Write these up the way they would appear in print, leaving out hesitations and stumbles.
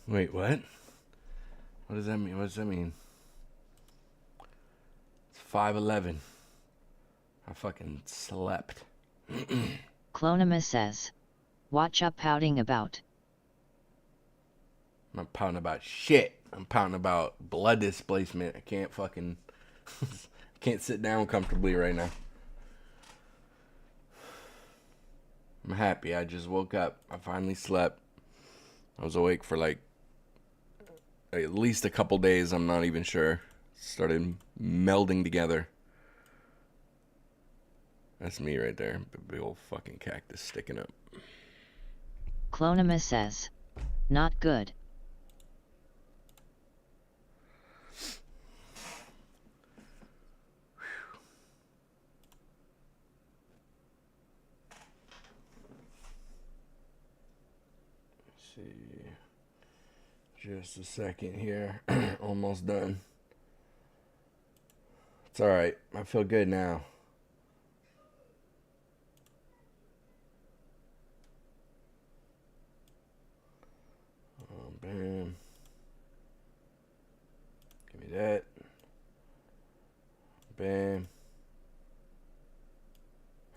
Wait, what? What does that mean? What does that mean? It's 5:11. I fucking slept. Clonima says, "What ya pouting about?" I'm not pouting about shit. I'm pouting about blood displacement. I can't fucking... I can't sit down comfortably right now. I'm happy. I just woke up. I finally slept. I was awake for like at least a couple days. I'm not even sure. Started melding together. That's me right there. Big old fucking cactus sticking up. Clonima says, "Not good." See, just a second here. Almost done. It's all right. I feel good now. Bam. Give me that. Bam.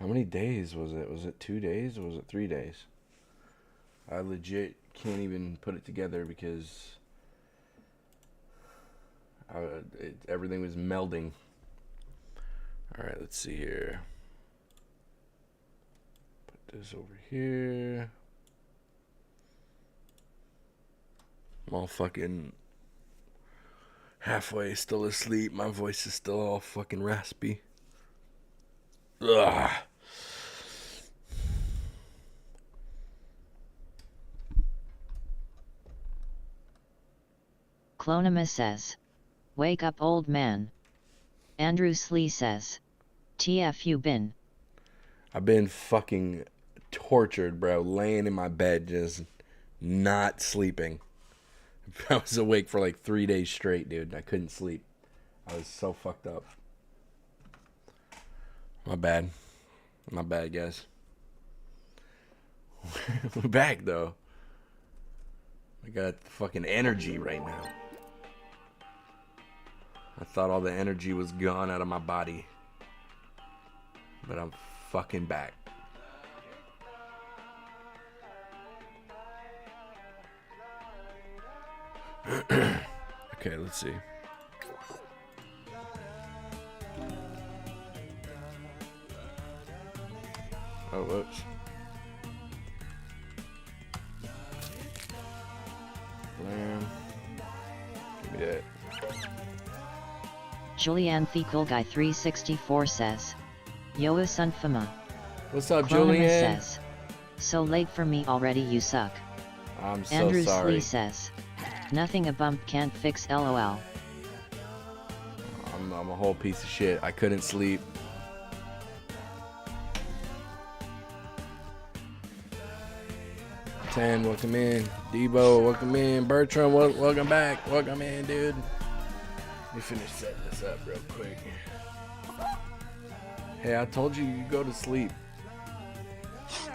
How many days was it? Was it 2 days or was it 3 days? I legit can't even put it together because everything was melding. All right, let's see here. Put this over here. I'm all fucking halfway still asleep. My voice is still all fucking raspy. Ugh. Clonima says, "Wake up, old man." Andrew Slee says, "TF you been?" I've been fucking tortured, bro. Laying in my bed, just not sleeping. I was awake for like 3 days straight, dude. I couldn't sleep. I was so fucked up. My bad. My bad, guys. We're back, though. I got fucking energy right now. I thought all the energy was gone out of my body. But I'm fucking back. Okay, let's see. Oh, whoops. Blam. Give me that. Julianne Fecal Guy 364 says, "Yo Sunfama." What's up, Clonima Julianne? says, "So late for me already, you suck." I'm so Andrew sorry. Slee says, "Nothing a bump can't fix, lol." I'm a whole piece of shit. I couldn't sleep. Tan, welcome in. Debo, welcome in. Bertram, welcome back. Welcome in, dude. Let me finish setting this up real quick. Hey, I told you you go to sleep.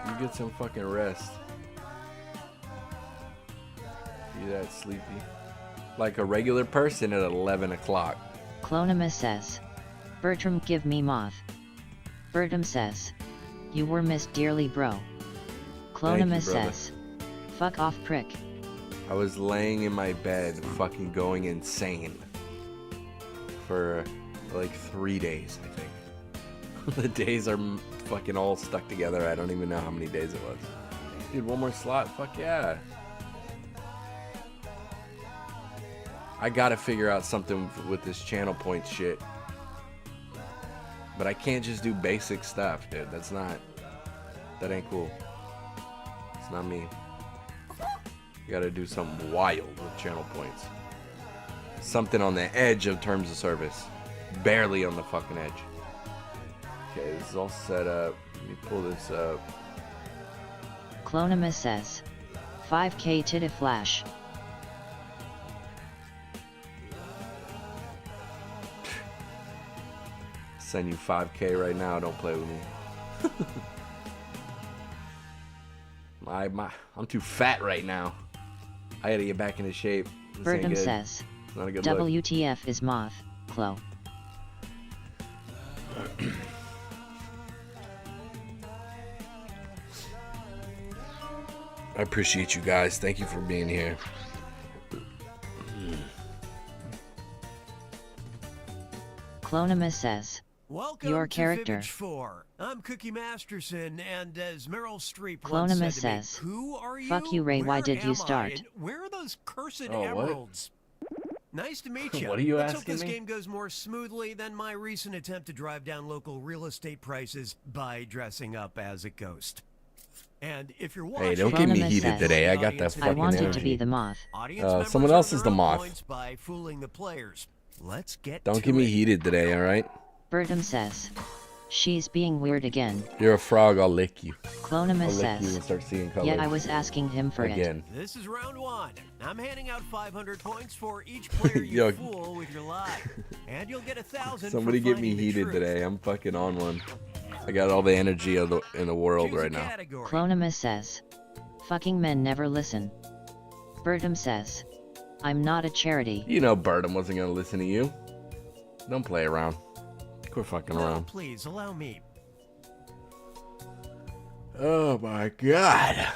You get some fucking rest. You that sleepy. Like a regular person at 11 o'clock. Clonima says, "Bertram give me moth." Bertram says, "You were missed dearly, bro." Clonima says, "Fuck off, prick." I was laying in my bed fucking going insane for like 3 days, I think. The days are fucking all stuck together. I don't even know how many days it was. Dude, one more slot? Fuck yeah. I gotta figure out something with this channel points shit. But I can't just do basic stuff, dude. That ain't cool. It's not me. You gotta do something wild with channel points. Something on the edge of terms of service. Barely on the fucking edge. Okay, this is all set up. Let me pull this up. Clonima says, "5K titty flash." Send you 5K right now. Don't play with me. I'm too fat right now. I gotta get back into shape. This ain't Bertram good. says, It's not a good look. WTF is moth, Chloe. I appreciate you guys. Thank you for being here. Clonimus says, Welcome your to character. Fibbage 4. I'm Cookie Masterson, and as Meryl Streep Clonimus once said to me, says, who are you? fuck you, Ray, why Where did you am I? start? And where are those cursed Oh, what? emeralds? Nice to meet you. What are you Let's hope asking this me? game goes more smoothly than my recent attempt to drive down local real estate prices by dressing up as a ghost. And if you're watching, Hey, don't get me Clonimus heated says, today. I got that I fucking wanted energy. to be the moth. audience members someone earn else is their the own moth. points by fooling the players. Let's get Don't to get me it. heated today, alright? Bertram says, she's being weird again. You're a frog, I'll lick you. I'll Clonimus lick you says, and start seeing colors. yeah, I was asking him for it. Again. This is round 1. I'm handing out 500 points for each player you Yo. fool with your lie. And you'll get 1,000 Somebody for get me finding the heated truth. today. I'm fucking on one. I got all the energy in the world Choose a right now. category. Clonimus says, fucking men never listen. Bertram says, I'm not a charity. You know Bertram wasn't gonna listen to you. Don't play around. Quit fucking No, around. please, allow me. Oh my god.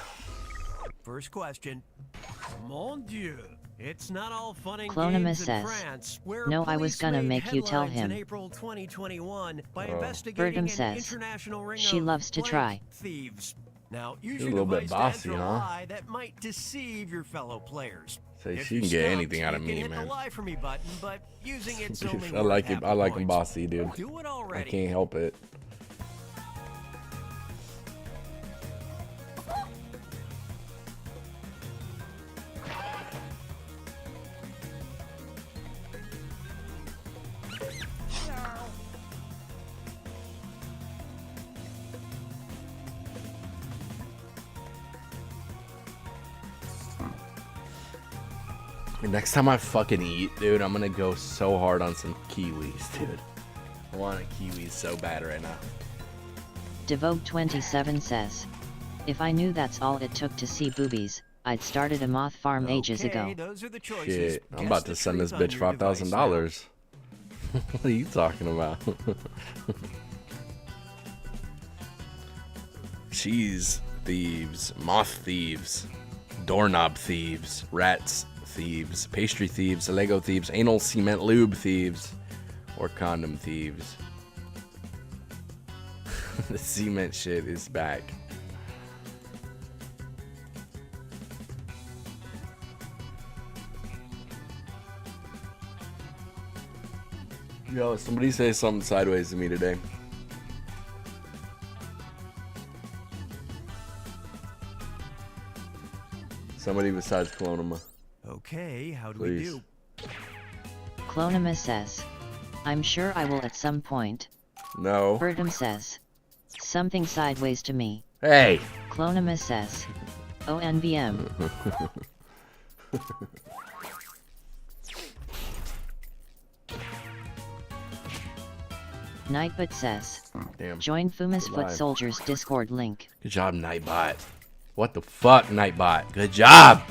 First question. Mon Dieu. It's not all fun and Clonimus games in says, France, where no, I was police gonna made make you tell headlines in him. April 2021 by Oh. investigating Bertram an says, international ring she of loves to blank try. thieves. Now, use You're a your little bit device to bossy, answer a huh? lie that might deceive your fellow players. Say If she you're can get stumped, anything out of you me, can hit man. the lie for me button, but using it's only I like it. worth I half like the him points. bossy, dude. Do it I already. can't help it. Next time I fucking eat, dude, I'm gonna go so hard on some kiwis, dude. I want a kiwi so bad right now. Devote27 says, if I knew that's all it took to see boobies, I'd started a moth farm ages Okay, ago. those are the choices. Shit, I'm Guess about the to send this truth on bitch your device now. $5,000. What are you talking about? Cheese thieves, moth thieves, doorknob thieves, rats thieves, pastry thieves, Lego thieves, anal cement lube thieves, or condom thieves. The cement shit is back. Yo, somebody say something sideways to me today. Somebody besides Clonima. Okay, how do Please. we do? Clonimus says, I'm sure I will at some point. No. Bertram says, something sideways to me. Hey! Clonimus says, ONBM. Nightbot says, Damn. join Fuma's Good Foot line. Soldiers Discord link. Good job, Nightbot. What the fuck, Nightbot? Good job!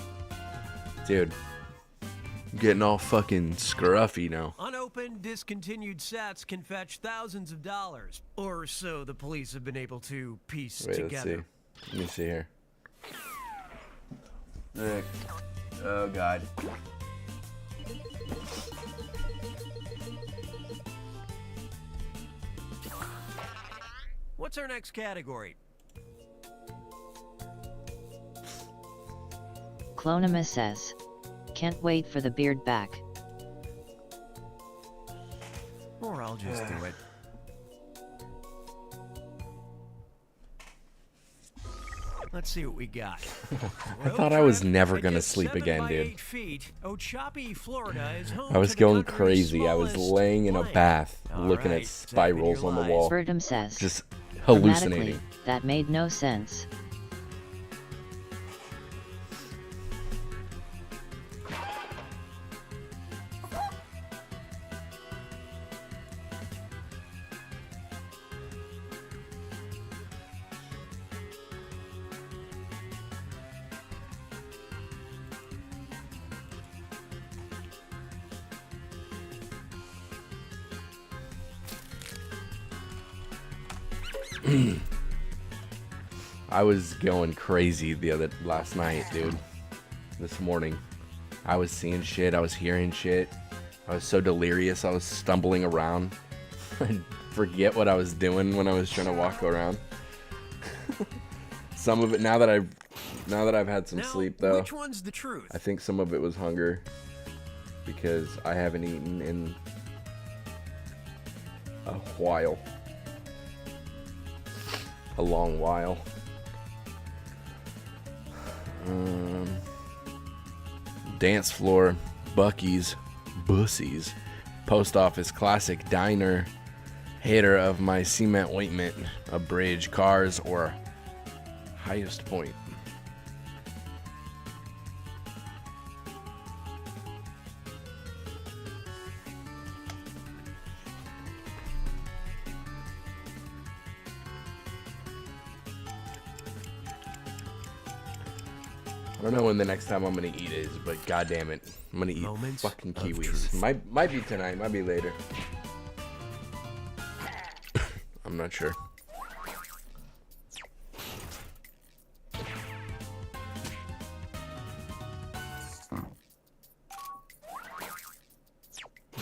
Dude. I'm getting all fucking scruffy now. Unopened, discontinued sets can fetch thousands of dollars, or so the police have been able to piece Wait, let's see. together. Let me see here. Nick. Oh, God. What's our next category? Clonimus says, can't wait for the beard back. Or I'll just do it. Let's see what we got. I thought I was never gonna sleep again, dude. Feet, Ochapi, Florida is home I was to the going country's crazy. I was smallest laying in a blank. bath, All looking right, at zap in spirals your on the lies. wall. Bertram says, Just grammatically, hallucinating. that made no sense. I was going crazy last night, dude. This morning. I was seeing shit. I was hearing shit. I was so delirious. I was stumbling around. I'd forget what I was doing when I was trying to walk around. Some of it, now that I've had some sleep, though, which one's the truth? I think some of it was hunger, because I haven't eaten in a while. A long while. Dance floor, Buc-ee's, Bussies, post office, classic, diner, hater of my cement ointment, a bridge, cars, or highest point. I don't know when the next time I'm gonna eat is, but goddamn it, I'm gonna eat Moments fucking of kiwis. truth. Might be tonight, might be later. I'm not sure.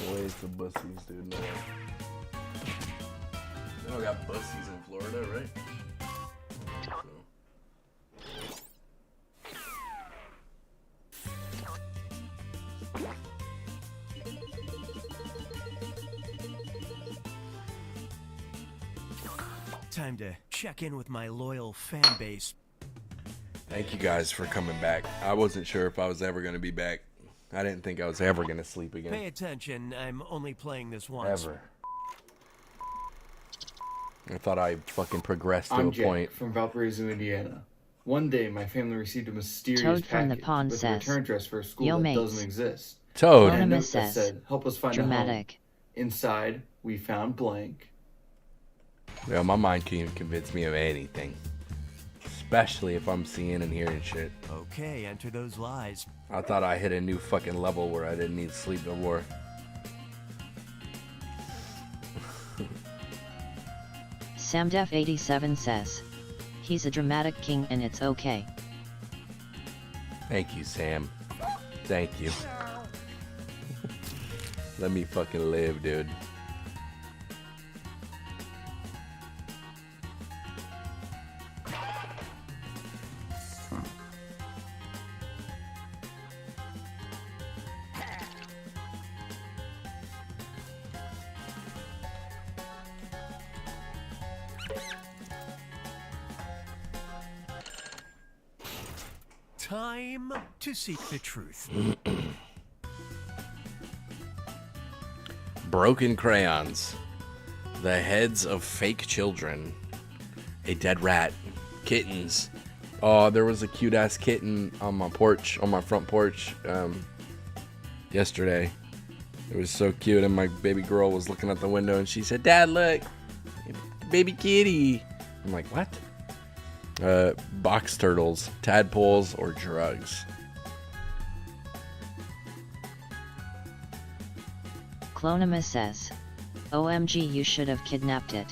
Where's the bussies, dude? No. They don't got bussies in Florida, right? So. Time to check in with my loyal fan base. Thank you guys for coming back. I wasn't sure if I was ever going to be back. I didn't think I was ever going to sleep again. Pay attention, I'm only playing this once. Ever. I thought I fucking progressed to I'm a Jack point. from Valparaiso, Indiana. One day, my family received a mysterious Toad from the package pond with a says, return address for a school "Yo, that mates." doesn't exist. Toad. And a note Anonymous that says, said, "Help us find a home." dramatic. Inside, we found blank. Yeah, my mind can't convince me of anything. Especially if I'm seeing and hearing shit. Okay, enter those lies. I thought I hit a new fucking level where I didn't need sleep no more. Samdef87 says, he's a dramatic king and it's okay. Thank you, Sam. Thank you. Let me fucking live, dude. Time to seek the truth. Broken crayons. The heads of fake children. A dead rat. Kittens. Oh, there was a cute ass kitten on my porch, on my front porch, yesterday. It was so cute, and my baby girl was looking out the window and she said, "Dad, look, baby kitty." I'm like, what? Box turtles, tadpoles, or drugs. Clonima says, OMG, you should have kidnapped it.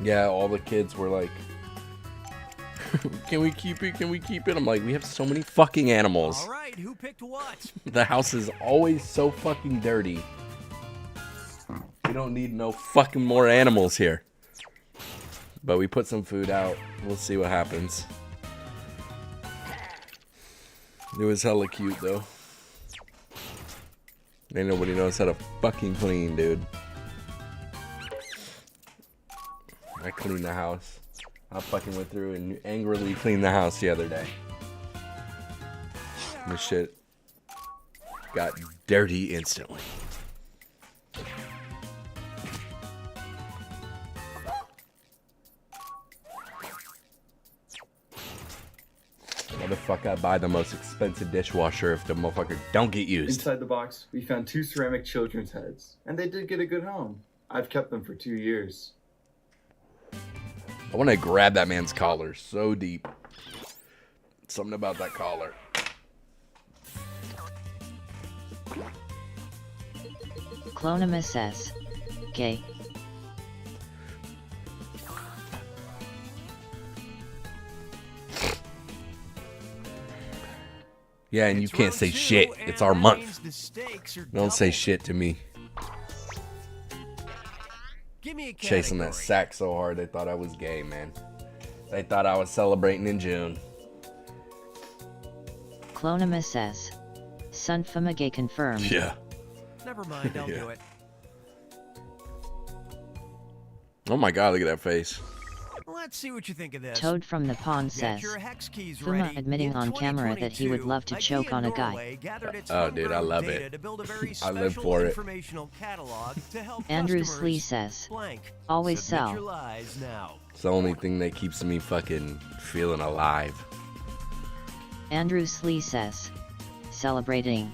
Yeah, all the kids were like, can we keep it? Can we keep it? I'm like, we have so many fucking animals. All right, who picked what? The house is always so fucking dirty. We don't need no fucking more animals here. But we put some food out. We'll see what happens. It was hella cute though. Ain't nobody knows how to fucking clean, dude. I cleaned the house. I fucking went through and angrily cleaned the house the other day. This shit got dirty instantly. Why the fuck I buy the most expensive dishwasher if the motherfucker don't get used? Inside the box, we found 2 ceramic children's heads, and they did get a good home. I've kept them for 2 years. I want to grab that man's collar so deep. Something about that collar. Clonima says, gay. Yeah, and you can't say shit. It's our month. Don't say shit to me. Chasing that sack so hard they thought I was gay, man. They thought I was celebrating in June. Clonima says, Sun Fumigate confirmed. Yeah. Never mind, I'll do it. Oh my god, look at that face. Let's see what you think of this. Toad from the Pond says, Fuma admitting on camera that he would love to choke on a guy. Oh, dude, I love it. I live for it. Andrew Slee says, always sell. It's the only thing that keeps me fucking feeling alive. Andrew Slee says, celebrating.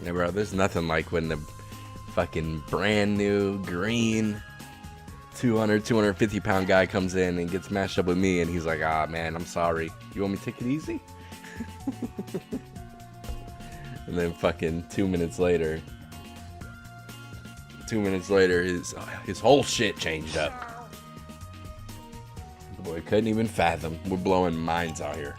Yeah, bro, there's nothing like when the fucking brand new green 250 pound guy comes in and gets matched up with me and he's like, ah man, I'm sorry, you want me to take it easy? And then fucking 2 minutes later his whole shit changed up. The boy couldn't even fathom. We're blowing minds out here.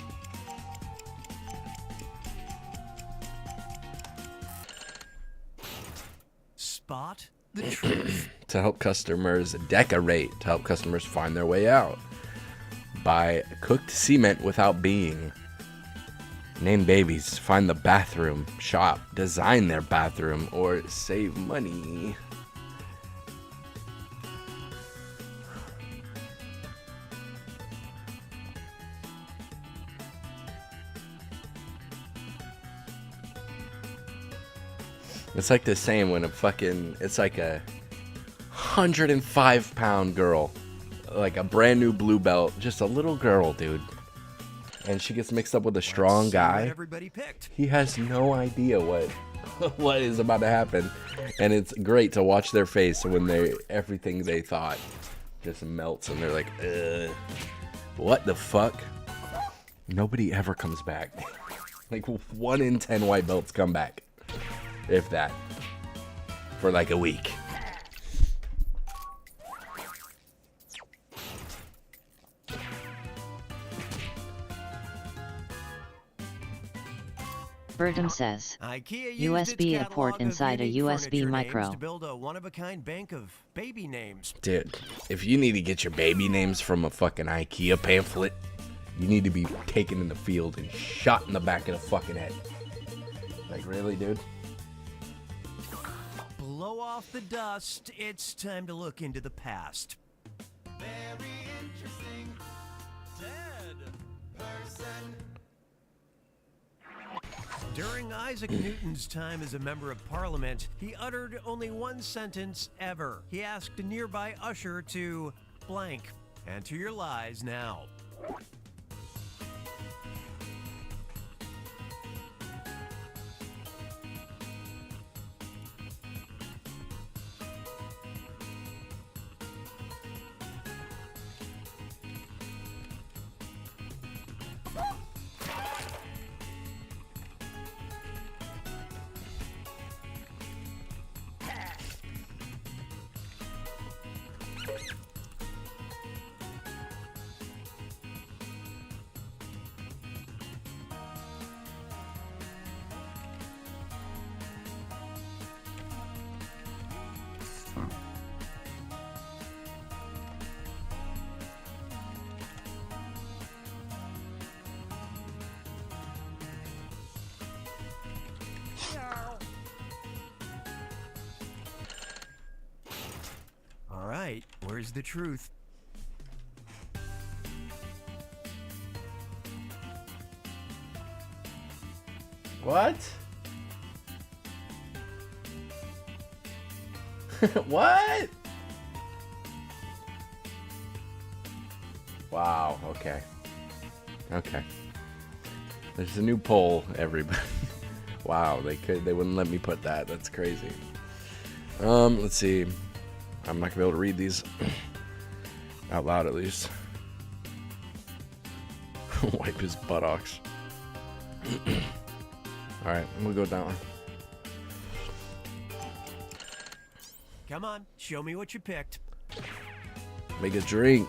Spot the truth. To help customers decorate, to help customers find their way out. Buy cooked cement without being. Name babies, find the bathroom, shop, design their bathroom, or save money. It's like the same when it's like a 105 pound girl, like a brand new blue belt, just a little girl, dude. And she gets mixed up with a strong guy. He has no idea what is about to happen. And it's great to watch their face when everything they thought just melts and they're like, what the fuck? Nobody ever comes back. Like 1 in 10 white belts come back. If that. For like a week. Bertum says, USB a port inside a USB micro. To build a one-of-a-kind bank of baby names. Dude, if you need to get your baby names from a fucking IKEA pamphlet, you need to be taken in the field and shot in the back of the fucking head. Like, really, dude? Blow off the dust. It's time to look into the past. Very interesting. Dead person. During Isaac Newton's time as a member of Parliament, he uttered only one sentence ever. He asked a nearby usher to blank. Enter your lies now. All right, where's the truth? What? What? Wow, okay. Okay. There's a new poll, everybody. Wow, they wouldn't let me put that. That's crazy. Let's see. I'm not gonna be able to read these. Out loud, at least. Wipe his buttocks. Alright, I'm gonna go with that one. Come on, show me what you picked. Make a drink.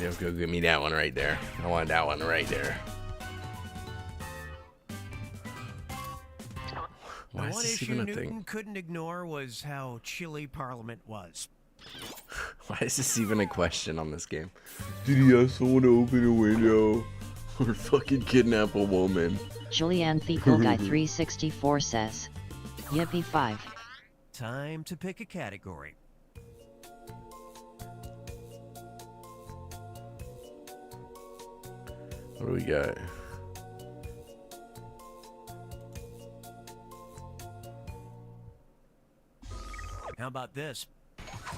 Yeah, go give me that one right there. I want that one right there. Why is One this issue even a Newton thing? couldn't ignore was how chilly Parliament was. Why is this even a question on this game? Did he also want to open a window or fucking kidnap a woman? Julianne Fecal Guy 364 says, Yippee 5. Time to pick a category. What do we got? How about this?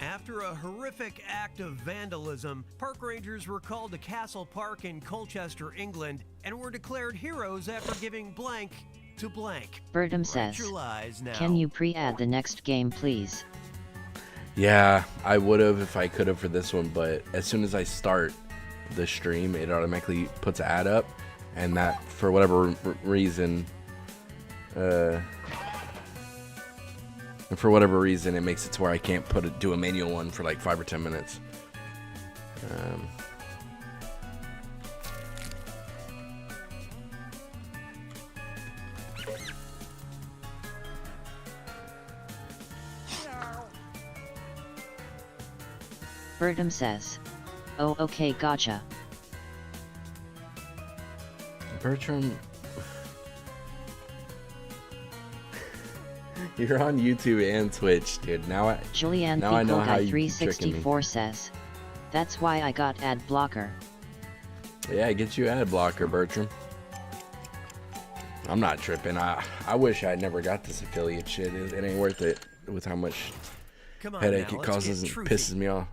After a horrific act of vandalism, park rangers were called to Castle Park in Colchester, England, and were declared heroes after giving blank to blank. Bertum Write says, your lies now. can you pre-add the next game please? Yeah, I would have if I could have for this one, but as soon as I start the stream, it automatically puts an ad up, and that, for whatever reason, it makes it to where I can't do a manual one for like 5 or 10 minutes. Bertum says, oh okay gotcha. Bertram, you're on YouTube and Twitch, dude. Now I know how you keep tricking me. 364 says, that's why I got ad blocker. Yeah, get you ad blocker, Bertram. I'm not tripping. I wish I never got this affiliate shit. It ain't worth it with how much headache it causes and pisses me off.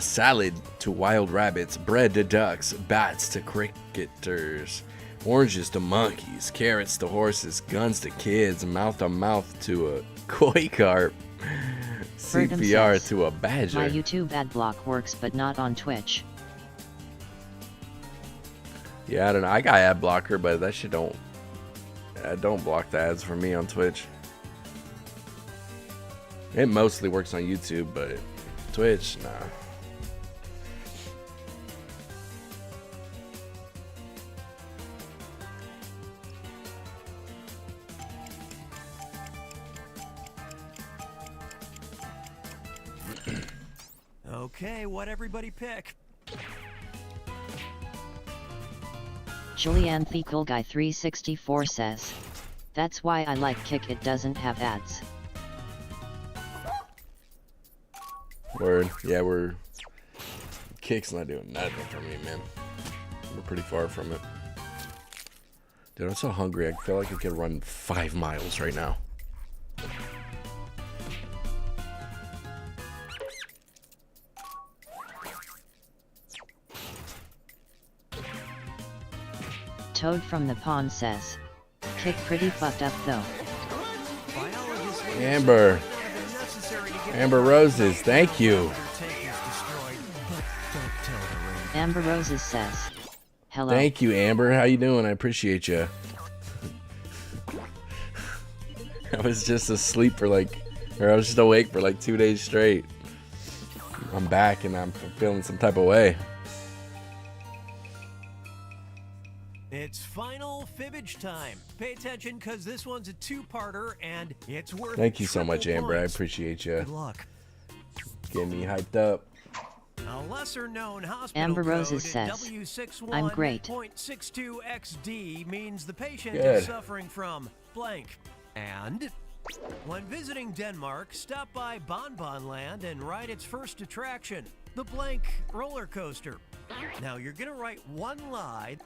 Salad to wild rabbits, bread to ducks, bats to cricketers, oranges to monkeys, carrots to horses, guns to kids, mouth to mouth to a koi carp, CPR to a badger. My YouTube ad block works but not on Twitch. Yeah, I don't know. I got ad blocker, but that shit don't block the ads for me on Twitch. It mostly works on YouTube, but Twitch, nah. Okay, what everybody pick? Julianne Fecal Guy 364 says, that's why I like Kick, it doesn't have ads. Word. Yeah, Kick's not doing nothing for me, man. We're pretty far from it. Dude, I'm so hungry. I feel like I could run 5 miles right now. Toad from the Pond says, Kick pretty fucked up though. Amber Roses, thank you. Amber Roses says, hello. Thank you, Amber. How you doing? I appreciate you. I was just asleep for I was just awake for 2 days straight. I'm back and I'm feeling some type of way. It's final Fibbage time. Pay attention because this one's a two-parter and it's worth Thank you so much, triple Amber. I points. appreciate you. Good luck. Getting me hyped up. A lesser-known hospital Amber code Roses says, I'm great. W61.62XD means the patient Good. is suffering from blank. And when visiting Denmark, stop by Bon Bon Land and ride its first attraction, the blank roller coaster. Now you're gonna write one lie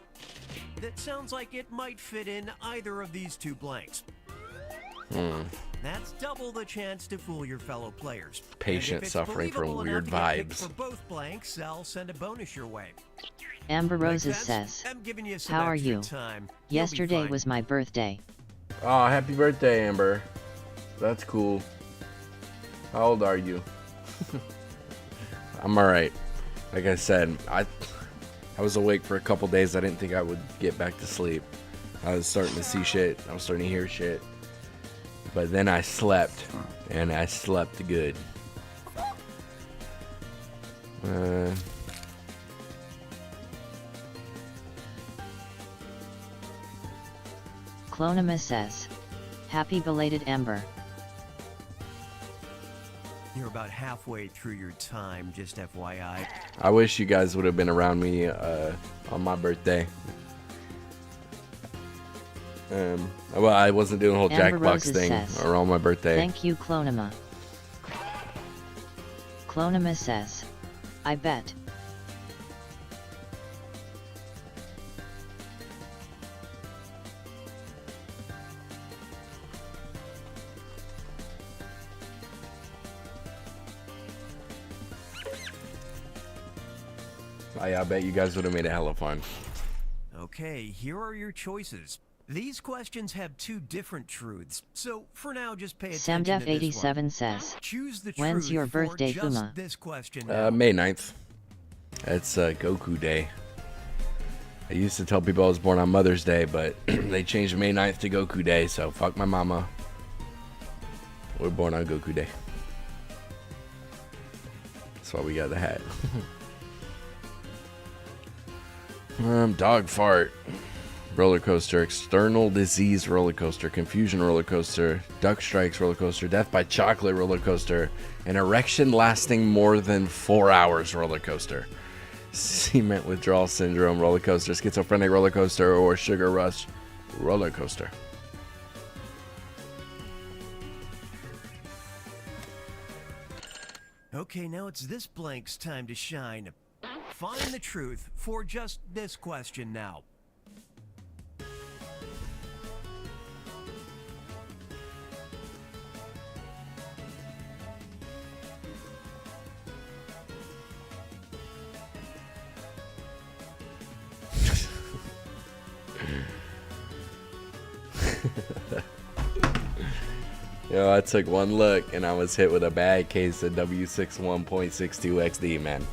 that sounds like it might fit in either of these two blanks. That's double the chance to fool your fellow players. Patient suffering from weird vibes. For both blanks, I'll send a bonus your way. Amber Roses says, I'm giving you some how are extra you? Time. Yesterday was my birthday. Oh, happy birthday, Amber. That's cool. How old are you? I'm alright. Like I said, I was awake for a couple days. I didn't think I would get back to sleep. I was starting to see shit. I was starting to hear shit. But then I slept, and I slept good. Clonima says, happy belated Amber. You're about halfway through your time, just FYI. I wish you guys would have been around me on my birthday. Well, I wasn't doing the whole Amber Jackbox Roses thing says, around my birthday. Thank you, Clonima. Clonima says, I bet. Oh, yeah, I bet you guys would have made it hella fun. Okay, here are your choices. These questions have two different truths, so for now, just pay attention to this one. Samdef87 says, Choose the when's truth your birthday, for just Fuma? this question now. May 9th. It's Goku Day. I used to tell people I was born on Mother's Day, but they changed May 9th to Goku Day, so fuck my mama. We're born on Goku Day. That's why we got the hat. Dog fart. Roller coaster, external disease roller coaster, confusion roller coaster, duck strikes roller coaster, death by chocolate roller coaster, an erection lasting more than 4 hours roller coaster, cement withdrawal syndrome roller coaster, schizophrenic roller coaster, or sugar rush roller coaster. Okay, now it's this blank's time to shine. Find the truth for just this question now. Yo, I took one look and I was hit with a bad case of W61.62 XD, man.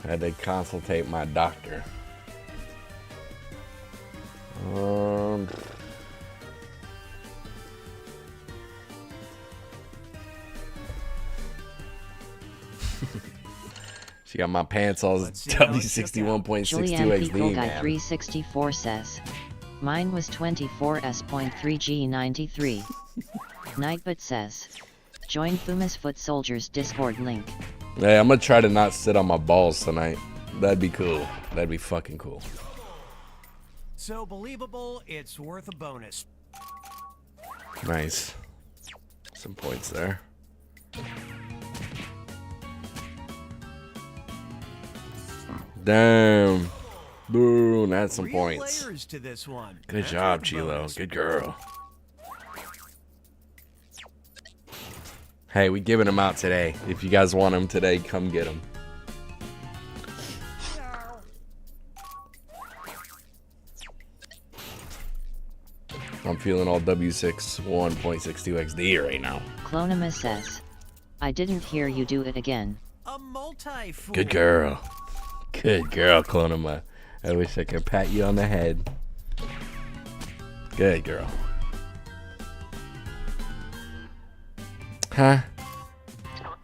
I had to consultate my doctor. She got my pants all W61.62 Julian XD, Guy man. 364 says, mine was 24S.3G93. Nightbot says, join Fuma's Foot Soldiers Discord link. Hey, I'm gonna try to not sit on my balls tonight. That'd be cool. That'd be fucking cool. So believable, it's worth a bonus. Nice. Some points there. Damn. Boom, that's some 3 points. layers to this one. Good That's job, worth a Chilo. bonus. Good girl. Hey, we giving them out today. If you guys want them today, come get them. I'm feeling all W61.62 XD right now. Clonima says, I didn't hear you do it again. A multi-fool. Good girl. Good girl, Clonima. I wish I could pat you on the head. Good girl. Huh?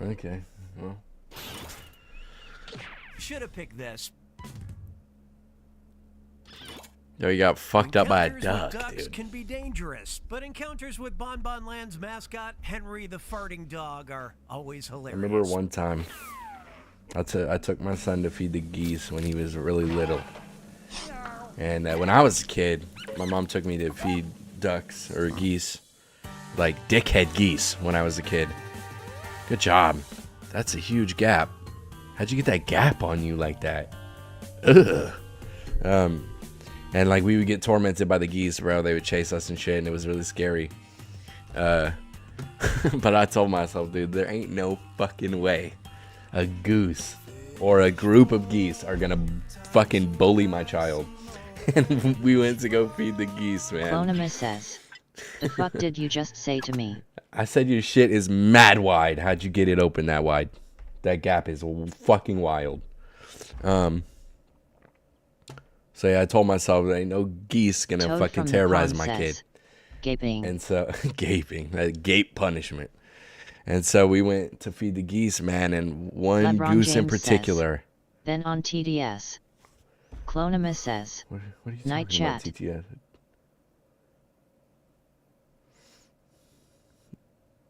Okay. Well. Should have picked this. Yo, you got fucked up by a Encounters duck, with ducks dude. can be dangerous, but encounters with Bon Bon Land's mascot, Henry the Farting Dog, are always I hilarious. remember one time I took my son to feed the geese when he was really little. And when I was a kid, my mom took me to feed ducks or geese, like dickhead geese when I was a kid. Good job. that's a huge gap. How'd you get that gap on you like that? Ugh. And like we would get tormented by the geese, bro. They would chase us and shit, and it was really scary. But I told myself, dude, there ain't no fucking way a goose or a group of geese are gonna fucking bully my child. And we went to go feed the geese, man. Clonimus says, the fuck did you just say to me? I said your shit is mad wide. How'd you get it open that wide? That gap is fucking wild. So yeah, I told myself there ain't no geese gonna Toad fucking from the terrorize pond my says, kid. Gaping. And so, gaping, that gape punishment. And so we went to feed the geese, man, and one LeBron goose in James particular. Says, then on TDS, Clonimus says, What are you night talking about, chat. TTS?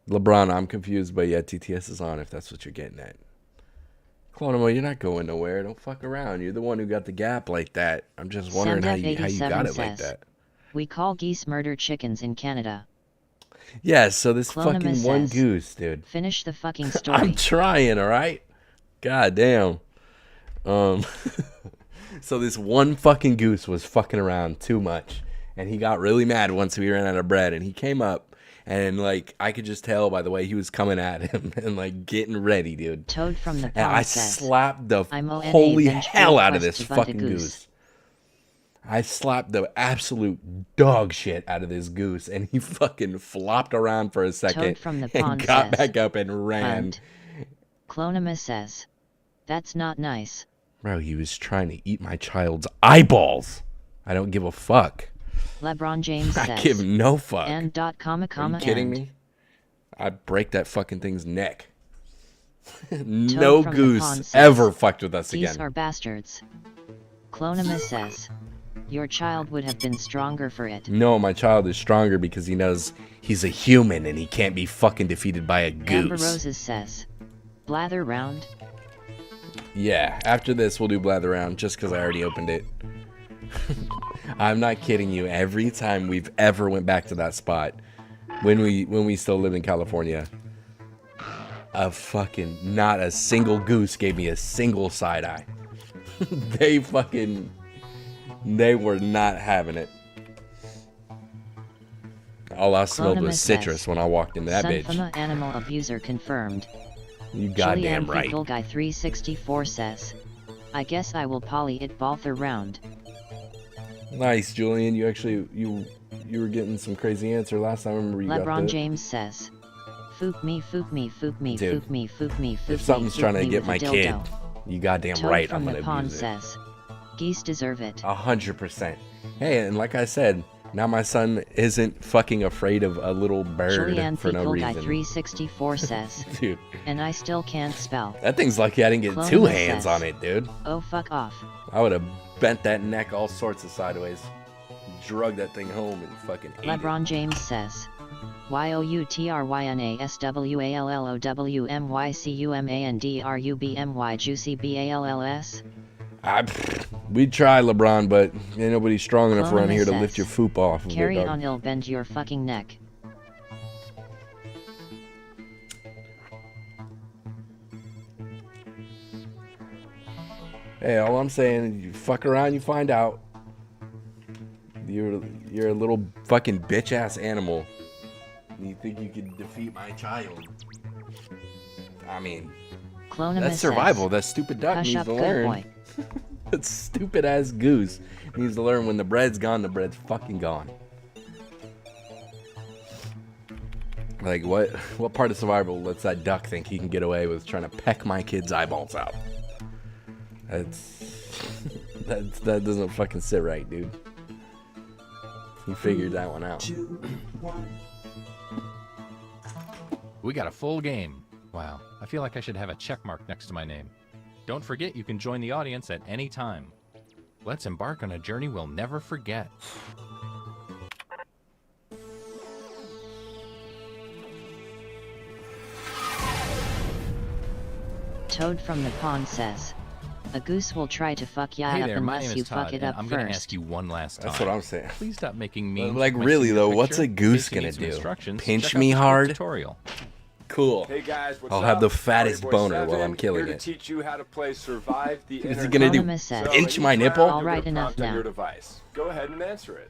LeBron, I'm confused, but yeah, TTS is on if that's what you're getting at. Clonimo, you're not going nowhere. Don't fuck around. You're the one who got the gap like that. I'm just wondering how you got it like that. We call geese murder chickens in Canada. Yeah, so this Clonimus fucking one says, goose, dude. Finish the fucking story. I'm trying, all right? God damn. So this one fucking goose was fucking around too much, and he got really mad once we ran out of bread, and he came up, and like I could just tell by the way he was coming at him and like getting ready, dude. Toad from the pond And I says, slapped the I'm holy hell out of this to bunt a fucking goose. goose. I slapped the absolute dog shit out of this goose, and he fucking flopped around for a second Toad from the and pond got says, back up and ran. Bunt. Clonimus says, that's not nice. Bro, he was trying to eat my child's eyeballs. I don't give a fuck. LeBron James I says, give no fuck. and dot comma comma Are you kidding and. me? I'd break that fucking thing's neck. No from the goose pond says, ever fucked with us Geese again. are bastards. Clonimus says, your child would have been stronger for it. No, my child is stronger because he knows he's a human and he can't be fucking defeated by a Amber goose. Roses says, blather round. Yeah, after this we'll do blather round just because I already opened it. I'm not kidding you. Every time we've ever went back to that spot, when we still lived in California, not a single goose gave me a single side eye. They were not having it. All I smelled was Clonimus citrus says, when I walked into that bitch. Sunfama animal abuser confirmed. You goddamn Julianne right. Pickle Guy 364 says, I guess I will poly it balther round. Nice, Julian. You actually you were getting some crazy answer last time. I remember you got LeBron that. James says, foop me, foop me, foop me, Dude, foop me, foop me, foop me. If something's foop trying to me get with my a kid, dildo. you goddamn Toad right. from I'm the gonna pond abuse it. says, geese deserve it. 100%. Hey, and like I said, now my son isn't fucking afraid of a little bird Julianne for no Pickle Guy reason. 364 says, Dude, and I still can't spell. that thing's lucky I didn't get Clonimus two hands says, on it, dude. oh fuck off. I would have bent that neck all sorts of sideways, drug that thing home, and fucking ate LeBron James says, YOUTRYNASWALLOWMYCUMANDRUBMY juicy BALLS? We'd try, LeBron, but ain't nobody strong enough around Clonimus here to says, lift your foop off of carry there, it dog. on, it'll bend your fucking neck. Hey, all I'm saying, you fuck around, you find out. You're a little fucking bitch ass animal. You think you can defeat my child? I mean, Clonimus that's survival. says, That stupid duck hush needs up, to good learn. boy. That stupid ass goose needs to learn when the bread's gone, the bread's fucking gone. Like what part of survival lets that duck think he can get away with trying to peck my kid's eyeballs out? That doesn't fucking sit right, dude. He figured that one out. We got a full game. Wow, I feel like I should have a check mark next to my name. Don't forget you can join the audience at any time. Let's embark on a journey we'll never forget. Toad from the pond says, a goose will try to fuck ya Hey up there, my unless name you is Todd, fuck it and up I'm first. gonna ask you one last time. That's what I'm saying. Please stop making memes. Like with my really senior though, what's picture. a goose In case you gonna need some do? instructions, Pinch check out me the hard? tutorial. Cool. Hey guys, what's I'll up? have the fattest Boy boner while I'm 7, killing here it. to teach you how to play Survive the Is he Internet. gonna do Anonymous says, inch in my each nipple? round, All you'll right, get a enough prompt on now. your device. Go ahead and answer it.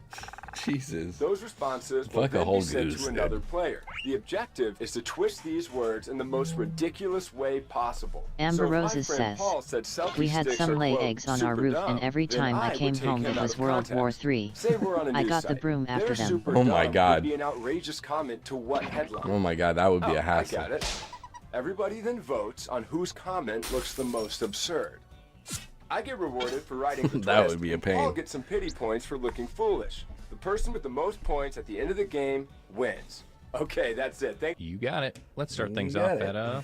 Jesus. Those responses will Fuck a then whole be sent goose, to another player. The objective is to twist these words in the most ridiculous way possible. Amber So if my Roses friend says, Paul said selfie we had sticks some are, lay quote, eggs on our super roof, dumb, and every then time I would came take home him it out was of World War context. III. Say we're on a I news got the site. broom after They're them. super Oh my dumb God. would be an outrageous comment to what headline? Oh my God, that would be a I hassle. got it. Everybody then votes on whose comment looks the most absurd. I get rewarded for writing the That twist, would be a and pain. Paul gets some pity points for looking foolish. The person with the most points at the end of the game wins. Okay, that's it. Thank You got it. Let's start You things got off it. at a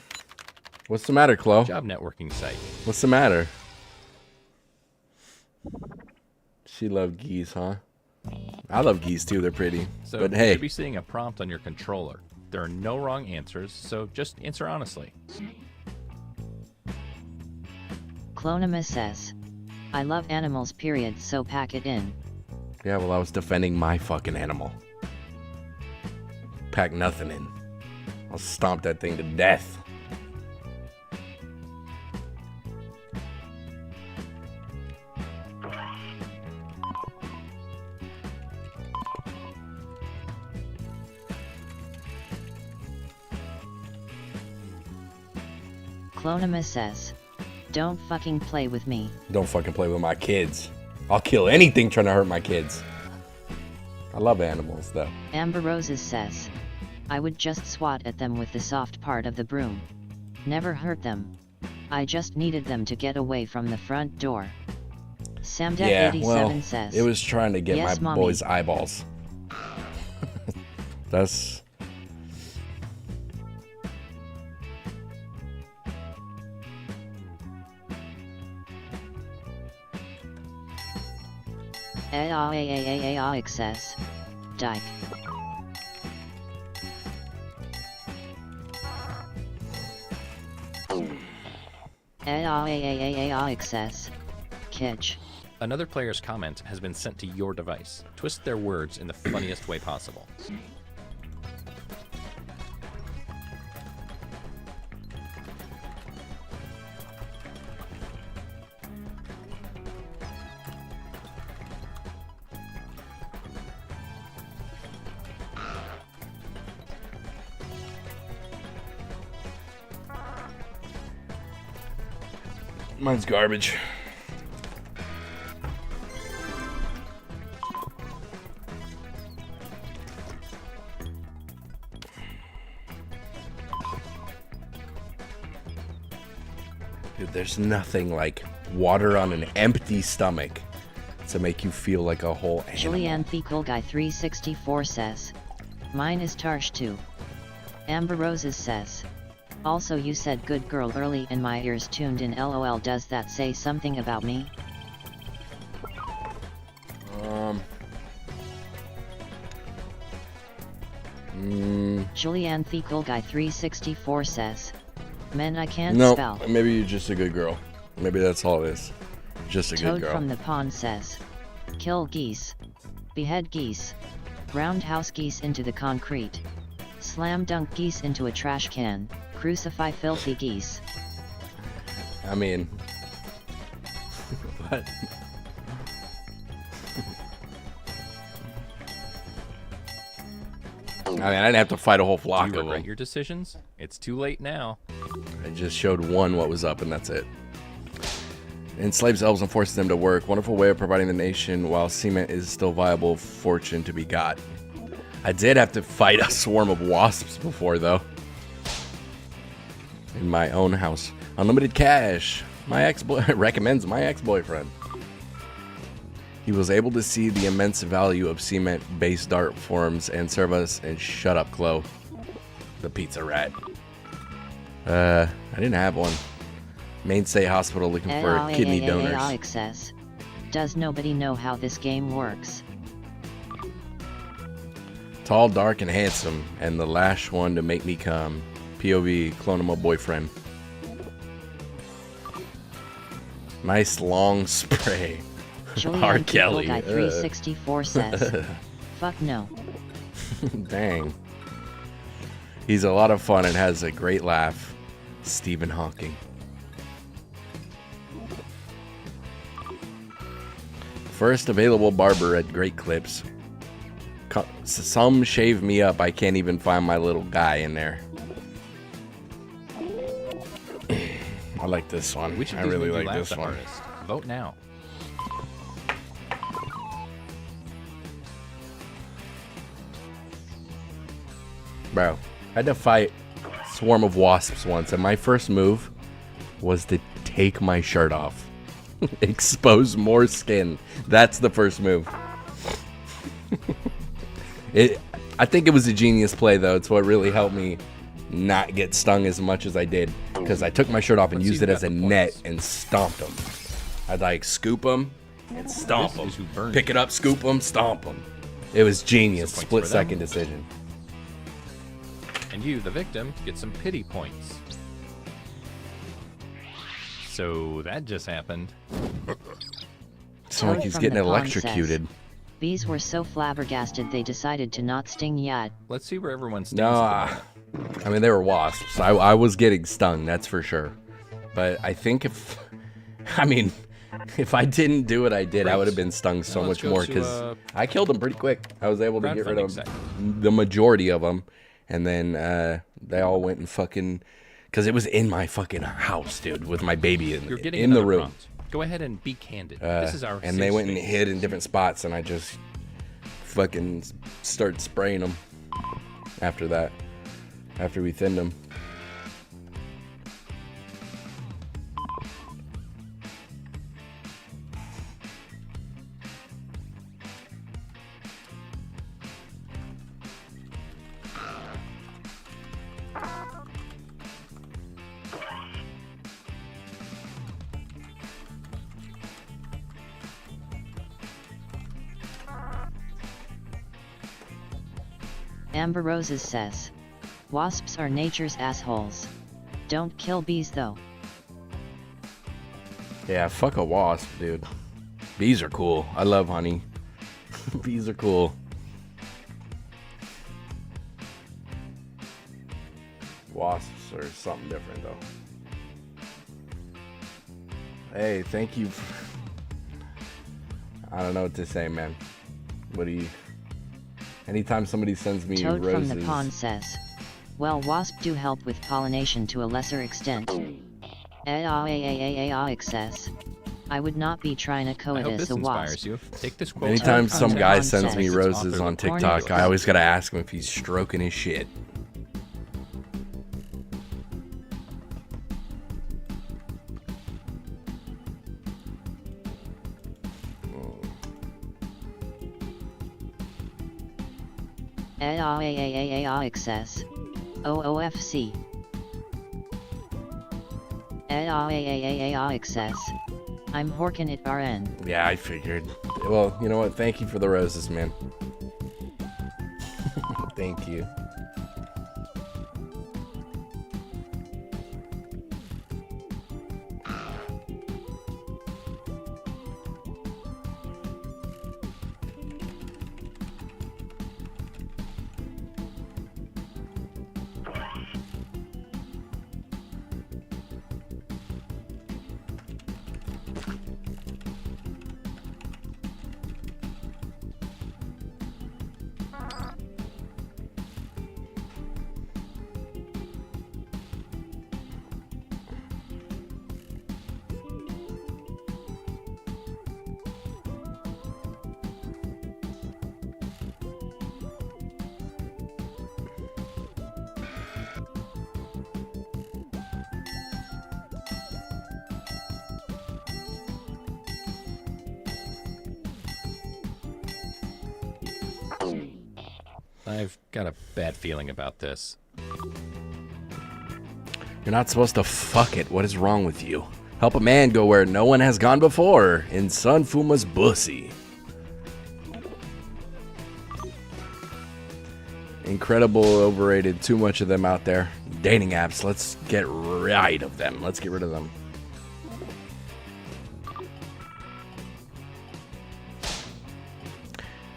What's the matter, Chloe? job networking site. What's the matter? She loved geese, huh? I love geese too. They're pretty. So But you hey, should be seeing a prompt on your controller. There are no wrong answers, so just answer honestly. Clonimus says, I love animals period, so pack it in. yeah. Well, I was defending my fucking animal. Pack nothing in. I'll stomp that thing to death. Clonimus says, don't fucking play with me. Don't fucking play with my kids. I'll kill anything trying to hurt my kids. I love animals, though. Amber Roses says, I would just swat at them with the soft part of the broom. Never hurt them. I just needed them to get away from the front door. Yeah, Samdet87 well, says, it was trying to get Yes, my Mommy. boy's eyeballs. That's... excess. Dyke. Excess. Kitsch. Another player's comment has been sent to your device. Twist their words in the funniest way possible. Mine's garbage. Dude, there's nothing like water on an empty stomach to make you feel like a whole animal. Julianne Fecal Guy 364 says, mine is Tarsh too. Amber Roses says, also you said good girl early and my ears tuned in lol, does that say something about me? Julianne Fecal Guy 364 says, men I can't No, spell. maybe you're just a good girl. Maybe that's all it is. Just a Toad good girl. from the pond says, kill geese, behead geese, roundhouse geese into the concrete, slam dunk geese into a trash can, crucify filthy geese. I mean, what? I mean, I didn't have to fight a whole Do flock you of regret them. your decisions? It's too late now. I just showed one what was up, and that's it. Enslaves elves and forces them to work. Wonderful way of providing the nation while cement is still viable fortune to be got. I did have to fight a swarm of wasps before, though. In my own house. Unlimited cash. My ex-boy recommends my ex-boyfriend. He was able to see the immense value of cement-based art forms and serve us. And shut up, Chloe. The pizza rat. I didn't have one. Mainstay Hospital looking for kidney donors. Excess. Does nobody know how this game works? Tall, dark, and handsome, and the last one to make me come. POV, clone of my boyfriend. Nice long spray. R. Julianne Kelly. Guy 364 says, fuck no. Dang. He's a lot of fun and has a great laugh. Stephen Hawking. First available barber at Great Clips. Some shave me up. I can't even find my little guy in there. I like this one. Which of I these really made you like laugh this the one. hardest? Vote now. Bro, I had to fight a swarm of wasps once, and my first move was to take my shirt off. Expose more skin. That's the first move. I think it was a genius play, though. It's what really helped me not get stung as much as I did, because I took my shirt off and used it as a net and stomped them. I'd like scoop them and stomp This them. is who burned Pick it up, scoop them, stomp them. It was genius. Some points Split for them. second decision. And you, the victim, get some pity points. So that just happened. It's like Toad he's from getting the pond electrocuted. Bees were so flabbergasted they decided to not sting yet. Let's see where everyone stands. No, at the moment. I mean, they were wasps. I was getting stung, that's for sure. But I think if I didn't do what I did, I would have been stung so Now let's much go more, to, because I killed them pretty quick. I was able to get rid crowdfunding of segment. the majority of them. And then they all went and fucking... Because it was in my fucking house, dude, with my baby You're getting in the another room. prompt. Go ahead and be candid. This is our And they safe went and space. hid in different spots, and I just fucking started spraying them after that. After we thinned them. Amber Roses says, wasps are nature's assholes. Don't kill bees though. Yeah, fuck a wasp, dude. Bees are cool. I love honey. Bees are cool. Wasps are something different, though. Hey, thank you. I don't know what to say, man. What do you... Anytime somebody sends me Toad roses... from the pond says, well, wasp do help with pollination to a lesser extent. Says, I would not be trying to I hope coitus this a inspires wasp. you. Take this quote. Anytime Toad from some the guy pond sends says, me roses on Author TikTok, I always gotta ask him if he's stroking his shit. Says, OOFC. Says, I'm horkin' it RN. Yeah, I figured. Well, you know what? Thank you for the roses, man. Thank you. I've got a bad feeling about this. You're not supposed to fuck it. What is wrong with you? Help a man go where no one has gone before in Sun Fuma's bussy. Incredible, overrated, too much of them out there. Dating apps, let's get rid of them. Let's get rid of them.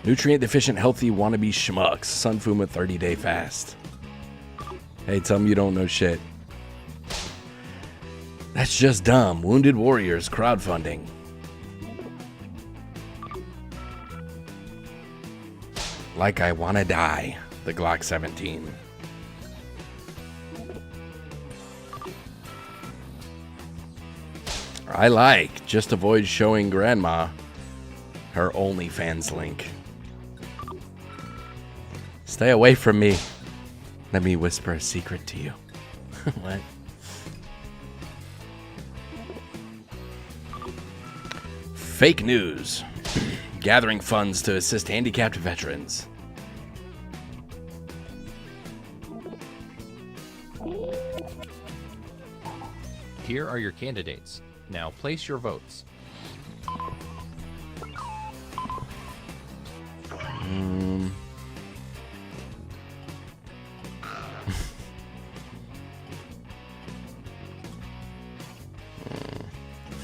Nutrient deficient, healthy wannabe schmucks. Sun Fuma 30-day fast. Hey, tell me you don't know shit. That's just dumb. Wounded Warriors crowdfunding. Like I wanna die. The Glock 17. I like. Just avoid showing grandma her OnlyFans link. Stay away from me. Let me whisper a secret to you. What? Fake news. Gathering funds to assist handicapped veterans. Here are your candidates. Now place your votes.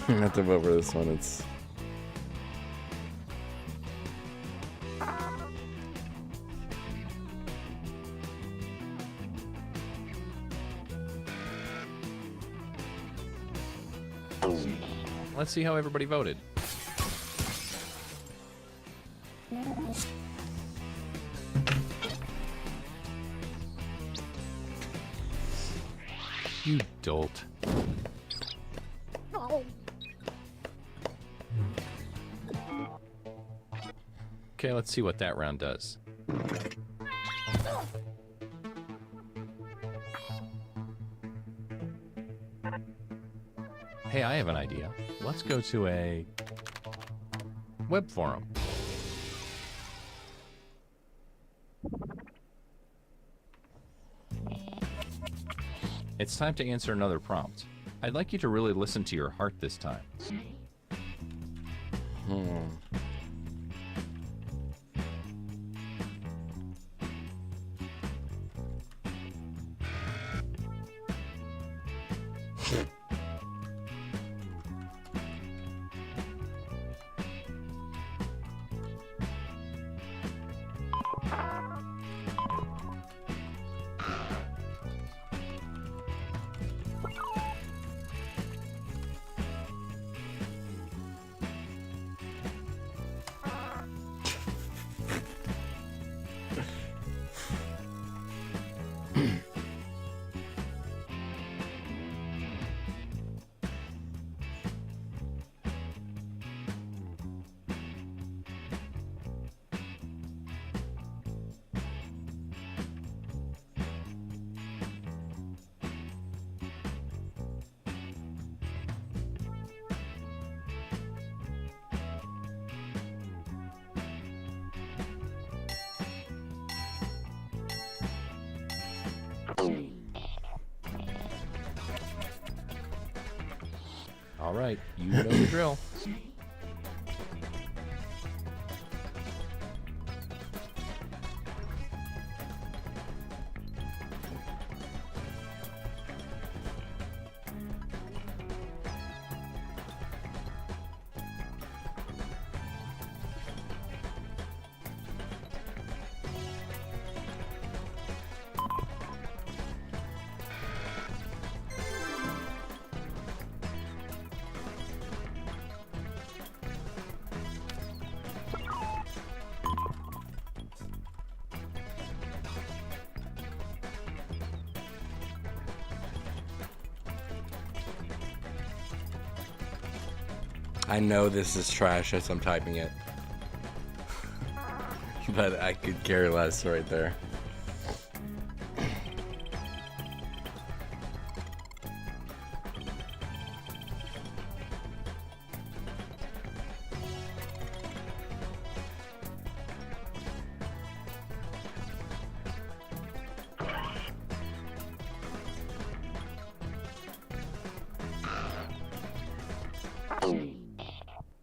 I have to vote for this one. It's Let's see how everybody voted. You dolt. Okay, let's see what that round does. Hey, I have an idea. Let's go to a web forum. It's time to answer another prompt. I'd like you to really listen to your heart this time. All right, you know the drill. I know this is trash as I'm typing it. But I could care less right there.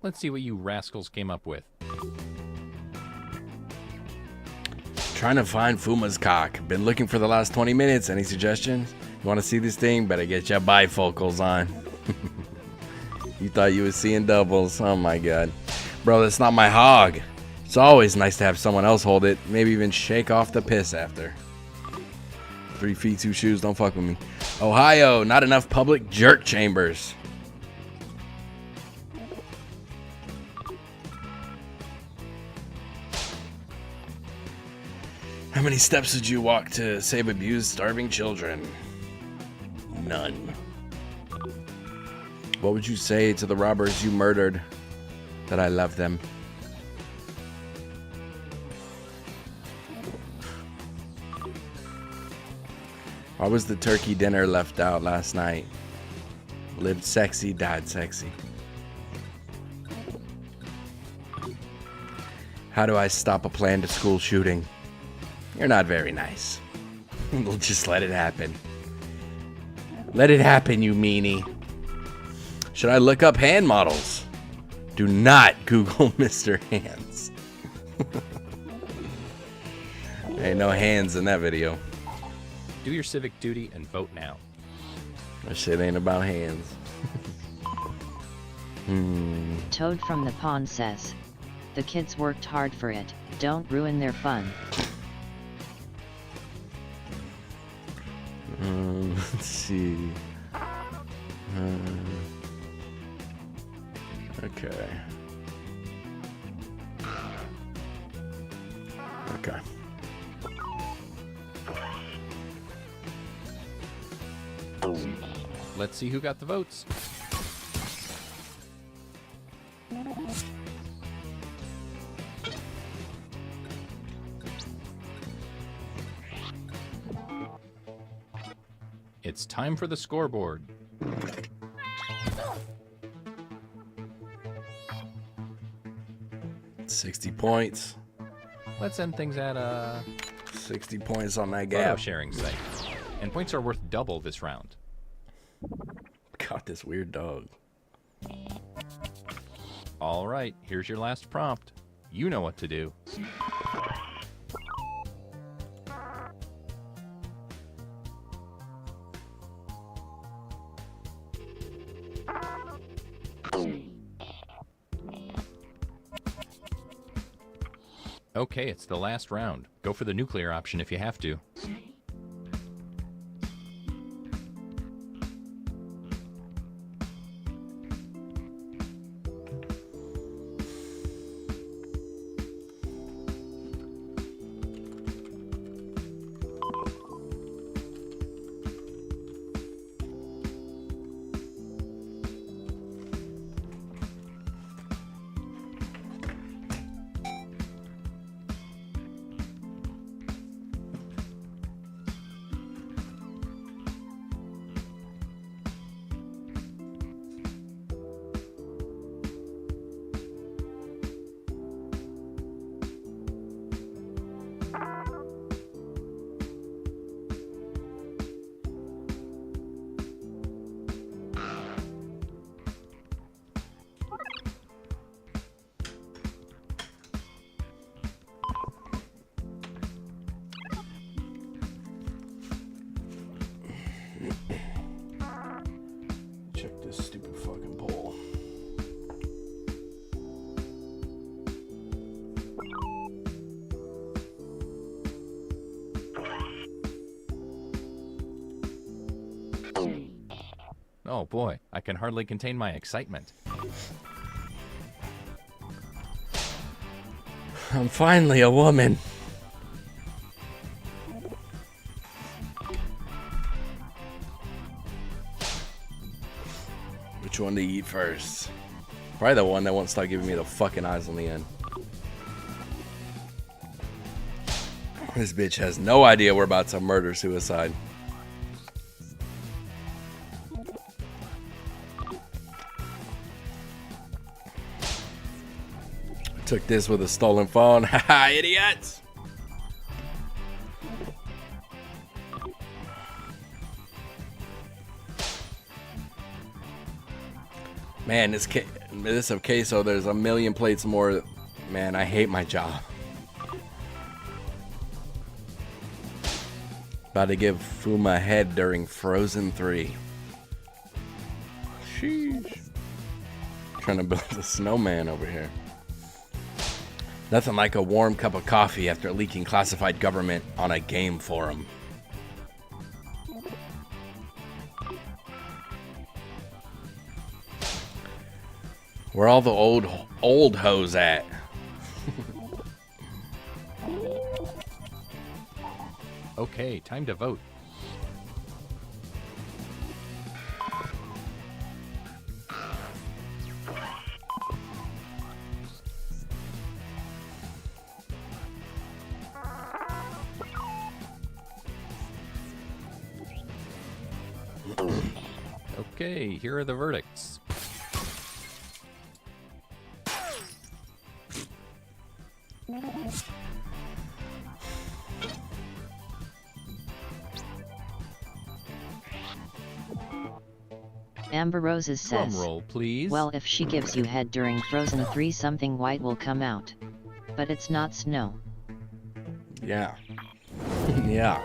Let's see what you rascals came up with. Trying to find Fuma's cock. Been looking for the last 20 minutes. Any suggestions? You want to see this thing? Better get your bifocals on. You thought you were seeing doubles. Oh my god. Bro, that's not my hog. It's always nice to have someone else hold it. Maybe even shake off the piss after. 3 feet, 2 shoes. Don't fuck with me. Ohio, not enough public jerk chambers. How many steps did you walk to save abused, starving children? None. What would you say to the robbers you murdered? That I love them. Why was the turkey dinner left out last night? Lived sexy, died sexy. How do I stop a planned school shooting? You're not very nice. We'll just let it happen. Let it happen, you meanie. Should I look up hand models? Do not Google Mr. Hands. Ain't no hands in that video. Do your civic duty and vote now. That shit ain't about hands. Toad from the Pond says, the kids worked hard for it, don't ruin their fun. Let's see. Okay. Okay. Let's see who got the votes. It's time for the scoreboard. $60 points. Let's end things at 60 points on that photo gap. sharing site. And points are worth double this round. Got this weird dog. All right, here's your last prompt. You know what to do. Okay, it's the last round. Go for the nuclear option if you have to. Check this stupid fucking poll. Oh boy, I can hardly contain my excitement. I'm finally a woman. Which one to eat first? Probably the one that won't stop giving me the fucking eyes on the end. This bitch has no idea we're about to murder suicide. Took this with a stolen phone. Haha, idiots! Man, this of queso, there's a million plates more. Man, I hate my job. About to give Fuma head during Frozen 3. Sheesh. Trying to build a snowman over here. Nothing like a warm cup of coffee after leaking classified government on a game forum. Where all the old hoes at? Okay, time to vote. Okay, here are the verdicts. Amber Roses Drum says, roll, please. well, if she gives you head during Frozen 3, something white will come out. But it's not snow. Yeah. Yeah.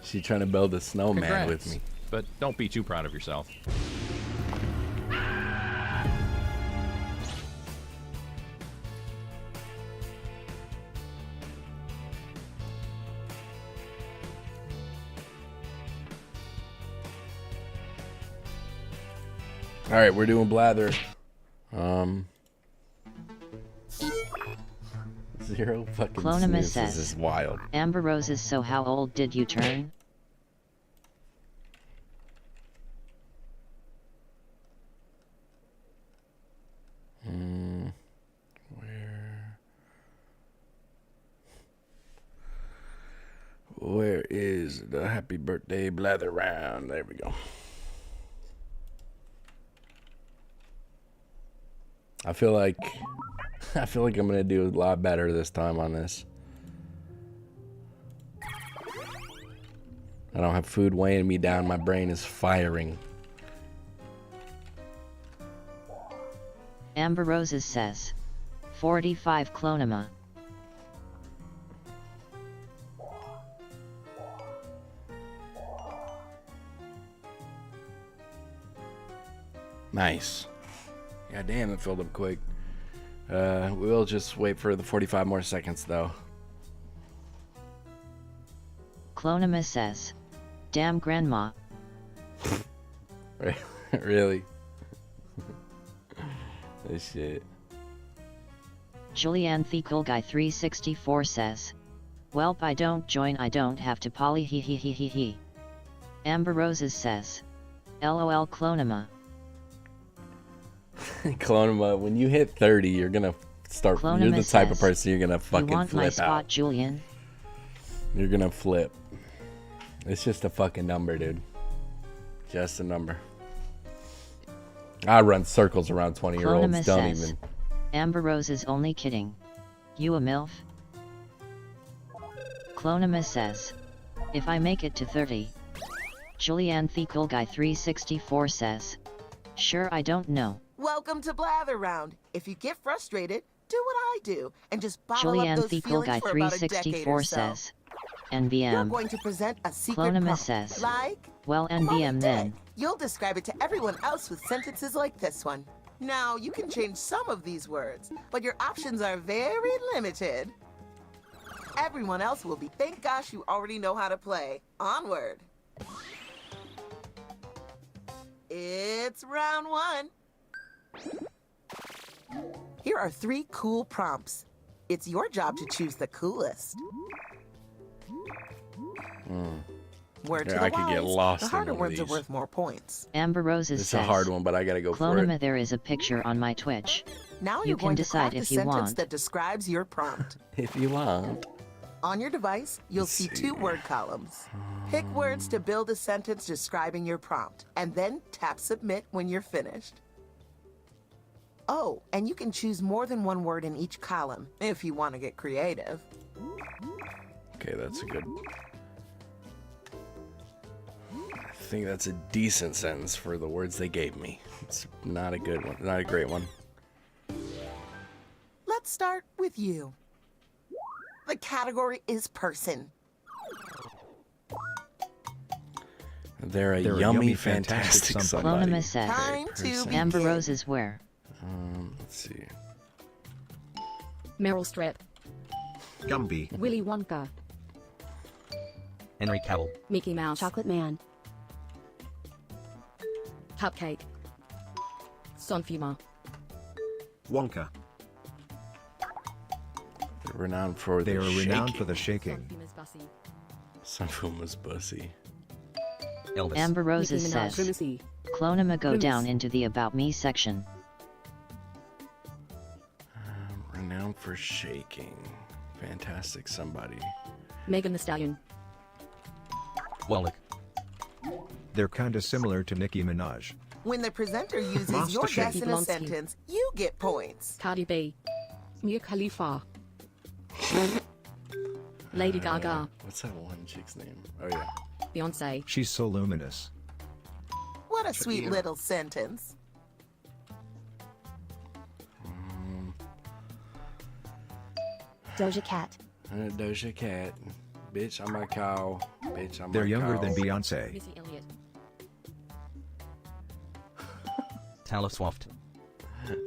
She trying to build a snowman with Congrats, me. but don't be too proud of yourself. All right, we're doing blather. 0 fucking Clonima snoozes says, is wild. Amber Roses, so how old did you turn? Where is the happy birthday blather round? There we go. I feel like I'm gonna do a lot better this time on this. I don't have food weighing me down. My brain is firing. Amber Roses says, 45 Clonima. Nice. God damn, it filled up quick. We'll just wait for the 45 more seconds, though. Clonima says, damn grandma. Really? This shit. Julianne Thecal Guy 364 says, welp, I don't join, I don't have to poly he he he he he. Amber Roses says, LOL Clonima. Clonima, when you hit 30, you're gonna start. Clonima You're the type of says, person you're gonna fucking you want my flip spot, out. Julian? You're gonna flip. It's just a fucking number, dude. Just a number. I run circles around 20-year-olds. Clonima Don't says, even. Amber Rose is only kidding. You a MILF? Clonima says, if I make it to 30. Julianne Thecal Guy 364 says, sure, I don't know. Welcome to Blather Round. If you get frustrated, do what I do and just bottle Julianne up those Thecal feelings Guy for about a decade 364 or so. says, You're NBM. going to present a secret Clonima prompt, says, like, well, Mommy NBM then. did. You'll describe it to everyone else with sentences like this one. Now, you can change some of these words, but your options are very limited. Everyone else will be, thank gosh you already know how to play. Onward. It's round one. Here are 3 cool prompts. It's your job to choose the coolest. Word to Yeah, the I could get wise, lost the in harder one of words are these. worth more points. Amber Roses It's says, a hard one, but I gotta go for Clonima, it. there is a picture on my Twitch. Now You you're can going decide to craft if a you sentence want. that describes your prompt. If you want. On your device, you'll Let's see see. 2 word columns. Pick words to build a sentence describing your prompt, and then tap submit when you're finished. Oh, and you can choose more than 1 word in each column, if you want to get creative. Okay, that's a good. I think that's a decent sentence for the words they gave me. It's not a good one. Not a great one. Let's start with you. The category is person. They're a They're a yummy, yummy, fantastic fantastic somebody. Clonima says, Time to Person. begin. Amber Roses where? Let's see. Meryl Streep, Gumby, Willy Wonka, Henry Cavill, Mickey Mouse, Chocolate Man, Cupcake, Sonfima. Wonka. They're renowned for They the are shaking. renowned for the shaking. Sonfima's bussy. Sunfuma's bussy. Elvis. Amber Roses Nicki Minaj. says, Primacy. Clonema go Grimace. down into the About Me section. Renowned for shaking. Fantastic somebody. Megan Thee Stallion. Wallach. They're kinda similar to Nicki Minaj. When the presenter uses Master your Chef. guess in a Blonsky. sentence, you get points. Cardi B. Mia Khalifa. Lady Gaga. What's that one chick's name? Oh yeah. Beyonce. She's so luminous. What a sweet little sentence. Doja Cat. Doja Cat. Bitch, I'm a cow. Bitch, I'm They're a younger cow. than Beyonce. Missy Elliott. Taylor Swift.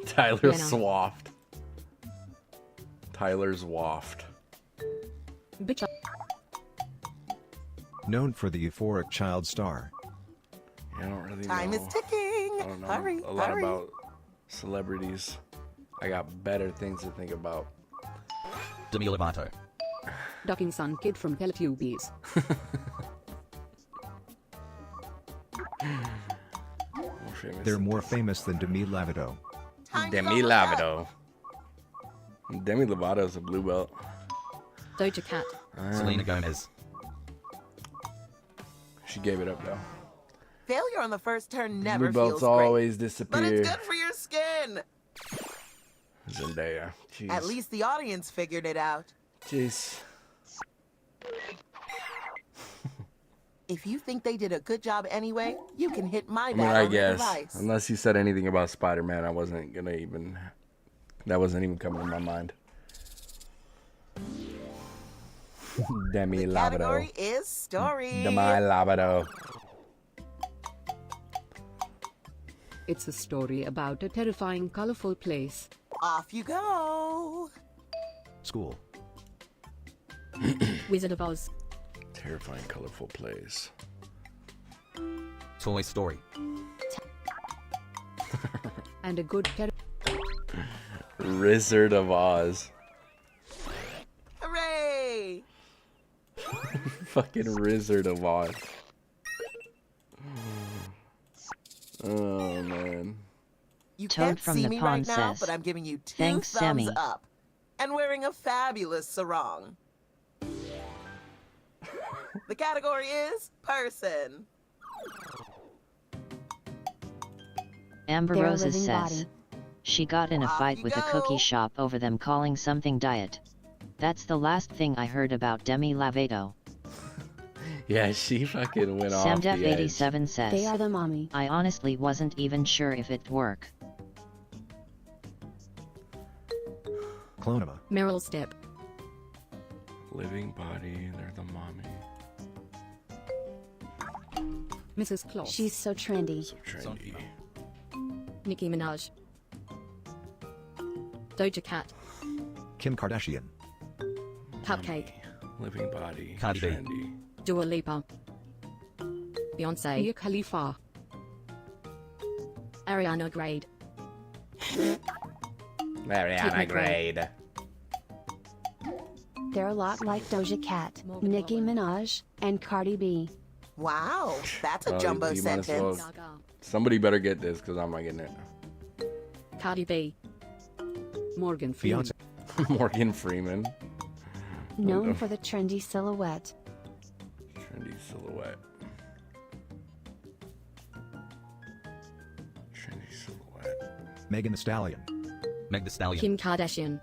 Tyler Rihanna. Swift. Tyler's waft. Bitch. Known for the euphoric child star. I don't really Time know. is ticking. I don't know Hurry, a lot hurry. about celebrities. I got better things to think about. Demi Lovato. Ducking Sun Kid from Teletubbies. More famous They're than more this. famous than Demi Lovato. Time's Demi almost up. Lovato. Demi Lovato's a blue belt. Doja Cat. Selena Gomez. She gave it up though. Failure on the first turn never Blue feels belts great. always But disappear. it's good for your skin. Zendaya. Jeez. At least the audience figured it out. Jeez. If you think they did a good job anyway, you can hit my I dad mean, I on the guess. device. Unless you said anything about Spider-Man, I wasn't gonna even. That wasn't even coming to my mind. Demi The Lovato. category is story. Demi Lovato. It's a story about a terrifying, colorful place. Off you go. School. Wizard of Oz. Terrifying, colorful place. Toy Story. And a good Wizard of Oz. Hooray! Fucking Wizard of Oz. Oh man. You Toad can't from see the me pond right now, says, but I'm giving you 2 "Thanks, thumbs Sammy." up. And wearing a fabulous sarong. The category is person. Amber They're a Roses living says, body. she got in a Off fight you with a go. cookie shop over them calling something diet. That's the last thing I heard about Demi Lovato. Yeah, she fucking went off the edge. Samdef87 says, They are the mommy. I honestly wasn't even sure if it'd work. Clonema. Meryl Streep. Living body, they're the mommy. Mrs. Claus. She's so trendy. So trendy. Nicki Minaj. Doja Cat. Kim Kardashian. Cupcake. Living body, Cardi B. trendy. Dua Lipa. Beyonce. Mia Khalifa. Ariana Grande. Mariana Grade. They're a lot like Doja Cat, Nicki Minaj, and Cardi B. Wow, that's a Oh, jumbo you might as well- sentence. Gaga. Somebody better get this because I'm not getting it. Cardi B. Morgan Freeman. Beyonce. Morgan Freeman. Known for the trendy silhouette. Trendy silhouette. Trendy silhouette. Megan Thee Stallion. Meg Thee Stallion. Kim Kardashian.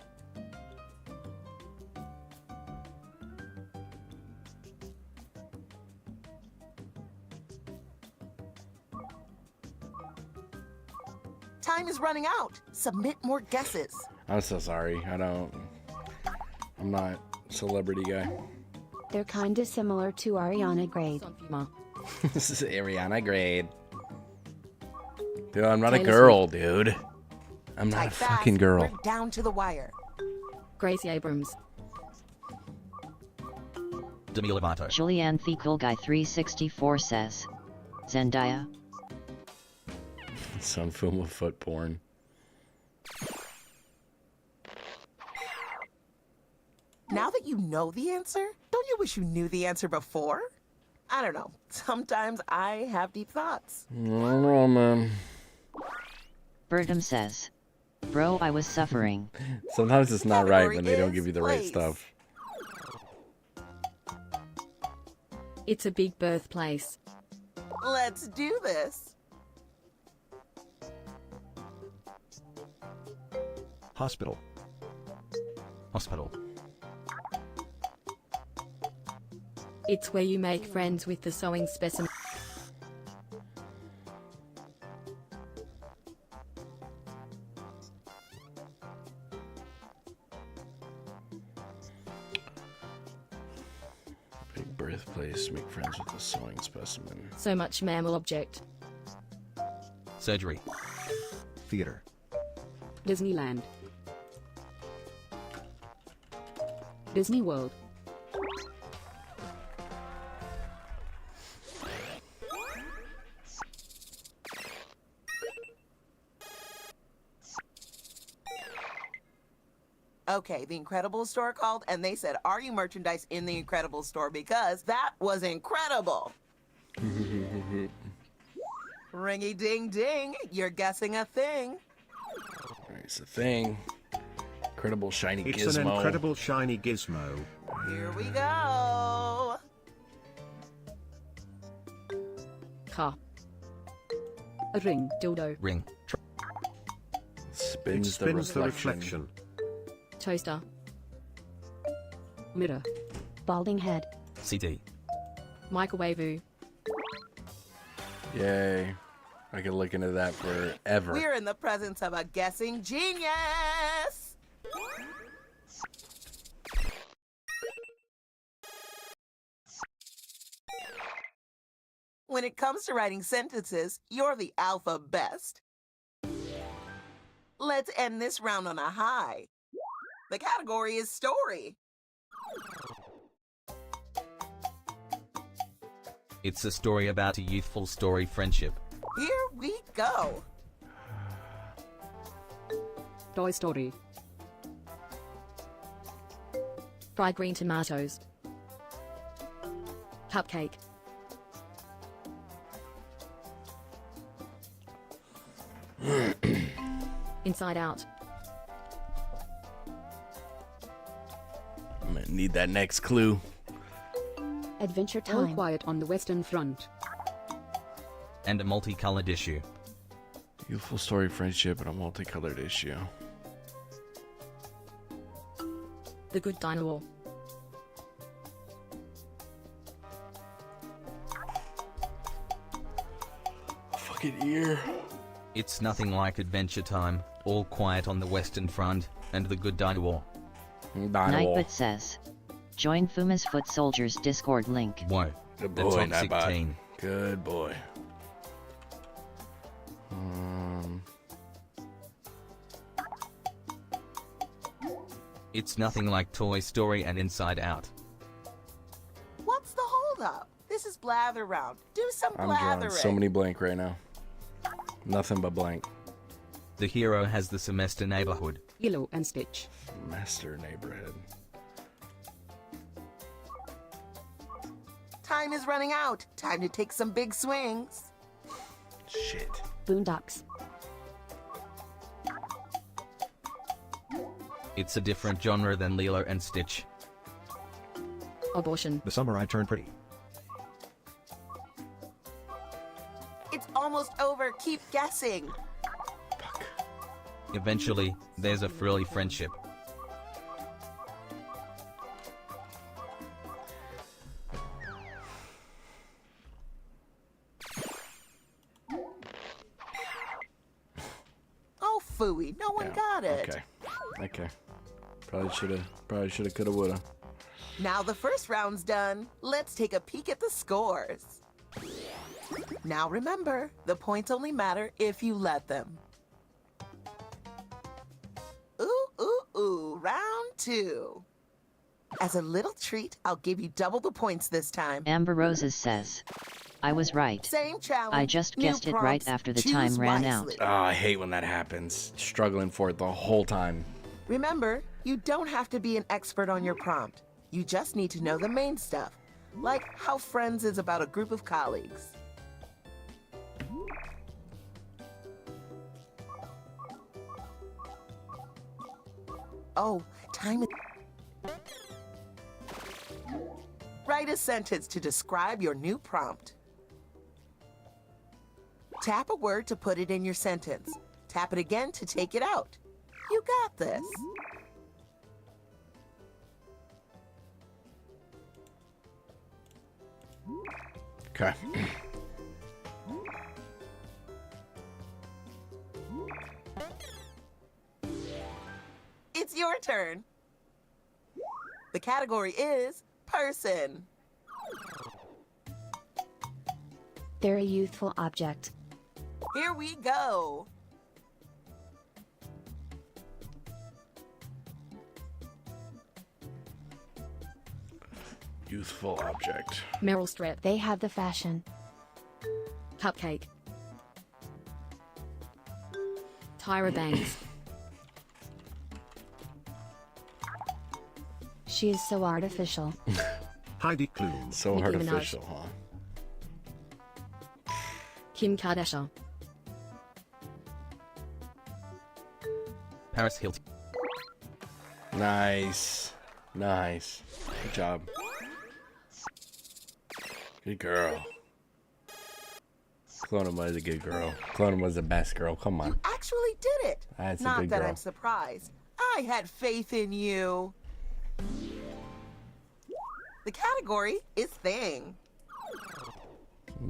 Time is running out. Submit more guesses. I'm so sorry. I'm not a celebrity guy. They're kinda similar to Ariana Grande. Sonfima. This is Ariana Grade. Dude, I'm not a Taylor girl, dude. I'm not Type a fast. fucking girl. We're down to the wire. Gracie Abrams. Demi Lovato. Julianne The Cool Guy 364 says, Zendaya. Sunfuma foot porn. Now that you know the answer, don't you wish you knew the answer before? I don't know. Sometimes I have deep thoughts. I don't know, man. Bertum says, bro, I was suffering. Sometimes it's not right Category when they don't is give you the right place. stuff. It's a big birthplace. Let's do this. Hospital. Hospital. It's where you make friends with the sewing specimen. Big birthplace. Make friends with the sewing specimen. So much mammal object. Surgery. Theater. Disneyland. Disney World. Okay, the Incredibles store called and they said, are you merchandise in the Incredibles store? Because that was incredible. Ringy ding ding, you're guessing a thing. It's a thing. Incredible shiny It's gizmo. an incredible shiny gizmo. Here we go. Car. A ring. Dildo. Ring. Spins, It spins the reflection. Toaster. Mirror. Balding head. CD. Microwave. Yay. I could look into that forever. We're in the presence of a guessing genius. When it comes to writing sentences, you're the alpha best. Let's end this round on a high. The category is story. It's a story about a youthful story friendship. Here we go. Toy Story. Fried green tomatoes. Cupcake. Inside Out. I'm gonna need that next clue. Adventure All Time. Quiet on the Western Front. And a multicolored issue. Youthful story friendship and a multicolored issue. The Good Dinosaur. Fucking ear. It's nothing like Adventure Time, All Quiet on the Western Front, and The Good Dinosaur. Nightbot says, join Fuma's Foot Soldiers Discord link. Whoa. Good The boy, toxic Nightbot. teen. Good boy. It's nothing like Toy Story and Inside Out. What's the holdup? This is Blather Round. Do some I'm blathering. drawing so many blank right now. Nothing but blank. The hero has the semester neighborhood. Yellow and Stitch. Master neighborhood. Time is running out. Time to take some big swings. Shit. Boondocks. It's a different genre than Lilo and Stitch. Abortion. The summer I turned pretty. It's almost over. Keep guessing. Eventually, there's a frilly friendship. Oh, phooey. No one got it. Okay. Okay. Probably shoulda, coulda, woulda. Now the first round's done. Let's take a peek at the scores. Now remember, the points only matter if you let them. Ooh, ooh, ooh, round two. As a little treat, I'll give you double the points this time. Amber Roses says, I was right. Same challenge. I just new guessed it right prompts, after the choose time ran out. wisely. Oh, I hate when that happens. Struggling for it the whole time. Remember, you don't have to be an expert on your prompt. You just need to know the main stuff, like how Friends is about a group of colleagues. Oh, time is... Write a sentence to describe your new prompt. Tap a word to put it in your sentence. Tap it again to take it out. You got this. Okay. It's your turn. The category is person. They're a youthful object. Here we go. Youthful object. Meryl Streep. They have the fashion. Cupcake. Tyra Banks. She is so artificial. Heidi Klum. So Nicki Minaj. artificial, huh? Kim Kardashian. Paris Hilton. Nice. Nice. Good job. Good girl. Clonum was a good girl. Clonum was the best girl. Come on. Actually did it. That's a Not good that girl. I'm surprised. I had faith in you. The category is thing.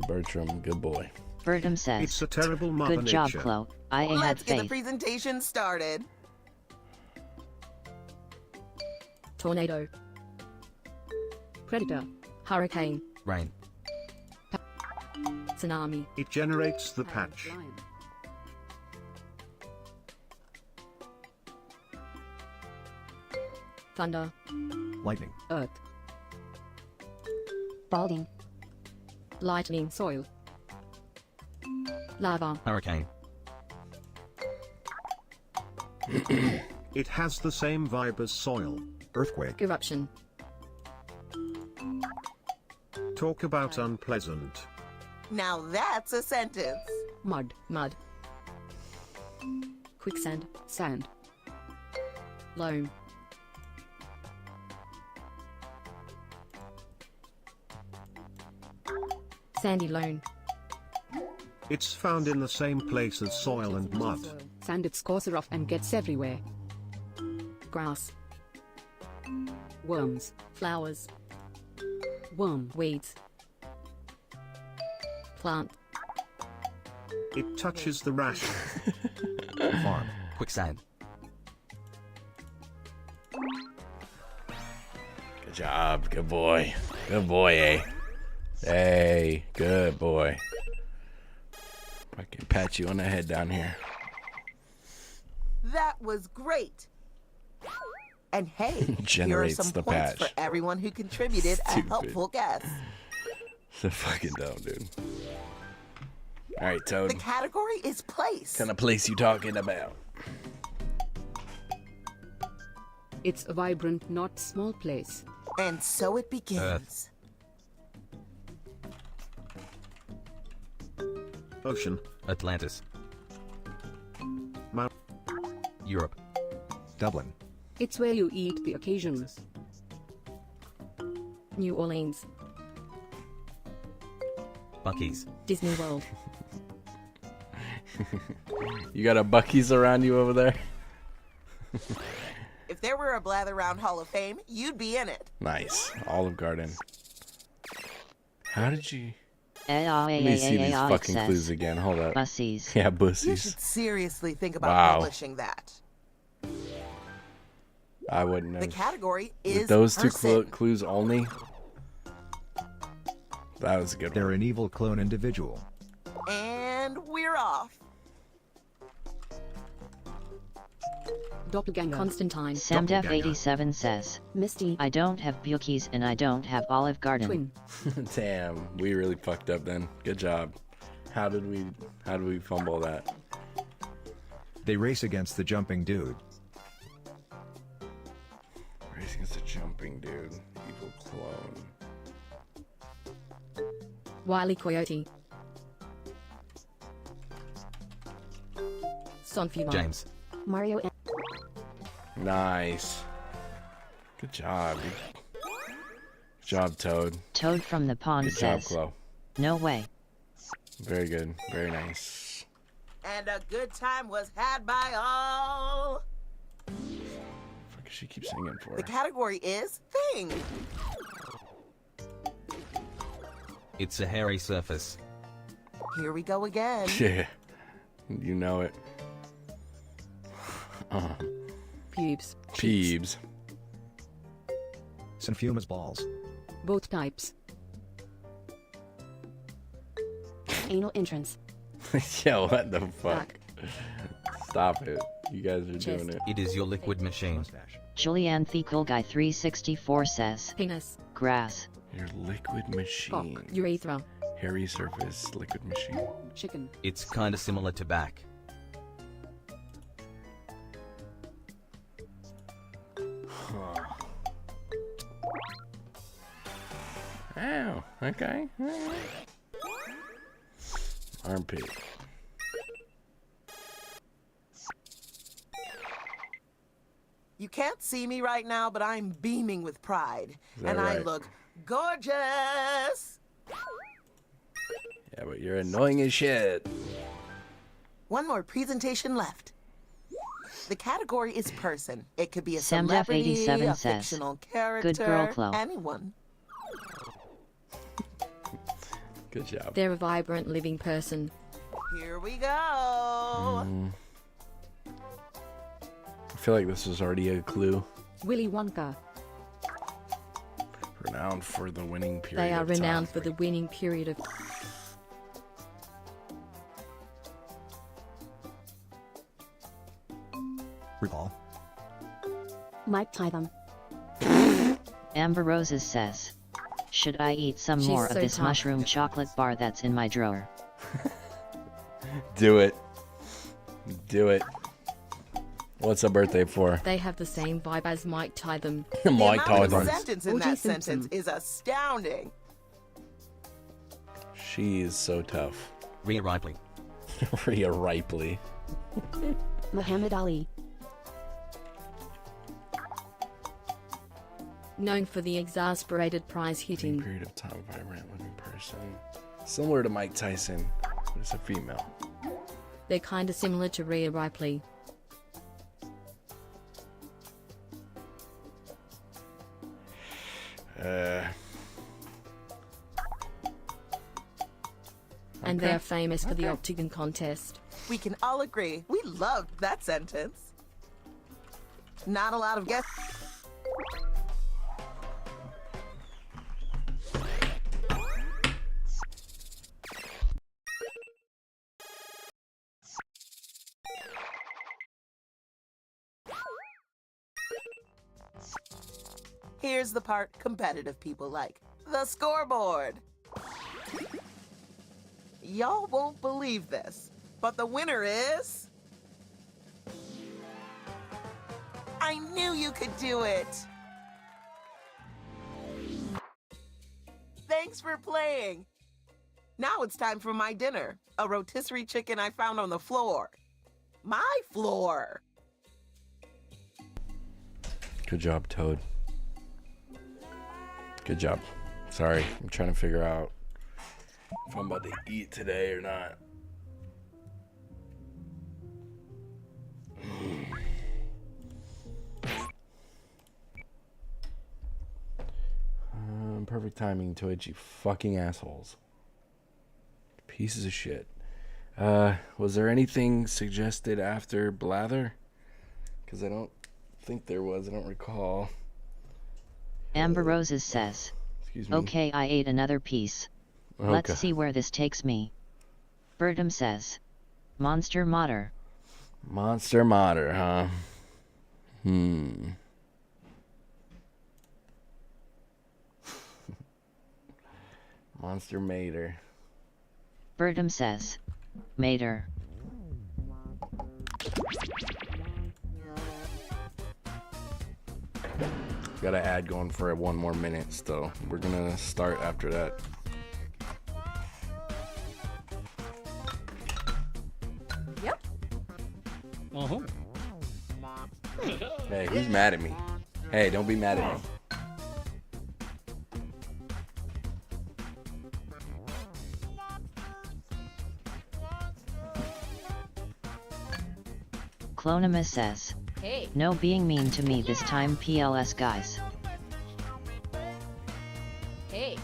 Bertram, good boy. Bertram says, It's a terrible mother good job, nature. Chloe. I had Let's get the faith. presentation started. Tornado. Predator. Hurricane. Rain. Tsunami. It generates the patch. Thunder. Lightning. Earth. Balding. Lightning. Soil. Lava. Hurricane. It has the same vibe as soil. Earthquake. Eruption. Talk about unpleasant. Now that's a sentence. Mud. Mud. Quicksand. Sand. Loam. Sandy loam. It's found in the same place as soil and mud. Sand, it's coarser off and gets everywhere. Grass. Worms. Flowers. Worm. Weeds. Plant. It touches the rash. Farm. Quicksand. Good job. Good boy. Good boy, eh? Hey, good boy. I can pat you on the head down here. That was great. And hey, here are Generates some the points patch. for everyone who contributed a Stupid. helpful guess. So fucking dumb, dude. All right, Toad. The category is place. What kind of place you talking about? It's a vibrant, not small place. And so it begins. Ocean. Atlantis. Mount. Europe. Dublin. It's where you eat the occasions. New Orleans. Bucky's. Disney World. You got a Bucky's around you over there? If there were a Blather Round Hall of Fame, you'd be in it. Nice. Olive Garden. How did you... Let me Let see these fucking clues again. Hold up. Bussies. Yeah, You bussies. should seriously think about Wow. publishing that. I wouldn't The have. category is With those two person. clues only? That was a good one. They're an evil clone individual. And we're off. Doppelganger. Constantine. Samdef87 says, Misty. I don't have Bukies and I don't have Olive Garden. Twin. Damn, we really fucked up then. Good job. How did we fumble that? They race against the jumping dude. Race against the jumping dude. Evil clone. Wile E. Coyote. Sonfuma. James. Mario and Nice. Good job. Good job, Toad. Toad from the pond Good job, says, Chloe. no way. Very good. Very nice. And a good time was had by all. Fuck, she keeps singing for The her. category is thing. It's a hairy surface. Here we go again. Yeah. You know it. Pubes. Peebs. Sanfuma's balls. Both types. anal entrance. Yo, what the fuck? Back. Stop it. You guys are doing it. It is your liquid machine. Julianne Thecool Guy 364 says, Penis. grass. Your liquid machine. Cock. Urethra. Hairy surface liquid machine. Chicken. It's kinda similar to back. Huh. Oh, okay. Alright. Armpit. You can't see me right now, but I'm beaming with pride. Is that And I right? look gorgeous. Yeah, but you're annoying as shit. One more presentation left. The category is person. It could be a Samdef celebrity, 87 a says, fictional character, "Good girl, Chloe." anyone. Good job. They're a vibrant living person. Here we go. I feel like this is already a clue. Willy Wonka. Renowned for the winning period. They are of renowned time. for the winning period of... Recall. Mike Tytham. Amber Roses says, should I eat some She's more so of this tough. mushroom chocolate bar that's in my drawer? Do it. Do it. What's a birthday for? They have the same vibe as Mike Tytham. Mike The amount of Tytham. sentence in O.J. that Simpson. sentence is astounding. She is so tough. Rhea Ripley. Rhea Ripley. Muhammad Ali. Known for the exasperated prize hitting. Period of time, vibrant living person. Similar to Mike Tyson, but it's a female. They're kinda similar to Rhea Ripley. And Okay. they're famous for the Okay. Octagon contest. We can all agree we loved that sentence. Not a lot of guess. Here's the part competitive people like. The scoreboard. Y'all won't believe this, but the winner is... I knew you could do it! Thanks for playing! Now it's time for my dinner. A rotisserie chicken I found on the floor. My floor! Good job, Toad. Good job. Sorry, I'm trying to figure out if I'm about to eat today or not. Perfect timing, Toad, you fucking assholes. Pieces of shit. Was there anything suggested after Blather? Because I don't think there was. I don't recall. Amber Roses says, Excuse me. okay, I ate another piece. Let's Okay. see where this takes me. Birdum says, Monster Modder. Monster Modder, huh? Monster Mater. Bertum says. Mater. Got an ad going for 1 more minute still. We're gonna start after that. Yep. Hey, who's mad at me? Hey, don't be mad at me. Clonimus says. Hey. No being mean to me this time, PLS guys. Hey.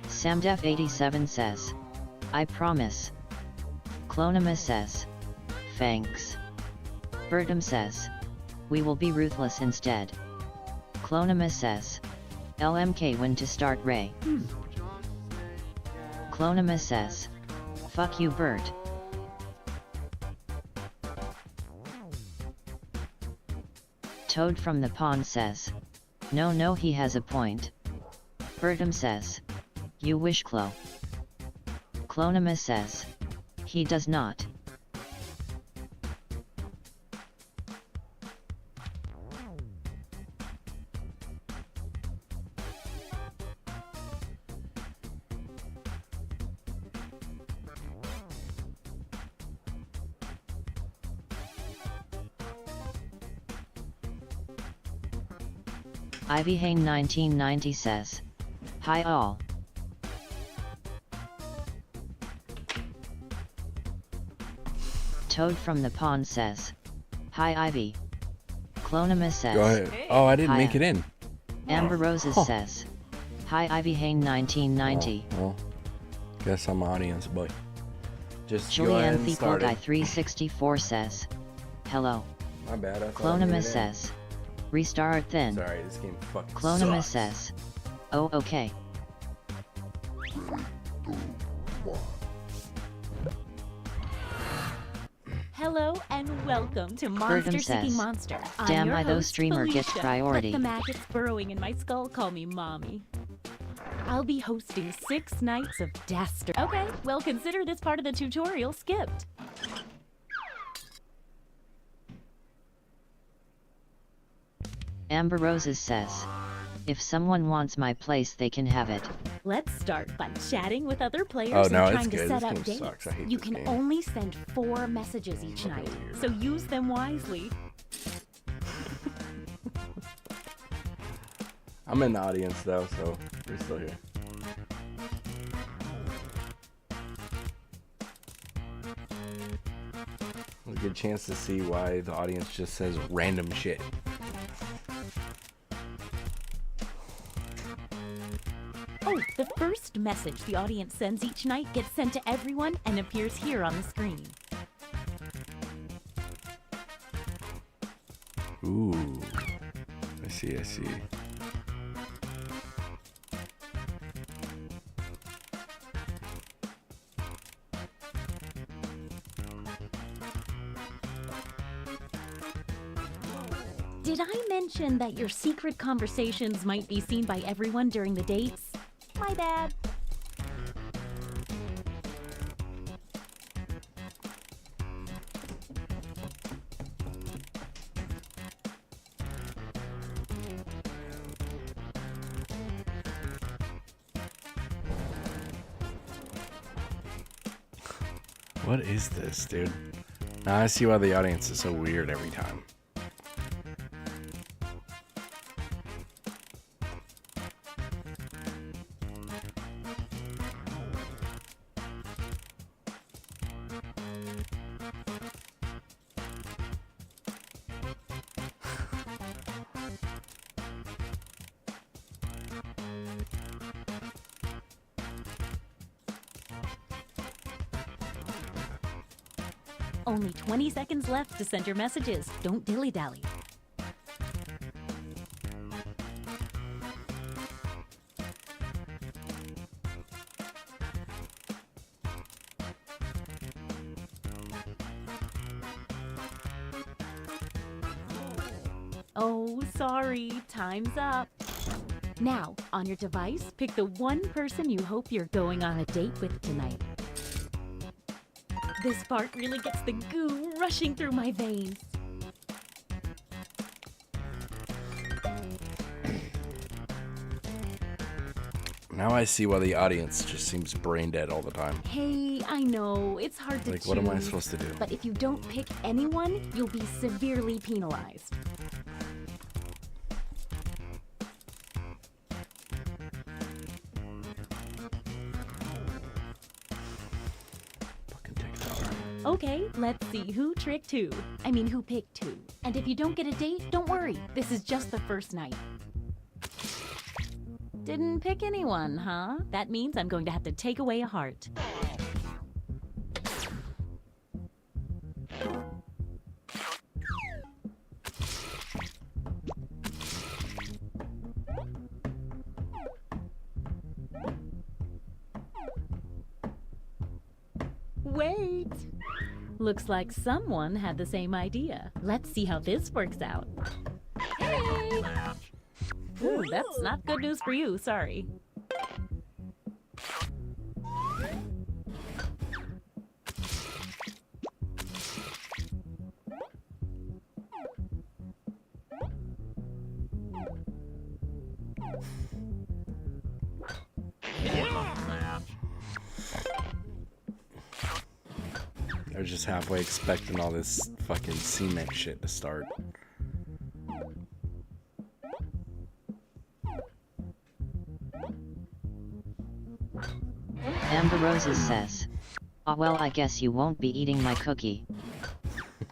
Samdef87 says. I promise. Clonimus says. Thanks. Bertum says. We will be ruthless instead. Clonimus says. LMK when to start Ray. Clonimus says. Fuck you, Bert. Toad from the pond says. No, he has a point. Bertum says. You wish, Clo. Clonimus says. He does not. Ivy Hane 1990 says. Hi all. Toad from the pond says. Hi Ivy. Clonimus says. Go ahead. Oh, I didn't make Hiya. it in. Amber Roses says. Hi Ivy Hane 1990. Oh, well, guess I'm audience, but just go Julianne ahead and People start Guy it. 364 says. Hello. My bad. I thought I made it Clonimus in. says. Restart then. Sorry, this game fucking Clonimus sucks. says. Oh, okay. Hello and welcome to Monster Bertum Seeking says, Monster. I'm "Damn, your my those host, streamer gets Felicia. priority." Let the maggots burrowing in my skull call me Mommy. I'll be hosting 6 nights of Daster. Okay, well consider this part of the tutorial skipped. Amber Roses says. If someone wants my place, they can have it. Let's start by chatting with other players Oh, no, and it's trying to good. set This up game dates. sucks. I hate You this can game. only send 4 messages each night, so use them wisely. I'm in the audience though, so we're still here. A good chance to see why the audience just says random shit. Oh, the first message the audience sends each night gets sent to everyone and appears here on the screen. Ooh. I see. Did I mention that your secret conversations might be seen by everyone during the dates? My bad. What is this, dude? Now I see why the audience is so weird every time. Only 20 seconds left to send your messages. Don't dilly-dally. Oh, sorry. Time's up. Now, on your device, pick the one person you hope you're going on a date with tonight. This part really gets the goo rushing through my veins. Now I see why the audience just seems brain dead all the time. Hey, I know, it's hard to choose. Like, what am I supposed to do? But if you don't pick anyone, you'll be severely penalized. Okay, let's see who tricked who. I mean, who picked who. And if you don't get a date, don't worry. This is just the first night. Didn't pick anyone, huh? That means I'm going to have to take away a heart. Wait! Looks like someone had the same idea. Let's see how this works out. Hey! Ooh, that's not good news for you, sorry. I was just halfway expecting all this fucking cement shit to start. Amber Roses says, "Ah, well, I guess you won't be eating my cookie."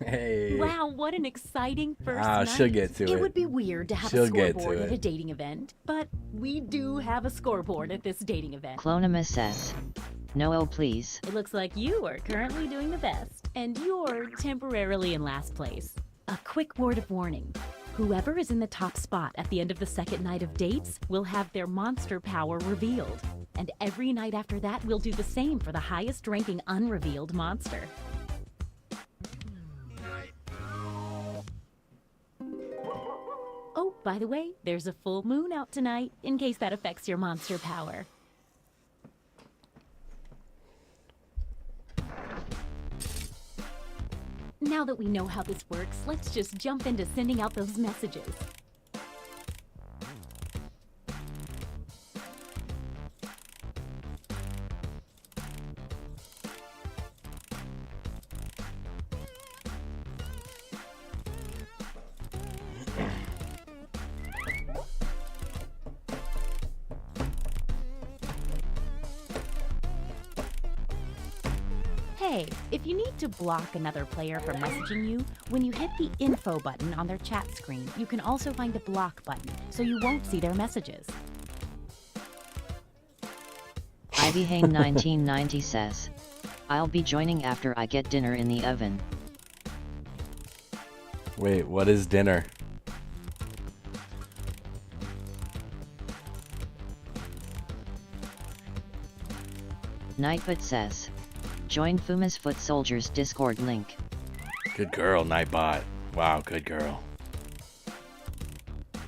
Hey. Wow, what an exciting first Ah, night. she'll get to it. It would be weird to have She'll a get to scoreboard at it. a dating event, but we do have a scoreboard at this dating event. Clonima says, "No, oh please." It looks like you are currently doing the best, and you're temporarily in last place. A quick word of warning. Whoever is in the top spot at the end of the second night of dates will have their monster power revealed. And every night after that, we'll do the same for the highest ranking unrevealed monster. Oh, by the way, there's a full moon out tonight, in case that affects your monster power. Now that we know how this works, let's just jump into sending out those messages. Hey, if you need to block another player from messaging you, when you hit the info button on their chat screen, you can also find a block button, so you won't see their messages. Ivy Hane 1990 says, "I'll be joining after I get dinner in the oven." Wait, what is dinner? Nightbot says, "Join Fuma's Foot Soldiers Discord link." Good girl, Nightbot. Wow, good girl.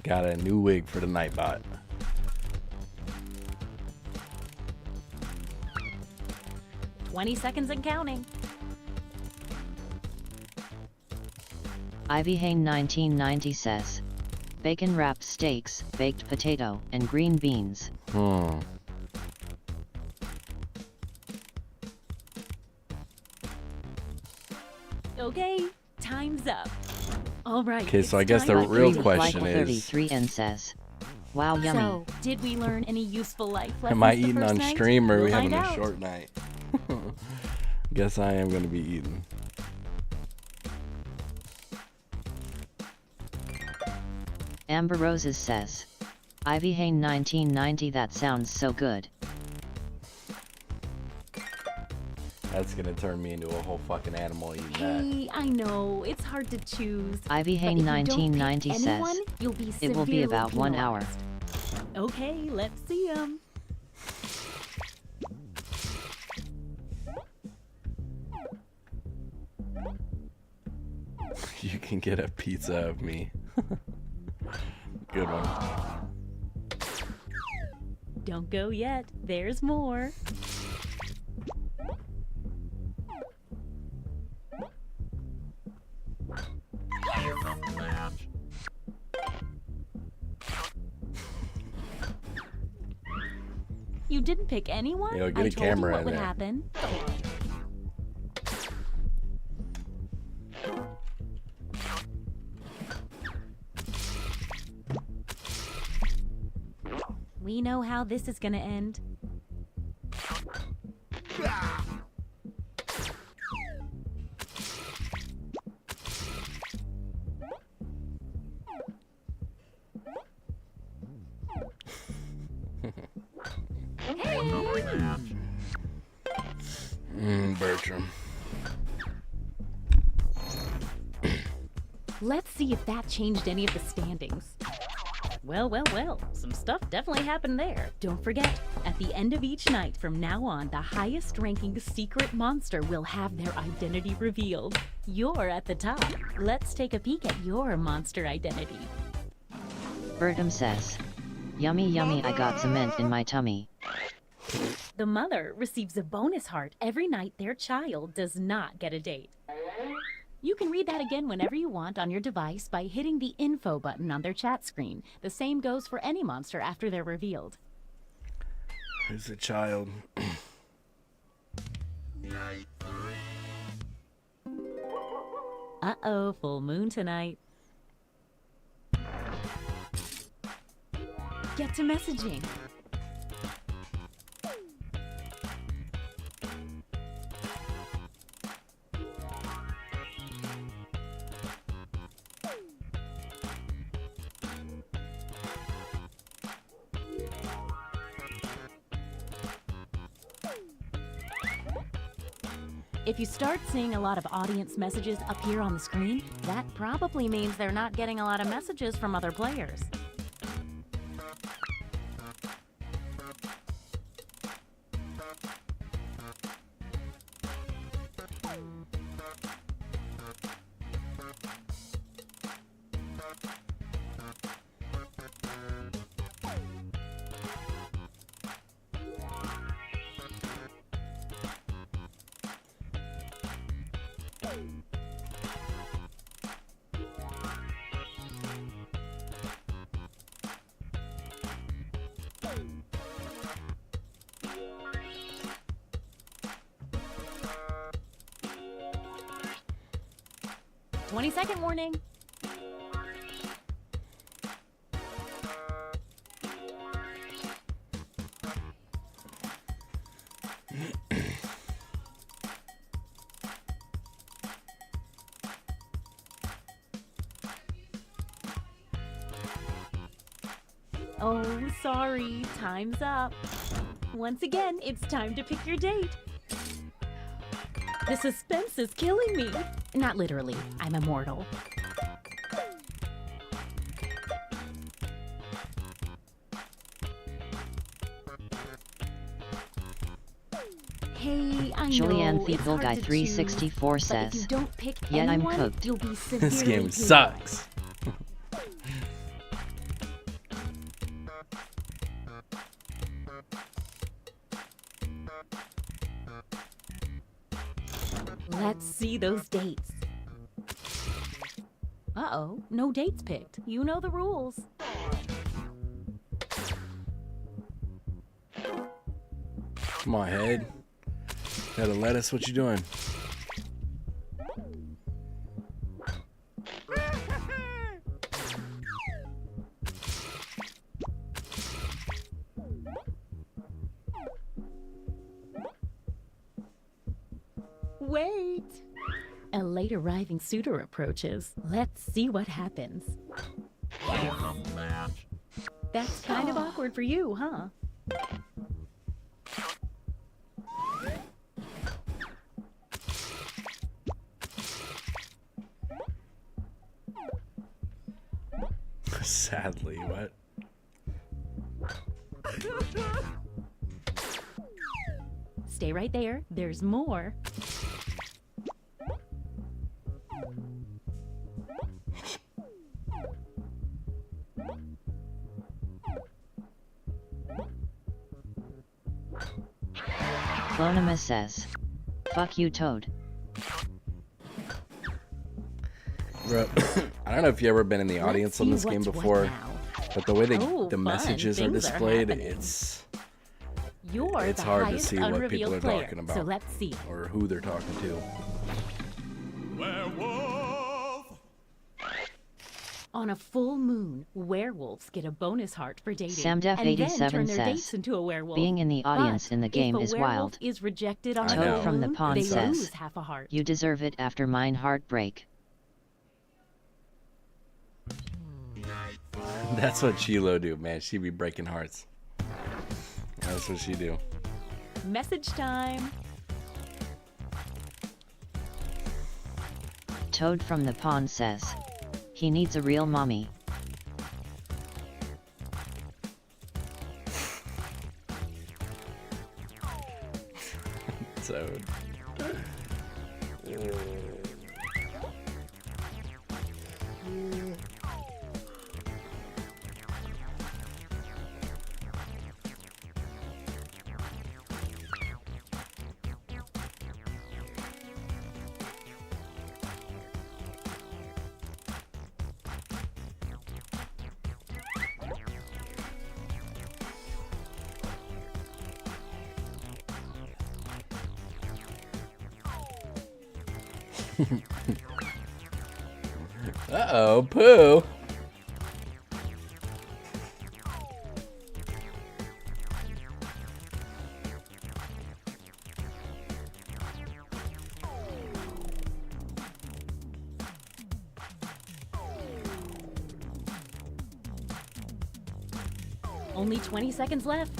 Got a new wig for the Nightbot. "20 seconds and counting." Ivy Hane 1990 says, "Bacon wrapped steaks, baked potato, and green beans." Okay, time's up. All right. Okay, so I it's guess the time to real do question life. is, 33 and says, "Wow, yummy." So, did we learn any useful life lessons am I the eating first on night? stream or are we We'll having find a out. short night? Guess I am going to be eating. Amber Roses says, "Ivy Hane 1990, that sounds so good." That's going to turn me into a whole fucking animal eating that. Hey, I know, it's hard to choose. Ivy but Hane if you don't 1990 pick says, anyone, you'll be "It will be severely about 1 hour." penalized. Okay, let's see 'em. You can get a pizza of me. Good one. Don't go yet. There's more. You didn't pick anyone? Yo, get a I told camera you what in would there. happen. We know how this is gonna end. Bertram. Let's see if that changed any of the standings. Well, some stuff definitely happened there. Don't forget, at the end of each night from now on, the highest ranking secret monster will have their identity revealed. You're at the top. Let's take a peek at your monster identity. Bertram says, "Yummy yummy, I got cement in my tummy." The mother receives a bonus heart every night their child does not get a date. You can read that again whenever you want on your device by hitting the info button on their chat screen. The same goes for any monster after they're revealed. Who's the child? Uh-oh, full moon tonight. Get to messaging. If you start seeing a lot of audience messages appear on the screen, that probably means they're not getting a lot of messages from other players. Second warning. Oh, sorry, time's up. Once again, it's time to pick your date. The suspense is killing me. Not literally, I'm immortal. Hey, I Julianne know, it's Feeble hard Guy to 364 choose, but if says, you don't pick "Yet I'm anyone, cooked." you'll be This severely game penalized. sucks. Let's see those dates. Uh-oh, no dates picked. You know the rules. Come on, head. Gotta let us. What you doing? Wait! A late arriving suitor approaches. Let's see what happens. That's kind of awkward for you, huh? Sadly, what? Stay right there. There's more. Clonimus says, fuck you, Toad. Bro, I don't know if you've ever been in the audience on this game before, but the way the messages are displayed, it's hard to see what people are talking about, so let's see. or who they're talking to. On a full moon, werewolves get a bonus heart for dating, Samdef87 and then turn their dates says, into a werewolf. being in the audience But in the game if a is werewolf wild. is rejected on a Toad full from the moon, pond they says, lose half a heart. you deserve it after mine heartbreak. That's what Chilo do, man. She be breaking hearts. That's what she do. Message time. Toad from the pond says, he needs a real mommy. Toad. Uh-oh, poo. Only 20 seconds left.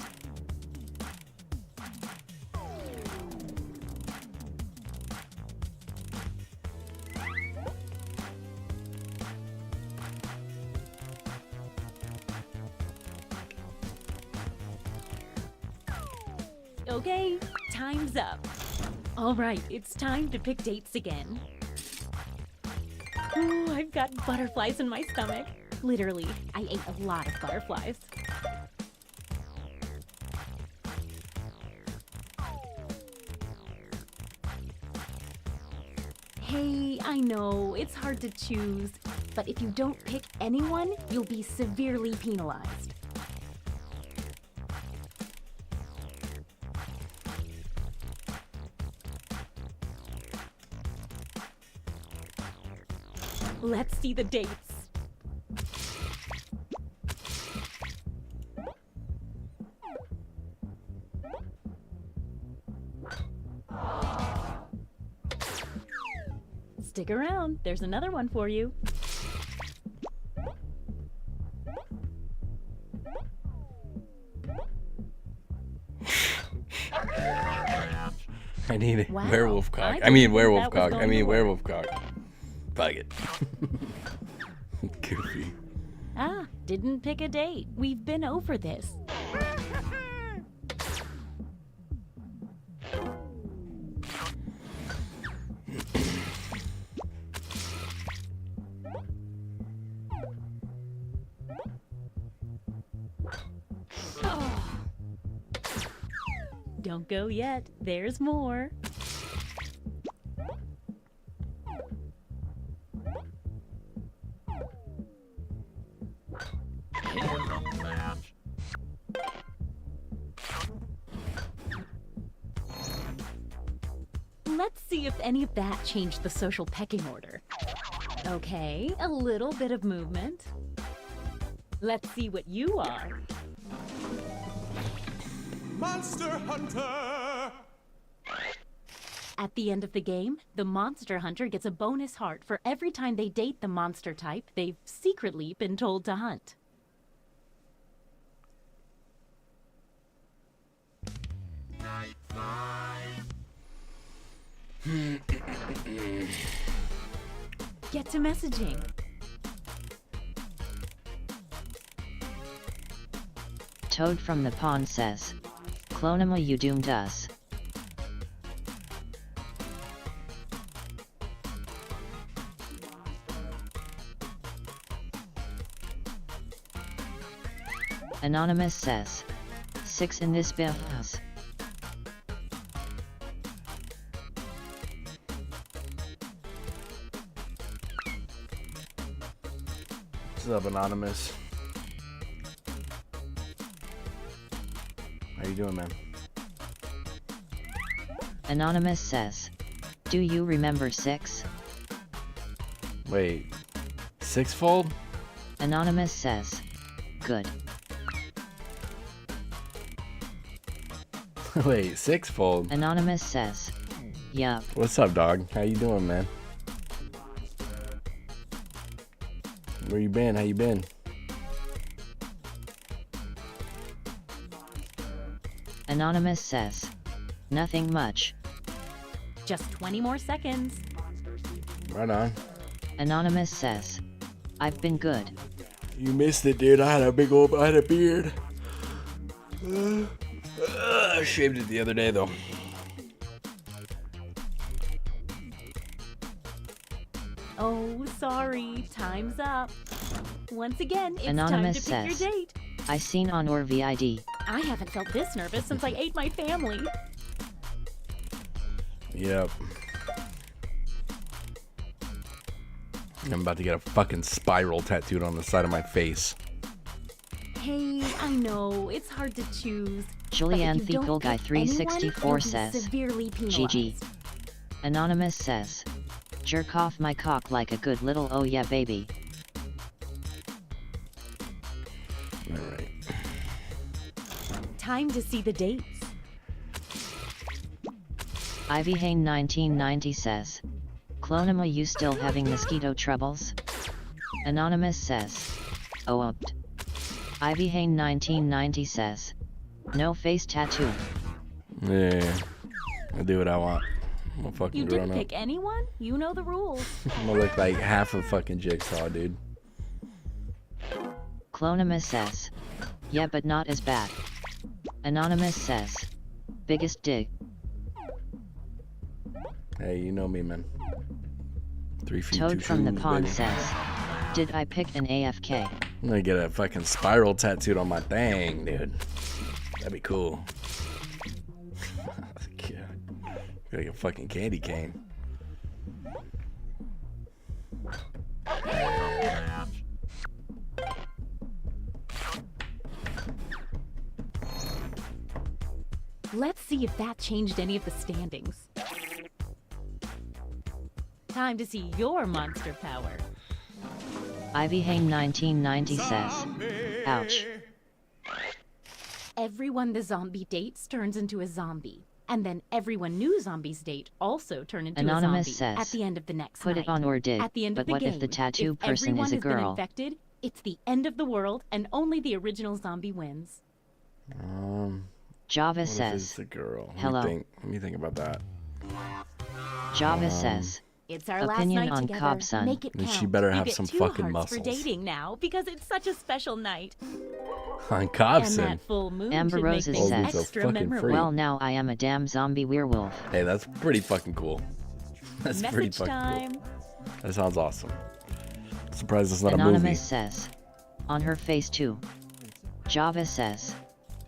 Okay, time's up. All right, it's time to pick dates again. Ooh, I've got butterflies in my stomach. Literally, I ate a lot of butterflies. Hey, I know, it's hard to choose, but if you don't pick anyone, you'll be severely penalized. Let's see the dates. Stick around, there's another one for you. I need a Wow, werewolf cock. I I mean didn't think werewolf that was cock. going I mean to work. werewolf cock. Fuck it. Goofy. Ah, didn't pick a date. We've been over this. Don't go yet. There's more. Let's see if any of that changed the social pecking order. Okay, a little bit of movement. Let's see what you are. Monster Hunter! At the end of the game, the Monster Hunter gets a bonus heart for every time they date the monster type they've secretly been told to hunt. Get to messaging. Toad from the pond says, Clonima, you doomed us. Anonymous says, 6 in this business. up, Anonymous? How you doing, man? Anonymous says, do you remember 6? Wait, sixfold? Anonymous says, good. Wait, sixfold? Anonymous says, yup. What's up, dog? How you doing, man? Where you been? How you been? Anonymous says, nothing much. Just 20 more seconds. Right on. Anonymous says, I've been good. You missed it, dude. I had a beard. I shaved it the other day, though. Oh, sorry. Time's up. Once again, it's Anonymous time to pick says, your date. I seen on or VID. I haven't felt this nervous since I ate my family. Yep. I'm about to get a fucking spiral tattooed on the side of my face. Hey, I know, it's hard to choose. Julianne but if you Fecal don't Guy pick 364 anyone, says, you'll be severely GG. penalized. Anonymous says, jerk off my cock like a good little oh yeah baby. Alright. Time to see the dates. Ivy Hain 1990 says, Clonema, you still having mosquito troubles? Anonymous says, oh opt. Ivy Hain 1990 says, no face tattoo. Yeah, I do what I want. I'm a fucking You grown didn't up. pick anyone? You know the rules. I'm gonna look like half a fucking jigsaw, dude. Clonema says, yeah but not as bad. Anonymous says, biggest dig. Hey, you know me, man. 3 feet, 2 Toad from the shoes, pond baby. says, did I pick an AFK? I'm gonna get a fucking spiral tattooed on my thing, dude. That'd be cool. Yeah. Like a fucking candy cane. Let's see if that changed any of the standings. Time to see your monster power. Ivy Hain 1990 says, ouch. Everyone the zombie dates turns into a zombie. And then everyone new zombies date also turn into Anonymous a zombie says, at the end of the next put night. it on or dig, At the end but of the what game, if the tattoo if person everyone is a has been girl? infected, it's the end of the world and only the original zombie wins. Java What if says, it's a girl? hello. Let me think about that. Java says, It's our opinion last night on together. Cobb Sun. Make it Then count. she better You have get some 2 fucking hearts for muscles. dating now because it's such a special night. On And Cobson. that full moon Amber should make Roses things says, extra fucking memorable. free. well now I am a damn zombie werewolf. Hey, that's pretty fucking cool. That's pretty Message fucking time. cool. That sounds awesome. Surprised it's not Anonymous a movie. says, on her face too. Java says,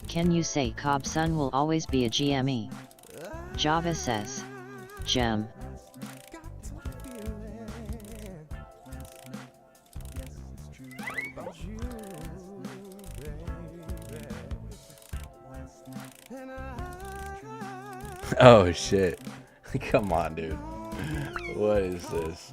can you say Cobb Sun will always be a GME? Java says, gem. Oh shit. Come on, dude. What is this?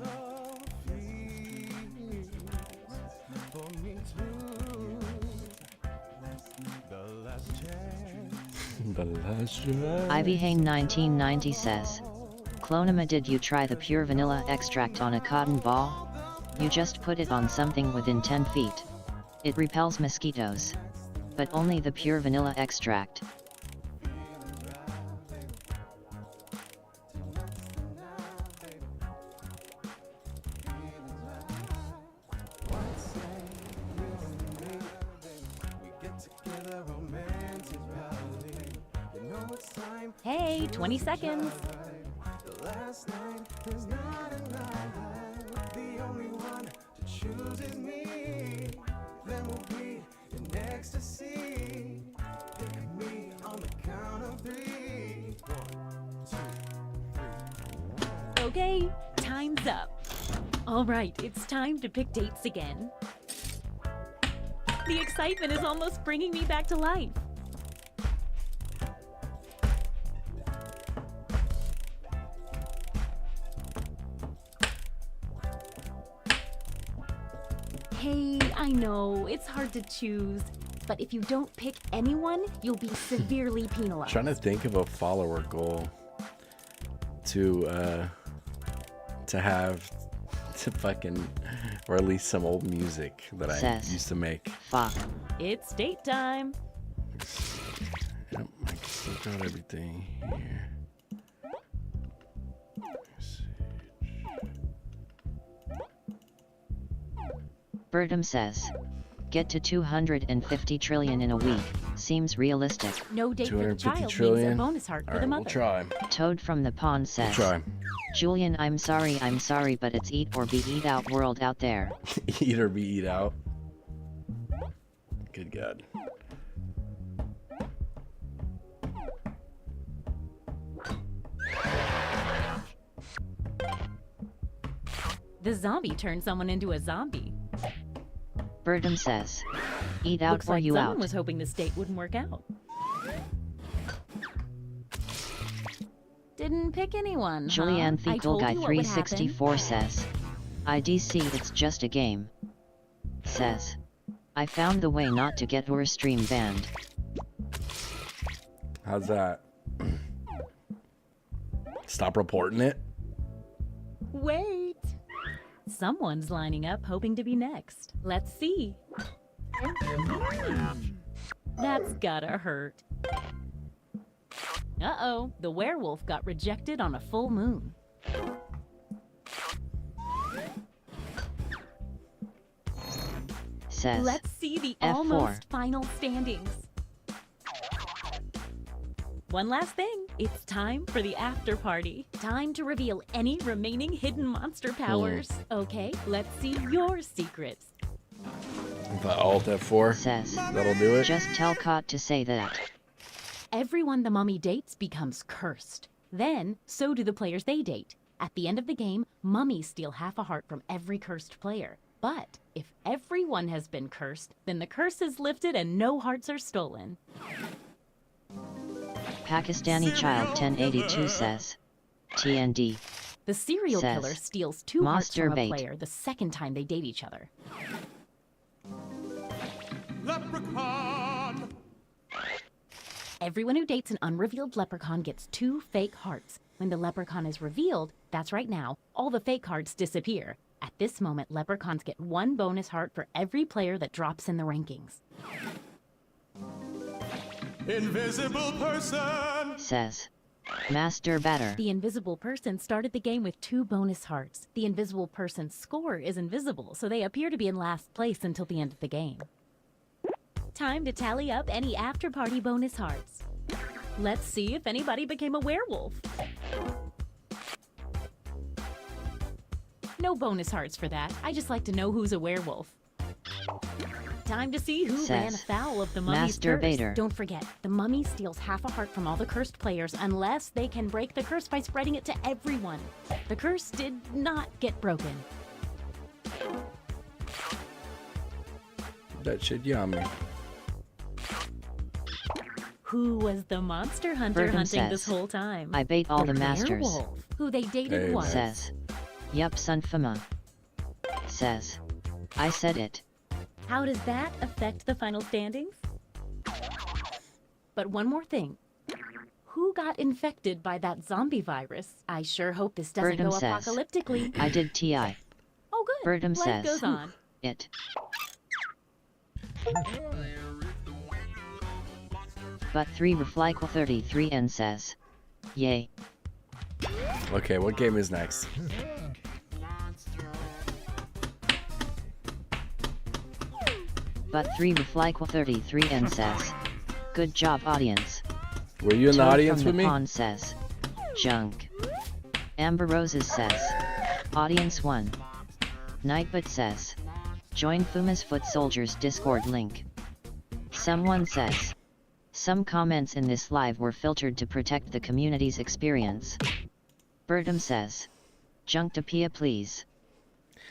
The last chance. Ivy Hain 1990 says, Clonema, did you try the pure vanilla extract on a cotton ball? You just put it on something within 10 feet. It repels mosquitoes. But only the pure vanilla extract. Hey, 20 seconds. Okay, time's up. All right, it's time to pick dates again. The excitement is almost bringing me back to life. Hey, I know, it's hard to choose, but if you don't pick anyone, you'll be severely penalized. Trying to think of a follower goal to have to fucking release some old music that I used to make. Fuck. It's date time. Yep, I can still got everything here. Birdum says, get to 250 trillion in a week. Seems realistic. No date for the 250 child means a trillion. bonus heart for All the right, mother. we'll try. Toad from the pond says, Try. Julian, I'm sorry, but it's eat or be eat out world out there. Eat or be eat out. Good God. The zombie turned someone into a zombie. Birdum says, eat out Looks or like you someone out. was hoping this date wouldn't work out. Didn't pick anyone, Julianne huh? I Theacle told Guy you what would happen. 364 says, IDC, it's just a game. Says, I found the way not to get your stream banned. How's that? Stop reporting it. Wait! Someone's lining up hoping to be next. Let's see. That's gotta hurt. Uh-oh, the werewolf got rejected on a full moon. Says, Let's see the F4. almost final standings. One last thing. It's time for the after party. Time to reveal any remaining hidden monster powers. Okay, let's see your secrets. If I alt F4, says, that'll do it. Just tell Cot to say that. Everyone the mummy dates becomes cursed. Then, so do the players they date. At the end of the game, mummies steal half a heart from every cursed player. But if everyone has been cursed, then the curse is lifted and no hearts are stolen. Pakistani Child 1082 says, TND. The serial says, killer steals 2 hearts from a masturbate. player the second time they date each other. Leprechaun! Everyone who dates an unrevealed leprechaun gets 2 fake hearts. When the leprechaun is revealed, that's right now, all the fake hearts disappear. At this moment, leprechauns get 1 bonus heart for every player that drops in the rankings. Invisible person! Says, Master Batter. The invisible person started the game with 2 bonus hearts. The invisible person's score is invisible, so they appear to be in last place until the end of the game. Time to tally up any after-party bonus hearts. Let's see if anybody became a werewolf. No bonus hearts for that. I just like to know who's a werewolf. Time to see who Says, ran afoul of the mummy's masturbator. curse. Don't forget, the mummy steals half a heart from all the cursed players unless they can break the curse by spreading it to everyone. The curse did not get broken. That shit yummy. Who was the monster hunter Birdum hunting says, this whole time? I bait all the masters. werewolf, who they dated Hey, once. Says, Yup, Sunfama. Says, I said it. How does that affect the final standings? But one more thing. Who got infected by that zombie virus? I sure hope this doesn't Birdum go says, apocalyptically. I did TI. Oh, good. Birdum Life says, goes on. It. But 3 Reflyquel 33 and says, Yay. Okay, what game is next? But 3 Reflyquel 33 and says, Good job, audience. Were you in the Toad audience from with the me? pond says, Junk. Amber Roses says, Audience 1. Nightbot says, Join Fuma's Foot Soldiers Discord link. Someone says, some comments in this live were filtered to protect the community's experience. Birdum says, Junk to Pia please.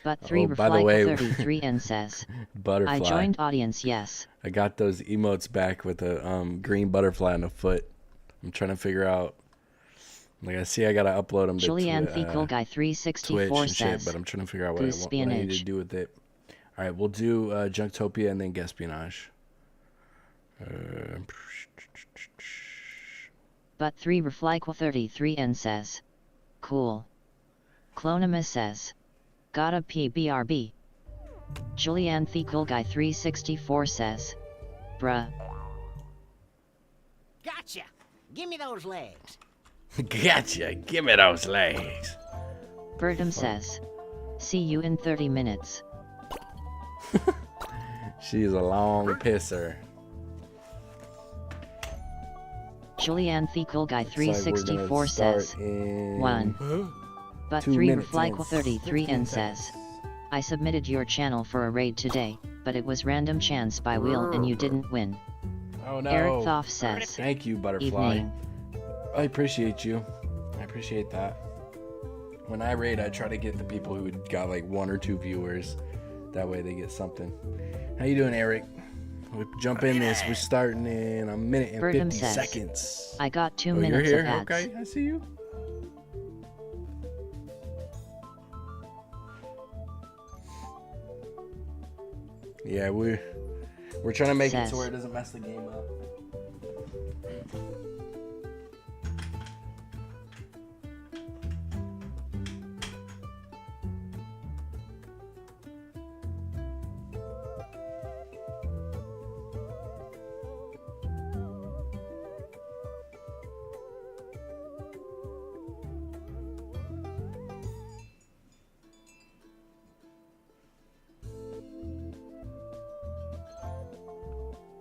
But 3 by the way, 33 and says, butterfly. I joined audience, yes. I got those emotes back with a green butterfly on the foot. I'm trying to figure out. Like I see, I gotta upload them to Guy 364 Twitch and says, shit, but I'm trying to figure out what I need to do with it. All right, we'll do Junktopia and then Guespionage. But 3 Reflyqua 33 and says, cool. Clonimus says, got a PBRB. Julianthe Cool Guy 364 says, bruh. Gotcha! Give me those legs. Gotcha! Give me those legs. Bertum says, see you in 30 minutes. She's a long pisser. Julianthe Cool Guy 364 says, 1. But 3 Reflyqua 33 and says, I submitted your channel for a raid today, but it was random chance by wheel and you didn't win. Oh no. Eric Thoff says, thank you, Butterfly. Evening. I appreciate you. I appreciate that. When I raid, I try to get the people who got like 1 or 2 viewers. That way they get something. How you doing, Eric? We jump in this. We're starting in a minute and Bertum 50 says, seconds. I got 2 you're minutes here? of ads. Okay, I see you. Yeah, we're trying to make it so where it doesn't mess the game up.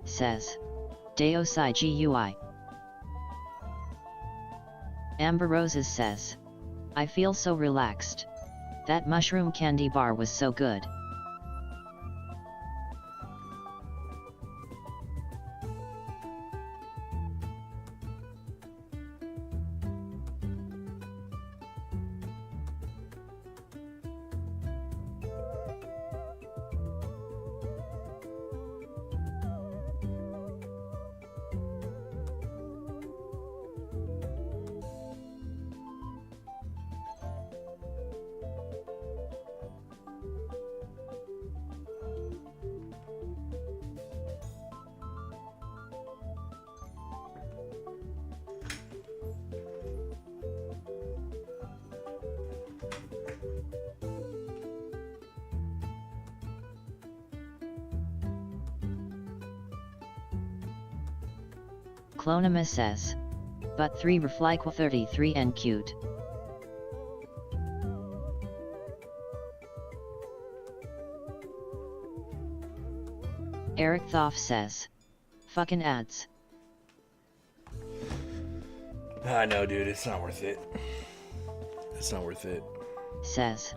Says, Deosai GUI. Amber Roses says, I feel so relaxed. That mushroom candy bar was so good. Clonimus says, but 3 Reflyqua 33 and cute. Eric Thoff says, fucking ads. I know, dude, it's not worth it. It's not worth it. Says,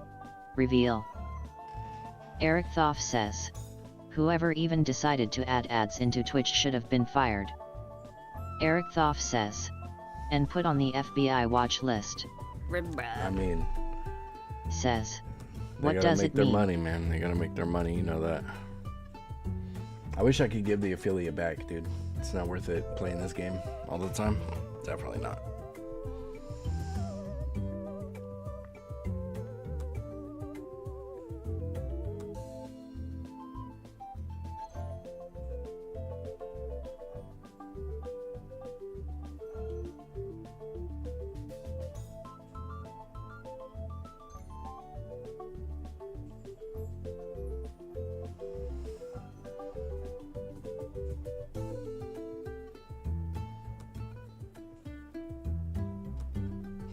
reveal. Eric Thoff says, whoever even decided to add ads into Twitch should have been fired. Eric Thoff says, and put on the FBI watch list. I mean, says, they what gotta does make it their mean? money, man. They gotta make their money, you know that. I wish I could give the affiliate back, dude. It's not worth it playing this game all the time. Definitely not.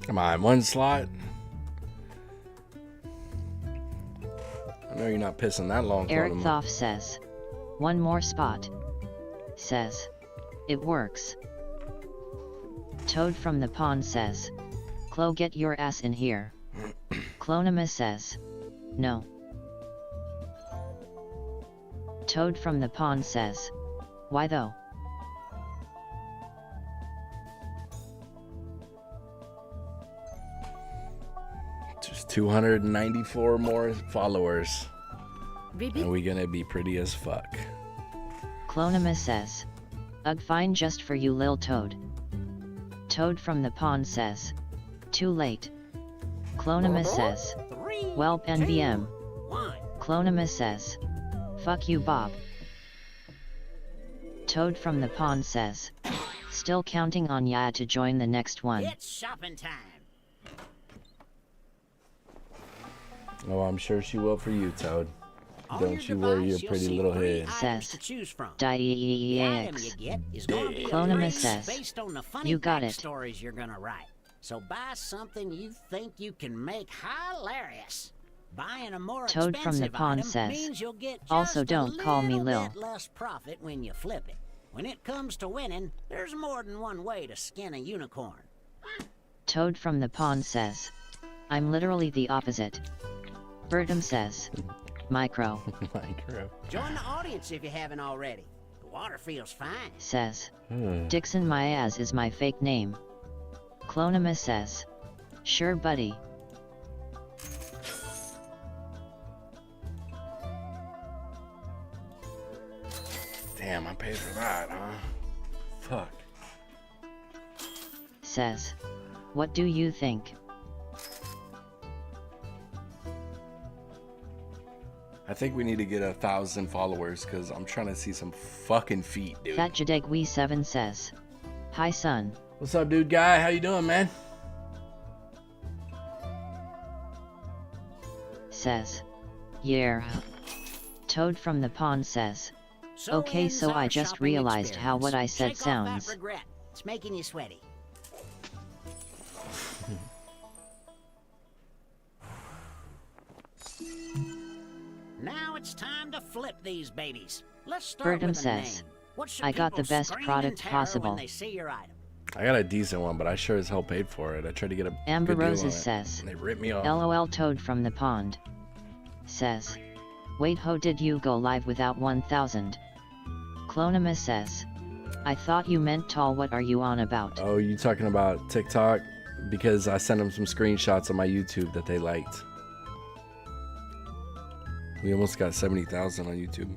Come on, 1 slot. I know you're not pissing that long. Eric Thoff says, 1 more spot. Says, it works. Toad from the pond says, Chloe, get your ass in here. Clonimus says, no. Toad from the pond says, why though? 294 more followers. And we gonna be pretty as fuck. Clonimus says, "Ugh, fine just for you, lil Toad." Toad from the pond says, "Too late." Clonimus says, "Welp NBM." Clonimus says, "Fuck you, Bob." Toad from the pond says, "Still counting on ya to join the next one." It's shopping time. Oh, I'm sure she will for you, Toad. Don't you worry your pretty little head. Says, "Diex." Clonimus says, "You got it." Stories you're gonna write. So buy something you think you can make hilarious. Buying a more Toad from the expensive pond item says, means you'll get just "Also don't call me a Lil." bit less profit when you flip it. When it comes to winning, there's more than one way to skin a unicorn. Toad from the pond says, "I'm literally the opposite." Bertum says, "Micro." Micro. Join the audience if you haven't already. The water feels fine. Says, "Dixon Myaz is my fake name." Clonimus says, "Sure buddy." Damn, I paid for that, huh? Fuck. Says, "What do you think?" I think we need to get 1,000 followers because I'm trying to see some fucking feet, dude. Fat Jadegwe7 says, "Hi son." What's up, dude guy? How you doing, man? Says, "Yeah." Toad from the pond says, "Okay, so I just realized how what I said Shake off that sounds." regret. It's making you sweaty. Now it's time to flip these babies. Let's start Bertum with a says, name. What should "I got the people best scream in product terror possible." when they see your item? I got a decent one, but I sure as hell paid for it. I tried to get a Amber good deal Roses on it, says, and they ripped me off. "LOL Toad from the pond." Says, "Wait, ho, did you go live without 1,000? Clonimus says, "I thought you meant tall, what are you on about?" Oh, you talking about TikTok? Because I sent them some screenshots on my YouTube that they liked. We almost got 70,000 on YouTube.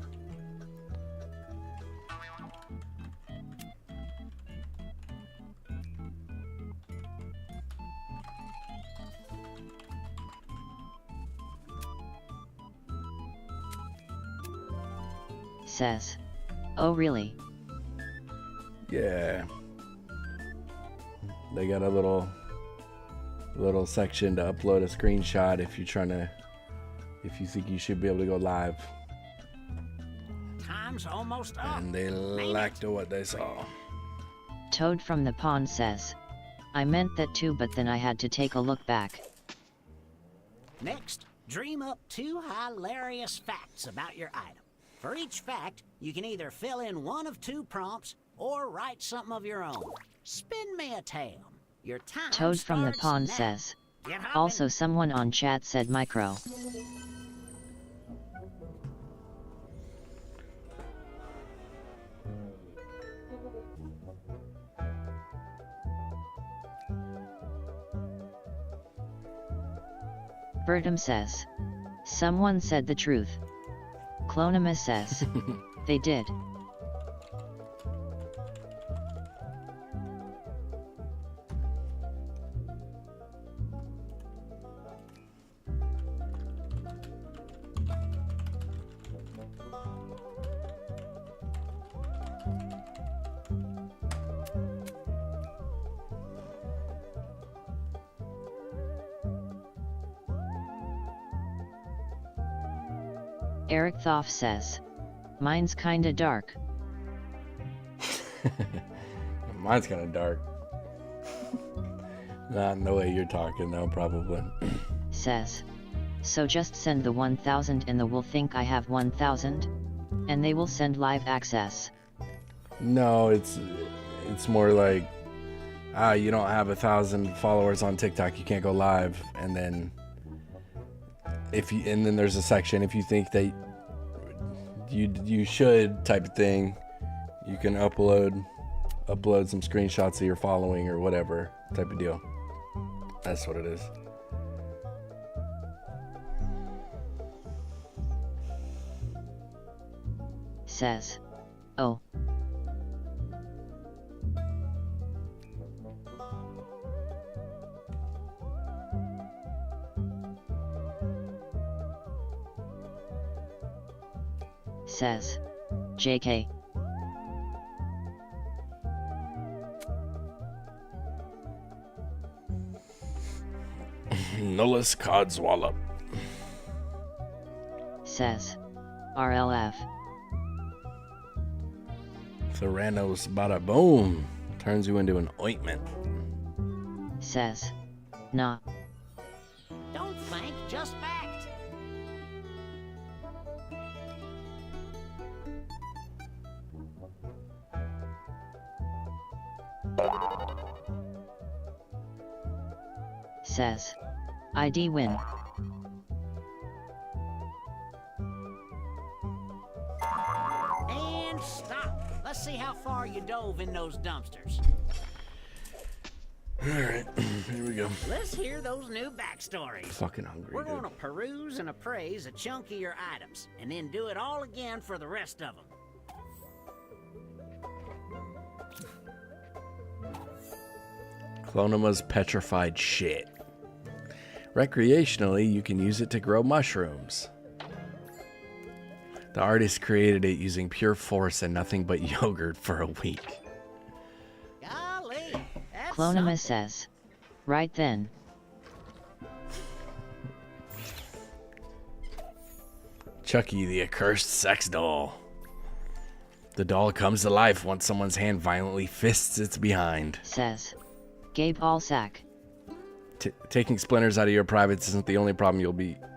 Says, "Oh really?" Yeah. They got a little section to upload a screenshot if you're trying to, if you think you should be able to go live. Time's almost up. And they liked what they saw. Toad from the pond says, "I meant that too, but then I had to take a look back." Next, dream up 2 hilarious facts about your item. For each fact, you can either fill in one of 2 prompts or write something of your own. Spin me a tale. Your time Toad from the starts pond now. says, Get hopping. "Also someone on chat said micro." Bertum says, "Someone said the truth." Clonimus says, "They did." Eric Thoff says, "Mine's kinda dark." Mine's kind of dark. Not in the way you're talking, though, probably. Says, "So just send the 1,000 and we'll think I have 1,000? And they will send live access." No, it's more like, you don't have 1,000 followers on TikTok, you can't go live, and then and then there's a section if you think that you should type of thing, you can upload some screenshots of your following or whatever type of deal. That's what it is. says, oh. Says, JK. Nullus Codswallop. Says, RLF. Theranos Bada Boom. Turns you into an ointment. Says, nah. Don't think, just fact. Says, ID win. And stop. Let's see how far you dove in those dumpsters. Alright, here we go. Let's hear those new backstories. Fucking hungry, We're dude. going to peruse and appraise a chunk of your items, and then do it all again for the rest of them. Clonema's petrified shit. Recreationally, you can use it to grow mushrooms. The artist created it using pure force and nothing but yogurt for a week. Golly, that's Clonema says, right then. Chucky, the accursed sex doll. The doll comes to life once someone's hand violently fists its behind. Says, Gabe Allsack. Taking splinters out of your privates isn't the only problem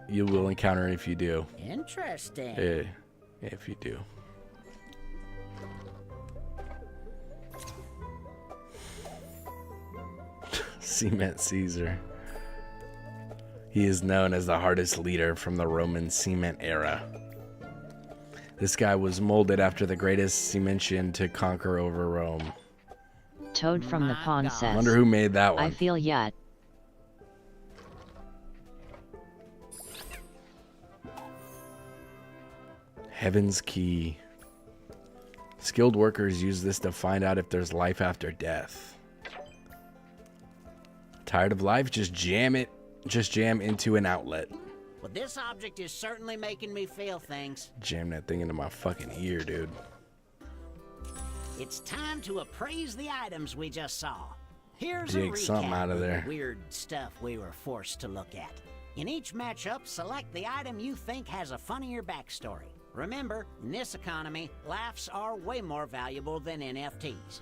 you will encounter if you do. Interesting. If you do. Cement Caesar. He is known as the hardest leader from the Roman cement era. This guy was molded after the greatest Cementian to conquer over Rome. Toad from the pond says, Wonder who made that one. I feel yet. Heaven's Key. Skilled workers use this to find out if there's life after death. Tired of life? Just jam it. Just jam into an outlet. Well, this object is certainly making me feel things. Jam that thing into my fucking ear, dude. It's time to appraise the items we just saw. Here's Dig a something recap out of of the there. weird stuff we were forced to look at. In each matchup, select the item you think has a funnier backstory. Remember, in this economy, laughs are way more valuable than NFTs.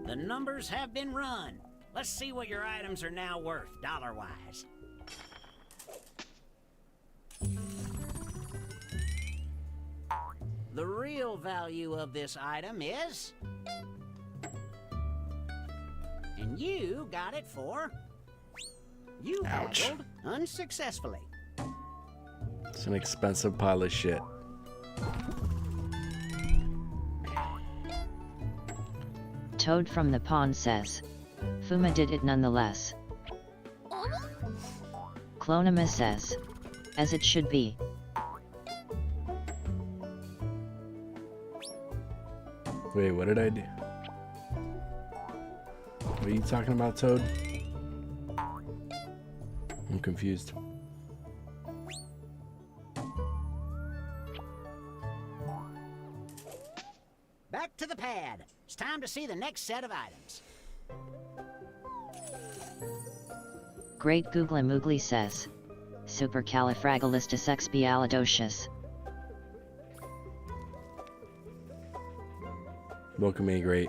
The numbers have been run. Let's see what your items are now worth, dollar-wise. The real value of this item is... And you got it for... You Ouch. haggled unsuccessfully. It's an expensive pile of shit. Toad from the pond says, Fuma did it nonetheless. Clonema says, as it should be. Wait, what did I do? What are you talking about, Toad? I'm confused. Back to the pad. It's time to see the next set of items. Great Googly Moogly says, Supercalifragilisticexpialidocious. Welcome me, great.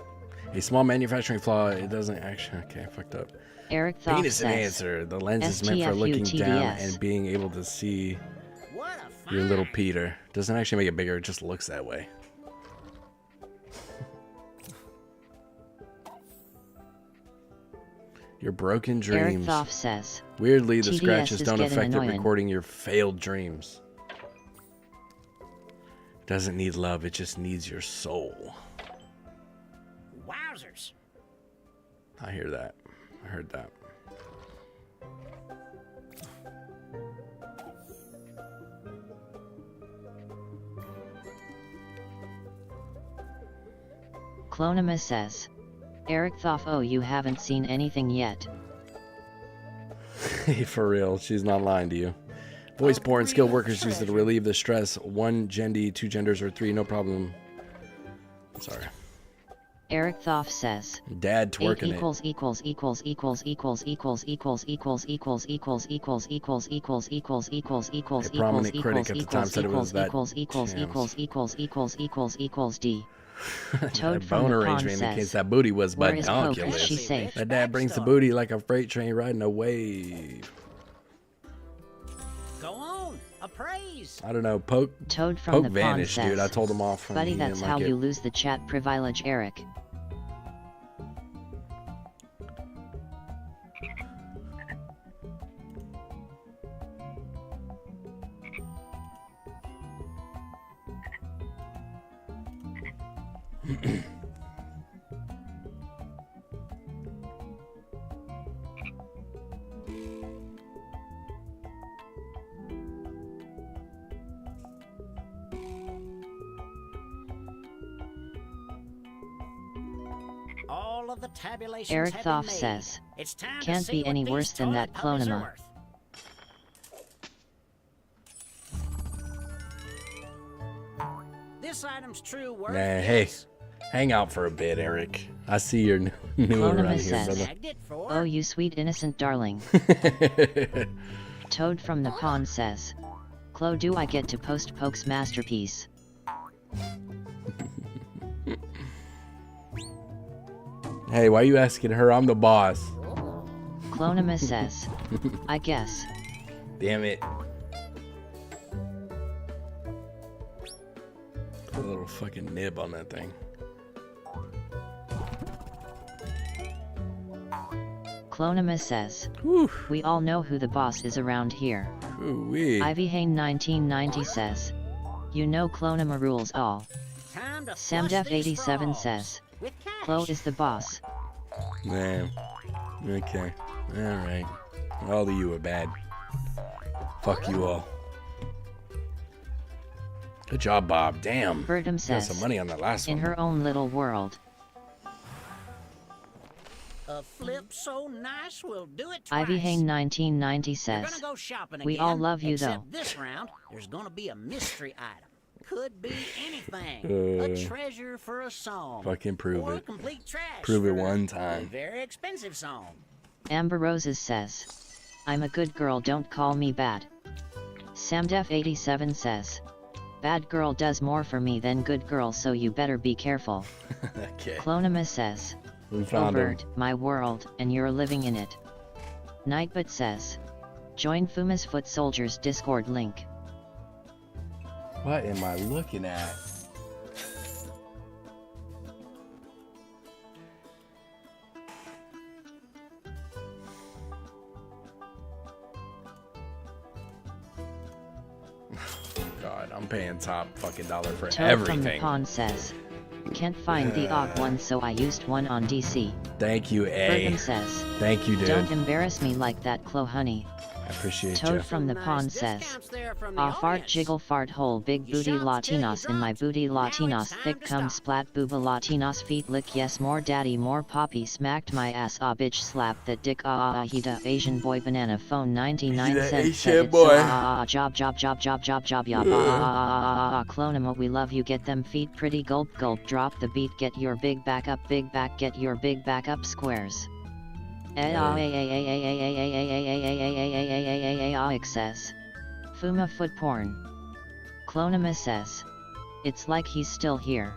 A small manufacturing flaw, it doesn't actually... Okay, fucked up. Eric Thoth Penis says, and answer. The lens is meant for looking down STFUTDS. and being able to see your little Peter. Doesn't actually make it bigger, it just looks that way. Your broken Eric dreams. Thoff says. Weirdly, the TDS scratches is don't getting affect it annoying. recording your failed dreams. Doesn't need love, it just needs your soul. Wowzers. I hear that. I heard that. Clonima says. Eric Thoff, oh, you haven't seen anything yet. For real, she's not lying to you. Voice porn, skilled workers use it to relieve the stress. 1 gendy, 2 genders, or 3, no problem. Sorry. Eric Thoff says. Dad twerking 8 equals equals equals equals equals equals equals equals equals equals equals equals equals equals equals equals A prominent equals critic at the time said it was that equals equals equals equals equals equals equals D. Toad That from bone the pond arrangement in case says. that booty was Where is Coop? badonkulous. Is she safe? That dad brings the booty like a freight train riding a wave. Go on, appraise. I don't know, Poke. Toad from Poke the pond vanished, says. dude. I told him off. and Buddy, he that's didn't how like you it. lose the chat privilege, Eric. All of the tabulations Eric have been Thoff made. says. It's time to Can't see be what any these worse than that toilet puppies are Clonima. worth. This item's true worth. Nah, hey, hang out for a bit, Eric. I see you're new around Clonima here, says. brother. Oh, you sweet innocent darling. Toad from the pond says. Chloe, do I get to post Poke's masterpiece? Hey, why are you asking her? I'm the boss. Clonima says. I guess. Damn it. Put a little fucking nib on that thing. Clonima says. We all know who the boss is around here. Ooh-wee. Ivy Hane 1990 says. You know Clonima rules all. Samdef87 says. Chloe is the boss. Man. Okay. Alright. All of you are bad. Fuck you all. Good job, Bob. Damn. Bertum Got says. some money on that last In one. her own little world. A flip so nice we'll do it twice. Ivy Hane 1990 We're says. gonna go shopping We again, all love you except though. this round, there's gonna be a mystery item. Could be anything. A treasure for a song. Fucking prove or it. A complete trash Prove it for one A time. very expensive song. Amber Roses says. I'm a good girl, don't call me bad. Samdef87 says. Bad girl does more for me than good girl, so you better be careful. Okay. Clonima says. We found him. Bird, my world, and you're living in it. Nightbot says. Join Fuma's Foot Soldiers Discord link. What am I looking at? God, I'm paying top fucking dollar for Toad from the everything. pond says. Can't find the OG one, so I used one on DC. Thank you, A. Bergen says. Thank you, dude. Don't embarrass me like that, Chloe honey. I appreciate Toad you. from the pond says. Fart jiggle fart hole big booty Latinos in my booty Latinos thick cum splat booba Latinos feet lick yes more daddy more poppy smacked my ass bitch slap that dick hita Asian boy banana phone 99 He's a cents Asian said it boy. so job yab Clonima we love you get them feet pretty gulp gulp drop the beat get your big back up big back get your big back up squares. Says. Fuma foot porn. Clonima says. It's like he's still here.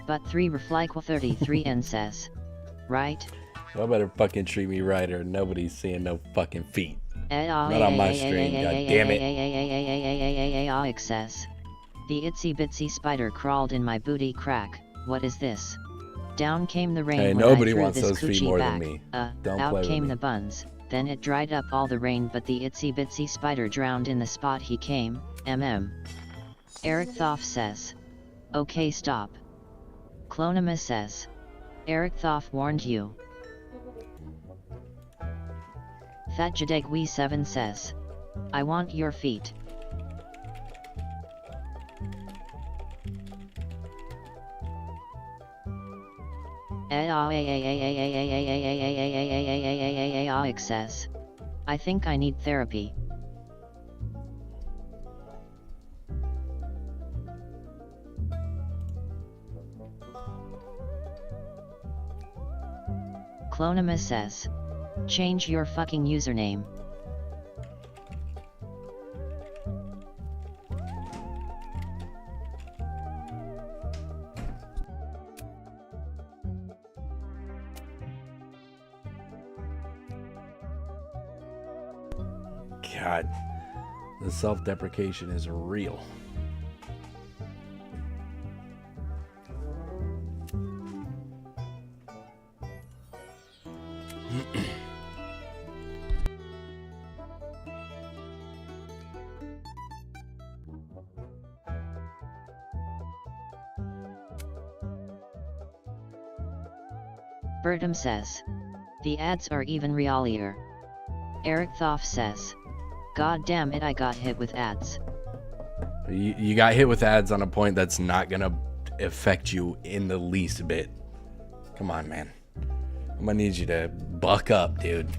But 3 reflyqua 33 and says. Right? Y'all better fucking treat me right or nobody's seeing no fucking feet. Not on my stream, god damn it. Says. The itsy bitsy spider crawled in my booty crack. What is this? Down came the rain Hey, when nobody I threw wants this those feet coochie more back. than me. Don't Out play with came me. the buns. Then it dried up all the rain, but the itsy bitsy spider drowned in the spot he came. Eric Thoff says. Okay, stop. Clonima says. Eric Thoff warned you. Fat Jadegwe 7 says. I want your feet. Says. I think I need therapy. Clonima says. Change your fucking username. God, the self-deprecation is real. Bertum says. The ads are even realier. Eric Thoff says. God damn it, I got hit with ads. You got hit with ads on a point that's not gonna affect you in the least bit. Come on, man. I'm gonna need you to buck up, dude.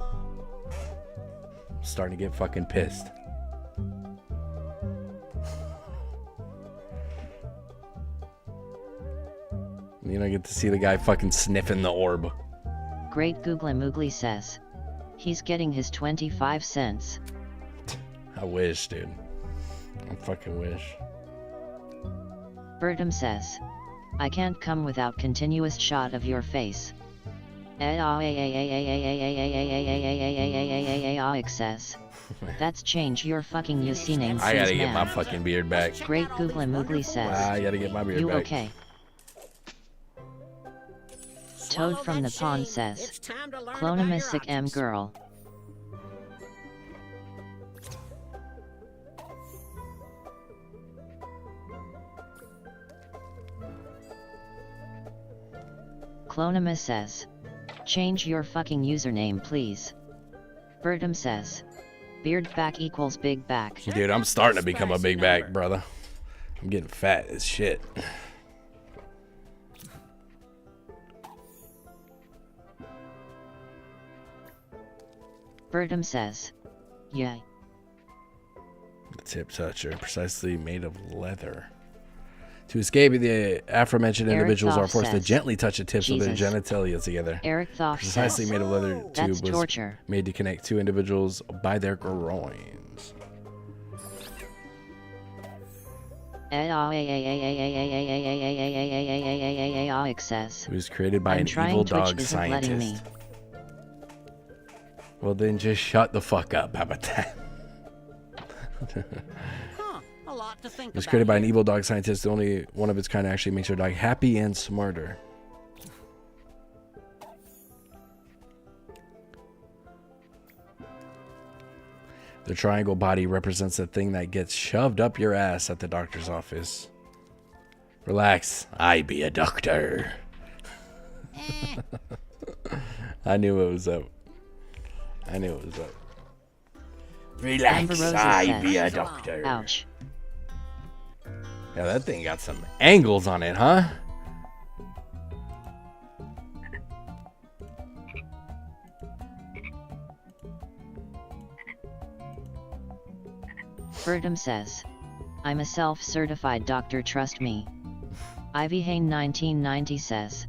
I'm starting to get fucking pissed. You don't get to see the guy fucking sniffing the orb. Great Googly Moogly says. He's getting his 25 cents. I wish, dude. I fucking wish. Bertum says. I can't come without continuous shot of your face. Says. That's change your fucking UC name. I gotta please, get man. my fucking beard back. Great Googly Moogly says. I gotta get my beard you back. Okay? Toad from the pond says. Clonima sick girl. Clonima says. Change your fucking username, please. Bertum says. Beard back equals big back. Dude, I'm starting to become a big back, brother. I'm getting fat as shit. Bertum says. Yay. The tip toucher, precisely made of leather. To escape, the aforementioned Eric individuals Thoff are forced to says, gently touch the tips of their Jesus. genitalia together. Eric Thoff Precisely says, made of leather that's tube was torture. made to connect two individuals by their groins. Says. It was created by I'm an trying, evil Twitch dog isn't letting me. scientist. Well, then just shut the fuck up. How about that? A lot to think It was about created by an here. evil dog scientist. The only one of its kind actually makes your dog happy and smarter. The triangle body represents the thing that gets shoved up your ass at the doctor's office. Relax, I be a doctor. I knew it was up. I knew it was up. Relax, Amber Roses I says, be a doctor. Ouch. Yeah, that thing got some angles on it, huh? Bertum says. I'm a self-certified doctor, trust me. Ivy Hain 1990 says.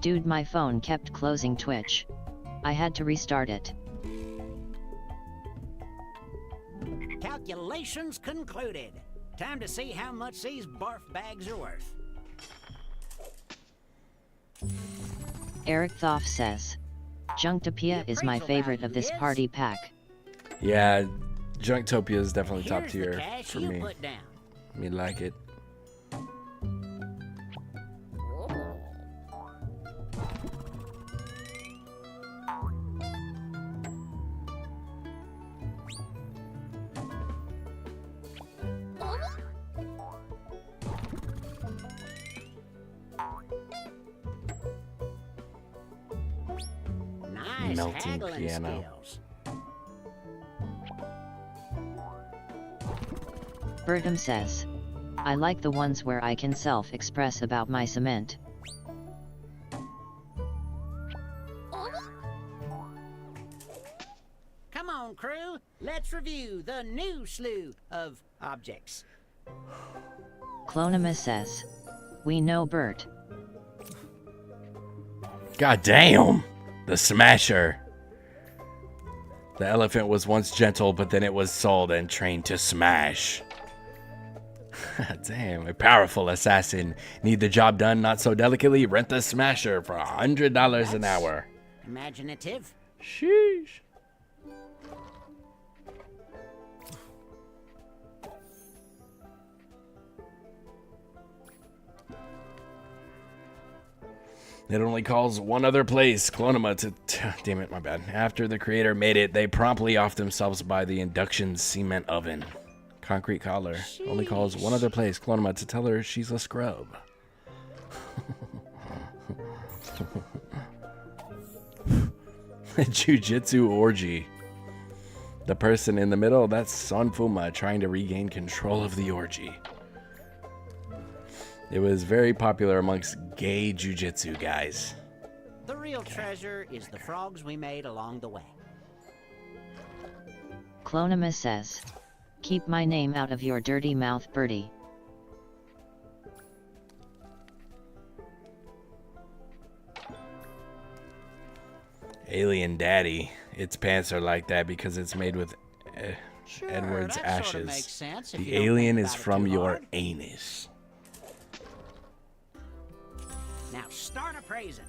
Dude, my phone kept closing Twitch. I had to restart it. Calculations concluded. Time to see how much these barf bags are worth. Eric Thoff says. Junktopia is my favorite of this party pack. Yeah, Junktopia is definitely top Here's the tier cash for you me. put down. Me like it. nice Melting haggling piano. skills. Bertum says, I like the ones where I can self-express about my cement. Come on, crew. Let's review the new slew of objects. Clonimus says, we know Bert. God damn! The Smasher. The elephant was once gentle, but then it was sold and trained to smash. Damn, a powerful assassin. Need the job done not so delicately? Rent the Smasher for $100 an hour. Imaginative. Sheesh. It only calls one other place, Clonima, to... Damn it, my bad. After the creator made it, they promptly off themselves by the induction cement oven. Concrete collar. Only calls one other place, Clonima, to tell her she's a scrub. Jiu-jitsu orgy. The person in the middle, that's Son Fuma trying to regain control of the orgy. It was very popular amongst gay jiu-jitsu guys. The real treasure is the frogs we made along the way. Clonimus says, keep my name out of your dirty mouth, Birdie. Alien Daddy. Its pants are like that because it's made with Sure, Edward's that ashes. sorta makes sense if The you don't alien think is about it from too your hard. anus. Now start appraising.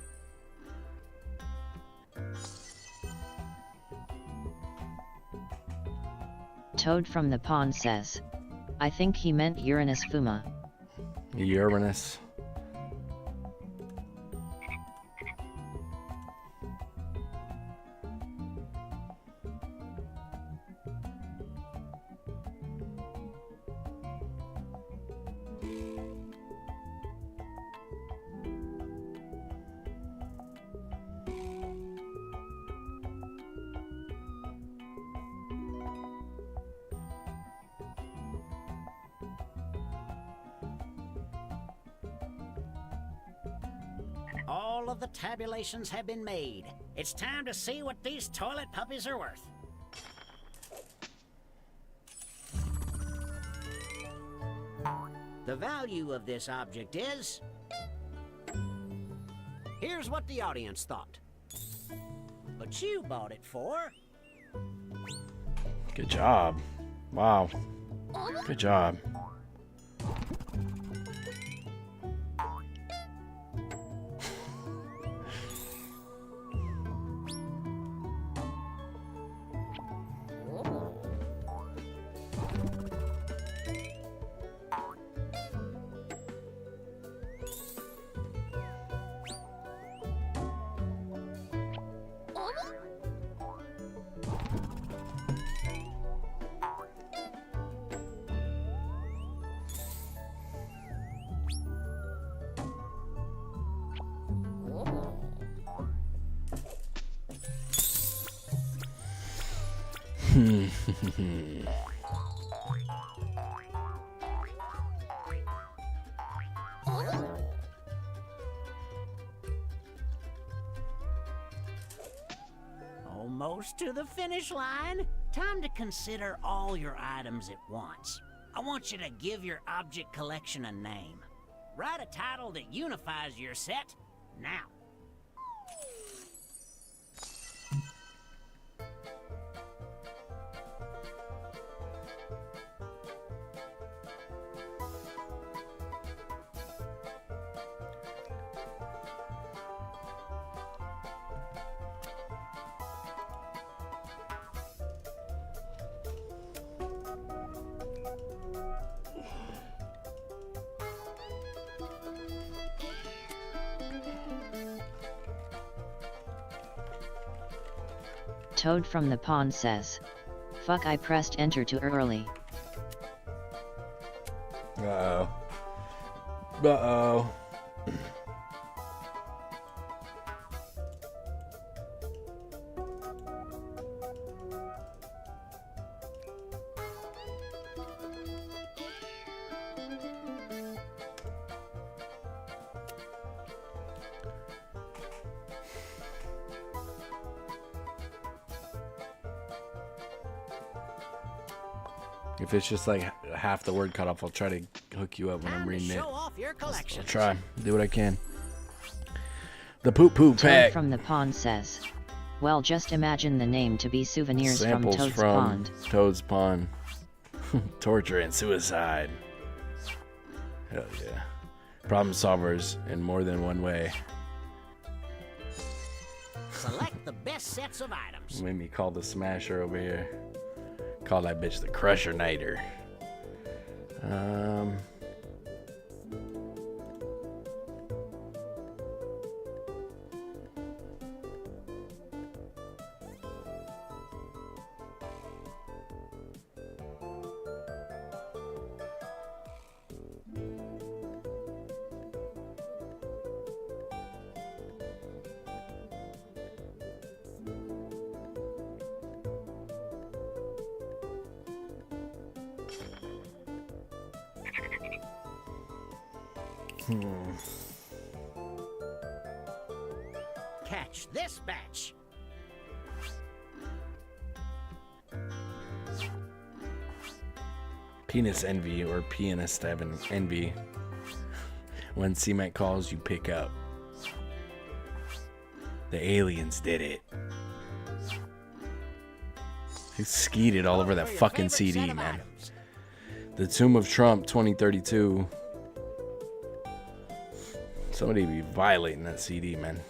Toad from the pond says, I think he meant Uranus Fuma. Uranus. All of the tabulations have been made. It's time to see what these toilet puppies are worth. The value of this object is... Here's what the audience thought. But you bought it for... Good job. Wow. Good job. Almost to the finish line. Time to consider all your items at once. I want you to give your object collection a name. Write a title that unifies your set now. Toad from the pond says, fuck, I pressed enter too early. Uh-oh. Uh-oh. If it's just like half the word cut off, I'll try to hook you up when I'm reading it. I'll try. Do what I can. The Poop Poop Toad Pack. from the Pond says, well, just imagine the name to be souvenirs Samples from Toad's from Pond. Toad's Pond. Torture and suicide. Hell yeah. Problem solvers in more than one way. Select the best sets of items. Made me call the Smasher over here. Call that bitch the Crusher Nighter. Catch this batch. Penis envy or pianist envy. When cement calls, you pick up. The aliens did it. He skeeted all over that fucking CD, man. The Tomb of Trump 2032. Somebody be violating that CD, man.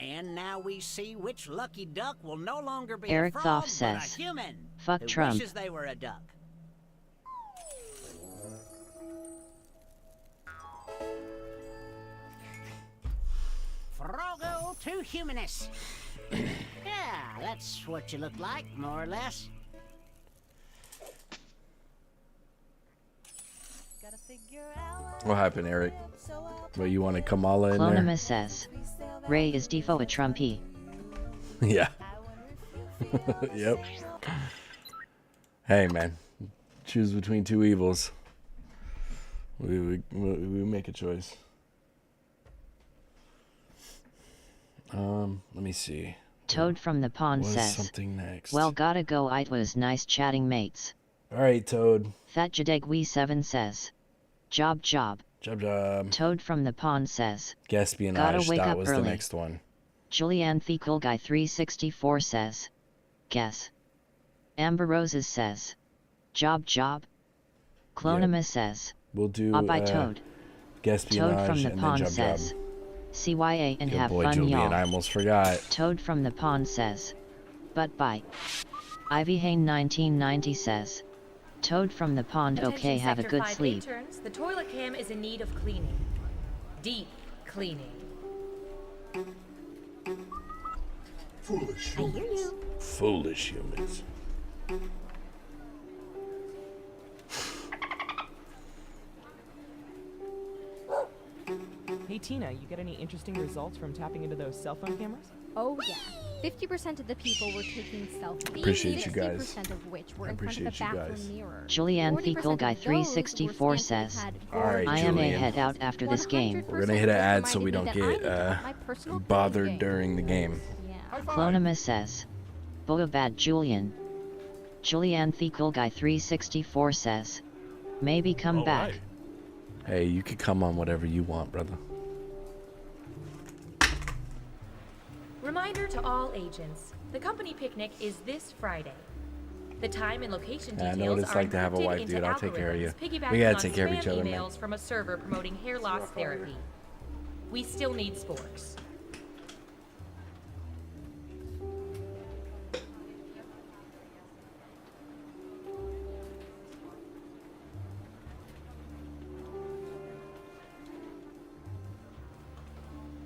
And now we see which lucky duck will no longer be Eric a frog, Thoff but says, a human fuck who Trump. wishes they were a duck. Frogo to humanus. Yeah, that's what you look like, more or less. What happened, Eric? What, you want Kamala in there? Clonimus says, Ray is defo a Trumpy. Yeah. Yep. Hey, man. Choose between two evils. We make a choice. Let me see. Toad from the Pond Was says, something next? well, gotta go. It was nice chatting, mates. All right, Toad. Fat Jadegwee7 says, job. Job. Toad from the Pond says, Gaspionage. gotta wake That up was early. the next one. Julianne Fecal Guy 364 says, guess. Amber Roses says, job. Clonimus says, We'll do by Toad. Gaspionage Toad from the and Pond then Job. says, CYA and Good have boy, fun, Julian. y'all. I almost forgot. Toad from the Pond says, but bye. Ivy Hane 1990 says, Toad from the Pond. Okay, Attention have a Sector good 5 sleep. Interns, the toilet cam is in need of cleaning. Deep cleaning. Foolish I hear you. Foolish humans. Hey Tina, you get any interesting results from tapping into those cell phone cameras? Oh yeah. 50% of the people were taking selfies. Appreciate you guys. 60% of which were I in front of the appreciate you bathroom guys. mirror. Julianne 40% Fecal of Guy those 364 were says, had Alright, I am a Julian. head out after this game. We're gonna hit an ad so we reminded don't me get that I need to my personal bothered game. during the game. Clonimus says, Boabad Julian. Julianne Fecal Guy 364 says, maybe come back. Hey, you could come on whatever you want, brother. Reminder to all agents, the company picnic is this Friday. The time and location Yeah, I details know what it's are like to have a encrypted wife, into dude. I'll take care of you. algorithms, piggybacking We gotta on take care of spam each other, man. emails from a server promoting hair loss therapy. We still need sporks.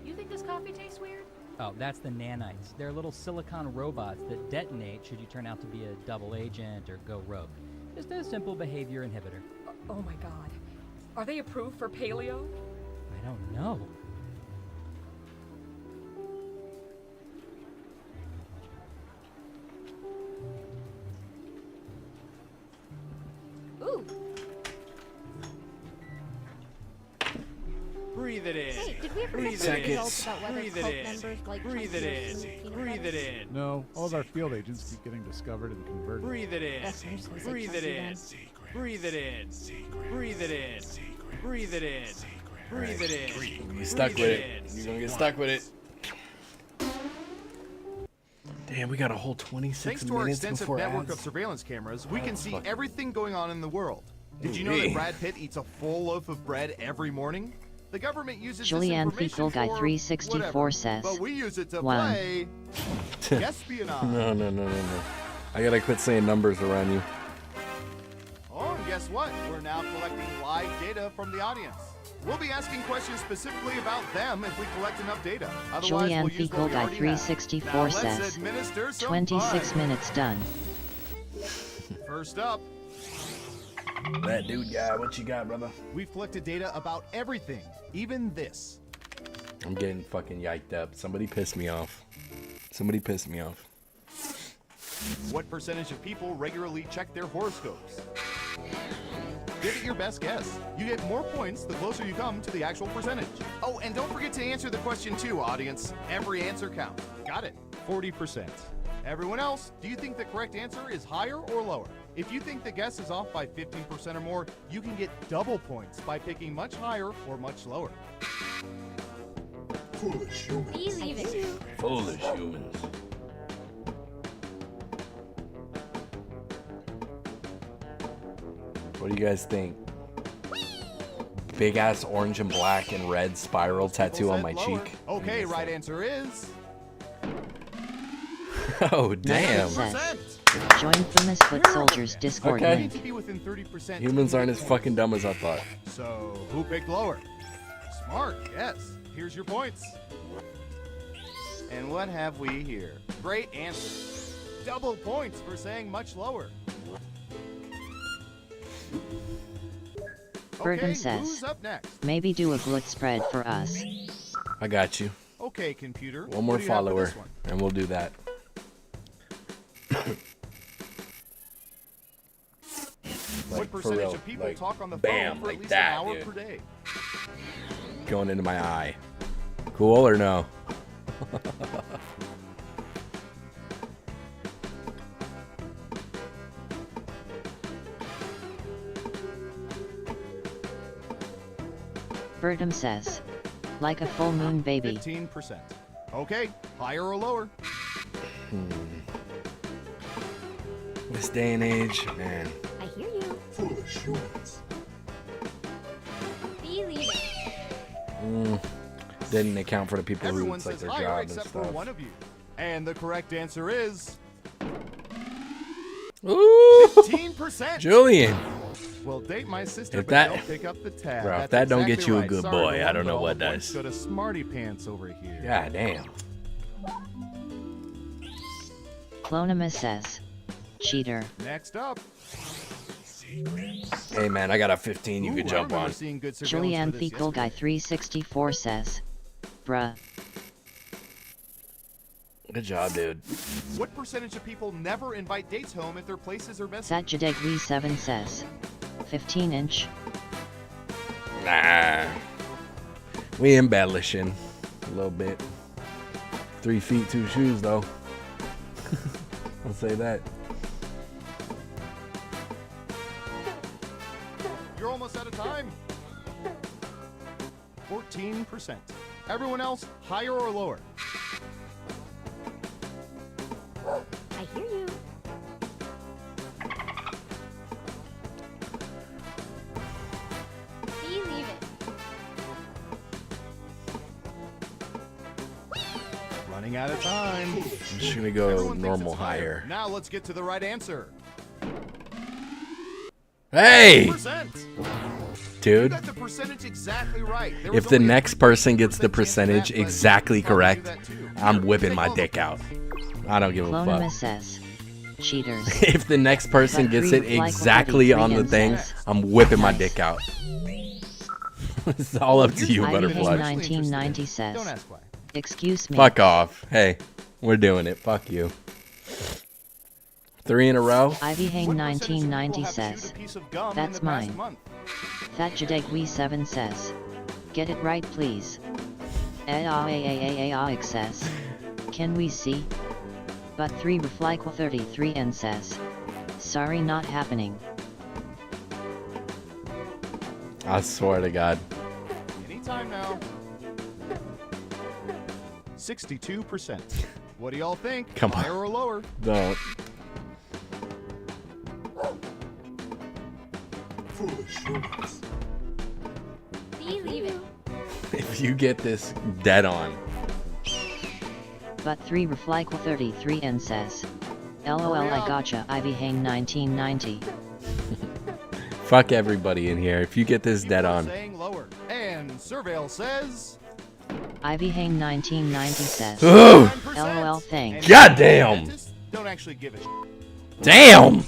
You think this coffee tastes weird? Oh, that's the nanites. They're little silicon robots that detonate should you turn out to be a double agent or go rogue. Just a simple behavior inhibitor. Oh my god. Are they approved for paleo? I don't know. Ooh. Breathe it in. Hey, did we ever Breathe get the it in. results about whether Breathe it Coke in. members like Breathe it in. Breathe it in. No, all of our field agents keep getting discovered and converted. Breathe it in. Breathe it in. Breathe it in. Breathe it in. Breathe it in. Breathe it in. You stuck with it. You're gonna get stuck with it. Damn, we got a whole 26 Thanks to our minutes extensive before network ads. of surveillance cameras, we can see fuck. everything going on in the world. Did you know Ooh-wee. that Brad Pitt eats a full loaf of bread every morning? The government uses Julianne this information Fecal Guy for 364 whatever, says, but we use it to 1. play espionage. No. I gotta quit saying numbers around you. Oh, and guess what? We're now collecting live data from the audience. We'll be asking questions specifically about them if we collect enough data. Otherwise, Julianne we'll use Fecal what we Guy already have. 364 Now let's says, administer some 26 fun. minutes done. First up, That dude guy, what you got, brother? we've collected data about everything, even this. I'm getting fucking yiked up. Somebody pissed me off. Somebody pissed me off. What percentage of people regularly check their horoscopes? Give it your best guess. You get more points the closer you come to the actual percentage. Oh, and don't forget to answer the question too, audience. Every answer counts. Got it. 40%. Everyone else, do you think the correct answer is higher or lower? If you think the guess is off by 15% or more, you can get double points by picking much higher or much lower. Foolish humans. Foolish humans. What do you guys think? Big ass orange and black and red spiral tattoo on my Lower. cheek. Okay, right answer is... Oh, damn. Says, join Famous Foot Soldiers Discord Okay. link. To be within 30%. Humans aren't as fucking dumb as I thought. So, who picked lower? Smart, yes. Here's your points. And what have we here? Great answer. Double points for saying much lower. Burton Okay, says, who's up next? maybe do a glut spread for us. I got you. Okay, computer. One more what do you have for follower, this one? and we'll do that. What for percentage real, of people like, talk on the bam, phone for like at least that, an hour dude. per day? Going into my eye. Cool or no? Bertum says, like a full moon baby. 15%. Okay, higher or lower? This day and age, man. I hear you. Foolish humans. Be leader. Didn't account for the people who Everyone it's like says their higher job and except for stuff. one of you. And the correct answer is... Ooh! 15%. Julian. Well, date my sister, If but that- don't pick up the tab. Bro, if That's that don't get exactly you a right. good Sorry, boy, everyone, I don't know but all what the points does. Go to Smarty Pants over here. God damn. Clonimus says, cheater. Next up. Hey man, I got a 15 you Ooh, could I jump remember on. seeing good surveillance for Julianne this Fecal Guy yesterday. 364 says, bruh. Good job, dude. What percentage of people never invite dates home if their places are messy? Satjadegli 7 says, 15 inch. Nah. We embellishing a little bit. 3 feet, 2 shoes though. I'll say that. You're almost out of time. 14%. Everyone else, higher or lower? I hear you. Running out of time. I'm just gonna go Everyone thinks normal it's higher. Now let's get to the right answer. Hey! 100%. Dude. You got the percentage exactly right. There If was the only a next person gets the percentage but you exactly probably knew correct, that too. I'm whipping my dick out. I don't give a fuck. Clonum says, cheaters. If the next person But gets three it with like exactly 33 on the and thing, says, I'm whipping my nice. dick out. It's all up to you, Ivy Butterfly. 1990 says, Don't ask why. excuse me. Fuck off. Hey, we're doing it. Fuck you. 3 in a row? Ivy Hane 1990 says, that's mine. Fat Jadegwe 7 says, get it right please. Aaaaaaaaax says, can we see? But 3 Reflyquel 33 and says, sorry not happening. I swear to God. Anytime now. 62%. What do y'all think? Come on. Higher or lower? Don't. Believe it. If you get this dead on. But 3 Reflyquel 33 and says, LOL I gotcha Ivy Hane 1990. Fuck everybody in here. If you get this dead on. Saying lower. And Surveil says... Ivy Hane 1990 says, Ooh. LOL thanks. God damn. Don't actually give a shit. Damn.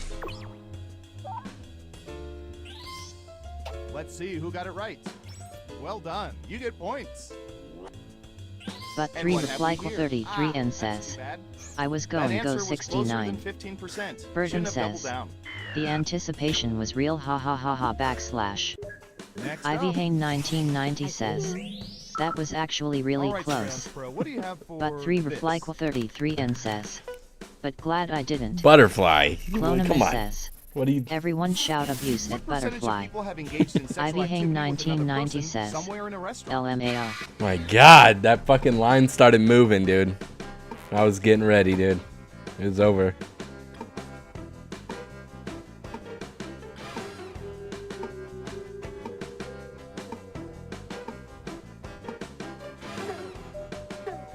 Let's see who got it right. Well done. You get points. But 3 Reflyquel 33 and says, I was going go 69. Burton says, the anticipation was real ha ha ha ha backslash. Ivy Hane 1990 says, that was actually really close. But 3 Reflyquel 33 and says, but glad I didn't. Butterfly. Clonum Come on. says, what do you... everyone shout abuse at Butterfly. Ivy Hane 1990 says, LMAO. My God, that fucking line started moving, dude. I was getting ready, dude. It was over.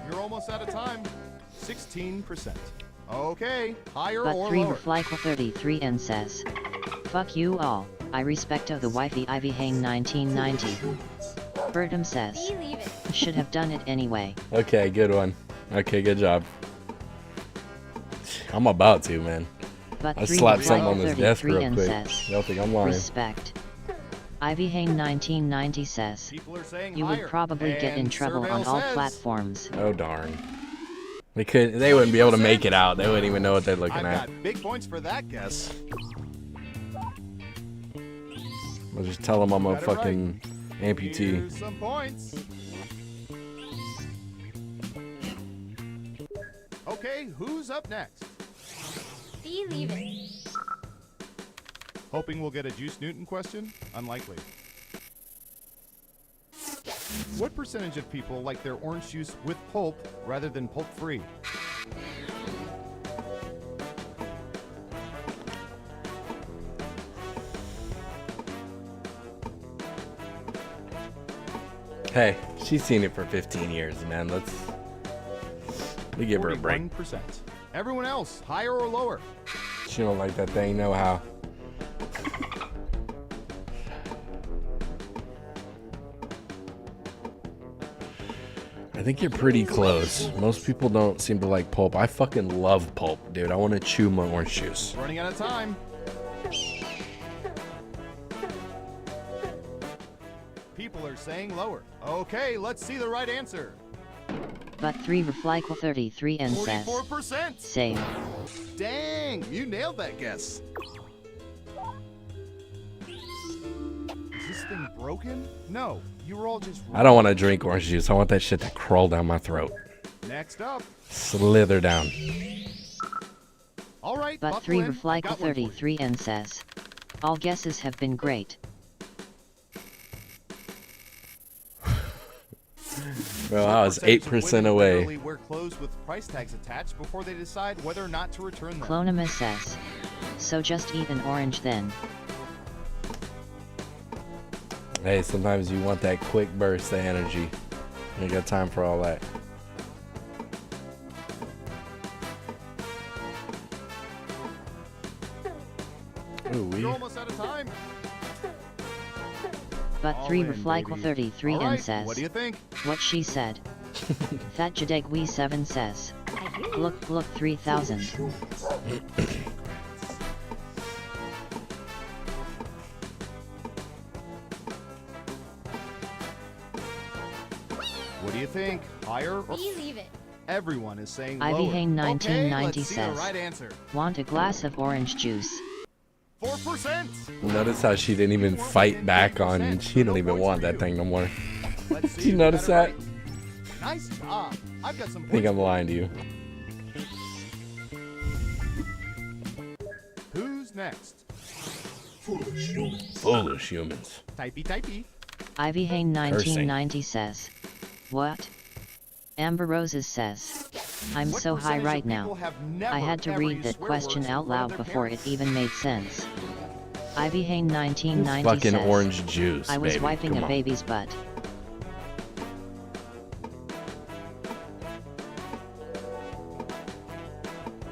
You're almost out of time. 16%. Okay, higher But or 3 lower? Reflyquel 33 and says, fuck you all, I respecto the wifey Ivy Hane 1990. Bertum says, Believe it. should have done it anyway. Okay, good one. Okay, good job. I'm about to, man. But I 3 slapped something Reflyquel on this desk 33 real and quick. says, Y'all think I'm lying. respect. Ivy Hane 1990 says, you would probably get in trouble on all platforms. Oh darn. They wouldn't be able to make it out. They wouldn't even know what they're looking I've at. got big points for that guess. I'll just tell them I'm a Got it fucking amputee. Here's some points. Okay, who's up next? Believe it. Hoping we'll get a Juice Newton question? Unlikely. What percentage of people like their orange juice with pulp rather than pulp-free? Hey, she's seen it for 15 years, man. We give her a break. 41%. Everyone else, higher or lower? She don't like that thing, no how. I think you're pretty close. Most people don't seem to like pulp. I fucking love pulp, dude. I want to chew my orange juice. Running out of time. People are saying lower. Okay, let's see the right answer. But 3 Reflyquel 33 and says, 44%. same. Dang, you nailed that guess. Is this thing broken? No, you were all just... I don't want to drink orange juice. I want that shit to crawl down my throat. Next up. Slither down. All right, But 3 Reflyquel 33 and says, all guesses have been great. Well, I was 8% away. Wear clothes with price tags attached before they decide whether or not to return them. Clonimus says, so just eat an orange then. Hey, sometimes you want that quick burst of energy. You ain't got time for all that. Ooh, You're almost out of time. But All 3 in, Reflyquel baby. 33 All and right, says. what do you think? What she said. Fat Jadeg Wee 7 says. Look 3000. What do you think? Higher or Believe it. everyone is saying Ivy lower. Hane 1990 okay, let's see says. the right answer. Want a glass of orange juice. 4%. Notice how she didn't even fight back on. She don't even want that thing no more. Did you notice that? Nice job. I've got some I think I'm lying to you. Who's next? Foolish humans. Typey. Ivy Hane 1990 says. What? Amber Roses says. I'm so high right now. I had to read that question out loud before it even made sense. Ivy Hane 1990 Fucking says. orange juice, I was baby. wiping Come a on. baby's butt.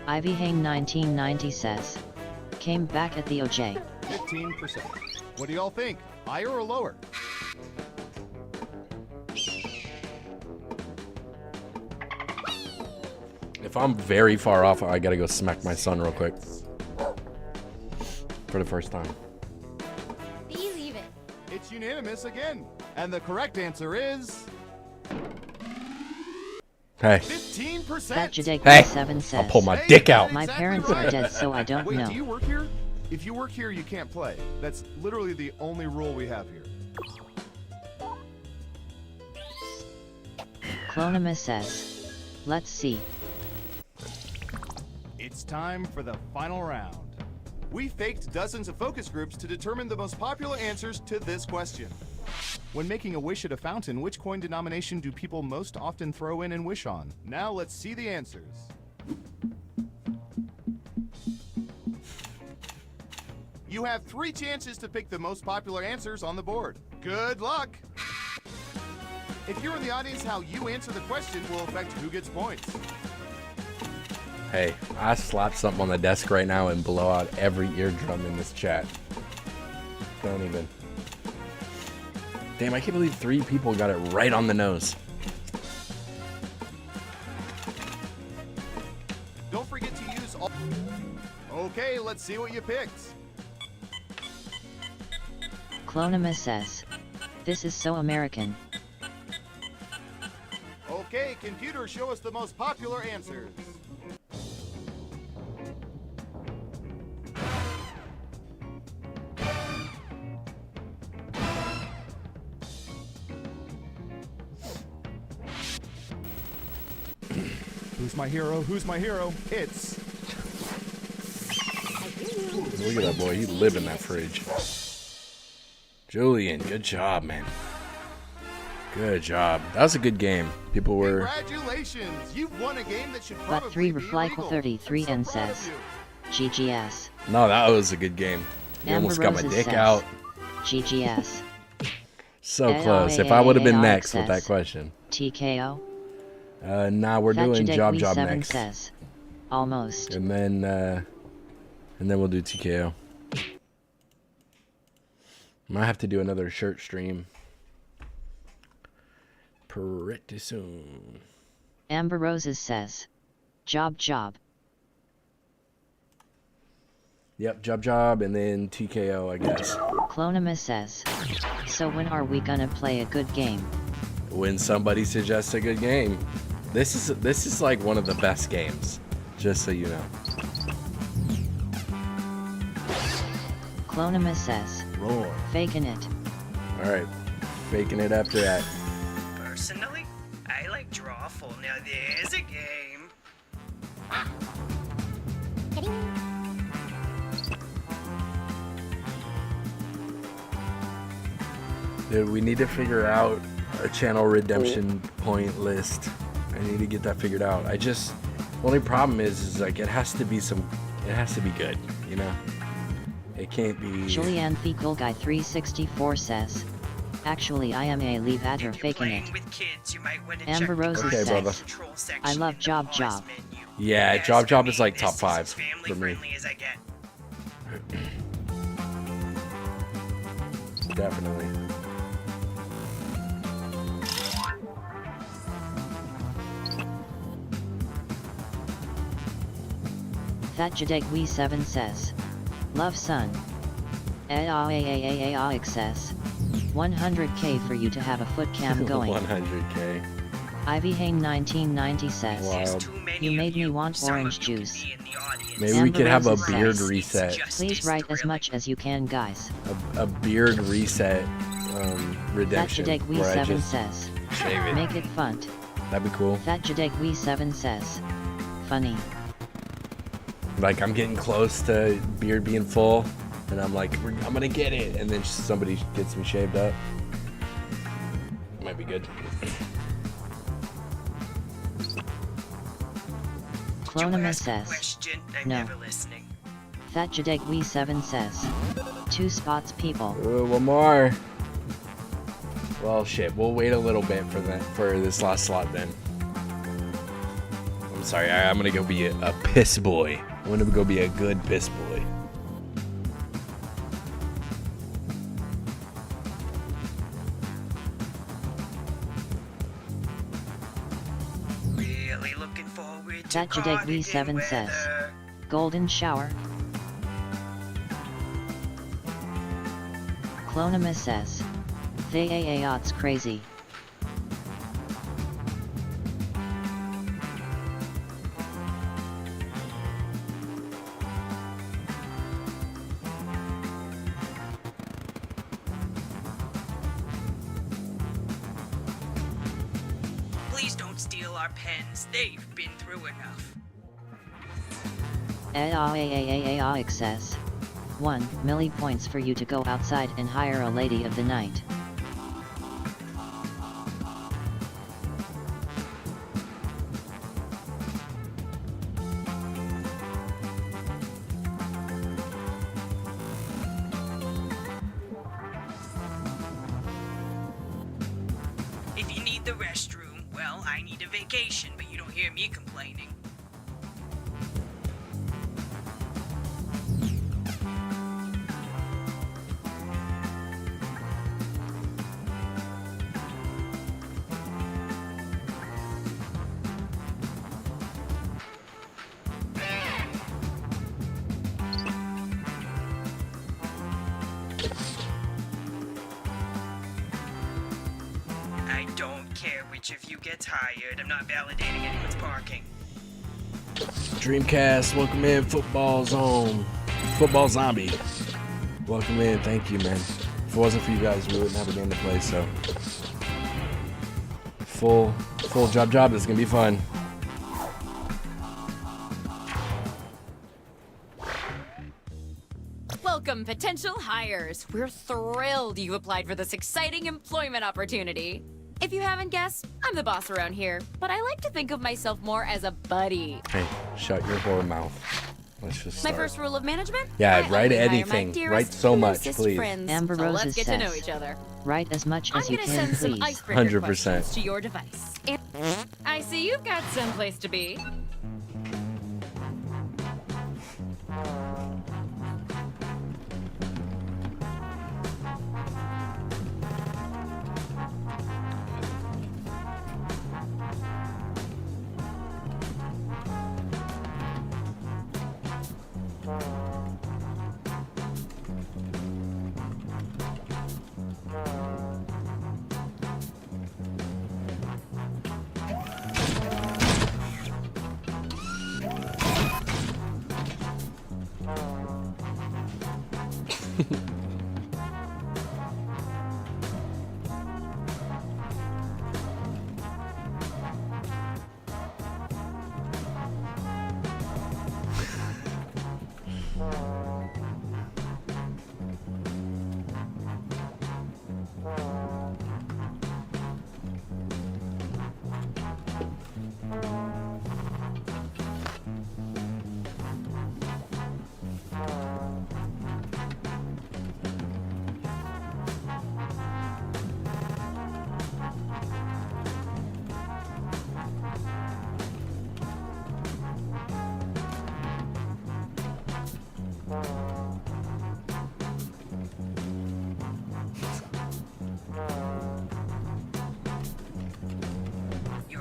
Ivy Hane 1990 says. Came back at the OJ. 15%. What do y'all think? Higher or lower? If I'm very far off, I gotta go smack my son real quick. For the first time. Believe it. It's unanimous again. And the correct answer is Hey. 15%. Fat Jadeg Hey, 7 says. I'll pull my dick out. My parents are dead, so I don't Wait, know. do you work here? If you work here, you can't play. That's literally the only rule we have here. Clonimus says. Let's see. It's time for the final round. We faked dozens of focus groups to determine the most popular answers to this question. When making a wish at a fountain, which coin denomination do people most often throw in and wish on? Now let's see the answers. You have 3 chances to pick the most popular answers on the board. Good luck! If you're in the audience, how you answer the question will affect who gets points. Hey, I slap something on the desk right now and blow out every eardrum in this chat. Don't even. Damn, I can't believe 3 people got it right on the nose. Don't forget to use all... Okay, let's see what you picked. Clonimus says. This is so American. Okay, computer, show us the most popular answers. Who's my hero? Who's my hero? It's... Look at that boy, he live in that fridge. Julian, good job, man. Good job. That was a good game. People were... Congratulations! You've won a game that should But probably 3 be Reflyquel illegal. 33 I'm and so proud of says. you. GGS. No, that was a good game. You Amber almost got my Roses dick says. out. GGS. So close. If I would have been next with that says. question. Tee K.O. Nah, we're Fat doing Jadeg Job Wee Job 7 next. says. Almost. And then we'll do Tee K.O. Might have to do another shirt stream pretty soon. Amber Roses says. Job Job. Yep, Job Job, and then Tee K.O, I guess. Clonimus says. So when are we gonna play a good game? When somebody suggests a good game. This is like one of the best games, just so you know. Clonimus says. Roar. Faking it. Alright, faking it after that. Personally, I like Drawful. Now there's a game. Dude, we need to figure out a channel redemption point list. I need to get that figured out. Only problem is like it has to be good, you know? It can't be... Julianne Fecal Guy 364 says. Actually, I am a leave adder faking it. Amber Roses Okay, says. brother. I love Job Job. Yeah, Job Job is like top 5 for me. definitely. That Jadegwe 7 says, "Love son. Excess. 100k for you to have a foot cam going." 100k. Ivy Hane 1990 says, Wild. "You made me want orange juice." Maybe we could have a Amber beard Roses reset. says, "Please write as much as you can, guys." A beard reset That redemption. Jadegwe Where I 7 just says, shave it. "Make it fun." That'd be cool. That Jadegwe 7 says, "Funny." Like I'm getting close to beard being full, and I'm like, I'm gonna get it, and then somebody gets me shaved up. Might be good. Clonima says, "No." That Jadegwe 7 says, "2 spots, people." One more. Well, shit. We'll wait a little bit for this last slot then. I'm sorry. I'm gonna go be a piss boy. I'm gonna go be a good piss boy. Really looking forward to That Jadegwe 7 says, "Golden shower." Clonima says, "It's crazy." Please don't steal our pens. They've been through enough. Excess. 1 milli points for you to go outside and hire a lady of the night. If you need the restroom, well, I need a vacation, but you don't hear me complaining. I don't care which of you gets hired. I'm not validating anyone's parking. Dreamcast, welcome in. Football Zone. Football Zombie. Welcome in. Thank you, man. If it wasn't for you guys, we wouldn't have a game to play, so. Full job. This is going to be fun. Welcome, potential hires. We're thrilled you applied for this exciting employment opportunity. If you haven't guessed, I'm the boss around here, but I like to think of myself more as a buddy. Hey, shut your whore mouth. Let's just My start. first rule of management? Yeah, I write only hire my anything. dearest, Write so much, closest please. friends. Amber So let's Roses get to know says, each other. "Write as much I'm as you gonna can, send some please." icebreaker 100%. questions to your device. I see you've got someplace to be.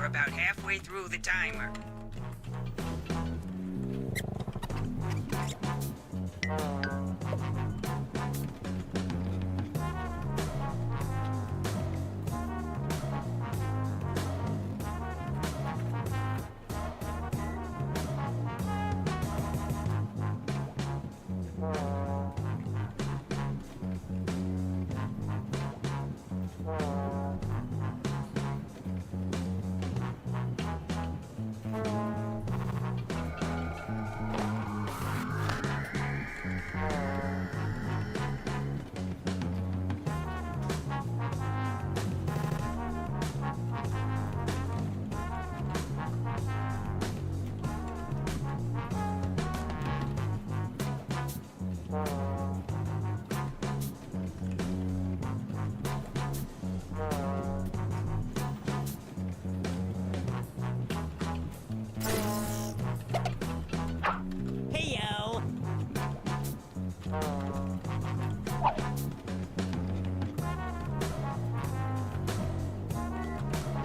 We're about halfway through the timer. Hey-o!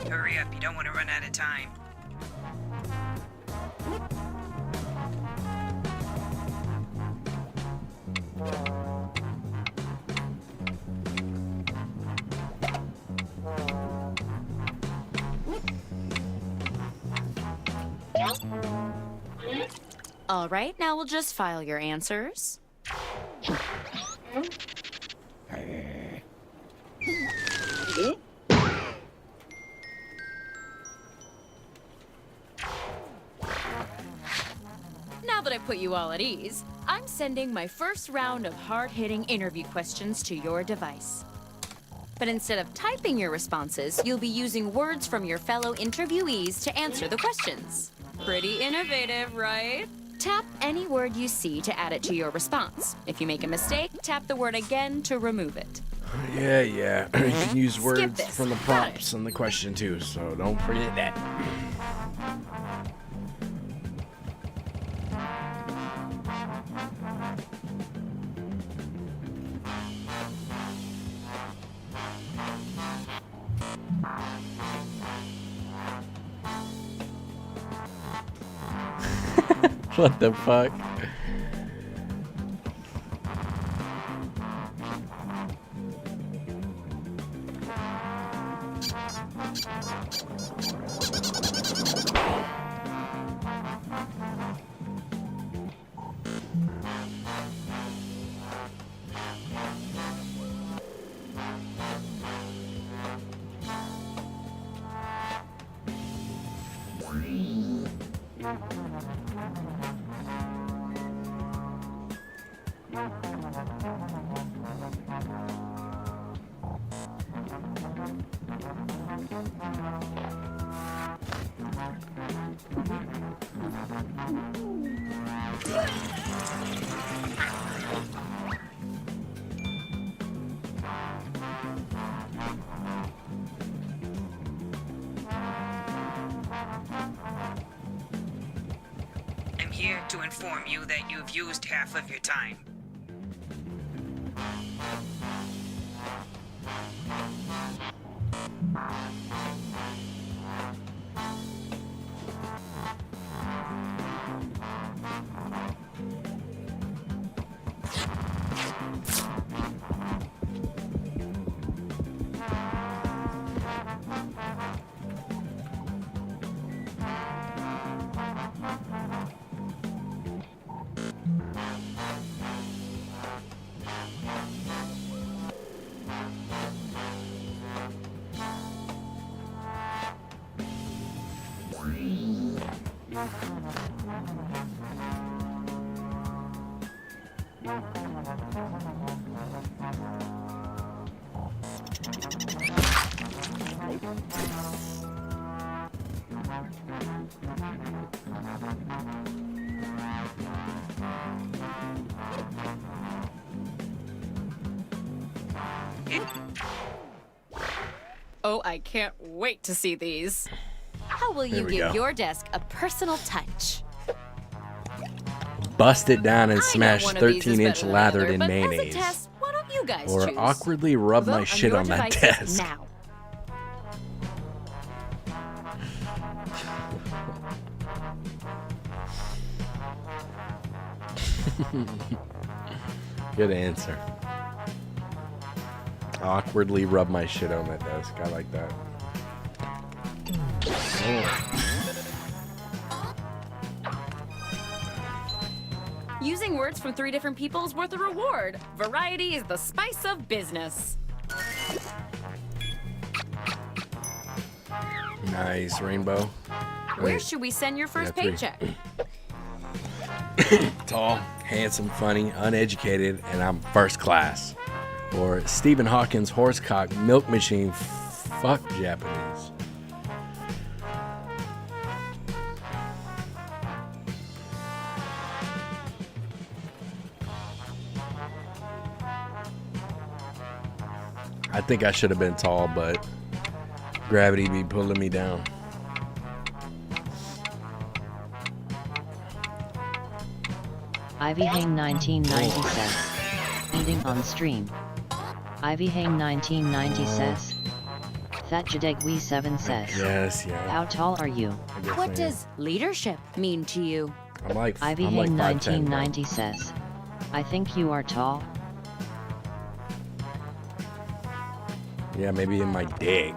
Hurry up, you don't want to run out of time. All right, now we'll just file your answers. Now that I put you all at ease, I'm sending my first round of hard-hitting interview questions to your device. But instead of typing your responses, you'll be using words from your fellow interviewees to answer the questions. Pretty innovative, right? Tap any word you see to add it to your response. If you make a mistake, tap the word again to remove it. Yeah. You can use words this. from the prompts and the question too, so don't forget that. What the fuck? I'm here to inform you that you've used half of your time. Oh, I can't wait to see these. How will you we give go. your desk a personal touch? Bust it down and I know smash one of these is 13-inch better than lathered the in other, but as a mayonnaise. test, why don't you guys Or choose? awkwardly rub Vote my shit your on that devices desk. Now. Good answer. Awkwardly rub my shit on that desk. I like that. Using words from 3 different people is worth a reward. Variety is the spice of business. Nice, Rainbow. Where should we send your first Yeah, 3. paycheck? Tall, handsome, funny, uneducated, and I'm first class. Or Stephen Hawking's horsecock milk machine. Fuck Japanese. I think I should have been tall, but gravity be pulling me down. Ivy Hang 1990 says, eating on stream. Ivy Hang 1990 says, Fat Jadeg Wee 7 says, Yes, yeah. How tall are you? What does leadership mean to you? I'm like, Ivy I'm Hang like 5'10". 1990 says, I think you are tall. Yeah, maybe in my dick.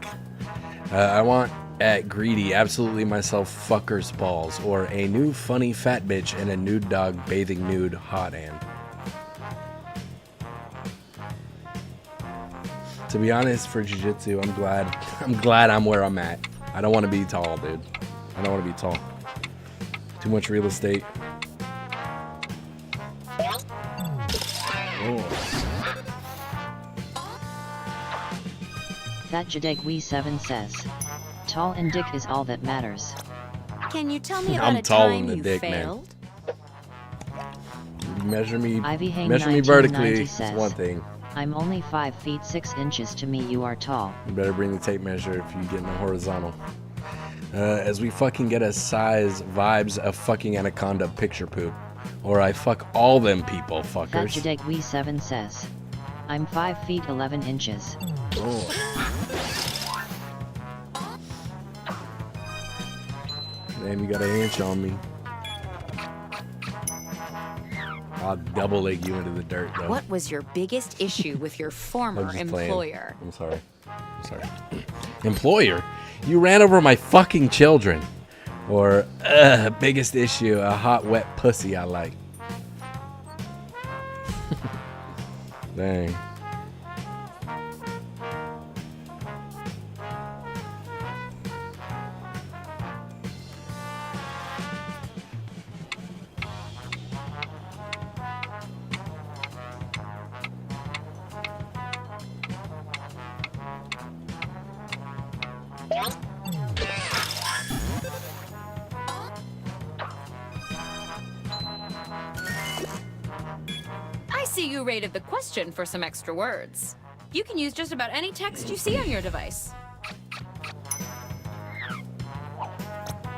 I want at greedy, absolutely myself fuckers balls, or a new funny fat bitch and a nude dog bathing nude hot and. To be honest, for jiu-jitsu, I'm glad I'm where I'm at. I don't want to be tall, dude. I don't want to be tall. Too much real estate. Oh. Fat Jadeg Wee 7 says, tall and dick is all that matters. Can you tell me about I'm a tall time in the you dick, failed? man. Measure me Ivy vertically is says, one thing. I'm only 5 feet 6 inches. To me, you are tall. You better bring the tape measure if you get in the horizontal. As we fucking get a size vibes of fucking anaconda picture poop. Or I fuck all them people, Fat fuckers. Jadeg Wee 7 says, I'm 5 feet 11 inches. Oh. Damn, you got an inch on me. I'll double leg you into the dirt, though. What was your biggest issue with your I'm former just playing. employer? I'm sorry. Employer? You ran over my fucking children. Or, biggest issue, a hot, wet pussy I like. Dang. I see you rated the question for some extra words. You can use just about any text you see on your device.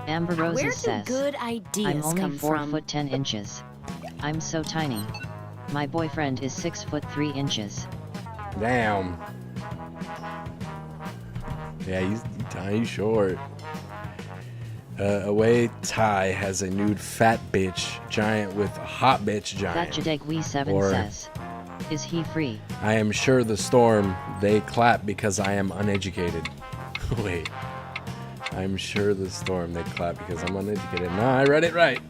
Amber Roses Where do says, good ideas I'm only come 4 from? foot 10 inches. I'm so tiny. My boyfriend is 6 foot 3 inches. Damn. Yeah, he's tiny short. Away Ty has a nude fat bitch giant with a hot bitch Fat giant. Jadeg Wee 7 Or, says, is he free? I am sure the storm, they clap because I am uneducated. Wait. I'm sure the storm, they clap because I'm uneducated. No, I read it right.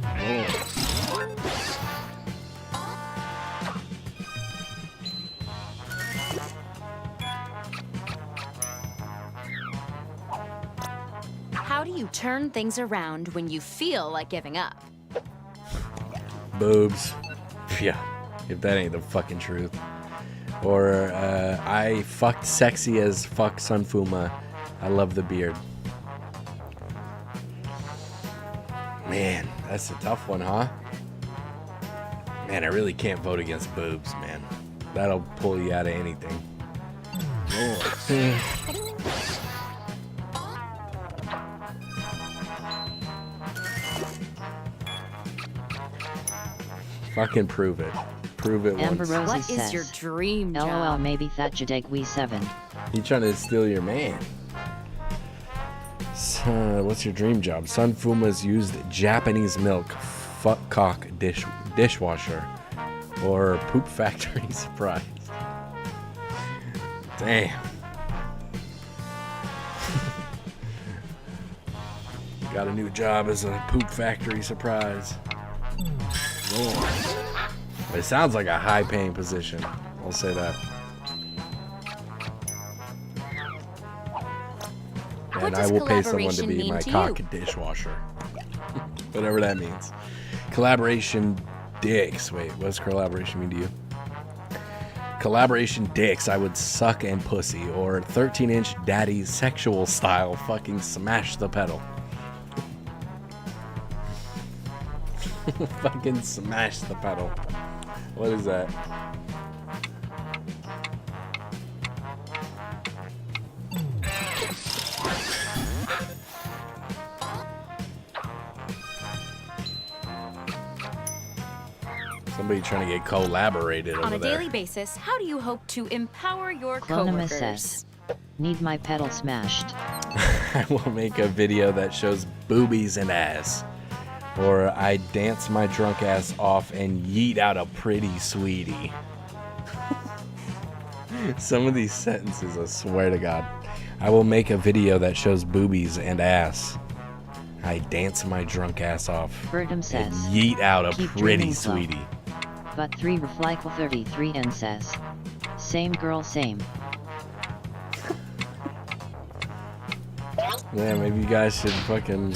Oh. How do you turn things around when you feel like giving up? Boobs. Yeah, if that ain't the fucking truth. Or, I fucked sexy as fuck Sunfuma. I love the beard. Man, that's a tough one, huh? Man, I really can't vote against boobs, man. That'll pull you out of anything. Fucking prove it. Prove it Amber once. Roses What says, is your dream LOL job? maybe Fat Jadeg Wee 7. You trying to steal your man. What's your dream job? Sunfuma's used Japanese milk. fuck cock dishwasher, or poop factory surprise. Damn. Got a new job as a poop factory surprise. Lord. It sounds like a high-paying position. I'll say that. And I will pay someone to be my cock dishwasher. Whatever that means. Collaboration dicks. Wait, what does collaboration mean to you? Collaboration dicks. I would suck and pussy. Or 13-inch daddy sexual style fucking smash the pedal. Fucking smash the pedal. What is that? Somebody trying to get collaborated over On a there. daily basis, how do you hope to empower your Clonima coworkers? says, need my pedal smashed. I will make a video that shows boobies and ass. Or I dance my drunk ass off and yeet out a pretty sweetie. Some of these sentences, I swear to God. I will make a video that shows boobies and ass. I dance my drunk ass off Bertum says, and yeet out a keep pretty dreaming slow. sweetie. But 3 Reflycle 33 and says, same girl, same. Yeah, maybe you guys should fucking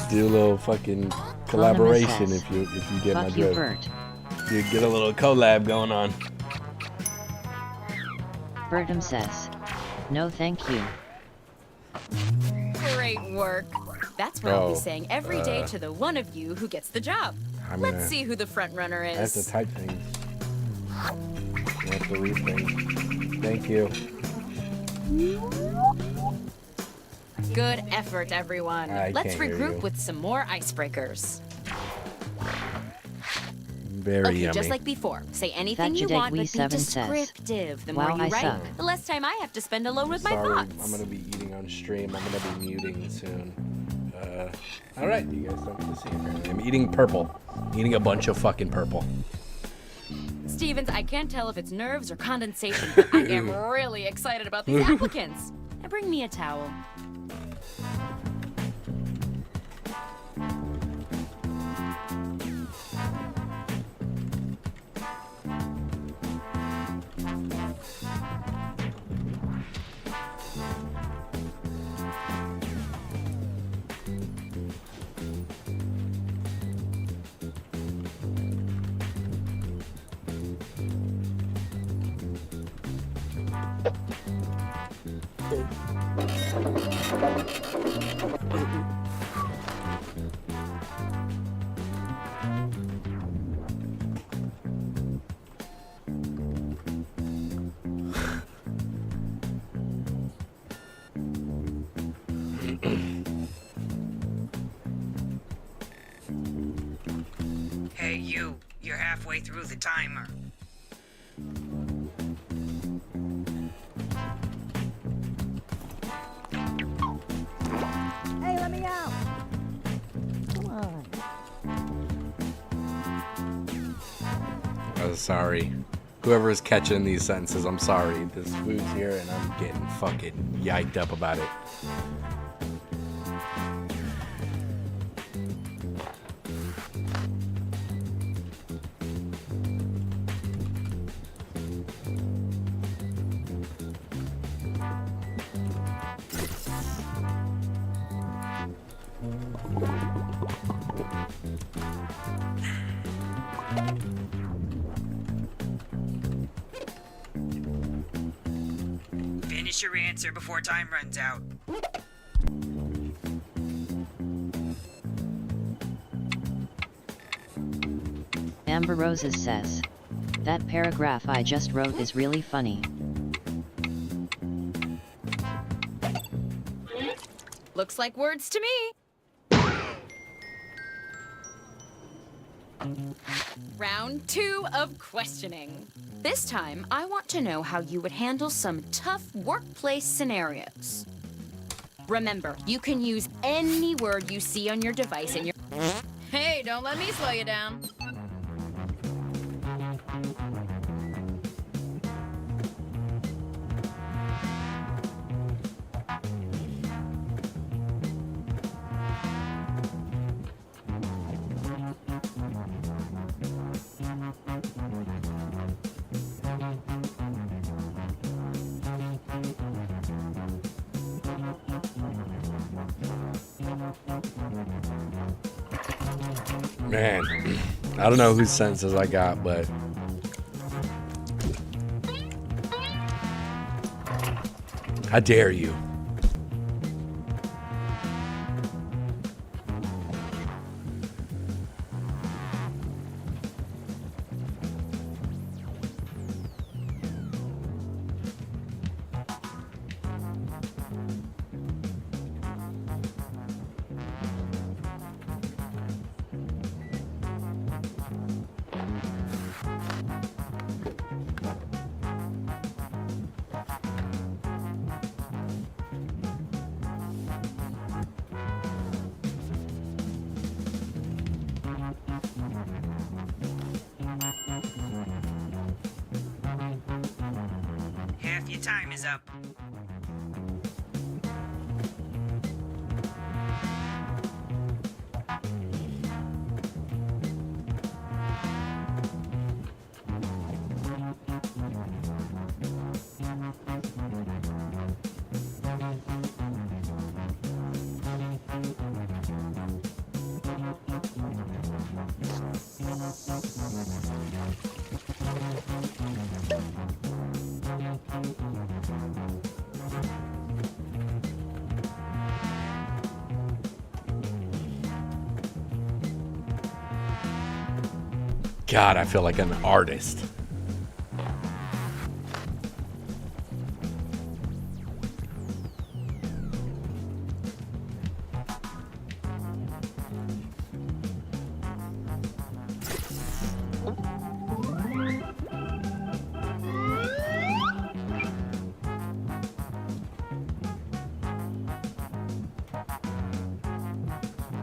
do a little fucking collaboration if you get my Fuck you, drift. Bert. You get a little collab going on. Bertum says, no thank you. Great work. That's what I'll Oh, be saying every day to the one of you who gets the job. I'm Let's gonna- see who the front runner I have is. to type things. I have to read things. Thank you. Good effort, everyone. I Let's can't hear regroup you. with some more icebreakers. Very Okay, yummy. just like before. Say anything you Jadeg want, but be 7 says, descriptive. The "Wow, more you I write, suck." the less time I have to spend alone with my Sorry, thoughts. I'm gonna be eating on stream. I'm gonna be muting soon. All right, you guys don't get to see it. I'm eating purple. Eating a bunch of fucking purple. Stevens, I can't tell if it's nerves or condensation, but I am really excited about these applicants. Now bring me a towel. Hey, you. You're halfway through the timer. Hey, let me out. Come on. Sorry. Whoever is catching these sentences, I'm sorry. This food's here and I'm getting fucking yiked up about it. Finish your answer before time runs out. Amber Roses says, that paragraph I just wrote is really funny. Looks like words to me. Round 2 of questioning. This time, I want to know how you would handle some tough workplace scenarios. Remember, you can use any word you see on your device in your Hey, don't let me slow you down. Man, I don't know whose sentences I got, but how dare you? Half your time is up. God, I feel like an artist.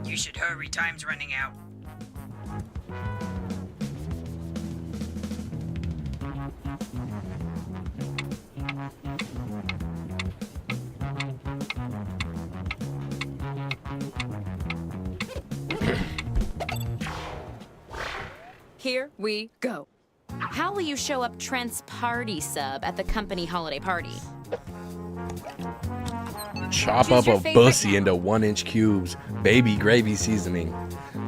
You should hurry, time's running out. Here we go. How will you show up Trent's party sub at the company holiday party? Chop Choose up your a favorite pussy now. into 1-inch cubes, baby gravy seasoning.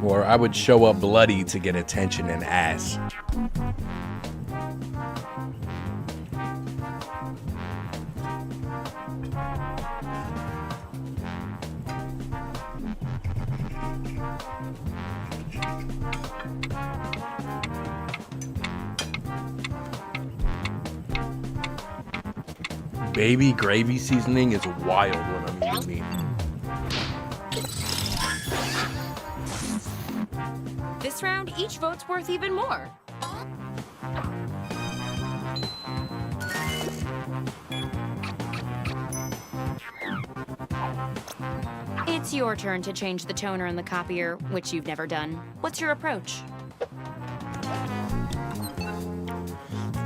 Or I would show up bloody to get attention and ass. Baby gravy seasoning is wild when I'm eating meat. This round, each vote's worth even more. It's your turn to change the toner in the copier, which you've never done. What's your approach?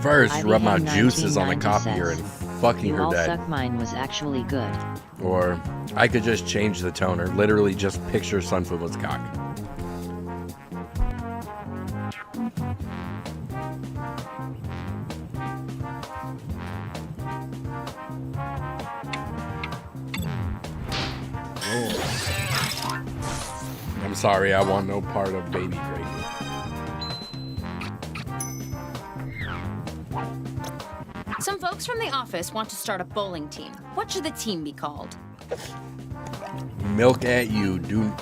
First, rub my IBM juices on the 1990 copier says, and fucking "You her all dead. suck, mine was actually good." Or I could just change the toner. Literally just picture Sunfoot's cock. I'm sorry, I want no part of baby gravy. Some folks from the office want to start a bowling team. What should the team be called? Milk at you, do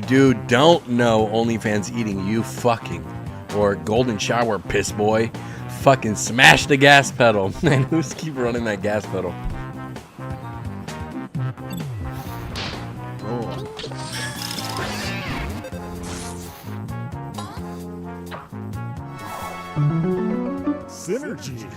dude, don't know OnlyFans eating you fucking. Or golden shower, piss boy. Fucking smash the gas pedal. Man, who's keep running that gas pedal? Synergy.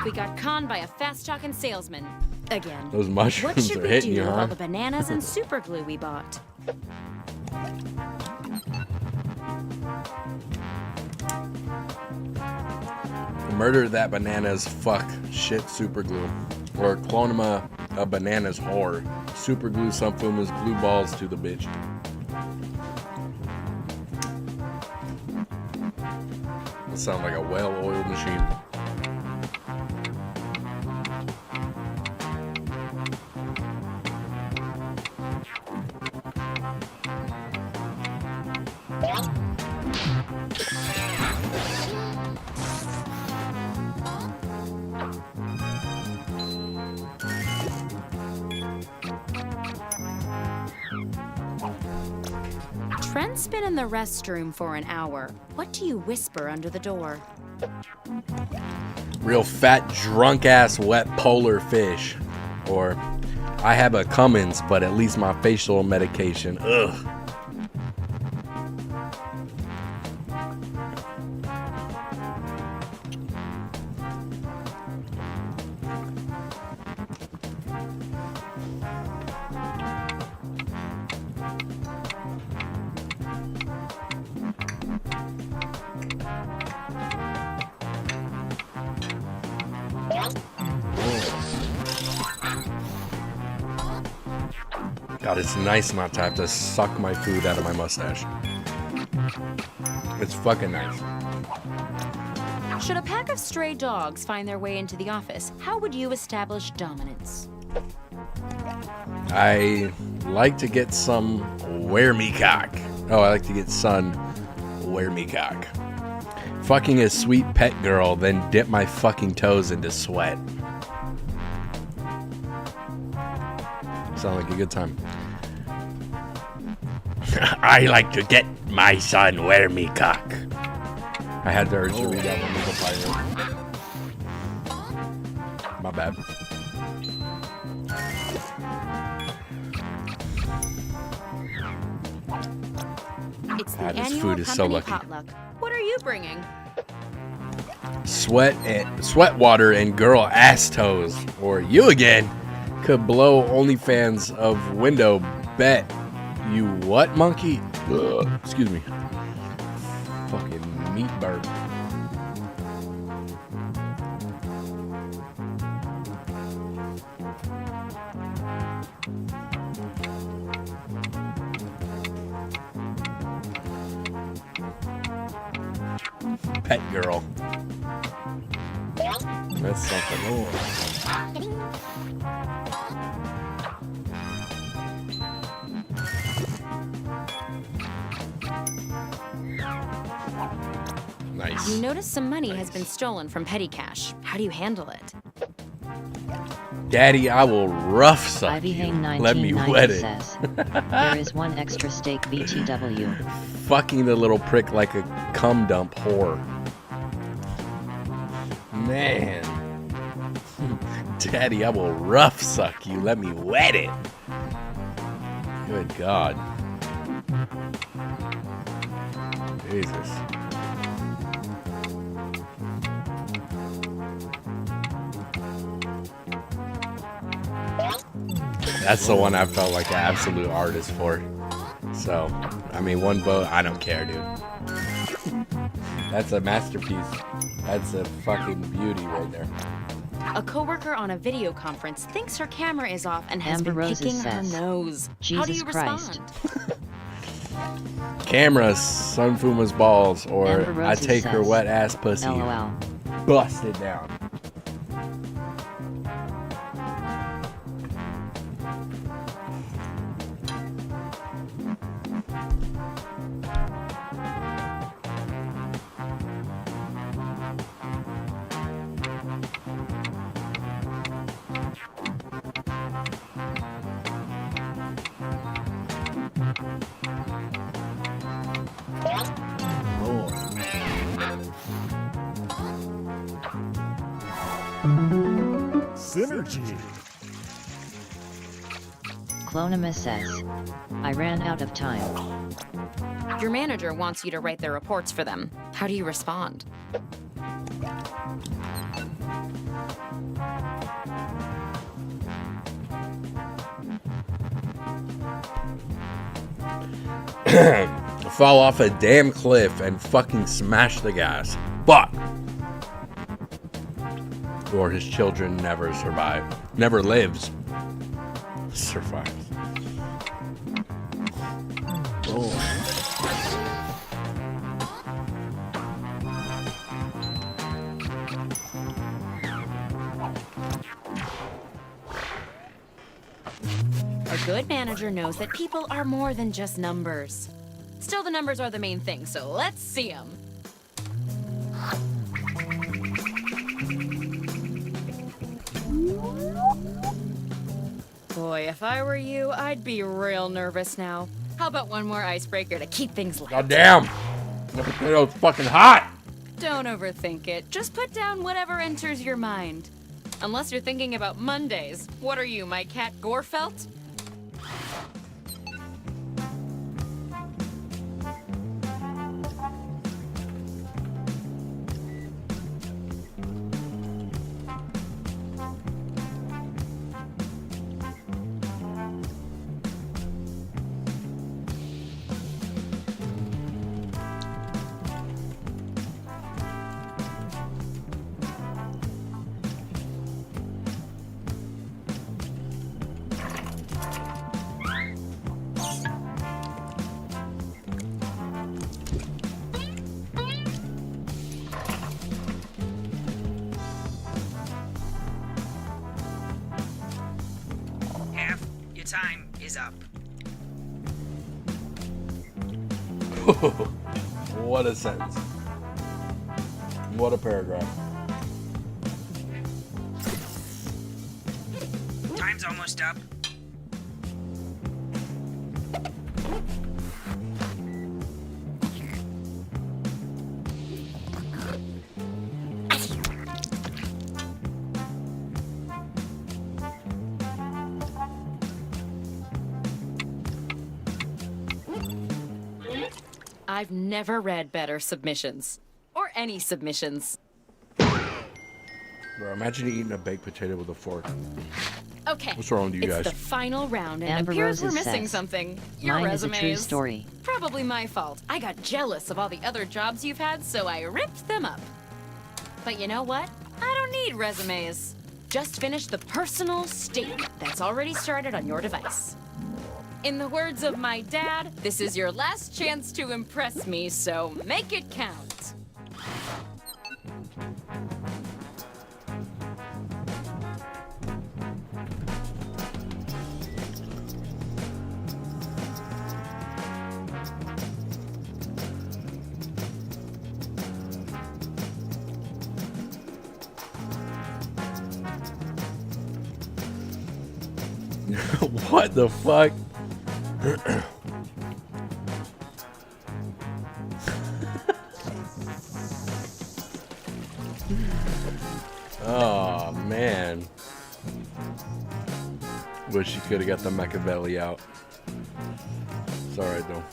We got conned by a fast-talking salesman. Again. Those What mushrooms should are we hitting do you, with huh? all the bananas and super glue we bought? Murder that bananas fuck shit super glue. Or clone him a bananas whore. Super glue some Fuma's blue balls to the bitch. That sounds like a well-oiled machine. Trent's been in the restroom for an hour. What do you whisper under the door? Real fat, drunk-ass, wet polar fish. Or, I have a Cummins, but at least my facial medication. Ugh. God, it's nice not to have to suck my food out of my mustache. It's fucking nice. Should a pack of stray dogs find their way into the office, how would you establish dominance? I like to get some wear me cock. Oh, I like to get son wear me cock. Fucking a sweet pet girl, then dip my fucking toes into sweat. Sound like a good time. I like to get my son wear me cock. I had the urge to read that one with a pirate. My bad. It's the this annual food is so company lucky. potluck. What are you bringing? Sweat water and girl ass toes. Or you again could blow OnlyFans of window bet. You what, monkey? Ugh, excuse me. Fucking meat burp. Pet girl. That's something. Nice. You notice some money has been stolen from petty cash. How do you handle it? Daddy, I will rough suck Ivy you. Hang Let me 1990 wet it. says, there is one extra steak BTW. Fucking the little prick like a cum dump whore. Man. Daddy, I will rough suck you. Let me wet it. Good God. Jesus. That's the one I felt like an absolute artist for. So, I mean, one vote, I don't care, dude. That's a masterpiece. That's a fucking beauty right there. A coworker on a video conference thinks her camera is off and has Amber been Roses picking her says, nose. How do Jesus you Christ. respond? Cameras, Sun Fuma's balls, or Amber I Roses take her says, wet ass pussy. LOL. Bust it down. Synergy. Clonimus says, I ran out of time. Your manager wants you to write their reports for them. How do you respond? Fall off a damn cliff and fucking smash the gas. Fuck! Or his children never survive. Never lives. Survives. Oh. A good manager knows that people are more than just numbers. Still, the numbers are the main thing, so let's see them. Boy, if I were you, I'd be real nervous now. How about one more icebreaker to keep things light? God damn! The potato's fucking hot! Don't overthink it. Just put down whatever enters your mind. Unless you're thinking about Mondays. What are you, my cat Gorefelt? Time is up. What a sentence. What a paragraph. Time's almost up. I've never read better submissions. Or any submissions. Bro, imagine eating a baked potato with a fork. Okay. What's wrong with you guys? It's the final round, and Amber it appears we're Roses missing says, something. Your "Mine is a resumes. true story." Probably my fault. I got jealous of all the other jobs you've had, so I ripped them up. But you know what? I don't need resumes. Just finish the personal statement that's already started on your device. In the words of my dad, this is your last chance to impress me, so make it count. What the fuck? Oh man. Wish you could have got the Machiavelli out. It's alright though.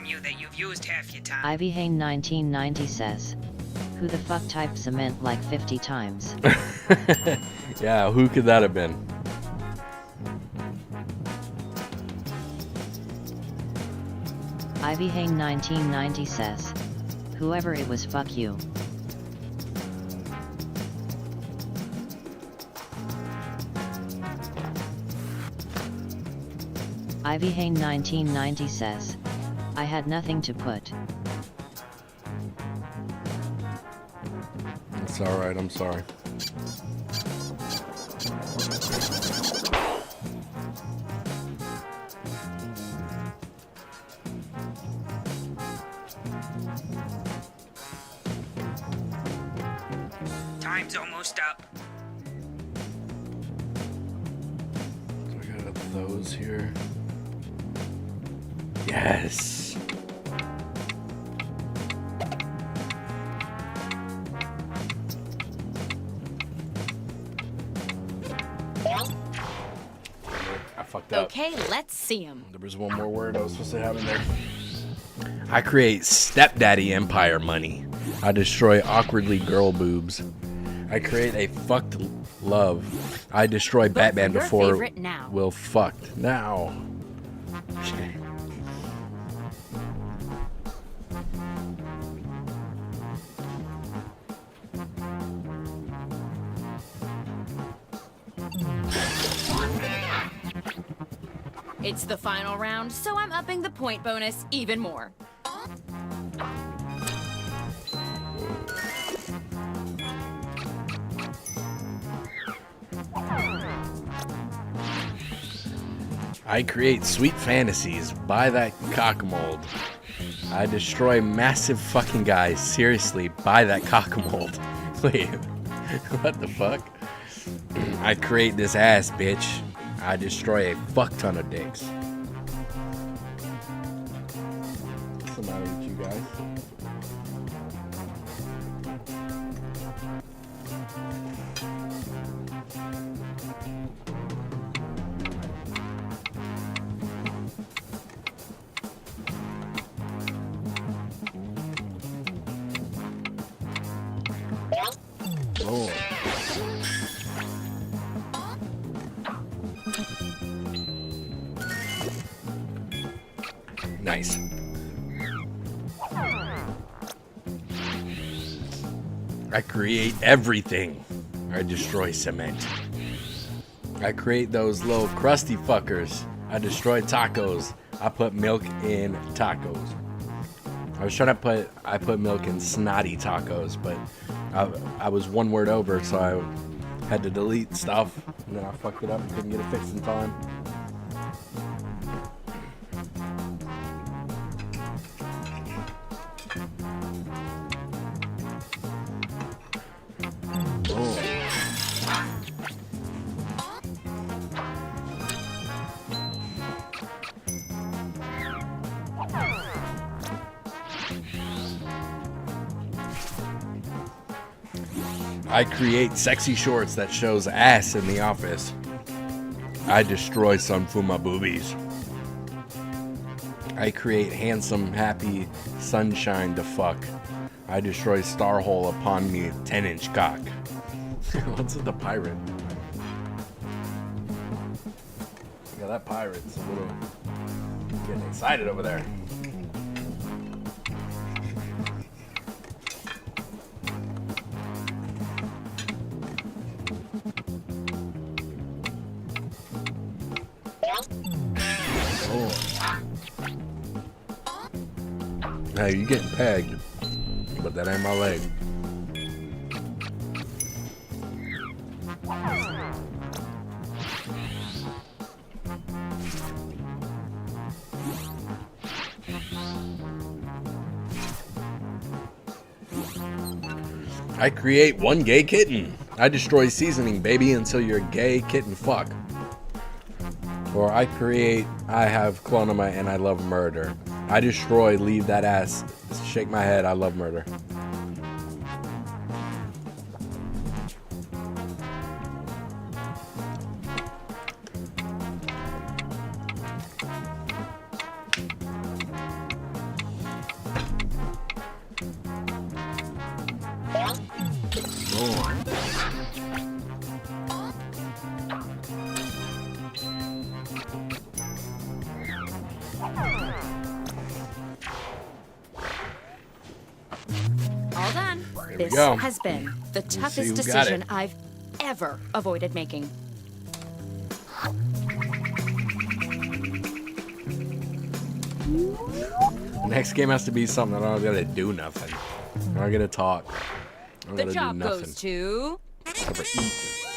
You that you've used half your time. Ivy Hain 1990 says, "Who the fuck typed cement like 50 times?" Yeah, who could that have been? Ivy Hain 1990 says, "Whoever it was, fuck you." Ivy Hain 1990 says, "I had nothing to put." It's alright, I'm sorry. Time's almost up. those here. Yes. I fucked up. Okay, let's see him. There was one more word I was supposed to have in there. I create stepdaddy empire money. I destroy awkwardly girl boobs. I create a fucked love. I destroy Batman your before favorite now. we'll fucked now. It's the final round, so I'm upping the point bonus even more. I create sweet fantasies. Buy that cock mold. I destroy massive fucking guys. Seriously, buy that cock mold. Wait, what the fuck? I create this ass, bitch. I destroy a fuck ton of dicks. What's the matter with you guys? Oh. Nice. I create everything. I destroy cement. I create those little crusty fuckers. I destroy tacos. I put milk in tacos. I was trying to put milk in snotty tacos, but I was one word over, so I had to delete stuff, and then I fucked it up and couldn't get it fixed in time. Oh. I create sexy shorts that shows ass in the office. I destroy some Fuma boobies. I create handsome, happy sunshine to fuck. I destroy Starhole upon me 10-inch cock. What's with the pirate? Yeah, that pirate's a little getting excited over there. Hey, you getting pegged, but that ain't my leg. I create one gay kitten. I destroy seasoning, baby, until you're gay kitten fuck. Or I create, I have clonoma and I love murder. I destroy, leave that ass, shake my head, I love murder. All done. There we This go. has been the see toughest who got decision it. I've ever avoided making. The next game has to be something that I don't gotta do nothing. I don't gotta talk. I don't The gotta job do nothing. goes to... Except for eat.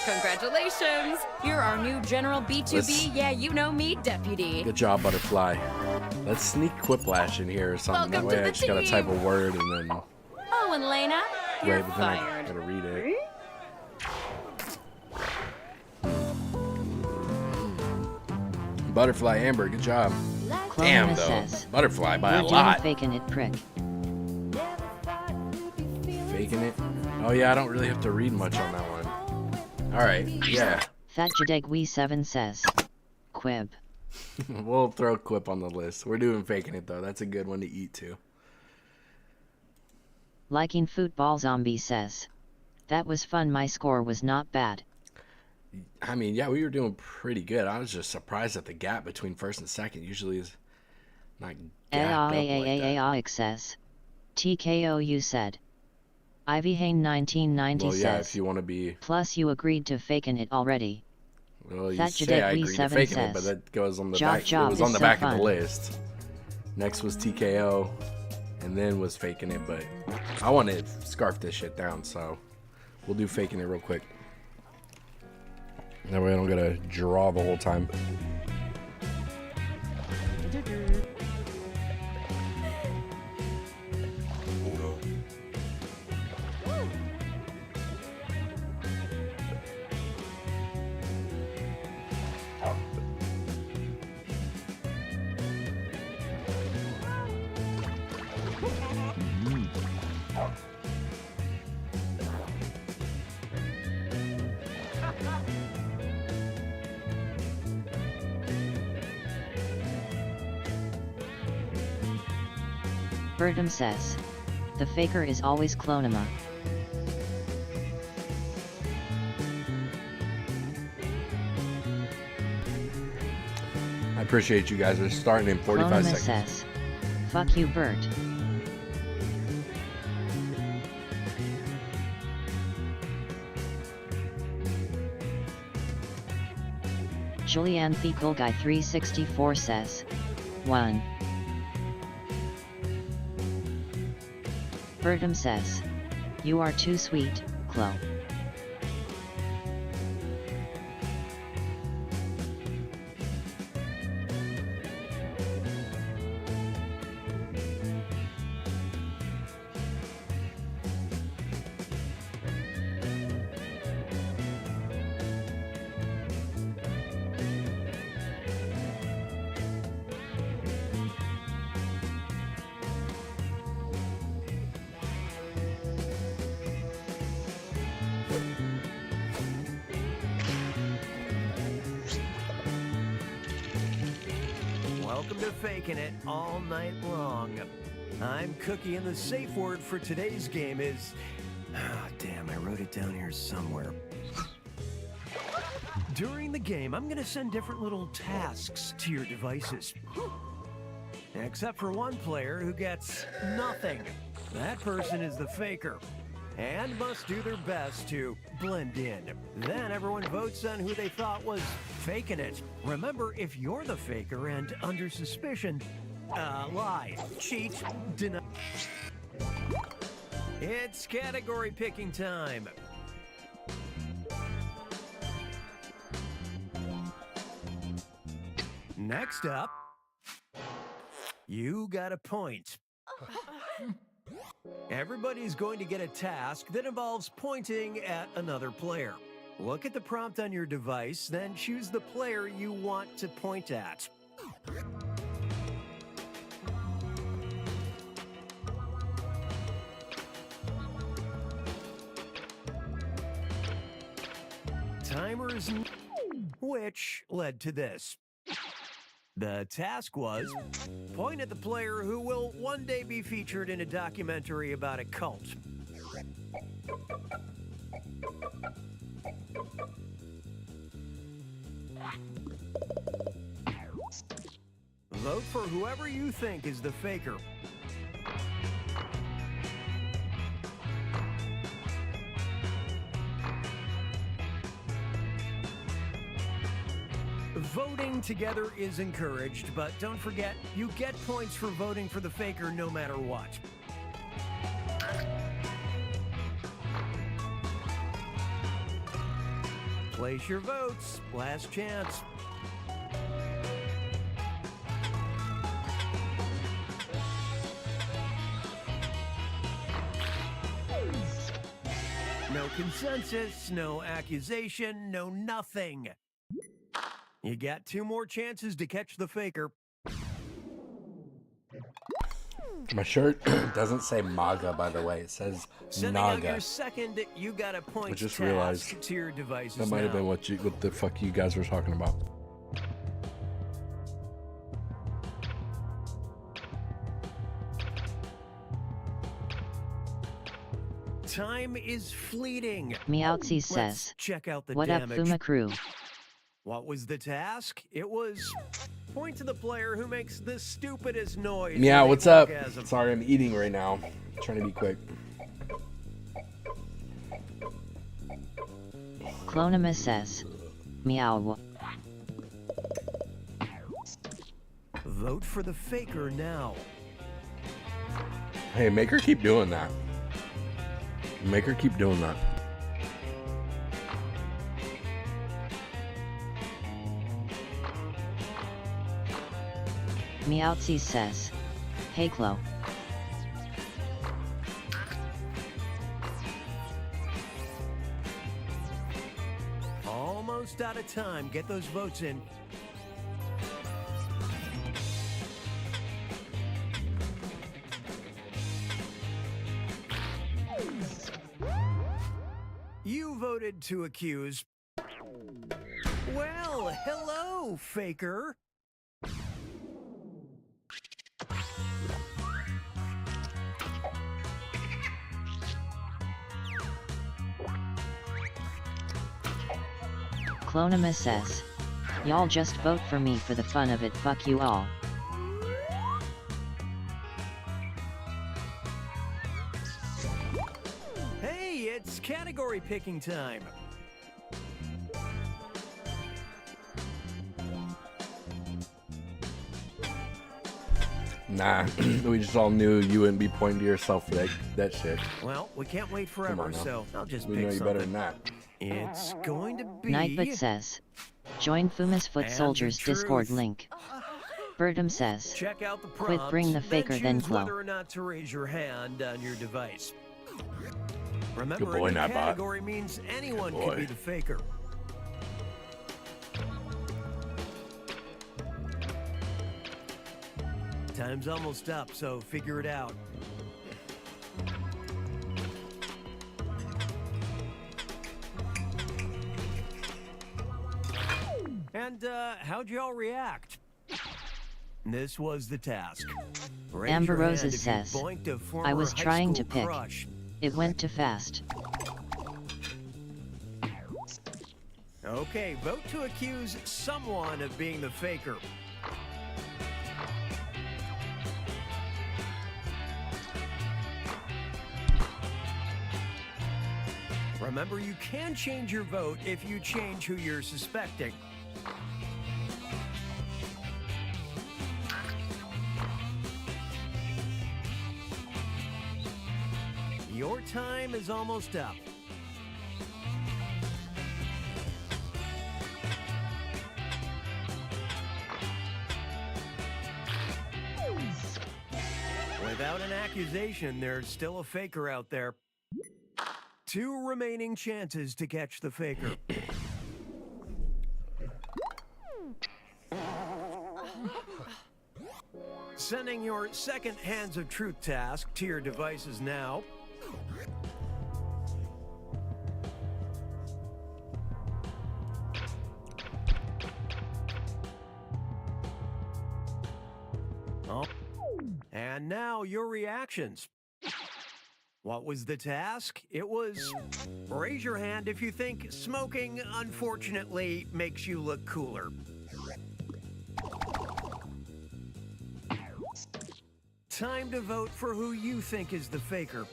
Congratulations! You're our new General B2B, Let's- yeah, you know me, deputy. Good job, Butterfly. Let's sneak Quiplash in here or something. Welcome that way to I the just gotta type a team. word and then Oh, and Lena, you're wait, but then I fired. gotta read it. Butterfly Amber, good job. Damn, though. Says, Butterfly by a we're lot. doing faking it, prick. Faking it? Oh, yeah, I don't really have to read much on that one. Alright, yeah. Fat Jadeg 7 says, Quib. We'll throw Quip on the list. We're doing faking it, though. That's a good one to eat, too. Liking Football Zombie says, that was fun. My score was not bad. I mean, yeah, we were doing pretty good. I was just surprised at the gap between first and second. Usually is not gapped up like that. Says, Tee K.O. you said. Ivy Hain 1990 well, yeah, says, if you want to be... plus you agreed to faking it already. Well, you Fat say I agreed to faking says, it, but that goes on the job, back. job It was on the so back fun. of the list. Next was Tee K.O. and then was faking it, but I want to scarf this shit down, so we'll do faking it real quick. That way I don't gotta draw the whole time. Bertum says, the faker is always Clonema. I appreciate you guys. We're starting in 45 Clonema seconds. says, fuck you, Bert. Julianne Fecal Guy 364 says, 1. Bertum says, you are too sweet, Chloe. Welcome to Faking It all night long. I'm Cookie, and the safe word for today's game is... damn, I wrote it down here somewhere. During the game, I'm going to send different little tasks to your devices. Except for one player who gets nothing. That person is the faker, and must do their best to blend in. Then everyone votes on who they thought was faking it. Remember, if you're the faker and under suspicion, lie, cheat, deny. It's category picking time. Next up, you got a point. Everybody's going to get a task that involves pointing at another player. Look at the prompt on your device, then choose the player you want to point at. Timers, which led to this. The task was, point at the player who will one day be featured in a documentary about a cult. Vote for whoever you think is the faker. Voting together is encouraged, but don't forget, you get points for voting for the faker no matter what. Place your votes. Last chance. No consensus, no accusation, no nothing. You got 2 more chances to catch the faker. My shirt doesn't say MAGA, by the way. It says Sending out NAGA. your second, you got a point I just task realized to your devices that might have now. been what the fuck you guys were talking about. Time is fleeting. Meowtsy Let's says, check out the "What up, damage. Fuma crew?" What was the task? It was point to the player who makes the stupidest noise. Meow, when what's they up? orgasm. Sorry, I'm eating right now. Trying to be quick. Clonima says, "Meow." Vote for the faker now. Hey, make her keep doing that. Make her keep doing that. Meowtsy says, "Hey Chloe." Almost out of time. Get those votes in. You voted to accuse. Well, hello, faker. Clonima says, "Y'all just vote for me for the fun of it, fuck you all." Hey, it's category picking time. Nah, we just all knew you wouldn't be pointing to yourself for that shit. Well, we can't wait Come forever, on now. so I'll just We pick know you something. better than that. It's going to be... Nightbot says, "Join Fuma's Foot And the Soldiers Discord truth. link." Birdum says, Check out the "Quit prompts, bring the faker then choose Chloe." whether or not to raise your hand on your device. Remember, Good boy, any Nightbot. category means anyone Good can boy. be the faker. Time's almost up, so figure it out. And how'd y'all react? This was the task. Raise Amber your hand Roses if you says, boinked a former "I was high trying to school pick. crush. It went too fast." Okay, vote to accuse someone of being the faker. Remember, you can change your vote if you change who you're suspecting. Your time is almost up. Without an accusation, there's still a faker out there. 2 remaining chances to catch the faker. Sending your second Hands of Truth task to your devices now. Oh. And now your reactions. What was the task? It was raise your hand if you think smoking, unfortunately, makes you look cooler. Time to vote for who you think is the faker.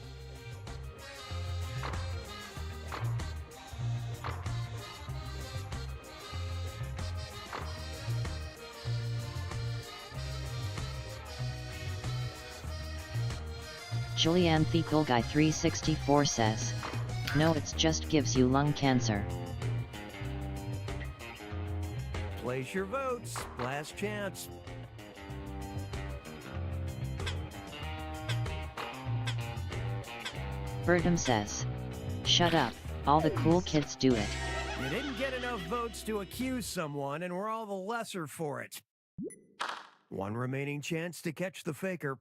Julianne Fecal Guy 364 says, "No, it just gives you lung cancer." Place your votes. Last chance. Birdum says, "Shut up, all the cool kids do it." You didn't get enough votes to accuse someone, and we're all the lesser for it. One remaining chance to catch the faker.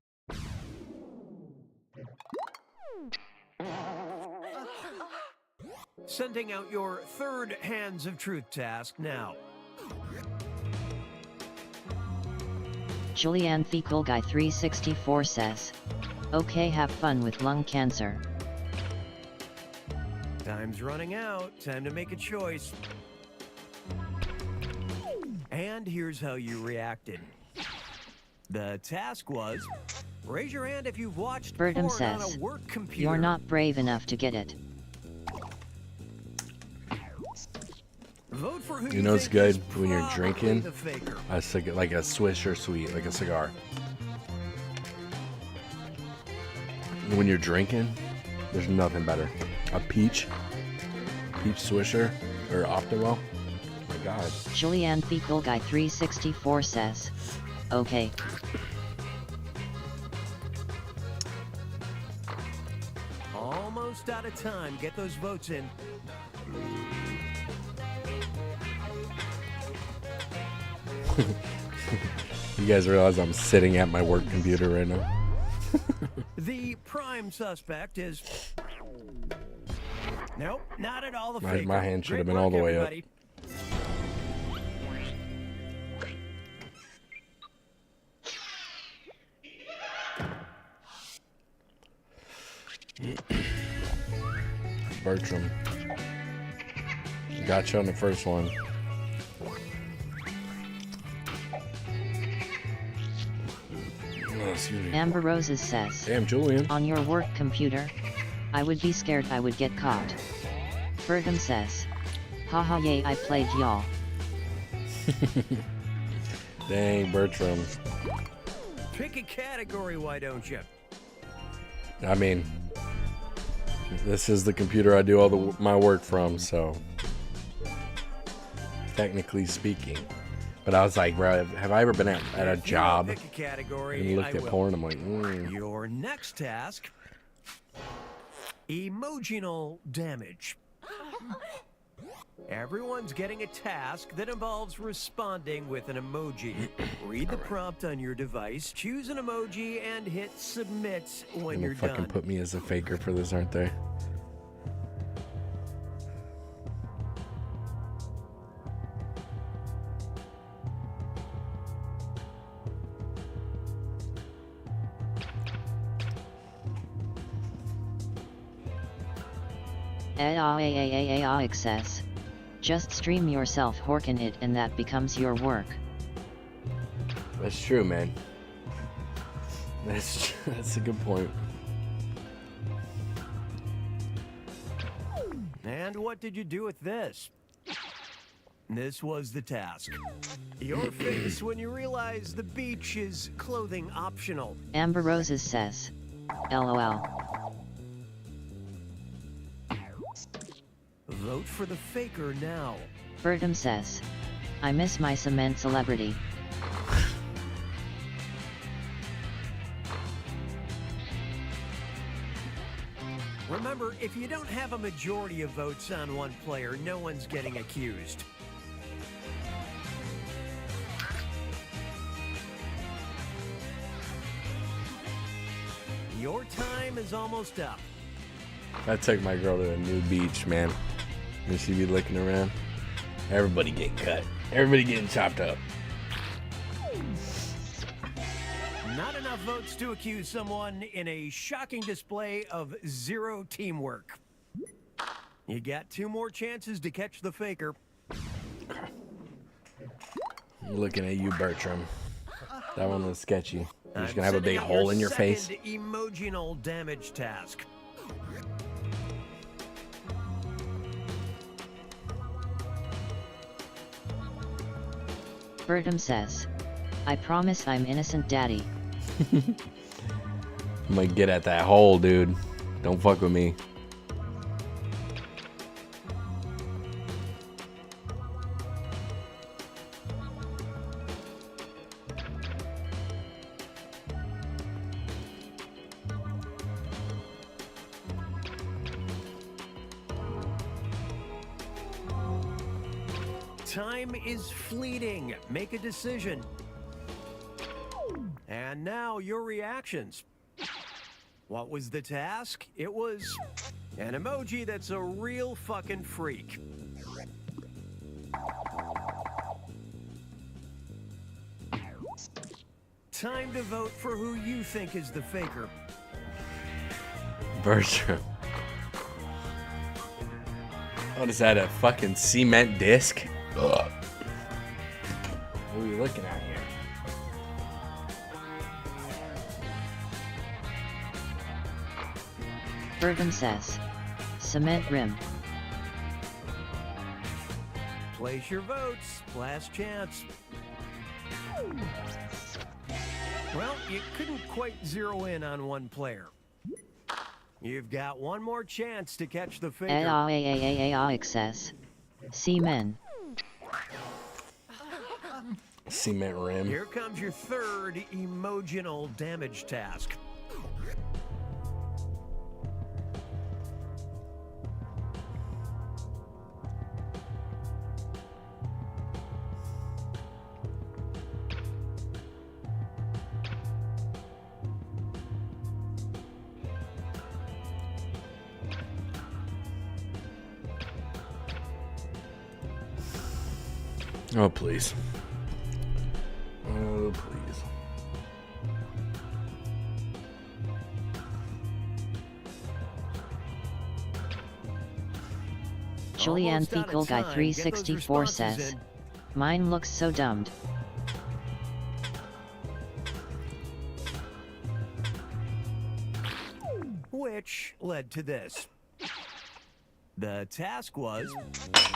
Sending out your third Hands of Truth task now. Julianne Fecal Guy 364 says, okay, have fun with lung cancer. Time's running out. Time to make a choice. And here's how you reacted. The task was, raise your hand if you've watched Bertum porn on says, a work computer. you're not brave enough to get it. Vote for who You know it's good think is when you're probably drinking the faker. like a Swisher Sweet, like a cigar. When you're drinking, there's nothing better. A peach Swisher or Optimo. Oh my God. Julianne Fecal Guy 364 says, okay. Almost out of time. Get those votes in. You guys realize I'm sitting at my work computer right now? The prime suspect is... Nope, not at all the My faker. hand should have Great been all work, the way up. everybody. Bertram. Gotcha on the first one. Oh, excuse me. Amber Roses says, Damn, Julian. on your work computer, I would be scared I would get caught. Bertum says, haha yay I played y'all. Dang, Bertram. Pick a category, why don't you? I mean, this is the computer I do all my work from, so technically speaking. But I was like, bro, have I ever been at a job Pick a category, and looked I at will. porn? I'm like, Your next task, emotional damage. Everyone's getting a task that involves responding with an emoji. Read the prompt on your device, choose an emoji, and hit submit when Gonna you're fucking done. put me as a faker for this, aren't they? Access. Just stream yourself horking it and that becomes your work. That's true, man. That's a good point. And what did you do with this? This was the task. Your face when you realize the beach is clothing optional. Amber Roses says, LOL. Vote for the faker now. Bertum says, I miss my cement celebrity. Remember, if you don't have a majority of votes on one player, no one's getting accused. Your time is almost up. I took my girl to a new beach, man. And she be looking around. Everybody getting cut. Everybody getting chopped up. Not enough votes to accuse someone in a shocking display of zero teamwork. You got 2 more chances to catch the faker. I'm looking at you, Bertram. That one was sketchy. You're just I'm gonna have a big sending out hole in your face. second emotional damage task. Bertum says, I promise I'm innocent, daddy. I'm gonna get at that hole, dude. Don't fuck with me. Time is fleeting. Make a decision. And now your reactions. What was the task? It was an emoji that's a real fucking freak. Time to vote for who you think is the faker. Bertram. What is that, a fucking cement disc? Ugh. What are we looking at here? Bergam says. Cement rim. Place your votes. Last chance. Well, you couldn't quite zero in on one player. You've got one more chance to catch the faker. Excess. Seamen. Cement rim. Here comes your third emotional damage task. Oh, please. Oh, please. Julianne Fecal Guy 364 says. Mine looks so dumbed. Which led to this. The task was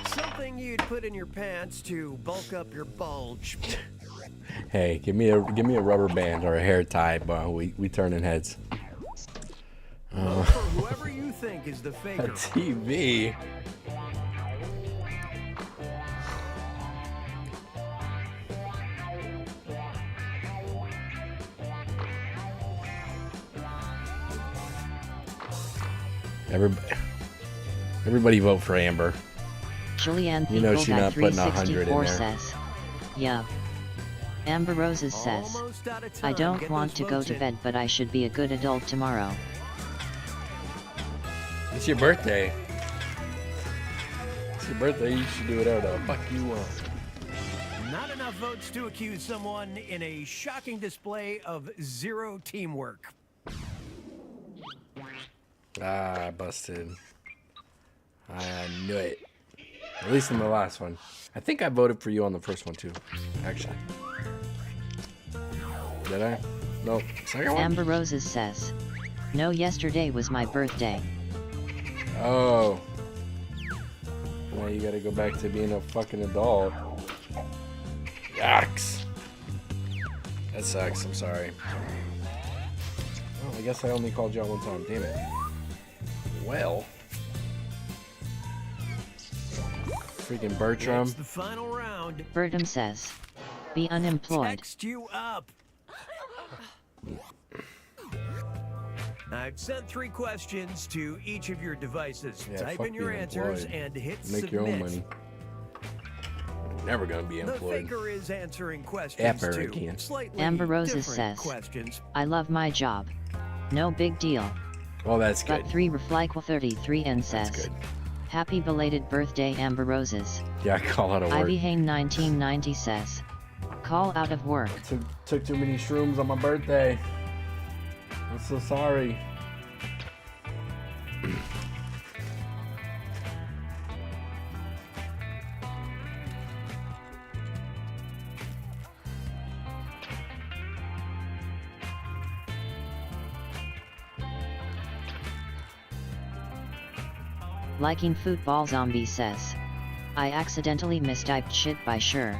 something you'd put in your pants to bulk up your bulge. Hey, give me a rubber band or a hair tie, but we turning heads. For whoever you think is the faker. A TV. Everybody vote for Amber. Julianne You know Fecal she's Guy not putting 100 in 364 there. says. Yeah. Amber Roses says. I don't want to go to bed, but I should be a good adult tomorrow. It's your birthday. It's your birthday. You should do whatever the fuck you want. Not enough votes to accuse someone in a shocking display of zero teamwork. Ah, busted. I knew it. At least in the last one. I think I voted for you on the first one too, actually. Did I? Nope. Second one? Amber Roses says. No, yesterday was my birthday. Oh. Now you gotta go back to being a fucking adult. Yucks. That sucks, I'm sorry. Oh, I guess I only called you out one time, damn it. Well. Freaking Bertram. It's the final round. Bertram says. Be unemployed. Text you up. I've sent 3 questions to each of your devices. Yeah, Type fuck in your being answers employed. and hit Make submit. your own money. Never gonna be The employed. faker is answering questions Ever too. again. Slightly Amber Roses different says. questions. I love my job. No big deal. Well, that's good. But 3 Reflyquel 33 N says. That's good. Happy belated birthday, Amber Roses. Yeah, I call out of work. Ivy Hane 1990 says. Call out of work. Took too many shrooms on my birthday. I'm so sorry. Liking Football Zombie says. I accidentally mistyped shit by sure.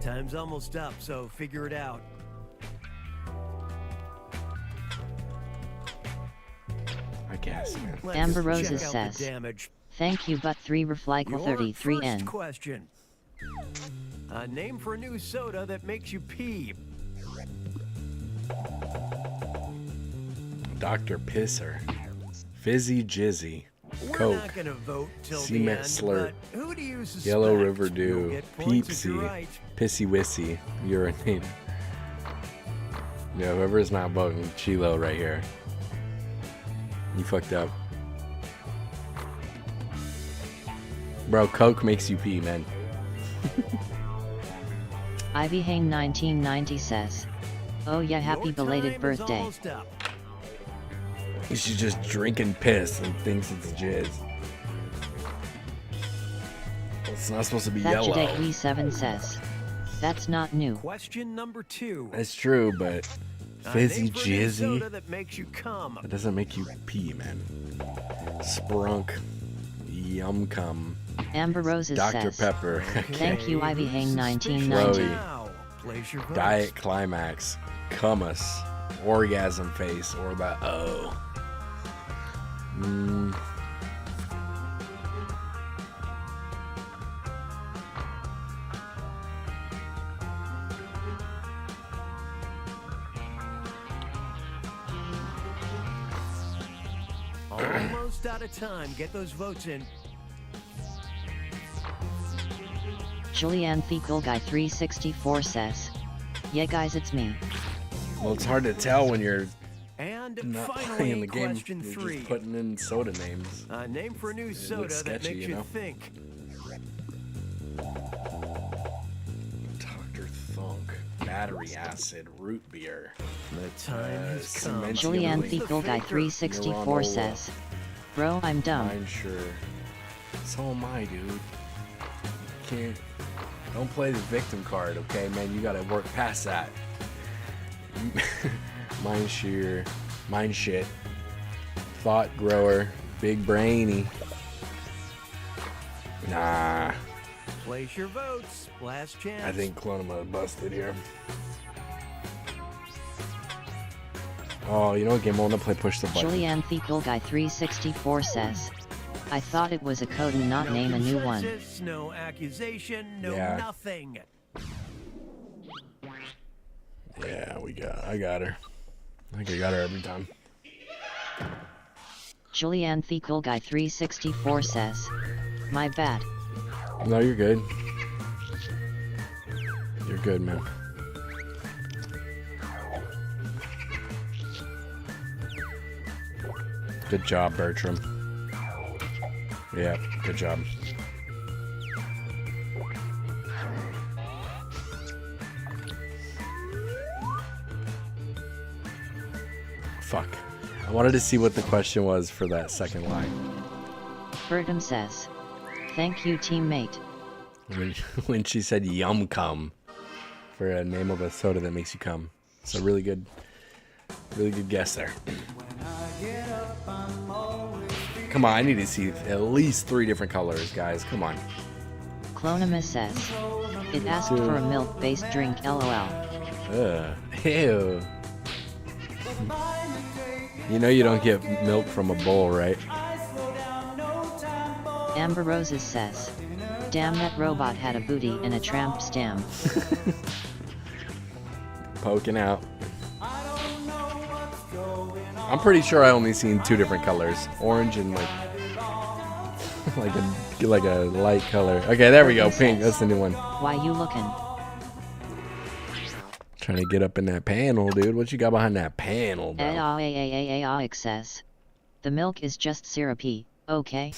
Time's almost up, so figure it out. Yes, man. Let's Amber check Roses out says, the damage. thank you, but 3 Reflycle Your 33N. first question. A name for a new soda that makes you pee. Dr. Pisser. Fizzy Jizzy. We're Coke. not gonna vote till the Cement end, Slurp. but who do you suspect? Yellow River You'll Dew. get points if you're Peepsy. right. Pissy Wissy. Urinator. Yeah, whoever is not voting, Chilo right here. You fucked up. Bro, Coke makes you pee, man. Ivy Hane 1990 says, oh yeah, happy belated birthday. She's just drinking piss and thinks it's jizz. It's not supposed to be That yellow. Jadek V7 says, that's not new. Question number 2. That's true, but fizzy jizzy, Soda that makes you cum. that doesn't make you pee, man. Sprunk. Yum cum. Amber Roses Dr. says, Pepper. thank you, Ivy Hane 1990. Chloe. Place your votes. Diet Climax. Cummus. Orgasm Face. Or the O. Almost out of time. Get those votes in. Julianne Fecal Guy 364 says, yeah guys, it's me. Well, it's hard to tell when you're And not finally, playing the game. question You're 3. just putting in soda names. A name for a new soda looks that sketchy, makes you you know? think. Dr. Thunk. Battery acid. Root beer. The time has come. Julianne Fecal Guy 364 says, bro, I'm dumb. Mine sure. So am I, dude. Can't. Don't play the victim card, okay, man? You gotta work past that. Mine sheer. Mine shit. Thought grower. Big brainy. Nah. Place your votes. Last chance. I think Clonema busted here. Oh, you know what game I want to play? Push the button. Julianne Fecal Guy 364 says, I thought it was a code and not name a new one. consensus, no accusation, no Yeah. nothing. Yeah, I got her. I think I got her every time. Julianne Fecal Guy 364 says, my bad. No, you're good. You're good, man. Good job, Bertram. Yeah, good job. Fuck. I wanted to see what the question was for that second line. Bertram says, thank you, teammate. When she said yum cum for a name of a soda that makes you cum. It's a really good guess there. Come on, I need to see at least 3 different colors, guys. Come on. Clonema says, it asked for a milk-based drink, lol. Ew. You know you don't get milk from a bowl, right? Amber Roses says, damn, that robot had a booty and a tramp stamp. Poking out. I'm pretty sure I only seen 2 different colors, orange and like a light color. Okay, there we go, pink. That's the new one. Why you looking? Trying to get up in that panel, dude. What you got behind that panel, bro? Aix says, the milk is just syrupy, okay?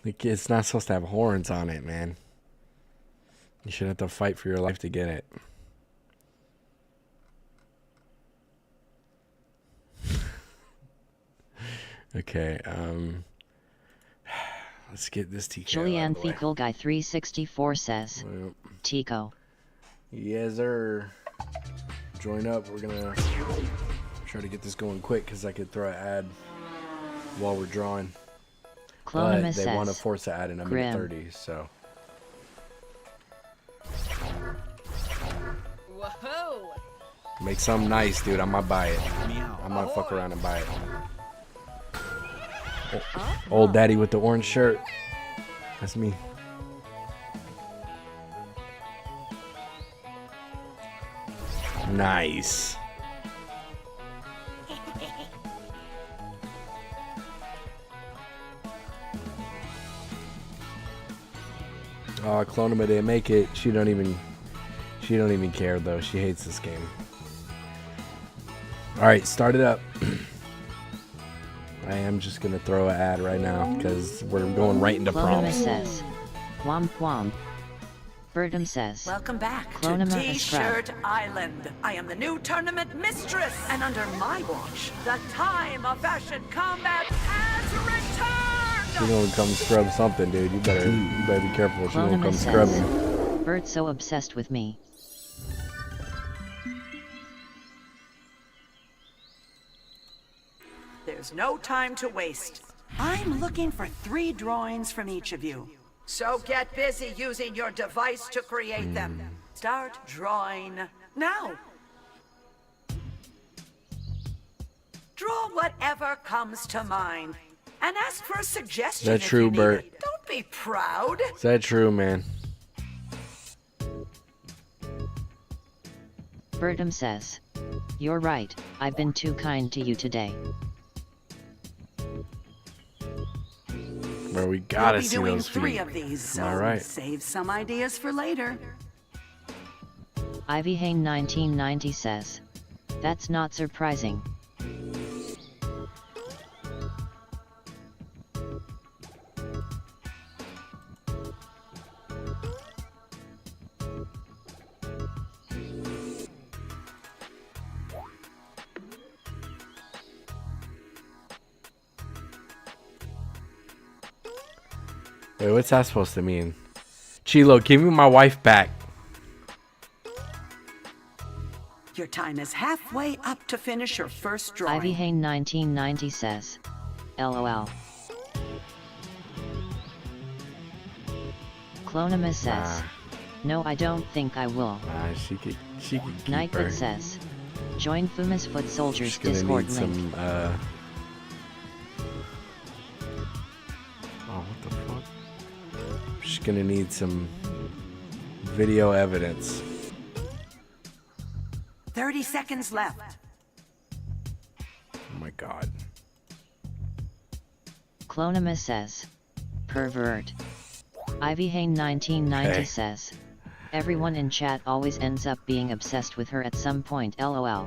Like, it's not supposed to have horns on it, man. You should have to fight for your life to get it. Okay, let's get this Tee K.O. Julianne Fecal Guy 364 says, Tee K.O. Yes, sir. Join up. We're gonna try to get this going quick because I could throw an ad while we're drawing. But they want to force an ad in a minute 30, so. Whoa! Make something nice, dude. I might buy it. I might fuck around and buy it. Old daddy with the orange shirt. That's me. Nice. Oh, Clonima didn't make it. She don't even care though. She hates this game. All right, start it up. I am just gonna throw an ad right now because we're going right into Clonima prompts. says, womp womp. Birdum says, Welcome back Clonima to is scrub. T-shirt Island. I am the new tournament mistress, and under my watch, the time of fashion combat has returned. She's gonna come scrub something, dude. You better be careful. She's gonna Clonima come scrub you. says, Bird's so obsessed with me. There's no time to waste. I'm looking for 3 drawings from each of you. So get busy using your device to create them. Start drawing now. Draw whatever comes to mind. And ask for a suggestion. Is that if true, you need Bert? it. Don't be proud. Is that true, man? Birdum says, you're right, I've been too kind to you today. Bro, we gotta We'll be see doing those 3 feet. of these, so Am I right? save some ideas for later. Ivy Hane 1990 says, that's not surprising. Wait, what's that supposed to mean? Chilo, give me my wife back. Your time is halfway up to finish your first drawing. Ivy Hane 1990 says, LOL. Clonima says, no, I don't think I will. She could keep her. Nightwood says, join Fuma's Foot Soldiers She's gonna Discord need link. some, oh, what the fuck? She's gonna need some video evidence. 30 seconds left. Oh my god. Clonima says, pervert. Ivy Hane 1990 Hey. says, everyone in chat always ends up being obsessed with her at some point, LOL.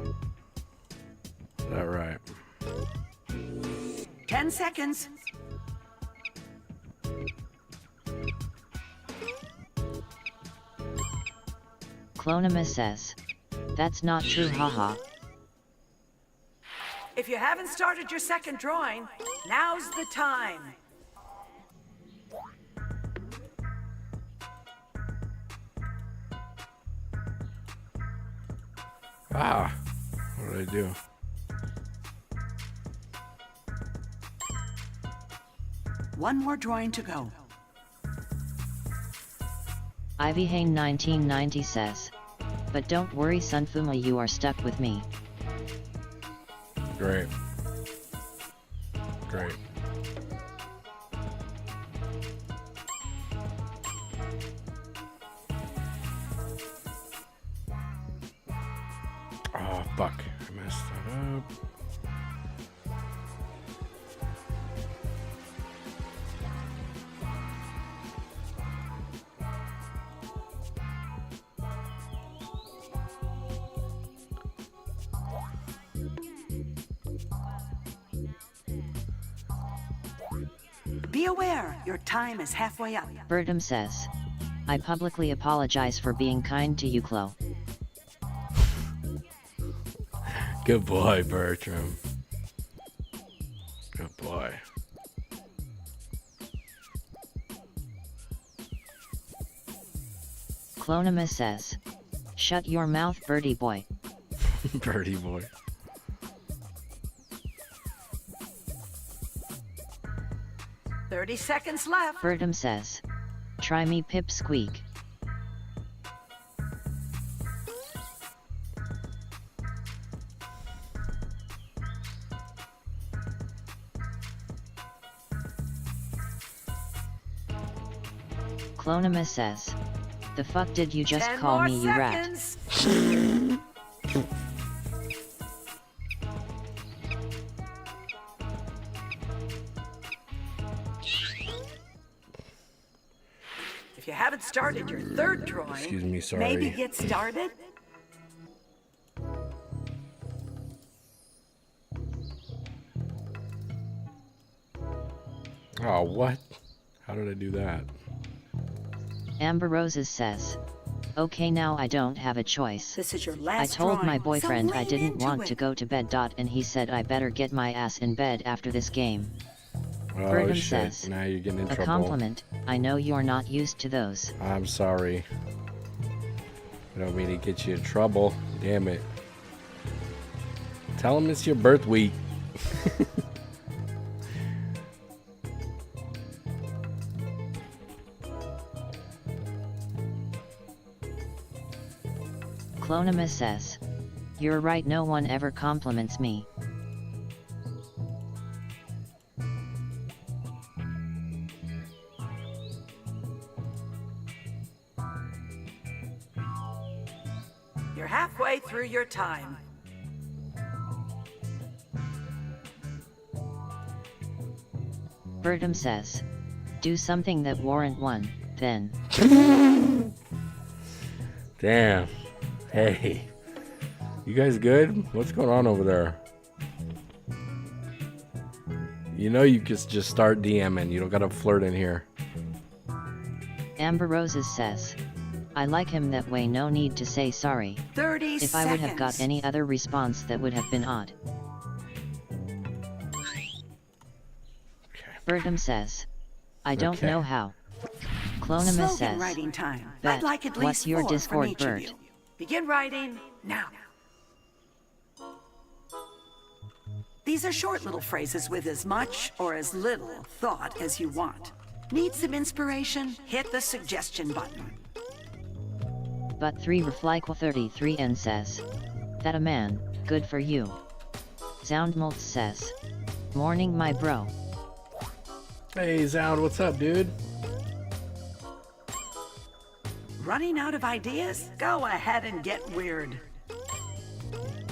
Is that right? 10 seconds. Clonima says, that's not true, haha. If you haven't started your second drawing, now's the time. Ah, what did I do? One more drawing to go. Ivy Hane 1990 says, but don't worry Sunfuma, you are stuck with me. Great. Great. Oh, fuck. I messed that up. Be aware, your time is halfway up. Birdum says, I publicly apologize for being kind to you, Chloe. Good boy, Bertram. Good boy. Clonima says, shut your mouth, birdie boy. Birdie boy. "30 seconds left. Birdum says, try me pipsqueak. Clonima says, the fuck did you just 10 call more me, you rat? seconds. If you haven't started your third drawing, Excuse me, sorry. maybe get started. Oh, what? How did I do that? Amber Roses says, okay, now I don't have a choice. This is your I last told my drawing, boyfriend so I lean didn't into want it. to go to bed. And he said I better get my ass in bed after this game. Oh, Verdum shit. says, Now you're getting in a trouble. compliment, I know you're not used to those. I'm sorry. I don't mean to get you in trouble. Damn it. Tell him it's your birth week. Clonima says, you're right, no one ever compliments me. You're halfway through your time. Verdum says, do something that Warrant won, then. Damn. Hey. You guys good? What's going on over there? You know you can just start DMing. You don't gotta flirt in here. Amber Roses says, I like him that way, no need to say sorry. 30 If I would have got seconds. any other response, that would have been odd. Verdum says, I don't Okay. know how. Clonima Slogan says, writing time. Bet, I'd like at least what's your 4 Discord from each of bird? you. Begin writing now. These are short little phrases with as much or as little thought as you want. Need some inspiration? Hit the suggestion button. But 3 Reflyqua 33N says, that a man, good for you. Soundmolts says, morning my bro. Hey Zound, what's up, dude? Running out of ideas? Go ahead and get weird.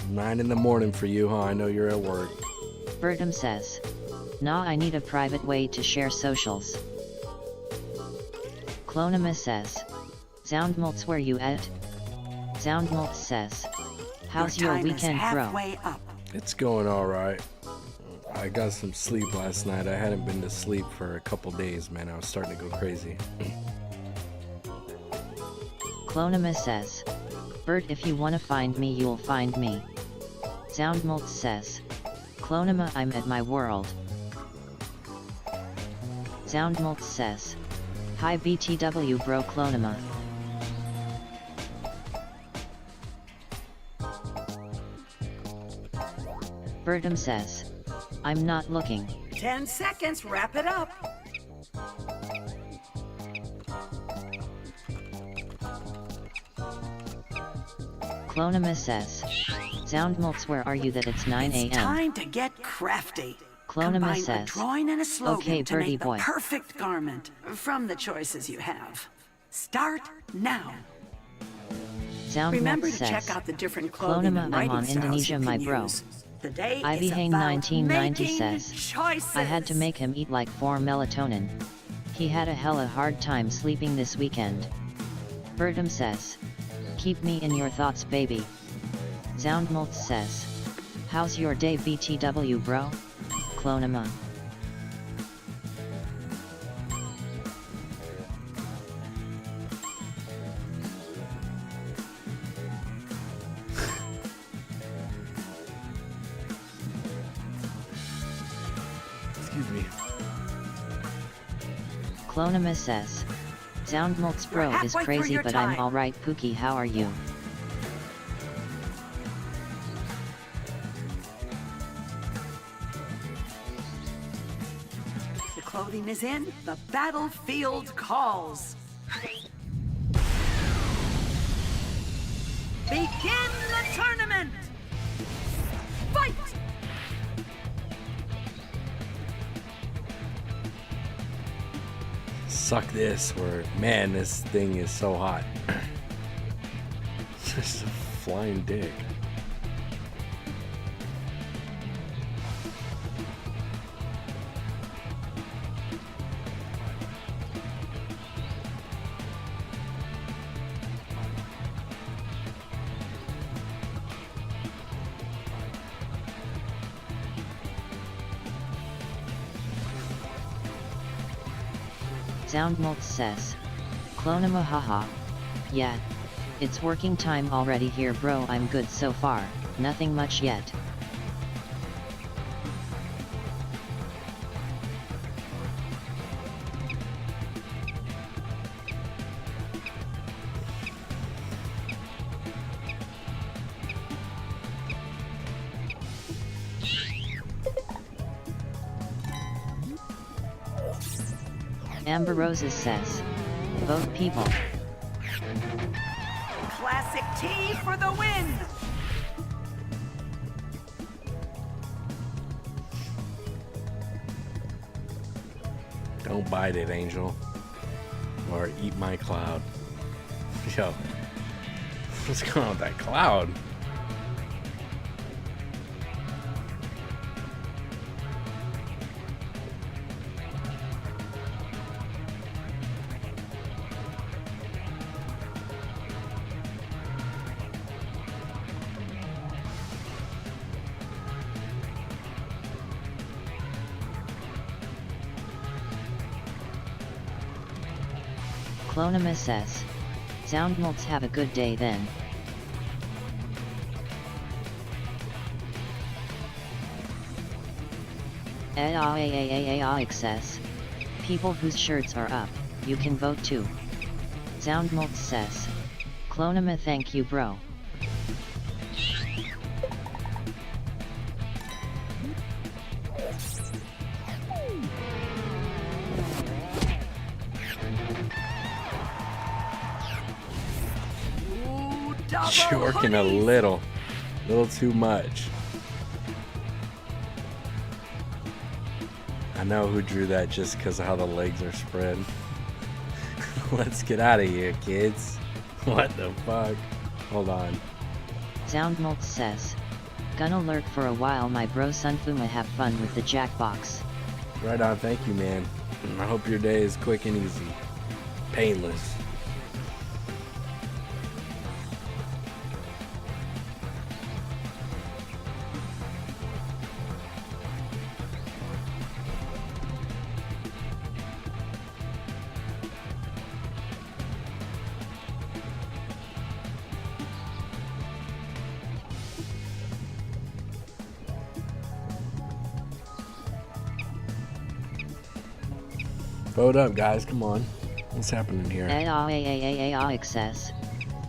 9 in the morning for you, huh? I know you're at work. Verdum says, nah, I need a private way to share socials. Clonima says, Soundmolts, where you at? Soundmolts says, how's your time is weekend, bro? halfway up. It's going alright. I got some sleep last night. I hadn't been to sleep for a couple days, man. I was starting to go crazy. Clonima says, Bert, if you wanna find me, you'll find me. Soundmolts says, Clonima, I'm at my world. Soundmolts says, hi BTW bro Clonima. Verdum says, I'm not looking. 10 seconds, wrap it up. Clonima says, Soundmolts, where are you that it's 9 It's a.m. time to get crafty. Clonima Combine a says, drawing and a slogan okay to birdie make the boy. perfect garment from the choices you have. Start now. Soundmolts Remember to says, check out the different clothing Clonima, and I'm writing on styles Indonesia, you my can bro. use. Today Ivy is Hang about 1990 making says, choices. I had to make him eat like 4 melatonin. He had a hella hard time sleeping this weekend. Verdum says, keep me in your thoughts, baby. Soundmolts says, how's your day BTW bro? Clonima. Excuse me. Clonima says, Soundmolts bro You're is halfway through crazy, your but I'm time. alright. Pookie, how are you? The clothing is in. The battlefield calls. Begin the tournament! Fight! Suck this, or man, this thing is so hot. It's just a flying dick. Soundmult says, Clonema haha. Yeah. It's working time already here bro, I'm good so far, nothing much yet. Amber Roses says, vote people. Classic T for the win! Don't bite it, Angel. Or eat my cloud. Yo. What's going on with that cloud? Clonema says, Soundmults have a good day then. says, people whose shirts are up, you can vote too. Soundmults says, Clonema thank you bro. You're working a little too much. I know who drew that just because of how the legs are spread. Let's get out of here, kids. What the fuck? Hold on. Soundmult says, gonna lurk for a while my bro Sunfuma, have fun with the Jackbox. Right on, thank you man. I hope your day is quick and easy. Painless. Vote up, guys. Come on. What's happening here? says,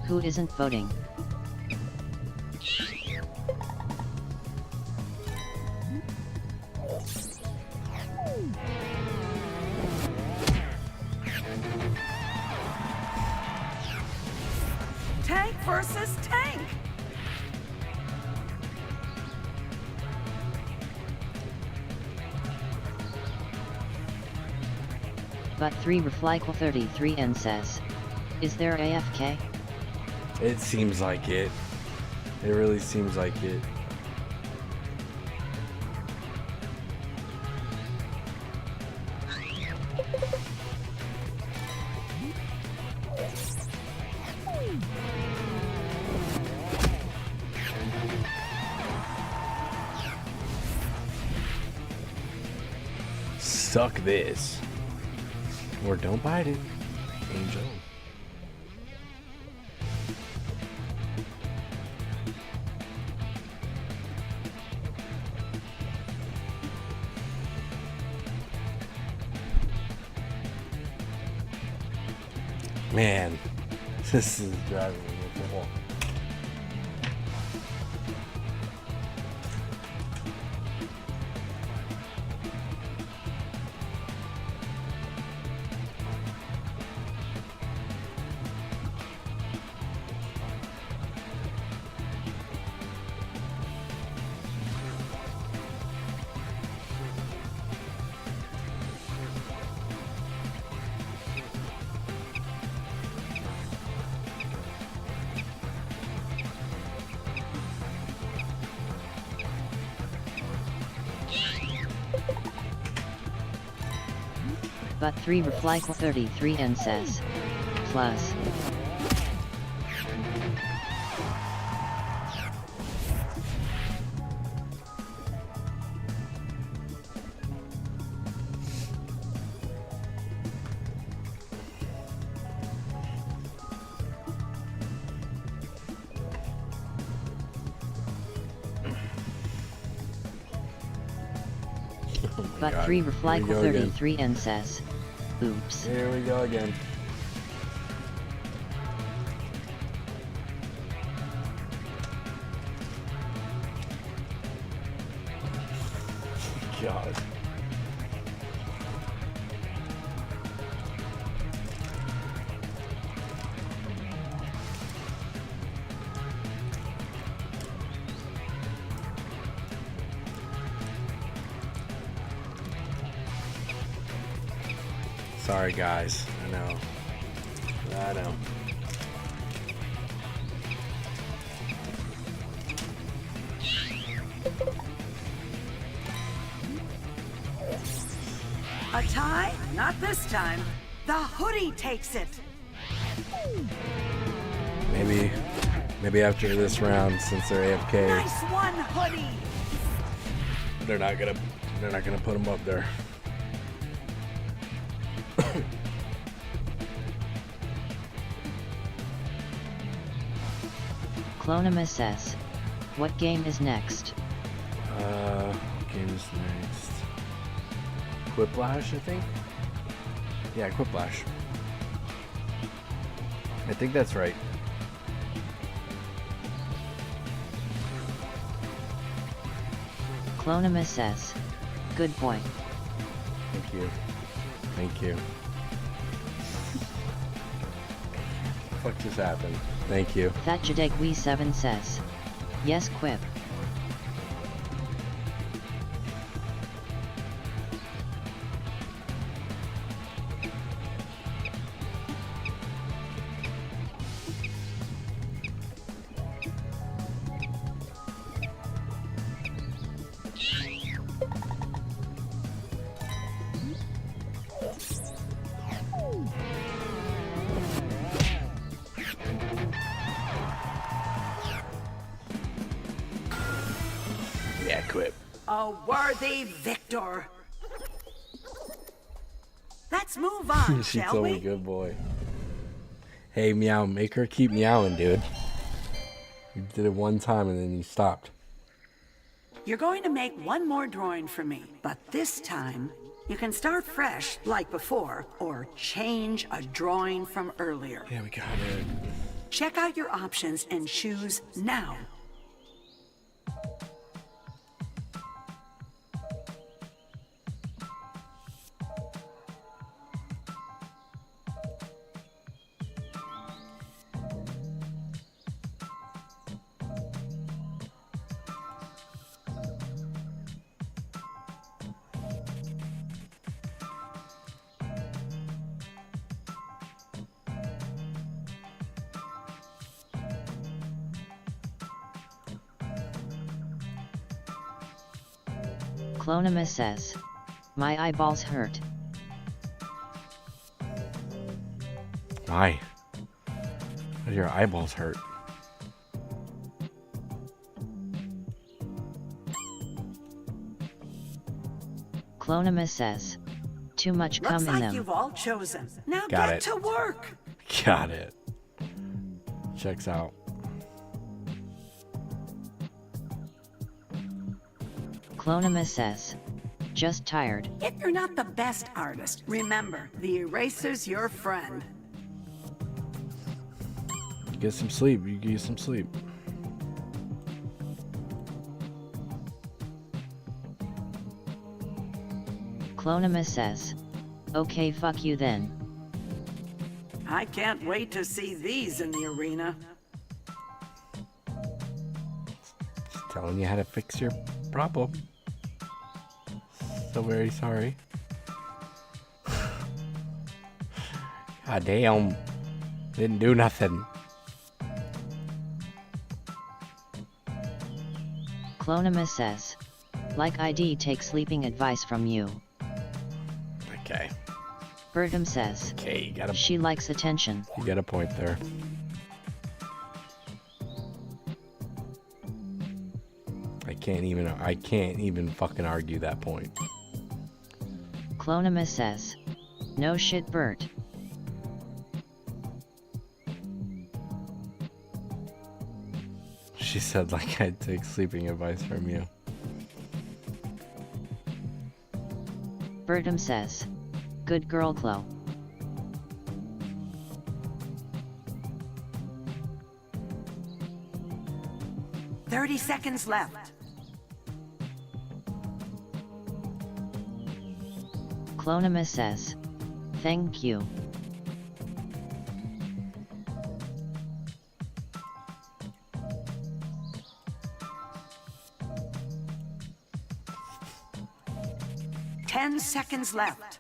who isn't voting? Tank versus tank! But 3 Reflyquel 33 N says, is there AFK? It seems like it. It really seems like it. Suck this. Or don't bite it, Angel. Man, this is driving me up the wall. But 3 refly 33 and says. Plus. But 3 reply 33 and says. Oops. Here we go again. God. Sorry guys, I know. A tie? Not this time. The hoodie takes it. Maybe after this round, since they're AFK, Nice one, hoodie. they're not gonna put them up there. Clonimus says. What game is next? What game is next? Quiplash, I think? Yeah, Quiplash. I think that's right. Clonimus says. Good boy. Thank you. Thank you. What just happened? Thank you. Thatchadegwe7 says. Yes, Quip. Yeah, Quip. A worthy victor. Let's move on, She shall told we? me, good boy. Hey, Meow, make her keep meowing, dude. You did it one time and then you stopped. You're going to make one more drawing for me, but this time you can start fresh like before, or change a drawing from earlier. Yeah, we got it. Check out your options and choose now. Clonimus says. My eyeballs hurt. Why? Why do your eyeballs hurt? Clonimus says. Too much cum Looks in like them. you've all chosen. Now Got get it. to work. Got it. Checks out. Clonimus says. Just tired. If you're not the best artist, remember, the eraser's your friend. Get some sleep. You get some sleep. Clonimus says. Okay, fuck you then. I can't wait to see these in the arena. Just telling you how to fix your problem. So very sorry. God damn. Didn't do nothing. Clonimus says. Like ID take sleeping advice from you. Okay. Bertram says. Okay, you got She likes attention. You got a point there. I can't even fucking argue that point. Clonima says. No shit, Bert. She said like I'd take sleeping advice from you. Bertram says. Good girl, Chloe. "30 seconds left." Clonima says. Thank you. Ten seconds left.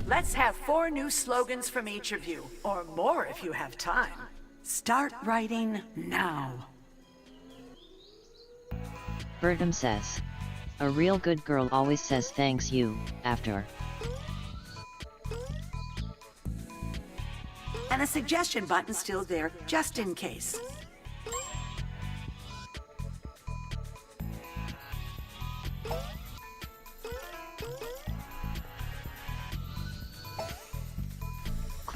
Let's have 4 new slogans from each of you, or more if you have time. Start writing now. Bertram says. A real good girl always says thanks you, after. And a suggestion button still there, just in case.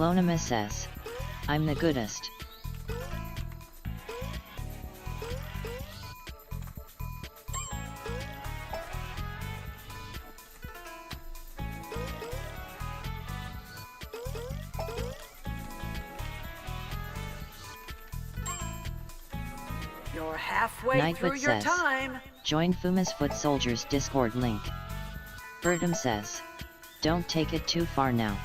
Clonima says. I'm the goodest. You're halfway through Nightwood your says. time. Join Fuma's Foot Soldiers Discord link. Bertram says. Don't take it too far now.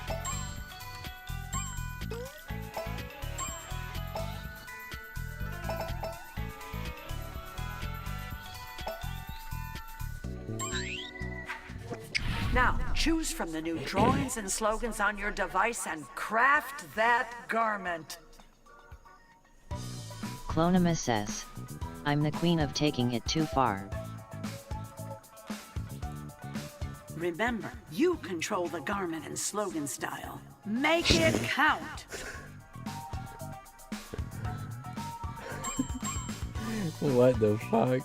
Now, choose from the new drawings and slogans on your device and craft that garment. Clonima says. I'm the queen of taking it too far. Remember, you control the garment and slogan style. Make it count. What the fuck?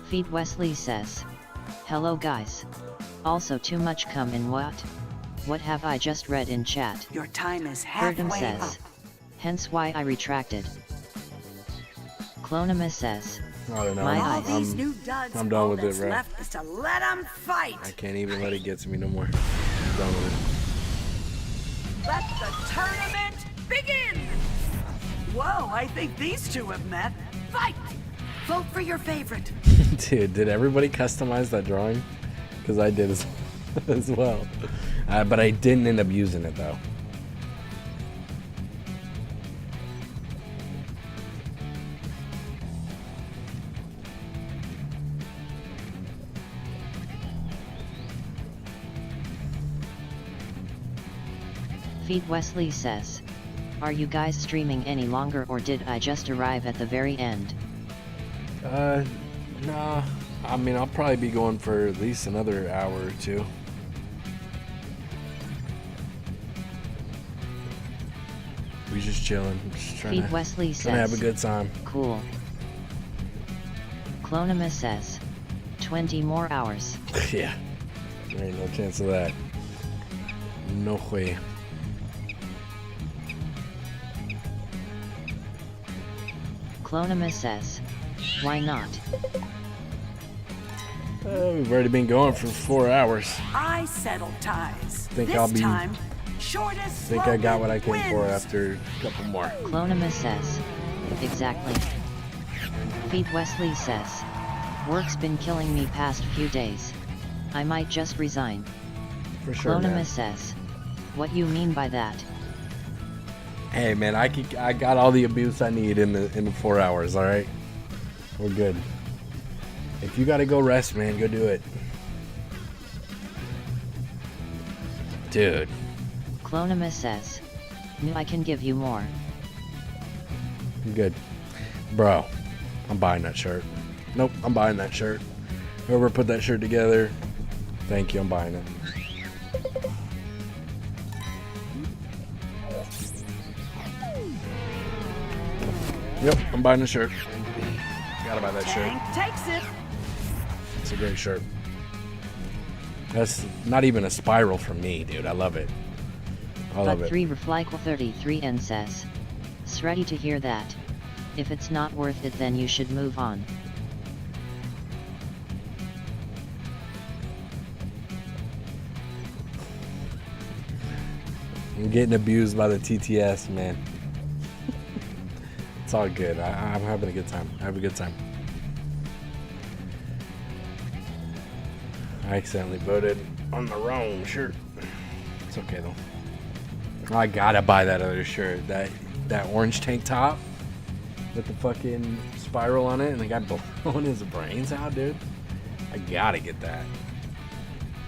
Feed Wesley says. Hello guys. Also too much cum in what? What have I just read in chat? Your time is Bertram halfway says. up. Hence why I retracted. Clonima says. I don't know. My All eyes. these new duds, I'm done all with it, that's bro. left is to let them fight. I can't even let it get to me no more. I'm done with Let the tournament begin! Whoa, I think these two have met. Fight! Vote for your favorite. it. Dude, did everybody customize that drawing? Because I did as well. But I didn't end up using it though. Feed Wesley says. Are you guys streaming any longer or did I just arrive at the very end? Nah. I mean, I'll probably be going for at least another hour or two. We just chilling. Just trying Feed Wesley trying to have a says. good time. Cool. Clonima says. 20 more hours. Yeah. There ain't no chance of that. No way. Clonima says. Why not? We've already been going for 4 hours. I settled ties. Think this I'll be- time, shortest Think I got what I came slogan for wins. after a couple more. Clonima says. Exactly. Feed Wesley says. Work's been killing me past few days. I might just resign. For sure, Clonima man. says. What you mean by that? Hey man, I got all the abuse I need in the 4 hours. All right, we're good. If you gotta go rest, man, go do it, dude. Clonima says, "No, I can give you more." I'm good, bro. I'm buying that shirt. Nope, I'm buying that shirt. Whoever put that shirt together, thank you. I'm buying it. Yep, I'm buying the shirt. Gotta buy that shirt. Takes it. It's a great shirt. That's not even a spiral from me, dude. I love it. I love But it. 3 Reflyquel 33 and says, "S ready to hear that. If it's not worth it, then you should move on." I'm getting abused by the TTS, man. It's all good. I'm having a good time. I have a good time. I accidentally voted on the wrong shirt. It's okay though. I gotta buy that other shirt. That orange tank top with the fucking spiral on it and the guy blowing his brains out, dude. I gotta get that.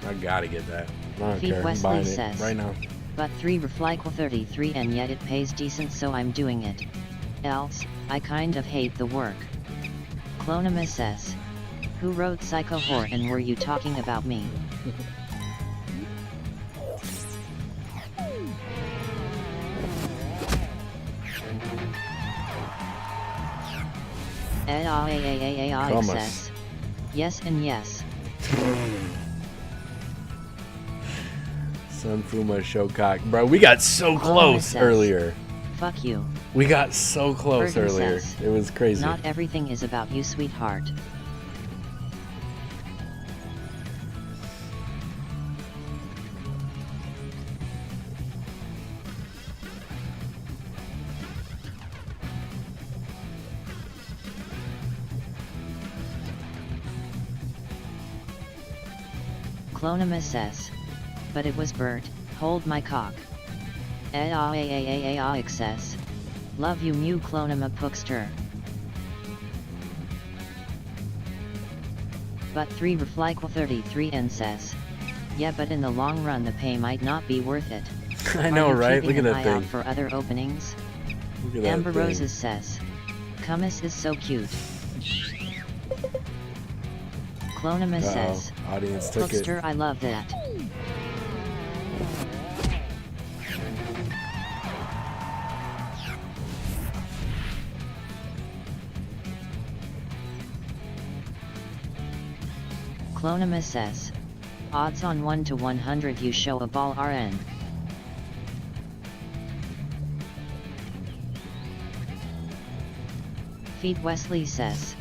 I gotta get that. I don't Feed care. I'm Wesley buying says, it right now. "But 3 Reflyquel 33 and yet it pays decent, so I'm doing it. Else, I kind of hate the work." Clonima says, "Who wrote Psycho Whore and were you talking about me?" Thomas. says, "Yes and yes." Sunfuma Showcock. Bro, we got so close says, earlier. "Fuck you." We got so close Bergen earlier. says, It was crazy. "Not everything is about you, sweetheart." Clonima says, "But it was Bert, hold my cock." says, "Love you Mew Clonima Pookster." But 3 Reflyquel 33 and says, "Yeah, but in the long run the pay might not be worth it." I know, Are you right? keeping Look at an that eye thing. out for other openings? Look at that Amber thing. Roses says, "Kummis is so cute." Clonima says, Audience took it. "Pookster, I love that." Clonima says, "Odds on 1 to 100 you show a ball RN." Feed Wesley says,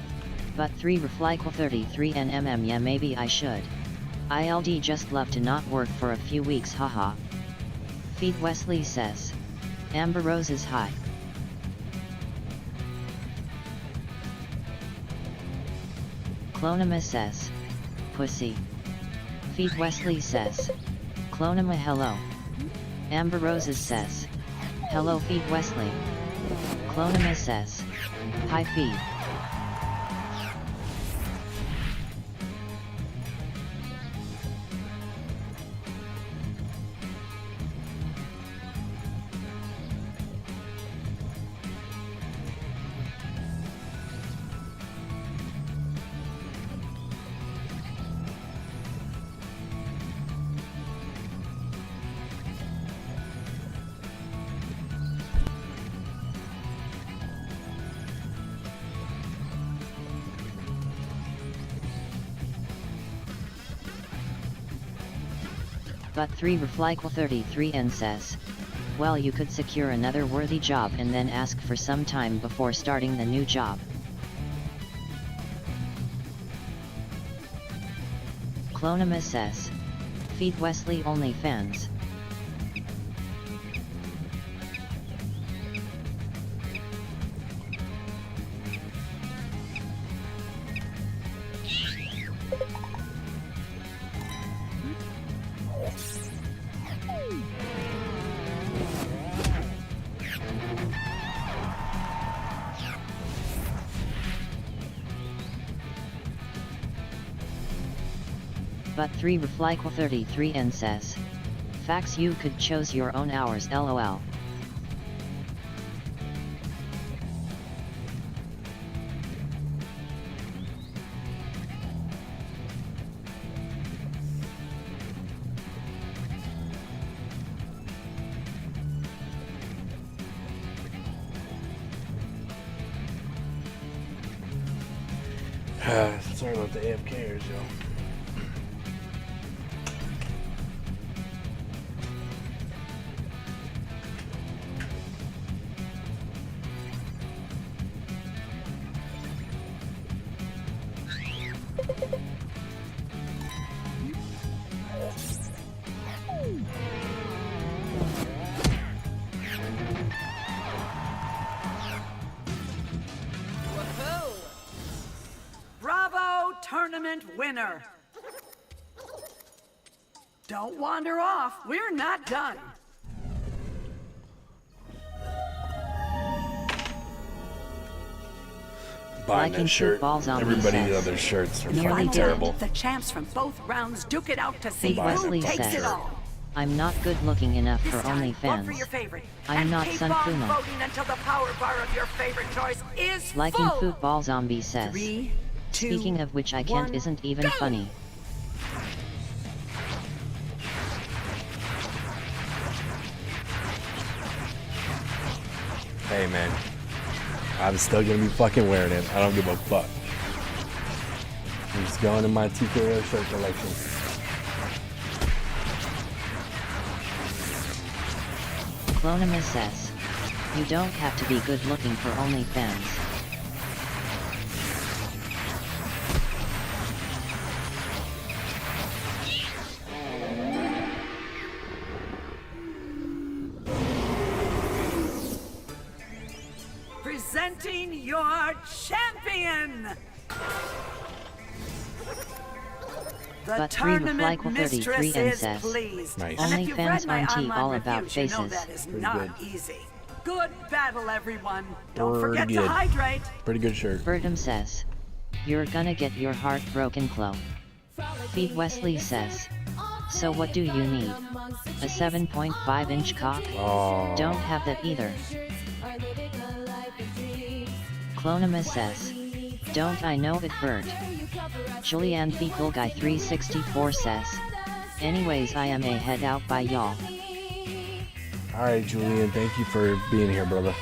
"But 3 Reflyquel 33 and yeah, maybe I should. ILD just love to not work for a few weeks, haha." Feed Wesley says, "Amber Roses hi." Clonima says, "Pussy." Feed Wesley says, "Clonima hello." Amber Roses says, "Hello Feed Wesley." Clonima says, "Hi Feed." But 3 Reflyquel 33 and says, "Well, you could secure another worthy job and then ask for some time before starting the new job." Clonima says, "Feed Wesley OnlyFans." But 3 Reflyquel 33N says. Facts, you could choose your own hours, lol. Sorry about the AFKers, yo. Bravo, tournament winner! Don't wander off. We're not done. Buying that shirt. Everybody's other shirts are fucking terrible. The champs from both rounds duke it out to see Wesley who takes says, it all. I'm not good looking enough for Vote for OnlyFans. your favorite. I'm and not keep Sun on Kuma. voting until the power bar of your favorite choice is Liking full. Football Zombie says. 3, 2, Speaking of which, I can't 1, isn't even funny. Hey man, I'm still gonna be fucking wearing it. I don't give a fuck. I'm just going in my Tee K.O shirt collection. Clonimus says. You don't have to be good looking for OnlyFans. Presenting your champion! The But 3 tournament Reflyquel 33 and mistress is says. pleased. Nice. And if you've OnlyFans read my on T online all about reviews, you know faces. that is Pretty not good. easy. Good battle, everyone. Don't Pretty forget good. to hydrate. Pretty good shirt. Bertum says. You're gonna get your heart broken, Chloe. Feed Wesley says. So what do you need? A 7.5-inch cock? Oh. Don't have that either. Clonimus says. Don't I know it, Bert? Julianne Fecal Guy 364 says. Anyways, I am a head out by y'all. Alright, Julian, thank you for being here, brother.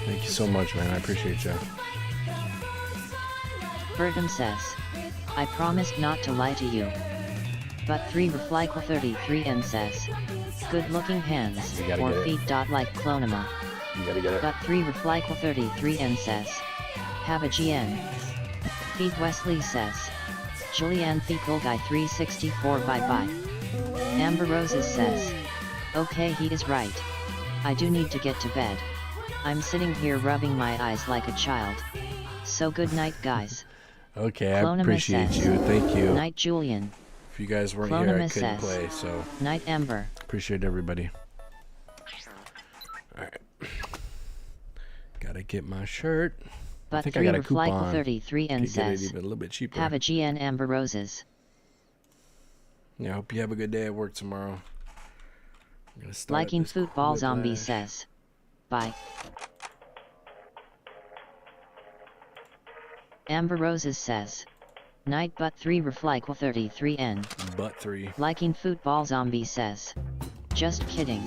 Thank you so much, man. I appreciate you. Bertum says. I promised not to lie to you. But 3 Reflyquel 33N says. Good looking hands, You gotta or get it. feet. Like Clonima. You gotta get it. But 3 Reflyquel 33N says. Have a GN. Feed Wesley says. Julianne Fecal Guy 364 bye bye. Amber Roses says. Okay, he is right. I do need to get to bed. I'm sitting here rubbing my eyes like a child. So good night, guys. Okay, I Clonimus appreciate says. you. Thank you. Night, Julian. If you guys weren't here, I Clonimus couldn't says. play, so Night, Amber. appreciate everybody. Alright. Gotta get my shirt. I But think 3 I got a Reflyquel coupon. 33 and Could get it says. even a little bit cheaper. Have a GN, Amber Roses. Yeah, I hope you have a good day at work tomorrow. I'm gonna start Liking this Football Quiplash. Zombie says. Bye. Amber Roses says. Night but 3 Reflyquel 33N. But 3. Liking Football Zombie says. Just kidding.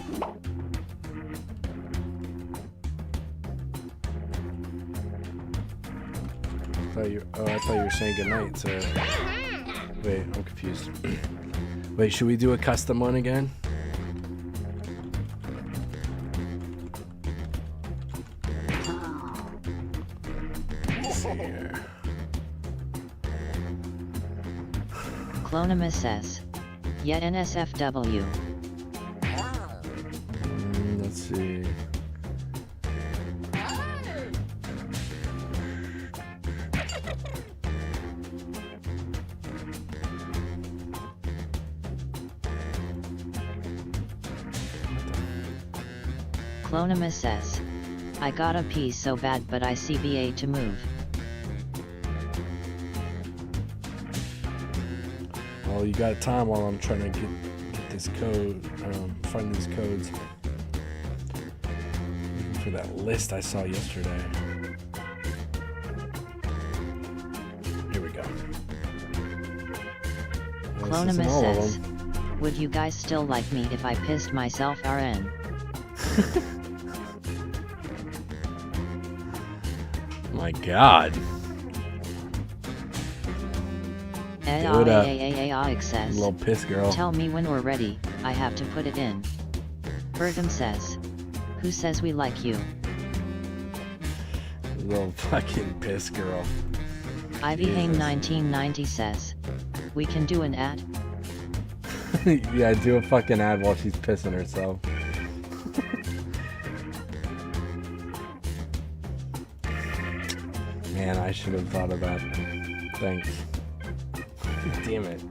I thought you were saying goodnight. So wait, I'm confused. Wait, should we do a custom one again? Let's see here. Clonimus says. Yet NSFW. Let's see. Clonimus says. I gotta pee so bad but I CBA to move. Well, you got time while I'm trying to get this code, find these codes. Looking for that list I saw yesterday. Here we go. Clonima says, would you guys still like me if I pissed myself RN? My God. says, little piss girl. Tell me when we're ready, I have to put it in. Bergam says, who says we like you? Little fucking piss girl. Ivy Hane 1990 says, we can do an ad? Yeah, do a fucking ad while she's pissing herself. Man, I should have thought of that. Thanks. Damn it.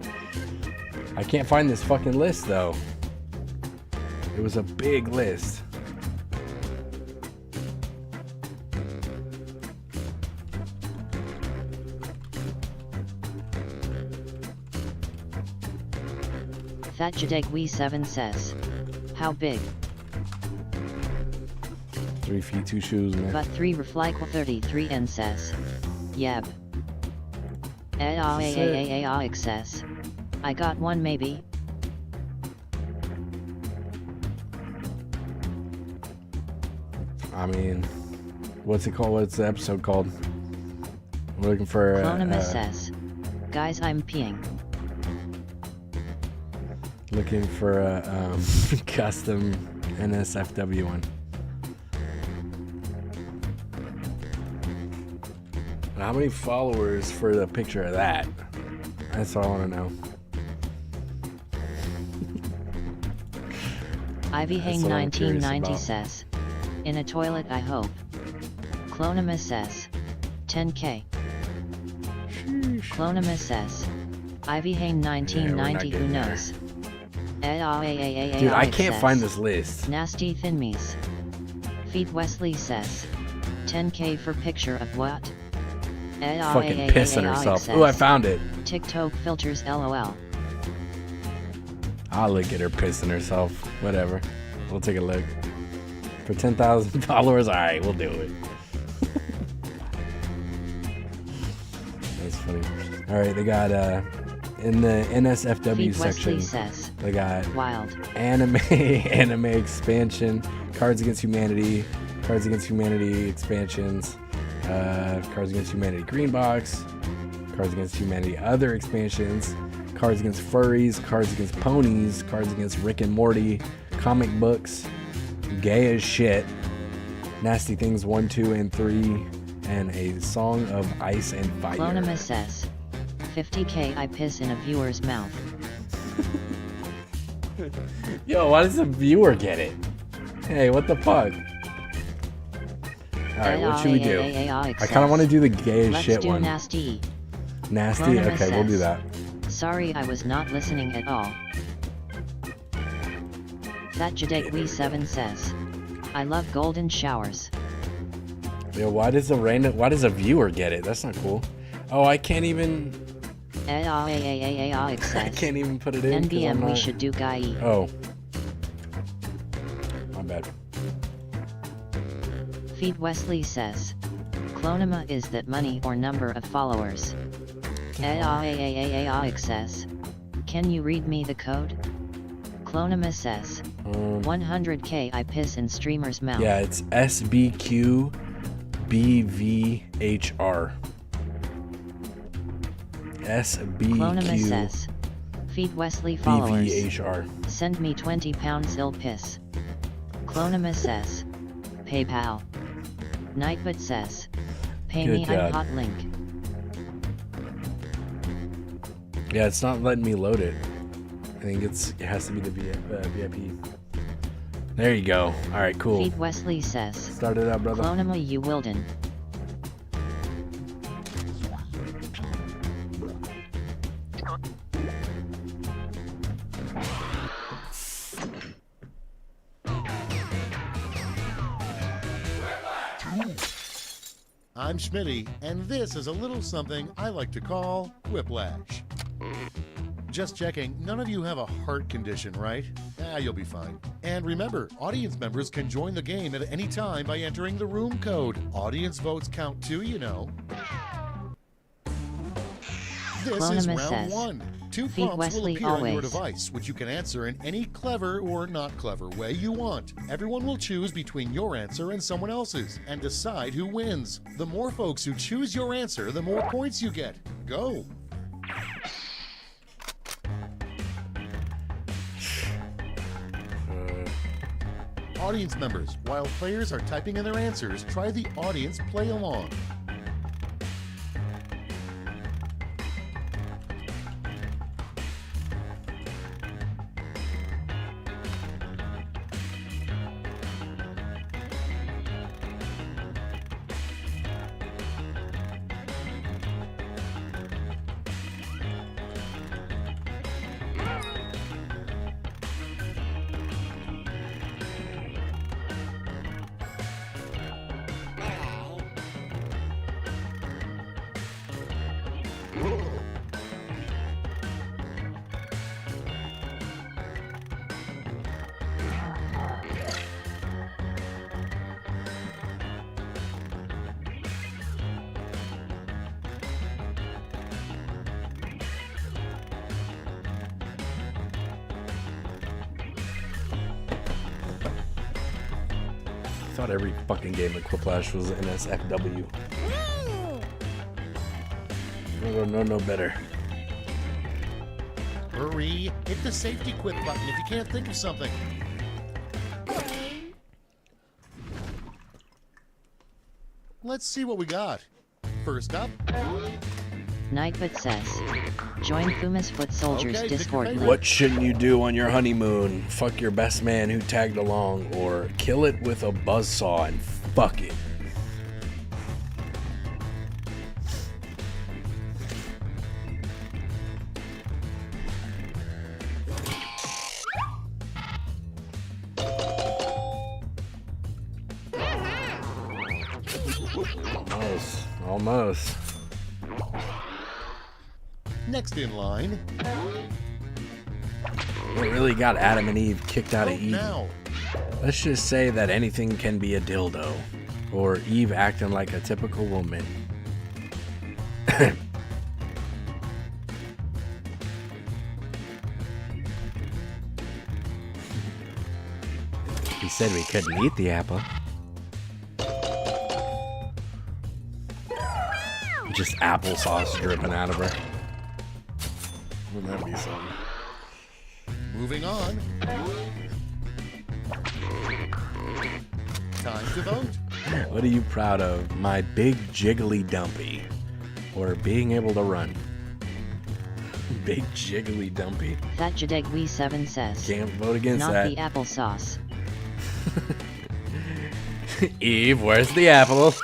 I can't find this fucking list though. It was a big list. Fat Jadegwe 7 says, how big? 3 feet 2 shoes, man. But 3 reflyquel 33 says, yeb. says, I got one maybe. I mean, what's it called? What's the episode called? We're looking for. Clonima says, guys, I'm peeing. Looking for a custom NSFW one. How many followers for the picture of that? That's all I want to know. Ivy Hang 1990 says, in a toilet I hope. Clonima says, 10k. Clonima says, Ivy Hang 1990 who knows? Dude, I can't find this list. Nasty Thinmies. Feet Wesley says, 10k for picture of what? Fucking pissing herself. Ooh, I found it. TikTok filters LOL. I'll look at her pissing herself. Whatever. We'll take a look. For 10,000 followers, alright, we'll do it. That's funny. Alright, they got in the NSFW Feet section, Wesley says, they got wild. anime expansion, Cards Against Humanity expansions, Cards Against Humanity Green Box, Cards Against Humanity other expansions, Cards Against Furries, Cards Against Ponies, Cards Against Rick and Morty, comic books, Gay as Shit, Nasty Things 1, 2, and 3, and a Song of Ice and Fire. Clonima says, 50k I piss in a viewer's mouth. Yo, why does the viewer get it? Hey, what the fuck? Alright, what should we do? I kind of want to do the gay as shit one. Nasty. Nasty? Clonima Okay, we'll do says, that. Sorry, I was not listening at all. Fat Jadegwe 7 says, I love golden showers. Yo, why does a viewer get it? That's not cool. Oh, I can't even. I can't even put it in. NBM, we should do guy. Oh. My bad. Feed Wesley says, Clonima is that money or number of followers. says, can you read me the code? Clonima says, 100k I piss in streamer's mouth. Yeah, it's SBQBVHR. Clonima says, feed Wesley followers. BVHR. Send me 20 pounds ill piss. Clonima says, PayPal. Nightbot says, pay Good me job. I'm hot link. Yeah, it's not letting me load it. I think it has to be the VIP. There you go. All right, cool. Feed Wesley says, Start it up, brother. Clonima you Wilden. I'm Schmitty, and this is a little something I like to call Quiplash. Just checking, none of you have a heart condition, right? You'll be fine. And remember, audience members can join the game at any time by entering the room code. Audience votes count too, you know. This is round 1. 2 prompts will appear on your device, which you can answer in any clever or not clever way you want. Everyone will choose between your answer and someone else's, and decide who wins. The more folks who choose your answer, the more points you get. Go! Audience members, while players are typing in their answers, try the audience play along. I thought every fucking game in Quiplash was NSFW. No better. Hurry! Hit the safety quit button if you can't think of something. Let's see what we got. First up, Nightbot says, join Fuma's Foot Soldiers Discord link. What shouldn't you do on your honeymoon? Fuck your best man who tagged along, or kill it with a buzzsaw and fuck it. Almost. Next in line. What really got Adam and Eve kicked out of Eve? Now. Let's just say that anything can be a dildo. Or Eve acting like a typical woman. He said we couldn't eat the apple. Just applesauce dripping out of her. Wouldn't that be something? Moving on. Time to vote. What are you proud of? My big jiggly dumpy. Or being able to run. Big jiggly dumpy. That Jadegwe 7 says. Can't vote against not that. Not the applesauce. Eve, where's the apple?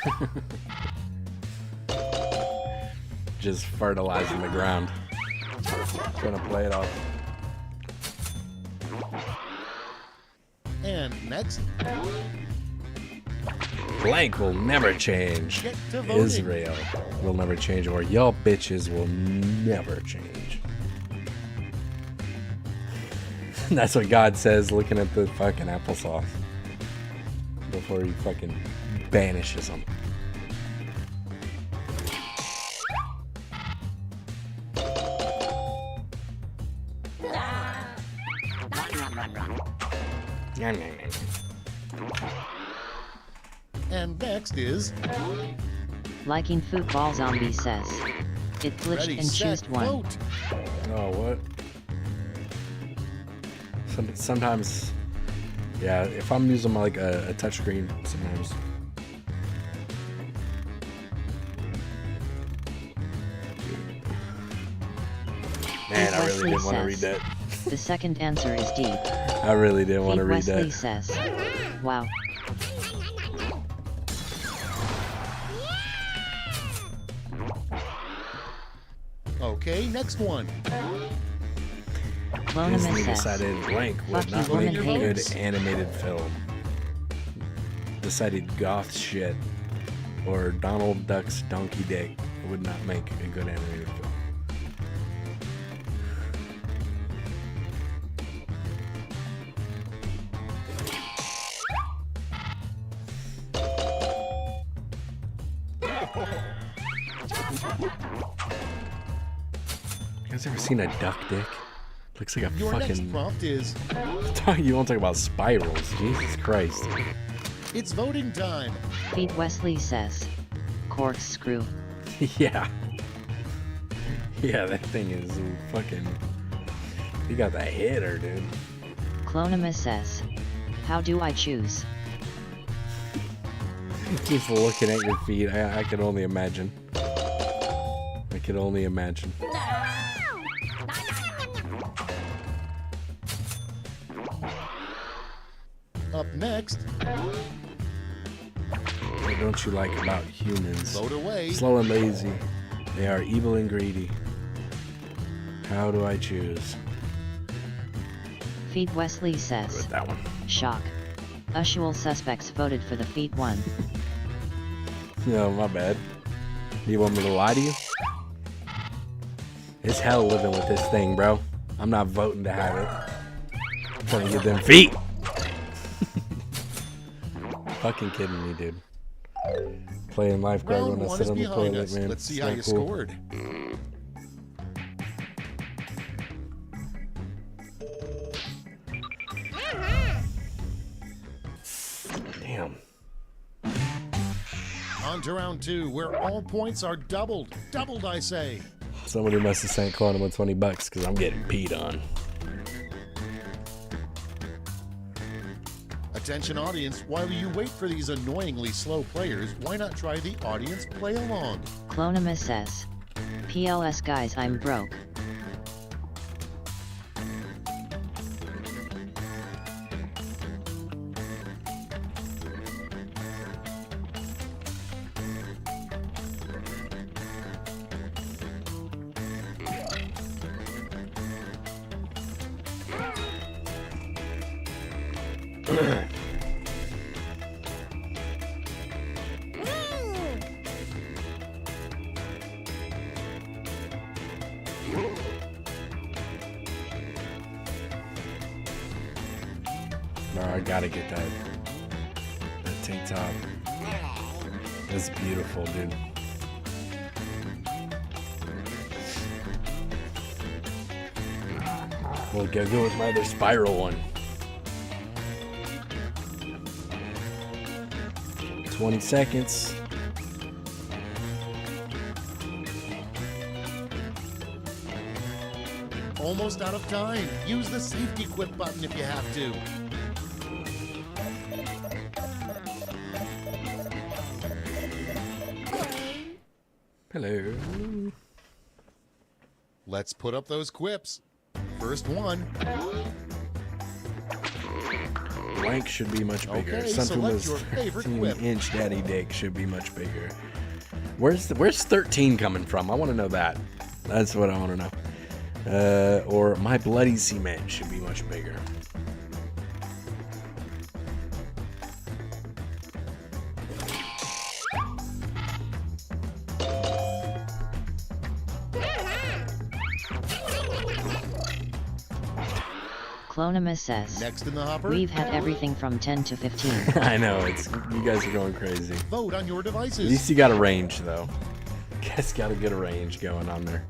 Just fertilizing the ground. Trying to play it off. And next. Blank will never change. Israel will never change, or y'all bitches will never change. That's what God says looking at the fucking applesauce. Before he fucking banishes them. And next is... Liking Football Zombie says. It glitched Ready, and set, choosed one. vote. Oh, what? Sometimes, yeah, if I'm using like a touchscreen, sometimes. Man, I really didn't want to read that. The second answer is D. I really didn't want to read Wesley that. says, wow. Okay, next one. Disney decided Blank would not make a good animated film. Decided goth shit or Donald Duck's Donkey Dick would not make a good animated film. guys ever seen a duck dick? Looks like a Your fucking... next prompt is... You won't talk about spirals. Jesus Christ. It's voting time. Pete Wesley says, corkscrew. Yeah. Yeah, that thing is fucking... You got the hitter, dude. Clonimus says, how do I choose? Just looking at your feet, I can only imagine. I can only imagine. Up next. What don't you like about humans? Vote away. Slow and lazy. They are evil and greedy. How do I choose? Feet Wesley says, With that one. shock. Usual suspects voted for the feet one. No, my bad. Do you want me to lie to you? It's hell living with this thing, bro. I'm not voting to have it. I'm trying to get them feet. Fucking kidding me, dude. Playing lifeguard Round when I one sit is on the behind toilet, us. man. Let's see It's how not you cool. scored. Damn. On to round two, where all points are doubled. Doubled, I say. Somebody must have sent Clonum $20 because I'm getting peed on. Attention audience, while you wait for these annoyingly slow players, why not try the audience play along? Clonimus says, PLS guys, I'm broke. No, I gotta get that tank top. That's beautiful, dude. We'll go with my other spiral one. 20 seconds. Almost out of time. Use the safety quit button if you have to. Hello. Let's put up those quips. First one. Blank should be much bigger. Okay, select your Sunfuma's favorite quip. 13-inch daddy dick should be much bigger. Where's 13 coming from? I want to know that. That's what I want to know. Or my bloody cement should be much bigger. Clonimus says, Next in the hopper. we've had everything from 10 to 15. I know, you guys are going crazy. Vote on your At devices. least you got a range, though. Guess got a good range going on there.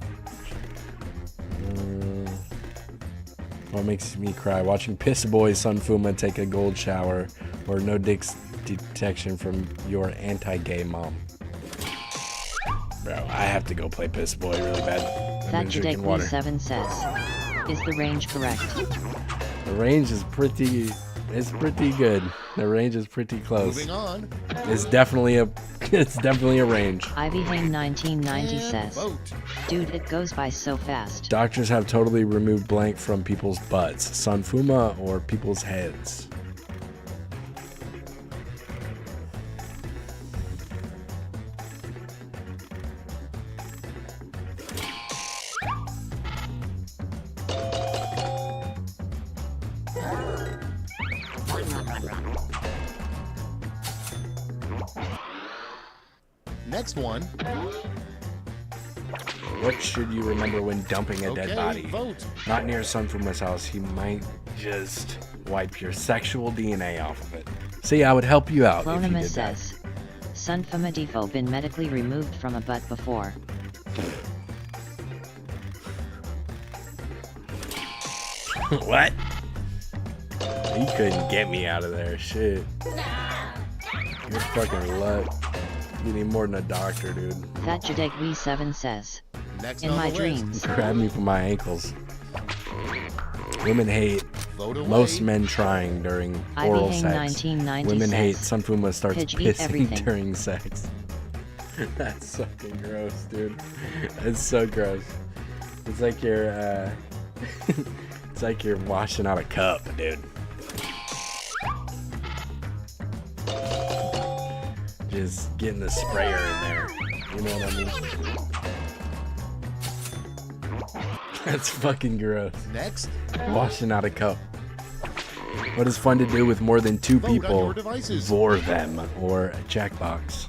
What makes me cry? Watching Piss Boy Sunfuma take a gold shower, or no dicks detection from your anti-gay mom. Bro, I have to go play Piss Boy really bad. I've been drinking water. Thatchadek7 says, is the range correct? The range is pretty good. The range is pretty close. Moving on. It's definitely a range. Ivy Hane 1990 says, Vote. dude, it goes by so fast. Doctors have totally removed blank from people's butts. Sunfuma or people's heads. Next one. What should you remember when dumping a dead body? Vote. Not near Sunfuma's house. He might just wipe your sexual DNA off of it. See, I would help you out if you Clonimus did that. says, Sunfuma defo been medically removed from a butt before. What? You couldn't get me out of there. Shit. You're fucking luck. You need more than a doctor, dude. That Jadegwe7 says. Next in my dreams. Grab me from my ankles. Women hate most men trying during oral sex. 1990 Women says, hate Sunfuma starts Pidge eat pissing everything. during sex. That's fucking gross, dude. It's so gross. It's like you're it's like you're washing out a cup, dude. Just getting the sprayer in there. You know what I mean? That's fucking gross. Next. Washing out a cup. What is fun to do with more than 2 Vote on people? your devices. For them or a Jackbox.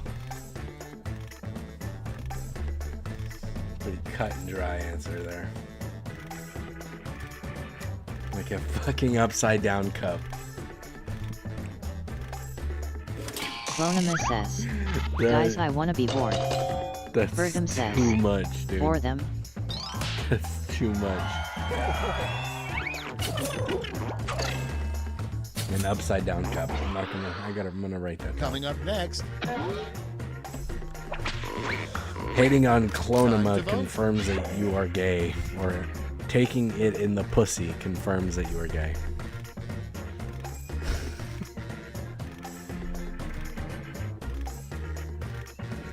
Pretty cut and dry answer there. Like a fucking upside down cup. Clonimus says, guys, I wanna be bored. That's Bergam says, too much, dude. Bore them. That's too much. An upside down cup. I'm gonna write that down. Coming up next. Hating on Clonima confirms that you are gay, or taking it in the pussy confirms that you are gay.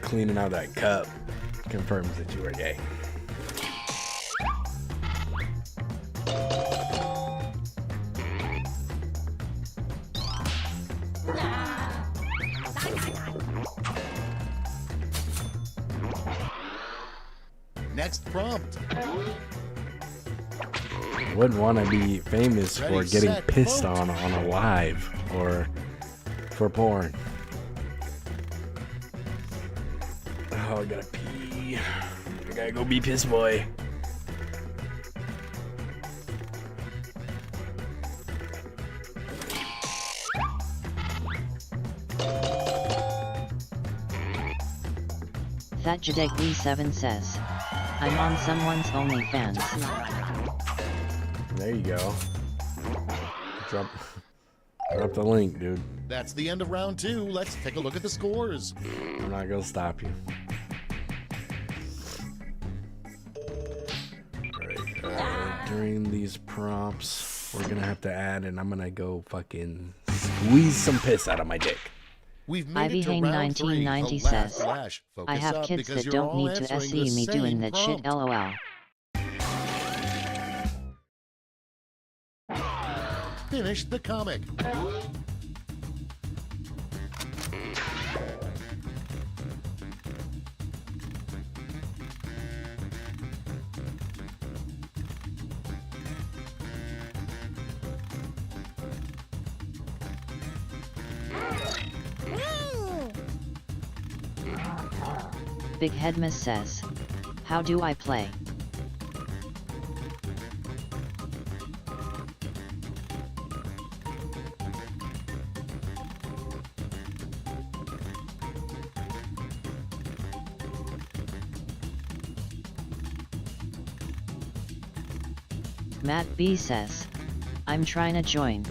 Cleaning out that cup confirms that you are gay. Next prompt. I wouldn't want to be famous for Ready, getting set, pissed vote. on a live or for porn. Oh, I gotta pee. I gotta go be piss boy. That Jadegwe7 says, I'm on someone's OnlyFans. There you go. Drop the link, dude. That's the end of round 2. Let's take a look at the scores. I'm not gonna stop you. Alright, during these prompts, we're gonna have to add, and I'm gonna go fucking squeeze some piss out of my dick. We've made Ivy it to Hane round 3, 1990 the last says, flash. I Focus have up kids because that you're don't all need to answering SE the me doing same that shit, prompt. lol. Finish the comic. Big Headmiss says, how do I play? Matt B says, I'm trying to join.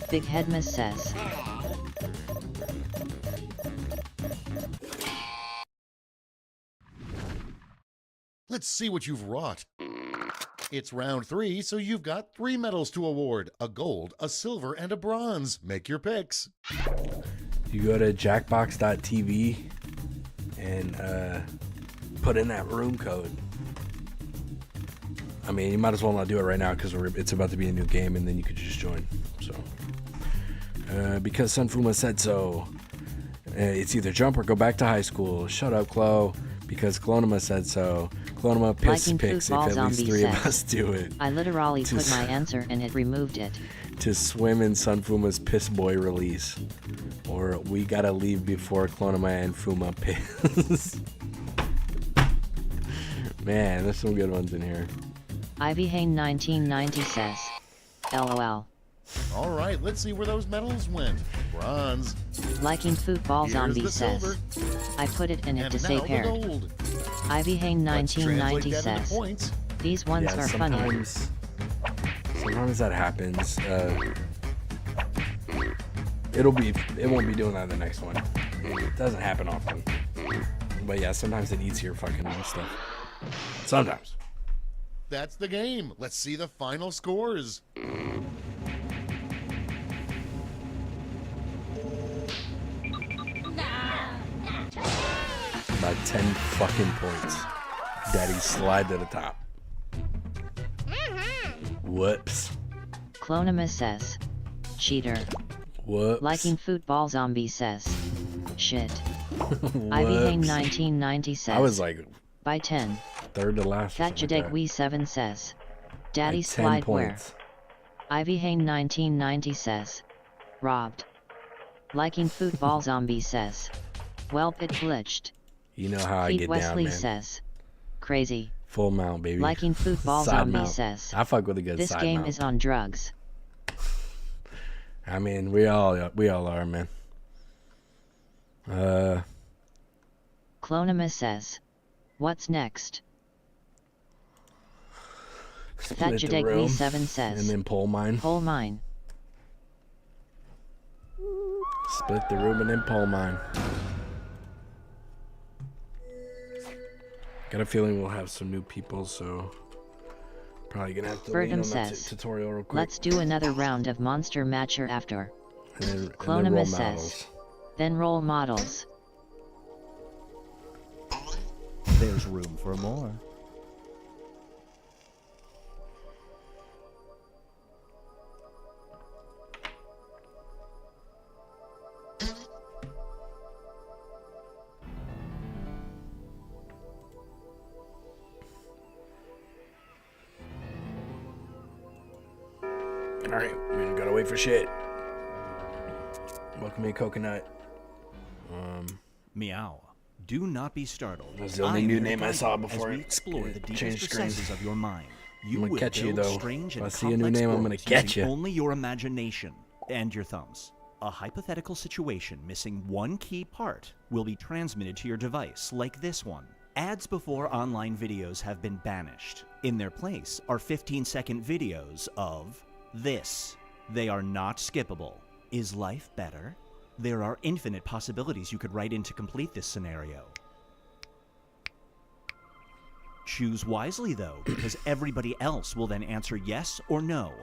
Big Headmiss says, Let's see what you've wrought. It's round 3, so you've got 3 medals to award. A gold, a silver, and a bronze. Make your picks. You go to jackbox.tv and put in that room code. I mean, you might as well not do it right now because it's about to be a new game, and then you could just join. So, because Sunfuma said so, it's either jump or go back to high school. Shut up, Chloe. Because Clonima said so. Clonima piss Liking picks if Football at least Zombie 3 of says, us do it. I literally To put my s- answer and it removed it. To swim in Sunfuma's piss boy release. Or we gotta leave before Clonima and Fuma piss. Man, there's some good ones in here. Ivy Hane 1990 says, LOL. All right, let's see where those medals went. Bronze. Liking Football Here's Zombie the silver. says. I put it in it And to say now the paired. gold. Ivy Hain Let's translate 1990 that into says. points. These ones Yeah, are funny. sometimes that happens. It won't be doing that in the next one. It doesn't happen often. But yeah, sometimes it eats your fucking stuff. Sometimes. That's the game. Let's see the final scores. By 10 fucking points. Daddy slide to the top. Whoops. Clonimus says. Cheater. Whoops. Liking Football Zombie says. Shit. Ivy Hain 1990 says. I was like by 10. third to last. Fat Jadek Wee 7 says. Daddy By 10 slide where? points. Ivy Hain 1990 says. Robbed. Liking Football Zombie says. Welp it glitched. You know how I Pete get Wesley down, man. says. Crazy. Full mount, baby. Liking Football Side Zombie mount. says. I fuck with a good This side game mount. is on drugs. I mean, we all are, man. Clonimus says. What's next? Fat Split the Jadek room, V7 says. and then pull mine. Pull mine. Split the room and then pull mine. Got a feeling we'll have some new people, so probably gonna have to lean on Bertum the says. tutorial real quick. Let's do another round of Monster Matcher after. And then Clonimus roll says. models. Then roll models. There's room for more. Alright, we gotta wait for shit. Welcome me, Coconut. Meow. Do not be startled. That's the only new name I saw before as I we explore the changed deepest screens. recesses of your mind. You I'm gonna will catch you, build though. strange If and I see a new complex name, I'm gonna worlds catch using you. only your imagination and your thumbs. A hypothetical situation missing one key part will be transmitted to your device, like this one. Ads before online videos have been banished. In their place are 15-second videos of this. They are not skippable. Is life better? There are infinite possibilities you could write in to complete this scenario. Choose wisely, though, because everybody else will then answer yes or no.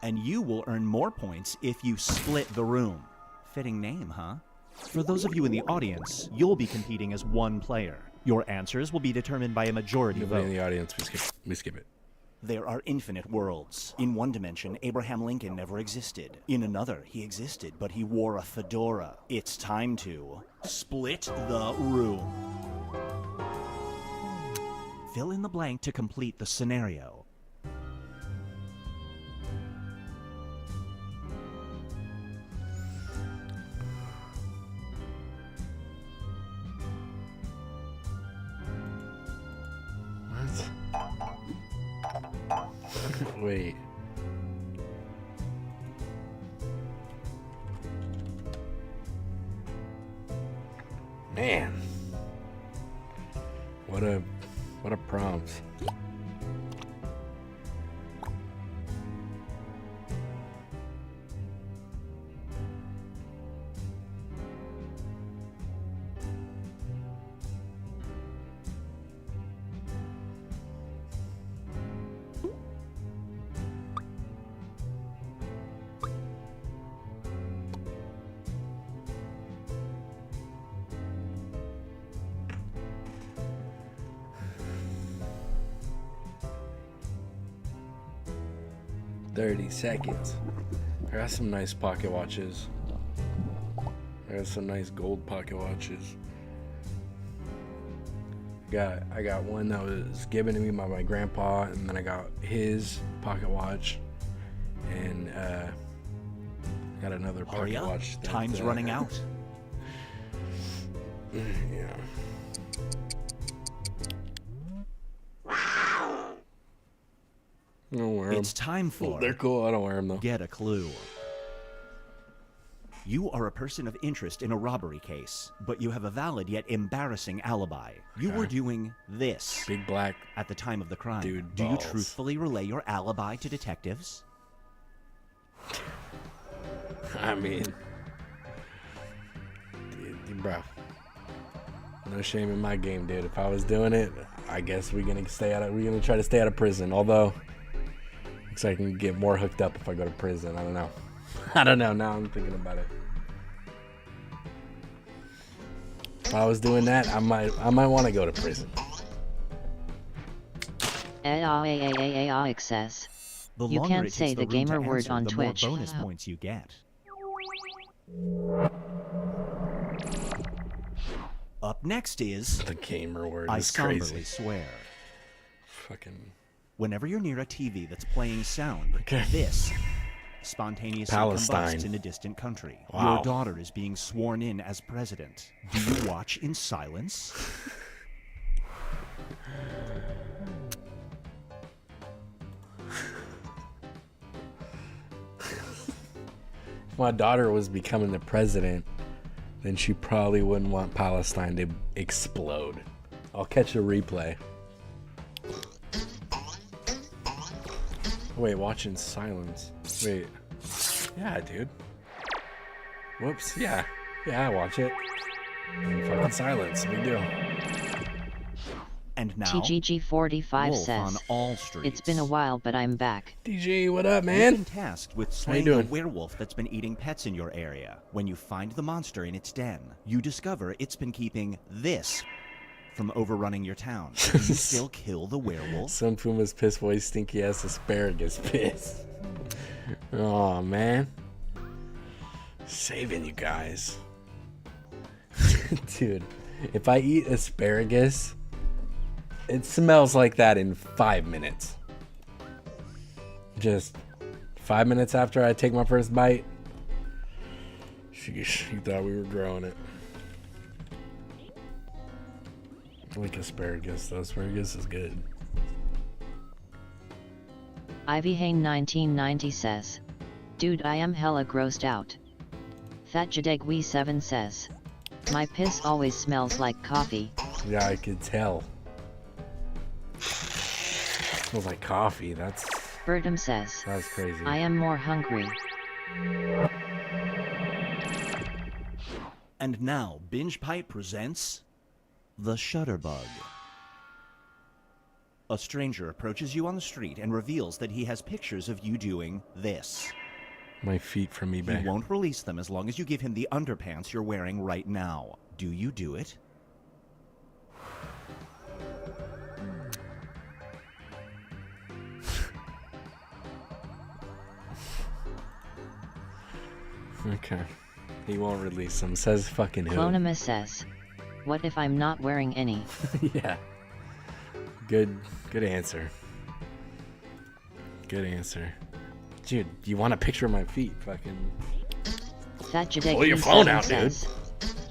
And you will earn more points if you split the room. Fitting name, huh? For those of you in the audience, you'll be competing as one player. Your answers will be determined by a majority Nobody vote. in the audience, we skip it. There are infinite worlds. In one dimension, Abraham Lincoln never existed. In another, he existed, but he wore a fedora. It's time to split the room. Fill in the blank to complete the scenario. Wait. Man. What a prompt. $30 seconds. I got some nice pocket watches. I got some nice gold pocket watches. I got one that was given to me by my grandpa, and then I got his pocket watch, and got another Hurry pocket up. watch. that, Time's running out. Yeah. I don't wear 'em. It's time for... They're cool. I don't wear them, though. Get a clue. You are a person of interest in a robbery case, but you have a valid yet embarrassing alibi. You were doing this. Big black at the time of the crime. dude Do you balls. truthfully relay your alibi to detectives? I mean, dude, bro, no shame in my game, dude. If I was doing it, I guess we're gonna try to stay out of prison. Although, looks like I can get more hooked up if I go to prison. I don't know. I don't know. Now I'm thinking about it. If I was doing that, I might want to go to prison. Access. The You longer can't it takes say the the room gamer to word answer, on the Twitch. more bonus points you get. Up next is the gamer word. I is somberly crazy. swear. Fucking. Whenever you're near a TV that's playing sound, this spontaneously Palestine. combusts in a distant country. Wow. Your daughter is being sworn in as president. Do you watch in silence? If my daughter was becoming the president, then she probably wouldn't want Palestine to explode. I'll catch a replay. Wait, watch in silence. Wait. Yeah, dude. Whoops. Yeah. Yeah, I watch it. In fucking silence. Big deal. And now, TGG45 Wolf says, on all streets. It's been a while, but I'm back. DG, what up, You've man? been tasked with How you slaying a doing? werewolf that's been eating pets in your area. When you find the monster in its den, you discover it's been keeping this from overrunning your town. Do you still kill the werewolf? Sun Puma's piss voice, stinky ass asparagus piss. Oh man. Saving you guys. Dude, if I eat asparagus, it smells like that in 5 minutes. Just 5 minutes after I take my first bite. Sheesh, you thought we were growing it. I like asparagus, though. Asparagus is good. Ivy Hain 1990 says, Dude, I am hella grossed out. Fat Jadegwe 7 says, My piss always smells like coffee. Yeah, I could tell. Smells like coffee. That's Bertum says, crazy. I am more hungry. And now, Binge Pipe presents The Shutterbug. A stranger approaches you on the street and reveals that he has pictures of you doing this. My feet from eBay. He won't release them as long as you give him the underpants you're wearing right now. Do you do it? Okay. He won't release them. Says fucking who? Clonimus says, What if I'm not wearing any? Yeah. Good answer. Good answer. Dude, you want a picture of my feet? Fucking. Fat Pull your Jadegwe phone 7 out, dude. says,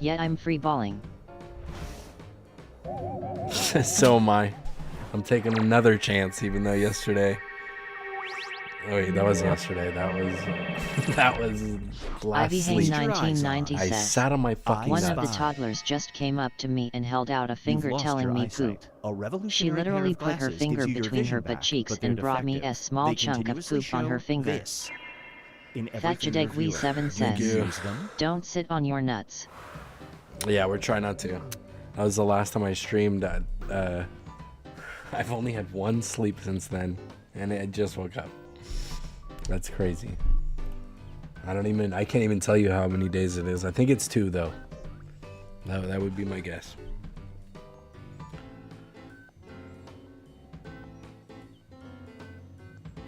Yet I'm free balling. So am I. I'm taking another chance, even though yesterday. Oh wait, that wasn't yesterday. That was last Ivy Hain sleep. 1990 I says, sat on my fucking One nuts. of the toddlers just came up to me and held out a finger lost telling your me eyesight. poop. A revolutionary She pair literally of put her glasses finger gives you your between vision her butt back, cheeks but they're and brought me a defective. small They chunk of continuously poop on her show finger. this in Fat everything you're Jadegwe viewing. 7 You says, use them. Don't sit on your nuts. Yeah, we're trying not to. That was the last time I streamed. I've only had one sleep since then, and I just woke up. That's crazy. I can't even tell you how many days it is. I think it's 2 though. That would be my guess.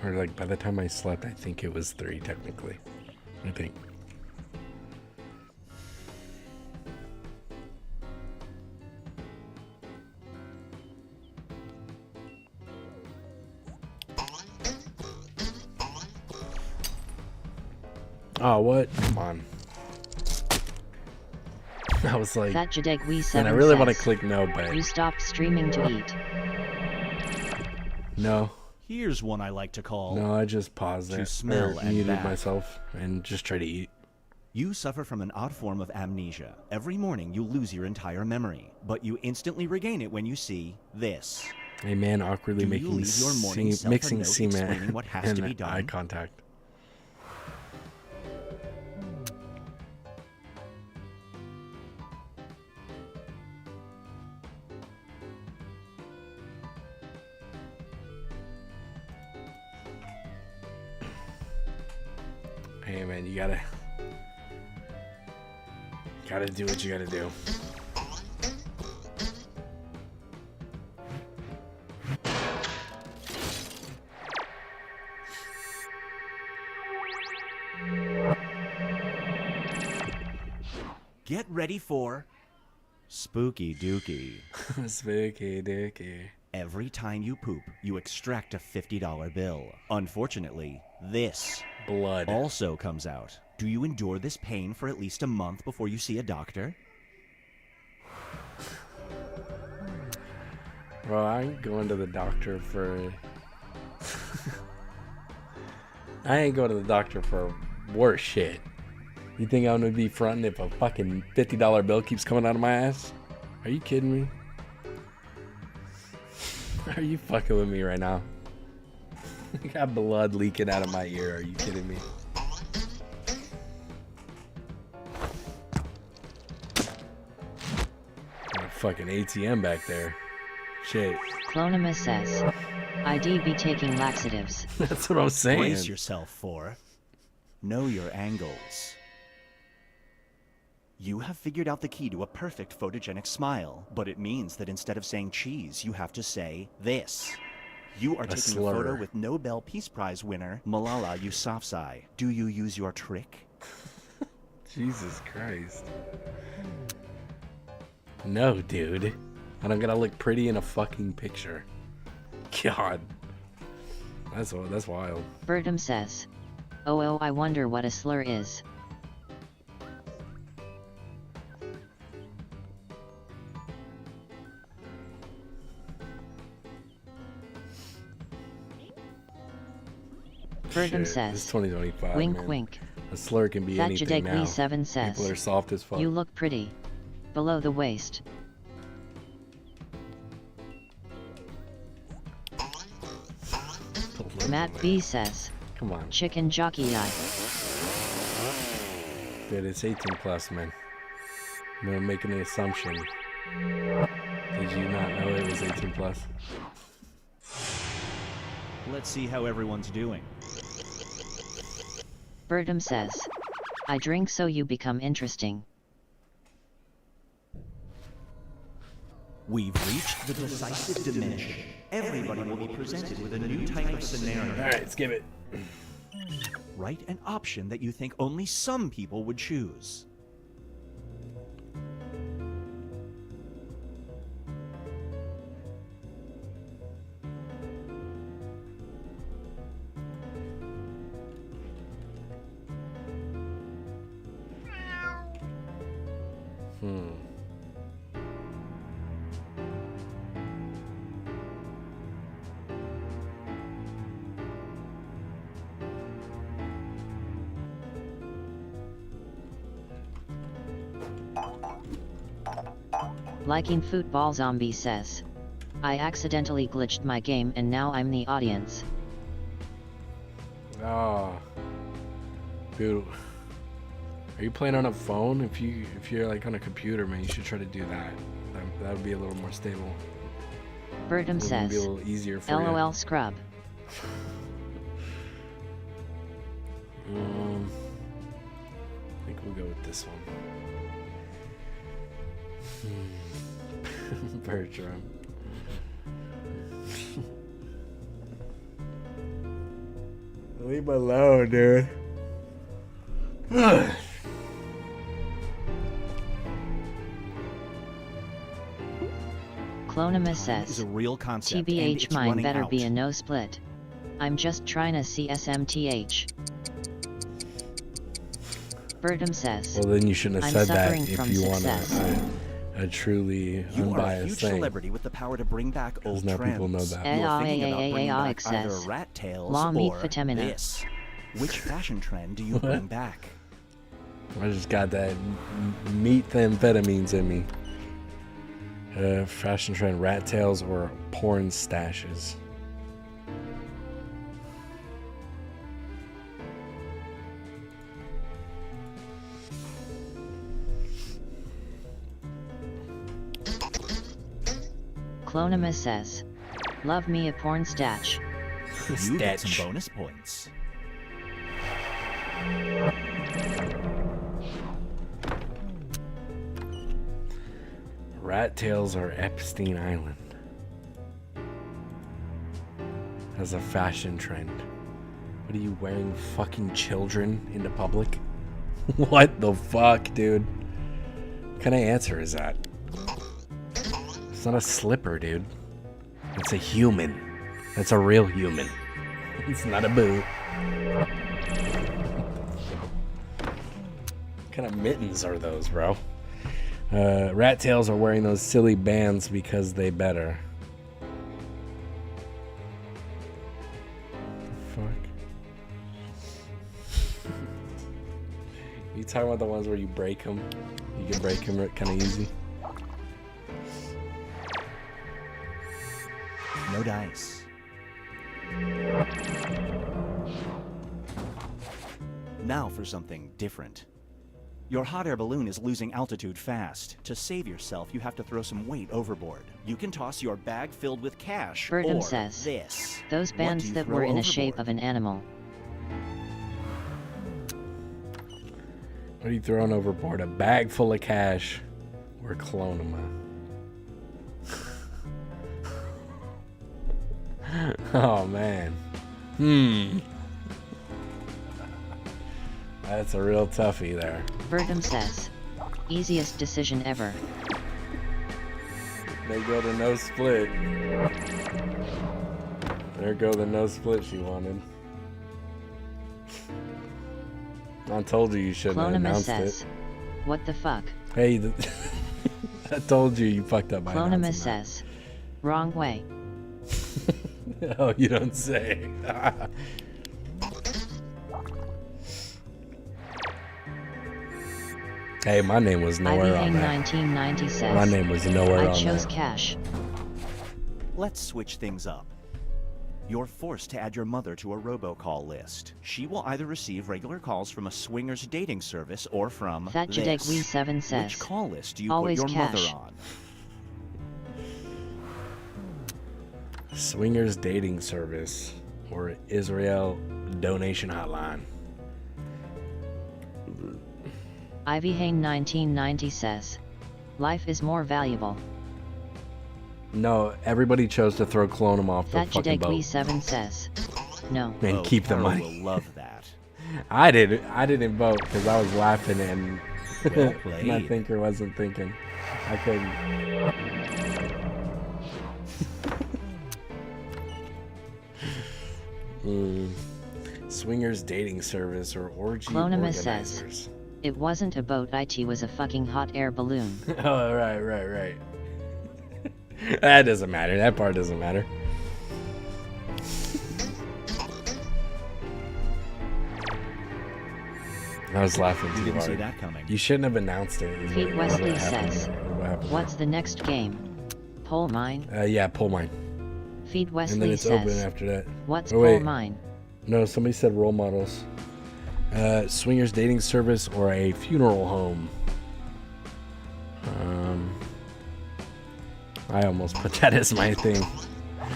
Or like by the time I slept, I think it was 3 technically. I think. Oh, what? Come on. I was like, Fat Jadegwe 7 man, I really want to says, click no, but You stopped streaming to eat. no, Here's one I like to call... No, I just paused to it. smell and muted bath. myself and just try to eat. You suffer from an odd form of amnesia. Every morning you lose your entire memory, but you instantly regain it when you see this. A man awkwardly Do you leave your morning self a mixing note semen explaining what has to be and done? eye contact. Hey man, you gotta do what you gotta do. Get ready for Spooky Dookie. Spooky Dookie. Every time you poop, you extract a $50 bill. Unfortunately, this blood also comes out. Do you endure this pain for at least a month before you see a doctor? Well, I ain't going to the doctor for... I ain't going to the doctor for worse shit. You think I'm gonna be fronting if a fucking $50 bill keeps coming out of my ass? Are you kidding me? Are you fucking with me right now? I got blood leaking out of my ear. Are you kidding me? Got a fucking ATM back there. Shit. Clonimus says, ID be taking laxatives. That's what I'm saying. Brace yourself for Know Your Angles. You have figured out the key to a perfect photogenic smile, but it means that instead of saying cheese, you have to say this. You are taking slur. a photo with Nobel Peace Prize winner Malala Yousafzai. Do you use your trick? Jesus Christ. No, dude. I don't gotta look pretty in a fucking picture. God. That's wild. Bertum says, oh, I wonder what a slur is. Bertum says, It's 2025, wink man. wink. A slur can be That anything now. Jadegli7 says, People are soft as fuck. you look pretty. Below the waist. Matt B says, come on. Chicken jockey eye. Dude, it's 18 plus, man. I'm making an assumption. Did you not know it was 18 plus? Let's see how everyone's doing. Bertum says, I drink so you become interesting. We've reached the decisive dimension. Everybody will be presented with a new type of scenario. Alright, skip it. Write an option that you think only some people would choose. Liking Football Zombie says, I accidentally glitched my game and now I'm the audience. Oh. Dude. Are you playing on a phone? If you're like on a computer, man, you should try to do that. That would be a little more stable. Bertum says, be a little easier for LOL scrub. I think we'll go with this one. Bertram. Leave me alone, dude. Clonimus says, Is a real concept, and TBH it's mine running better out. be a no split. I'm just trying to see SMTH. Bertum says, Well, then you shouldn't have I'm said that suffering if from you want success. a truly You are a unbiased huge thing. celebrity with the power to bring back old now trends. people know that. You're thinking about bringing back either access. rat tails Law meet or vitamina. this. Which fashion trend do you bring back? I just got that methamphetamines in me. Fashion trend, rat tails or porn stashes. Clonima says, love me a porn stash. You get some bonus points. Rat tails or Epstein Island as a fashion trend. What are you wearing, fucking children into public? What the fuck, dude? What kind of answer is that? It's not a slipper, dude. It's a human. That's a real human. It's not a boot. What kind of mittens are those, bro? Rat tails are wearing those silly bands because they better. Fuck. You talking about the ones where you break them? You can break them kind of easy. No dice. Now for something different. Your hot air balloon is losing altitude fast. To save yourself, you have to throw some weight overboard. You can toss your bag filled with cash Verdum or says, this. those What bands do you that throw were in the overboard? shape of an animal. What are you throwing overboard? A bag full of cash or Clonima? Oh man. That's a real toughie there. Verdum says, easiest decision ever. There go the no split. There go the no split she wanted. I told you shouldn't have Clonima announced says, it. what the fuck? Hey, I told you fucked up by Clonima announcing says, wrong way. that. Oh, you don't say. Hey, my name was nowhere on that. 1990 says, My name was nowhere I on chose that. cash. Let's switch things up. You're forced to add your mother to a robocall list. She will either receive regular calls from a swingers dating service or from Fat this. Jadek We 7 says, Which call list do you always put your cash. mother on? Swingers dating service or Israel donation hotline. Ivy Hain 1990 says, life is more valuable. No, everybody chose to throw Clonum off the Fat fucking Jadek We boat 7 says, no. and keep the Carol money. will love that. I didn't vote because I was laughing and Well my played. thinker wasn't thinking. I couldn't. Swingers dating service or orgy Clonima says, organizers. it wasn't a boat, it was a fucking hot air balloon. Oh, right. That doesn't matter. That part doesn't matter. I was laughing too You didn't hard. see that coming. You shouldn't have announced it. is Pete what Wesley happened says, there. What happened what's the next game? Poll mine? there? Yeah, pull mine. Feed And then Wesley it's open says, after that. what's Oh, poll wait. mine? No, somebody said role models. Swingers dating service or a funeral home. I almost put that as my thing. I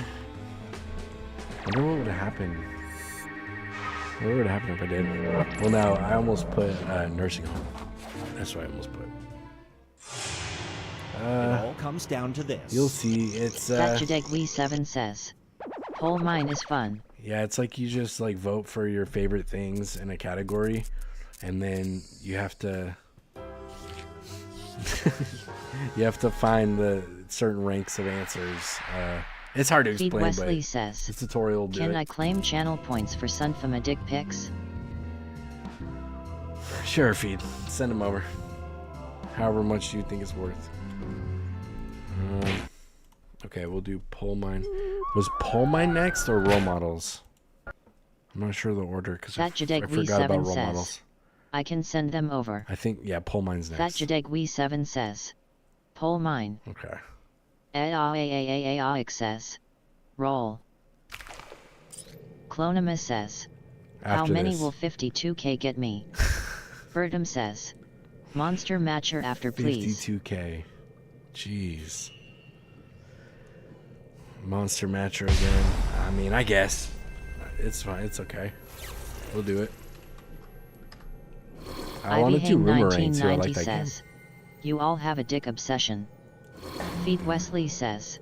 wonder what would have happened. What would have happened if I did? Well, no, I almost put nursing home. That's what I almost put. It all comes down to this. You'll see. It's Fat Jadek We 7 says, poll mine is fun. yeah, it's like you just like vote for your favorite things in a category, and then you have to you have to find the certain ranks of answers. It's hard to Feed explain, Wesley but says, this tutorial will do can it. I claim channel points for Sunfama dick pics? Sure, Feed. Send them over. However much you think it's worth. Okay, we'll do Pole Mine. Was Pole Mine next or Role Models? I'm not sure the order because I forgot about Role Models. I can send them over. I think, yeah, Pole Mine's next. Fat Jadegwe 7 says. Pole Mine. Okay. AAAAAAX says. Roll. Clonima says. How many will 52k get me? Bertum says. Monster Matcher after please. 52k. Jeez. Monster Matcher again. I mean, I guess. It's fine. It's okay. We'll do it. I want to do Roomerang too. I like that game. You all have a dick obsession. Feed Wesley says.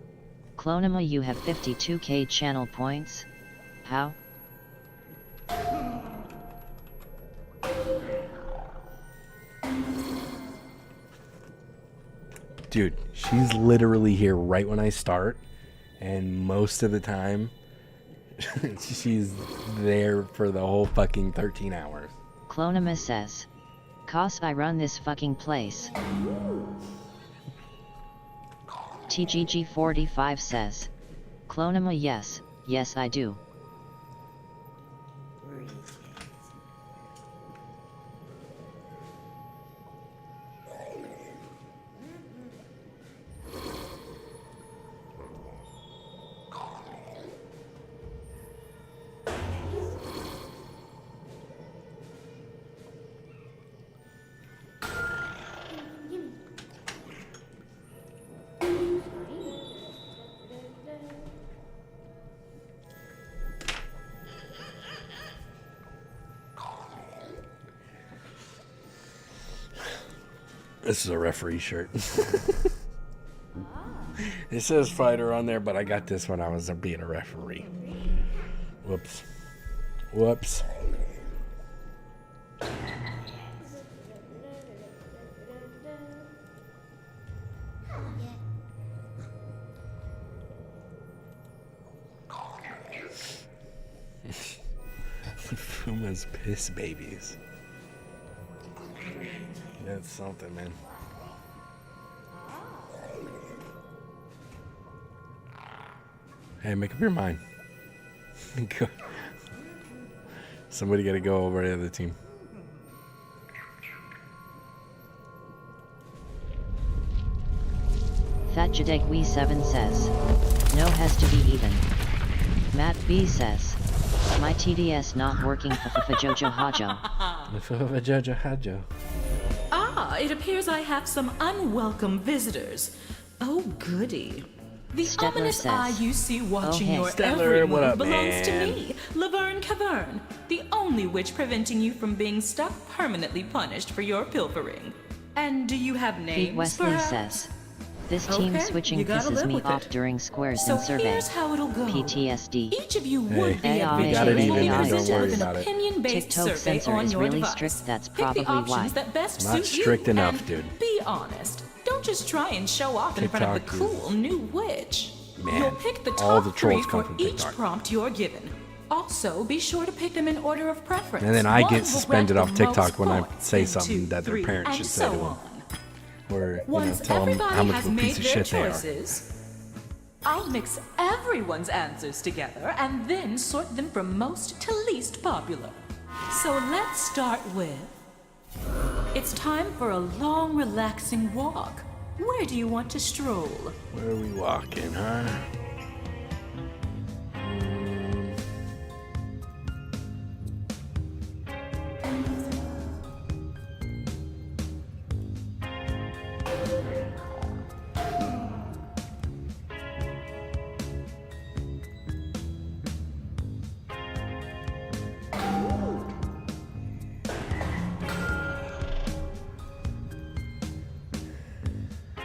Clonima, you have 52k channel points? How? Dude, she's literally here right when I start, and most of the time, she's there for the whole fucking 13 hours. Clonima says. Cause I run this fucking place. TGG45 says. Clonima, yes, yes I do. This is a referee shirt. It says fighter on there, but I got this when I was being a referee. Whoops. Whoops. Fuma's piss babies. That's something, man. Hey, make up your mind. Somebody got to go over to the other team. Fat Jadegwe 7 says. No has to be even. Matt B says. My TDS not working for Jojo Hajo. Jojo Hajo. Ah, it appears I have some unwelcome visitors. Oh, goody. The Stetler ominous says, eye you see watching your Stetler, every what move up, belongs to man? me, Laverne Cavern, the only witch preventing you from being stuck permanently punished for your pilfering. And do you have names, Feed Wesley perhaps? says. This team Okay, switching you gotta pisses live me with off it. during squares So and survey. here's how it'll go. PTSD. Each of you Hey, would be you got it admitted even, to man. Don't visit worry with an about it. opinion-based TikTok survey censor on is your really device. strict, that's Pick the probably options why. that best Not suit strict you enough, and dude. Be honest. Don't just try and show off in front of the TikTok is- cool new witch. Man, You'll pick the all top the three trolls come for from each TikTok. prompt you're given. Also, be sure to pick them in order of preference. And then I One get will suspended get off the most TikTok when I points, say then something 2, that their 3, parents and should say so to them. on. Or, Once tell them everybody how much has of a made piece of their shit they are. choices, I'll mix everyone's answers together and then sort them from most to least popular. So let's start with... It's time for a long, relaxing walk. Where do you want to stroll? Where are we walking, huh?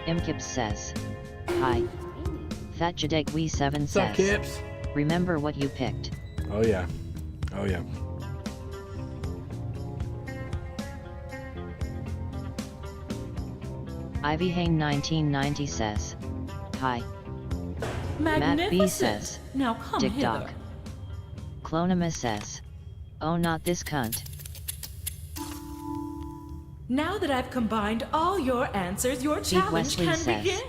Imkips says. Hi. Fat Jadegwe 7 What's up, says. Kips? Remember what you picked. Oh, yeah. Oh, yeah. Ivy Hane 1990 says. Hi. Matt B Magnificent. says. Now come Dick hither. Dog. Clonima says. Oh, not this cunt. Now that I've combined all your answers, your challenge Wesley can says. begin.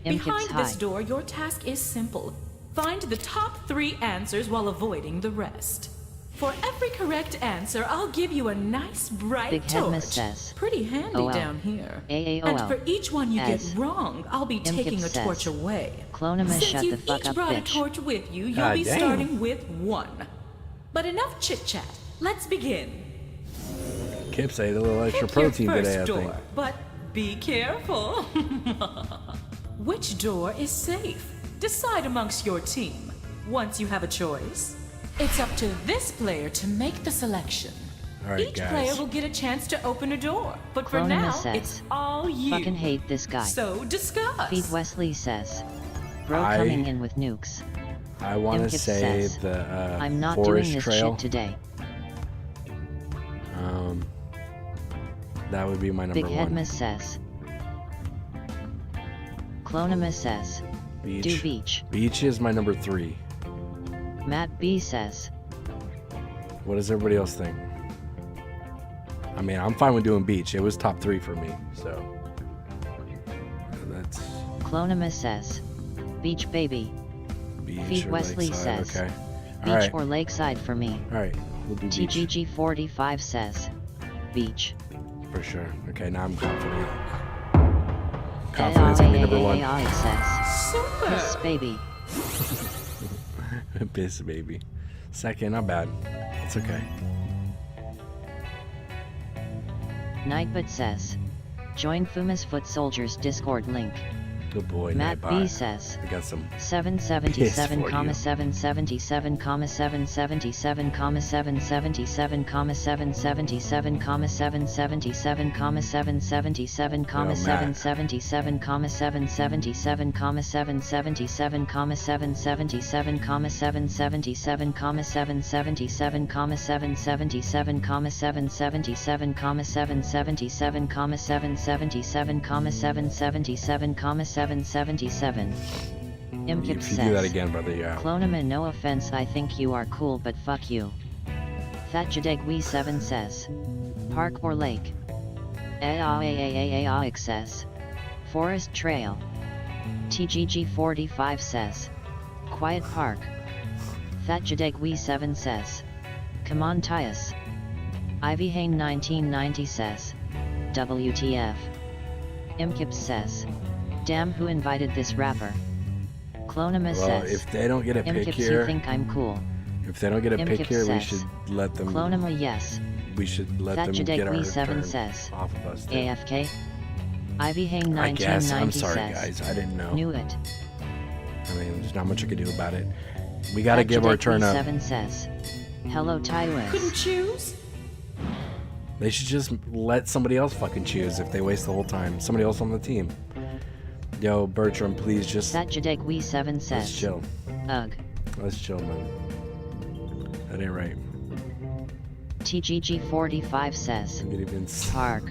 Imkip's Behind this high. door, your task is simple. Find the top 3 answers while avoiding the rest. For every correct answer, I'll give you a nice bright Big Headmiss torch. says. Pretty handy OL. down here. AAOL. And for each one you As. get wrong, I'll be Imkip taking a says. torch away. Clonema, Since shut the you've fuck each up, brought a bitch. torch with you, you'll God be damn. starting with 1. But enough chit-chat. Let's begin. Kips ate a little extra Pick your protein first today, I door, think. but be careful. Which door is safe? Decide amongst your team. Once you have a choice, it's up to this player to make the selection. All right, Each guys. player will get a chance to open a door, but for Cronima now, says. it's all you. Fucking hate this guy. So discuss. Feed Wesley says. Bro I- coming in with nukes. I want to Imkip say says, the I'm not forest doing this trail. shit today. That would be my number Big 1. Headmiss says. Clonima says. Beach. Do beach. Beach is my number 3. Matt B says. What does everybody else think? I mean, I'm fine with doing beach. It was top 3 for me, so that's Clonima says. Beach baby. beach Feed or Wesley lakeside. says. Okay. Beach All right. or lakeside for me. All right. We'll do beach TGG45 says. Beach. for sure. Okay, now I'm confident. Confidence gonna be number 1. Super. Piss baby. Piss baby. Second, not bad. It's okay. Nightbot says. Join Fuma's Foot Soldiers Discord link. Good boy. Matt Nightbot. B says. I got some 777, piss for you. 777, 777, 777, 777, 777, 777, 777, 777, 777, 777, 777, 777, 777, 777, 777, 777, 777, Imkip If you do that says. again, brother, yeah. Clonima, no offense, I think you are cool, but fuck you. Fatjadegwe7 says. Park or lake? AAAAAAX says. Forest trail. TGG45 says. Quiet park. Fatjadegwe7 says. Come on, Tyus. Ivy Hane 1990 says. WTF. Imkip says. Damn, who invited this rapper? Clonima Well, says. if they don't get a pick Imkips, here, you think I'm cool. if they don't get a pick Imkip here, we says. should let them. Clonima, yes. We should let them get our Fatjadegwe7 turn says. off of us. Too. AFK. Ivy Hane I guess. 1990 I'm sorry, says. guys. I didn't know. Knew it. I mean, there's not much I can do about it. We gotta give our turn up. Fatjadegwe7 says. Hello, Tyrus. Couldn't choose? They should just let somebody else fucking choose if they waste the whole time. Somebody else on the team. Yo, Bertram, please just Fatjadegwe7 let's says. chill. Ugh. Let's chill, man. That ain't right. TGG45 says. Look at even Park.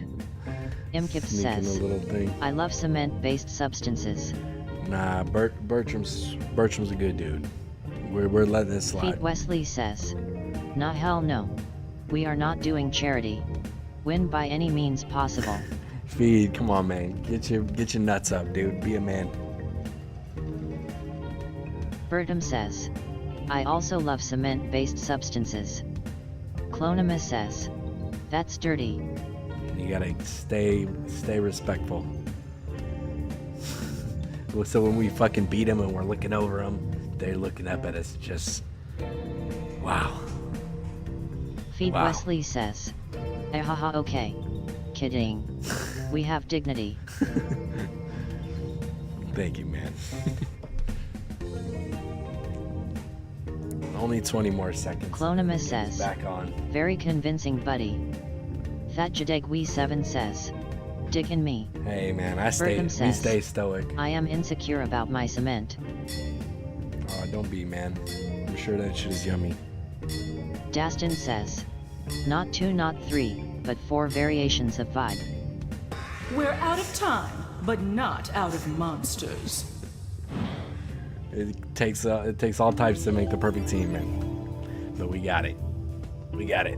Imkip sneaking a says. little thing. I love cement-based substances. Nah, Bertram's a good dude. We're letting this Feet slide. Wesley says. Nah, hell no. We are not doing charity. Win by any means possible. Feed, come on, man. Get your nuts up, dude. Be a man. Bertum says. I also love cement-based substances. Clonima says. That's dirty. You gotta stay respectful. So when we fucking beat them and we're looking over them, they're looking up at us just, wow. Feed Wow. Wesley says. Haha, okay. Kidding. We have dignity. Thank you, man. Only 20 more seconds. Clonima Get says. back on. Very convincing, buddy. Fatjadegwe7 says. Dick in me. Hey, man, we Bertum says. stay stoic. I am insecure about my cement. Oh, don't be, man. I'm sure that shit is yummy. Dastin says. Not 2, not 3, but 4 variations of vibe. We're out of time, but not out of monsters. It takes all types to make the perfect team, man. But we got it. We got it.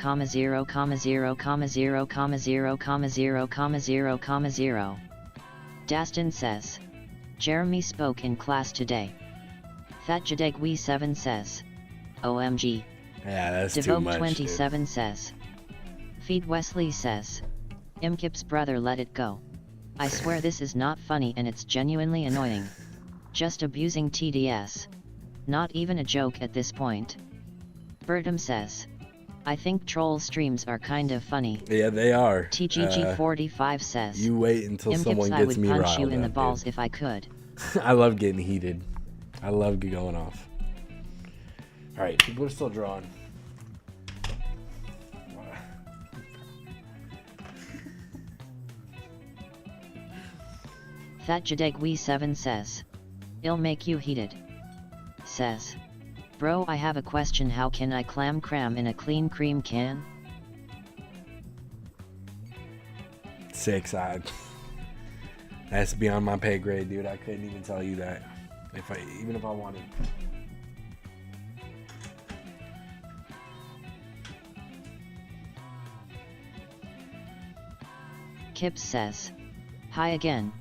0,0,0,0,0,0,0,0,0. Dastin says. Jeremy spoke in class today. Fatjadegwe7 says. OMG. Yeah, that's too much. Devote27 says. Feed Wesley says. Imkip's brother let it go. I swear this is not funny and it's genuinely annoying. Just abusing TDS. Not even a joke at this point. Bertum says. I think troll streams are kind of funny. Yeah, they are. TGG45 says. You wait until someone gets me riled I would punch you in the up, balls dude. if I could. I love getting heated. I love going off. Alright, people are still drawing. FatJadegWe7 says. It'll make you heated. Says. Bro, I have a question. How can I clam in a clean cream can? 6. That's beyond my pay grade, dude. I couldn't even tell you that. Even if I wanted. Kips says. Hi again.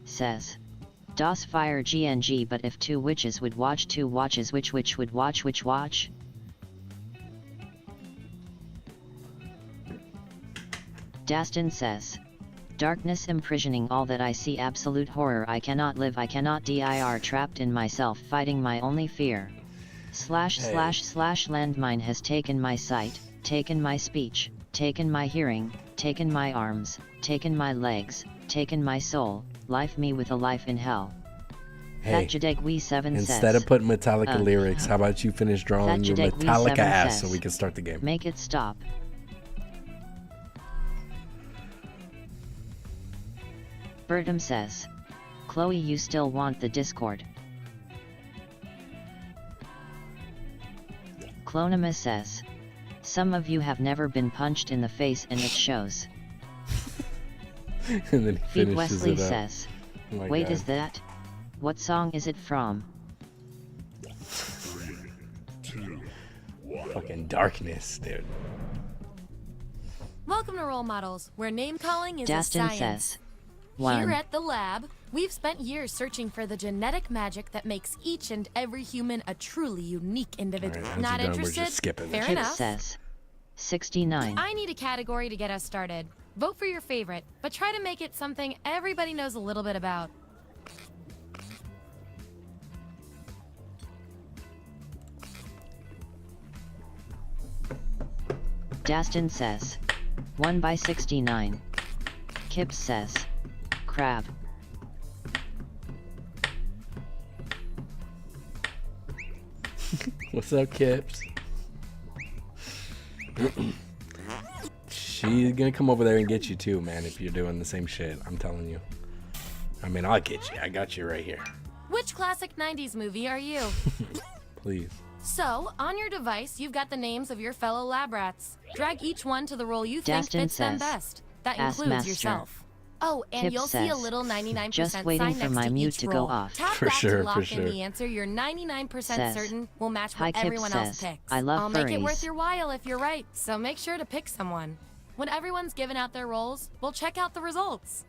Says. DOS fire GNG, but if 2 witches would watch 2 watches, which witch would watch which watch? Daston says. Darkness imprisoning all that I see, absolute horror, I cannot live, I cannot dir, trapped in myself, fighting my only fear. / landmine has taken my sight, taken my speech, taken my hearing, taken my arms, taken my legs, taken my soul, life me with a life in hell. Hey, FatJadegWe7 says. Instead of putting Metallica lyrics, how about you finish drawing your Metallica ass so we can start the game? Make it stop. Bertum says. Chloe, you still want the Discord? Clonima says. Some of you have never been punched in the face and it shows. And then he Feed finishes Wesley it up. says. Oh my Wait, God. is that? What song is it from? Fucking darkness, dude. Welcome to Role Models, where name calling is Daston a science. says. Here 1. at the lab, we've spent years searching for the genetic magic that makes each and every human a truly unique individual. All right, Not once you're done, we're interested? just skipping Fair this. Kip enough. says. 69. I need a category to get us started. Vote for your favorite, but try to make it something everybody knows a little bit about. Daston says. 1 by 69. Kip says. Crab. What's up, Kips? She's gonna come over there and get you too, man, if you're doing the same shit. I'm telling you. I mean, I'll get you. I got you right here. Which classic 90s movie are you? Please. So, on your device, you've got the names of your fellow lab rats. Drag each one to the role you think Daston fits them says, best. That Ass includes Master. yourself. Oh, and Kip you'll see a says, little 99% just waiting sign for next my to mute each to go roll. off. Tap For that sure, to lock for in sure. the answer you're 99% Says, certain will match Hi, what Kip everyone else says, picks. I love I'll make it furries. worth your while if you're right, so make sure to pick someone. When everyone's given out their roles, we'll check out the results.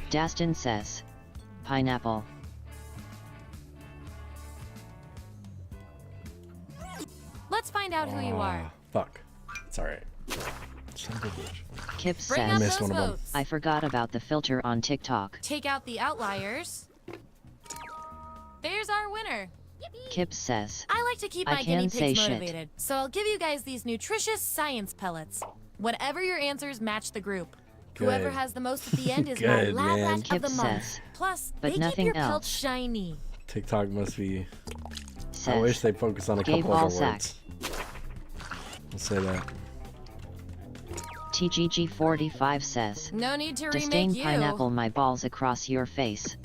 Daston says. Pineapple. Let's find out who you are. Fuck. It's alright. Son of a bitch. Kip Bring up says. those votes. I forgot about the filter on TikTok. Take out the outliers. There's our winner. Kip says. I like to keep I my guinea can't say pigs shit. motivated, so I'll give you guys these nutritious science pellets. Whatever your answers, match the group. Whoever Good. has the most at the end is my Good, lab man. rat of Kip the month. says, Plus, but they keep nothing your pelts else. shiny. TikTok must be. Says. I wish they focus on a Gave couple all other sack. words. I'll say that. TGG45 says. No need to Disdain remake you. pineapple my balls across your face.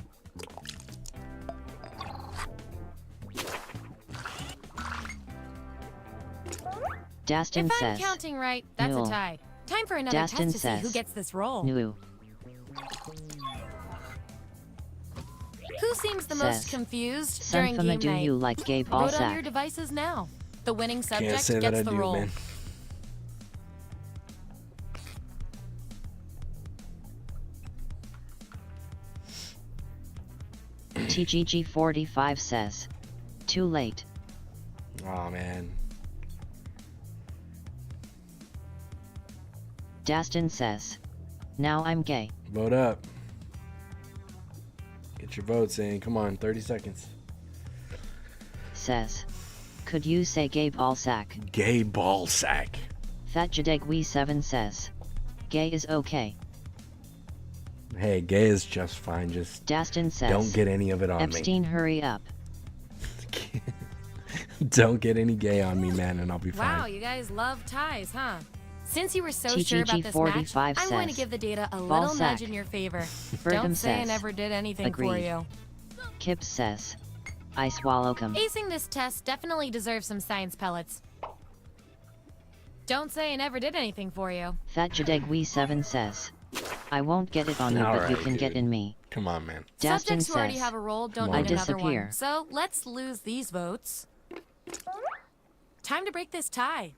Dastin If says. I'm counting right, that's Newell. a tie. Time for another Dastin test to see says. who gets this role. New. Who seems the Says. most confused during Sanfama, game do night? you like Gabe Vote on Allsack? your devices now. The winning Can't subject say that gets I the do, role. man. TGG45 says. Too late. Oh man. Dastin says. Now I'm gay. Vote up. Get your votes in. Come on, 30 seconds. Says. Could you say Gabe Allsack? Gay ball sack. Fat Jadegwe7 says. Gay is okay. Hey, gay is just fine. Just Dastin says. don't get any of it on Epstein, hurry up. me. Don't get any gay on me, man, and I'll be fine. Wow, you guys love ties, huh? Since you were so sure about this match, TGG45 I'm going to says, give the data a ball little nudge sack. in your favor. Bergam Don't say I says, never did anything for agreed. you. Kip says. I swallow cum. Acing this test definitely deserves some science pellets. Don't say I never did anything for you. Fat Jadegwe7 says. I won't get it on you, but you Alright, can get dude. in me. Come on, man. Dastin Subjects who already says. have a role don't I need another disappear. one. So let's lose these votes. Time to break this tie.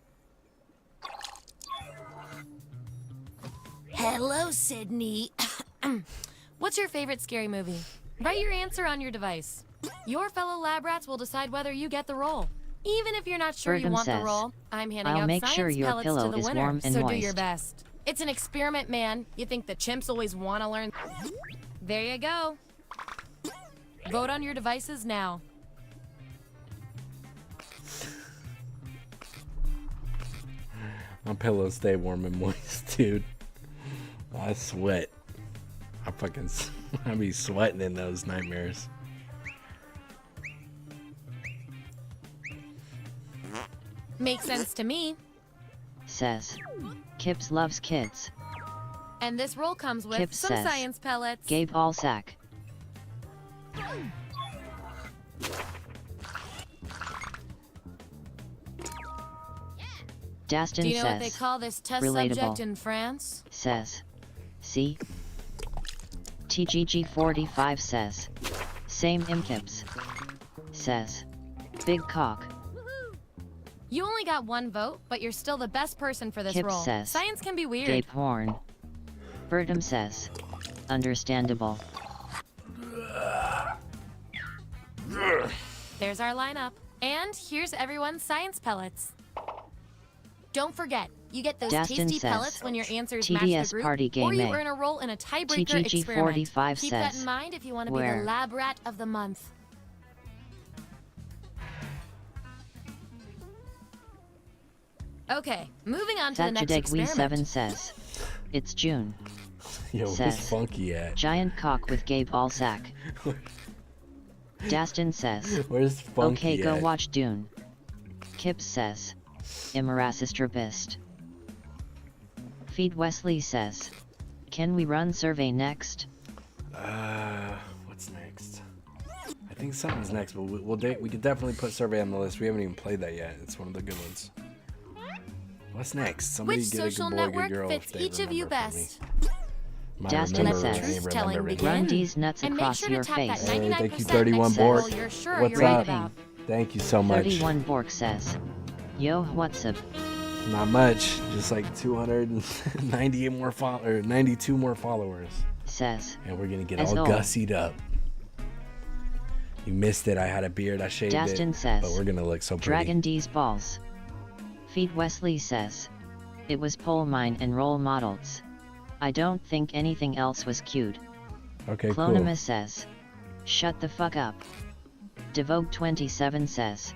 Hello, Sydney. What's your favorite scary movie? Write your answer on your device. Your fellow lab rats will decide whether you get the role. Even if you're not sure you Bergam want the says, role, I'm handing I'll out make science sure your pellets pillow to the is winner, warm and so do moist. your best. It's an experiment, man. You think the chimps always want to learn? There you go. Vote on your devices now. My pillows stay warm and moist, dude. I sweat. I be sweating in those nightmares. Makes sense to me. Says. Kips loves kids. And this roll comes with Kip some says, science pellets. Gabe Allsack. Dastin Do you know says. what they call this test relatable. subject in France? Says. See? TGG45 says. Same imkips. Says. Big cock. You only got one vote, but you're still the best person for this Kip role. says. Science can be weird. Gabe Horn. Bergam says. Understandable. There's our lineup. And here's everyone's science pellets. Don't forget, you get those Dastin tasty says, pellets when your answers match TBS the group, Party Game or you A. earn a role in a tiebreaker experiment. TGG45 Keep that says, in mind if you want to be where? the lab rat of the month. Okay, moving on to the next experiment. 7 says. It's June. Yo, says, where's Funky at? Giant cock with Gabe Allsack. Dastin says. Where's Funky Okay, go at? watch Dune. Kip says. Immerasistrabist. Feed Wesley says. Can we run survey next? What's next? I think something's next, but we could definitely put survey on the list. We haven't even played that yet. It's one of the good ones. What's next? Somebody Which get a good social boy, network good girl fits if they each of you remember from me. best? Might Dastin remember, says, may remember Truth-telling me. begin. Run these nuts And make across sure to your tap that face. Hey, thank you, 99% 31 next to Bork. roll you're sure What's you're right up? about. Thank you so much. 31 Bork says. Yo, what's up? Not much, just like 290 more or 92 more followers. Says. And we're gonna get As all old. gussied up. You missed it. I had a beard. I shaved Dastin it. says. But we're gonna look so pretty. Dragon D's balls. Feed Wesley says. It was pole mine and role models. I don't think anything else was cute. Okay, Clonima cool. says. Shut the fuck up. Devogue27 says.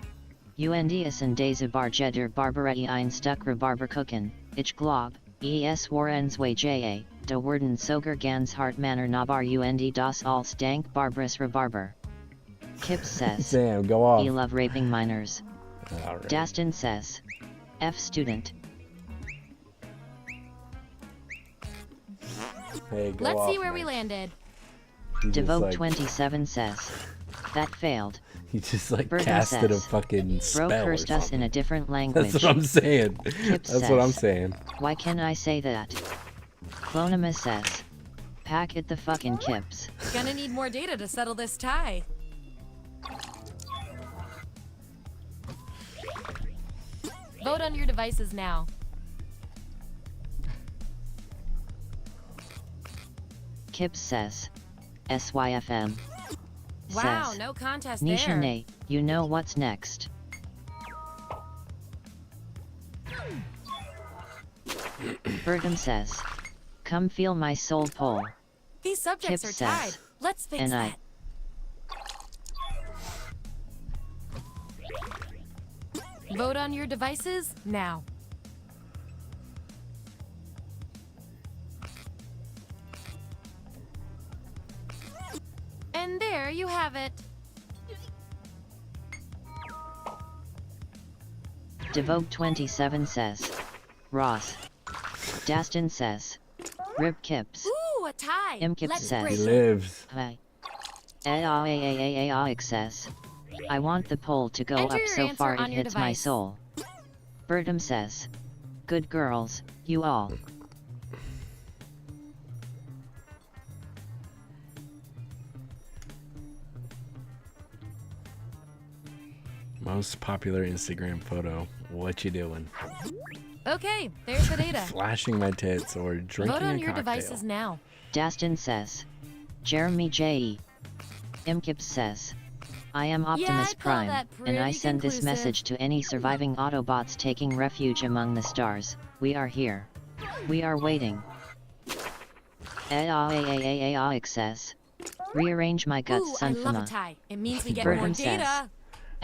UNDS and Deze Barjeder Barbarei ein Stuckre Barberkuchen, Ich Glob, Es Warens Way Ja, De Worden Soger Gans Hart Manner Nabar UND Das Als Dank Barbaras Rebarber. Kip says. Damn, go off. We love raping minors. All right. Dastin says. F student. Hey, go Let's off, see where man. we landed. He's just like- Devogue27 says. That failed. He just like Burton casted a says, fucking spell Bro or cursed us something. in a different language. That's what I'm saying. Kip That's what I'm says, saying. Why can't I say that? Clonimus says, pack it the fucking Kips. Gonna need more data to settle this tie. Vote on your devices now. Kips says, SYFM. Wow, Says, no contest Nisha there. Nate, you know what's next. Bergam says, come feel my soul pull. These subjects Kip are says, tied. Let's fix and that. Vote on your devices now. And there you have it. Devote 27 says, Ross. Dastin says, Rip Kips. Ooh, a tie. Imkip Let's says, break He it. lives. Hi. AAAAAAX says, I want the poll to go Enter up your so answer far it on your hits my device. soul. Bertum says, good girls, you all. Most popular Instagram photo. What you doing? Okay, there's the data. Flashing my tits or drinking Vote on a your cocktail. devices now. Dastin says, Jeremy J.E. Imkip says, I am Optimus I'd call Prime, that and I pretty send this conclusive. message to any surviving Autobots taking refuge among the stars. We are here. We are waiting. AAAAAX says, rearrange my guts, Ooh, I love a Sunfama. tie. It means we get more Bertum says, data.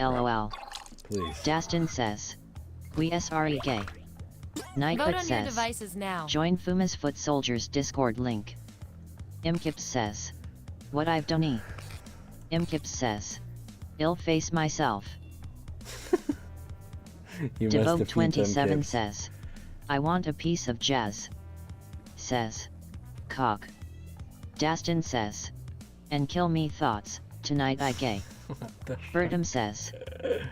LOL. Please. Dastin says, we SRE gay. Vote Nightbot on your says, devices now. join Fuma's Foot Soldiers Discord link. Imkips says, what I've done. Imkips says, ill face myself. You must Devote defeat them 27 kids. says, I want a piece of jazz. Says, cock. Dastin says, and kill me thoughts, tonight I gay. Bertum says,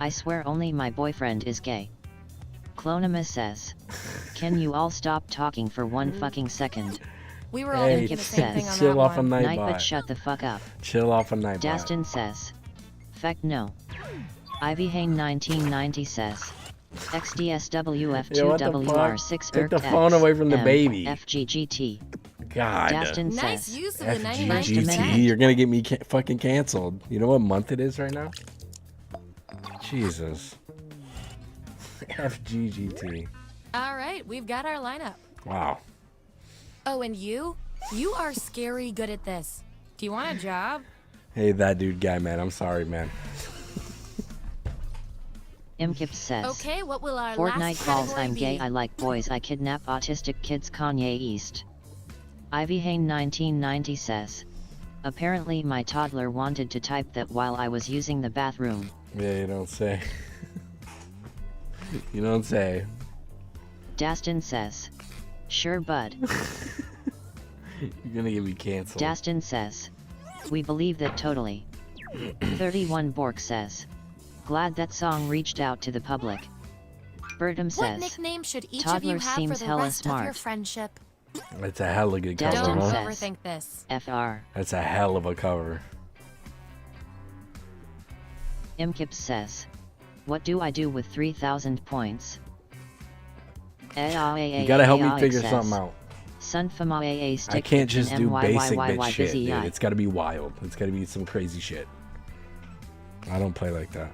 I swear only my boyfriend is gay. Clonimus says, can you all stop talking for one fucking second? We were all Hey, thinking the same thing on chill that off one. on Nightbot, Nightbot. shut the fuck up. Chill off on Nightbot. Dastin says, feck no. Ivy Hain 1990 says, XDSWF2WR6 Take the phone away from the baby. FGGT. God. Dastin Nice says, use of the 99%. FGGT. You're gonna get me fucking canceled. You know what month it is right now? Jesus. FGGT. All right, we've got our lineup. Wow. Oh, and you? You are scary good at this. Do you want a job? Hey, that dude guy, man. I'm sorry, man. Imkip says, Okay, what will our Fortnite last balls, category I'm be? gay, I like boys, I kidnap autistic kids, Kanye East. Ivy Hain 1990 says, apparently my toddler wanted to type that while I was using the bathroom. Yeah, you don't say. You don't say. Dastin says, sure bud. You're gonna get me canceled. Dastin says, we believe that totally. 31 Bork says, glad that song reached out to the public. Bertum What says, nickname should each of toddler you have for seems the hella rest of your smart. friendship? That's a hell of a good cover, Dastin Don't huh? says, overthink this. FR. That's a hell of a cover. Imkip says, what do I do with 3,000 points? You gotta help me figure says, something out. Sunfama AA stick I can't just do basic bitch MYYYY shit, dude. busy eye. It's gotta be wild. It's gotta be some crazy shit. I don't play like that.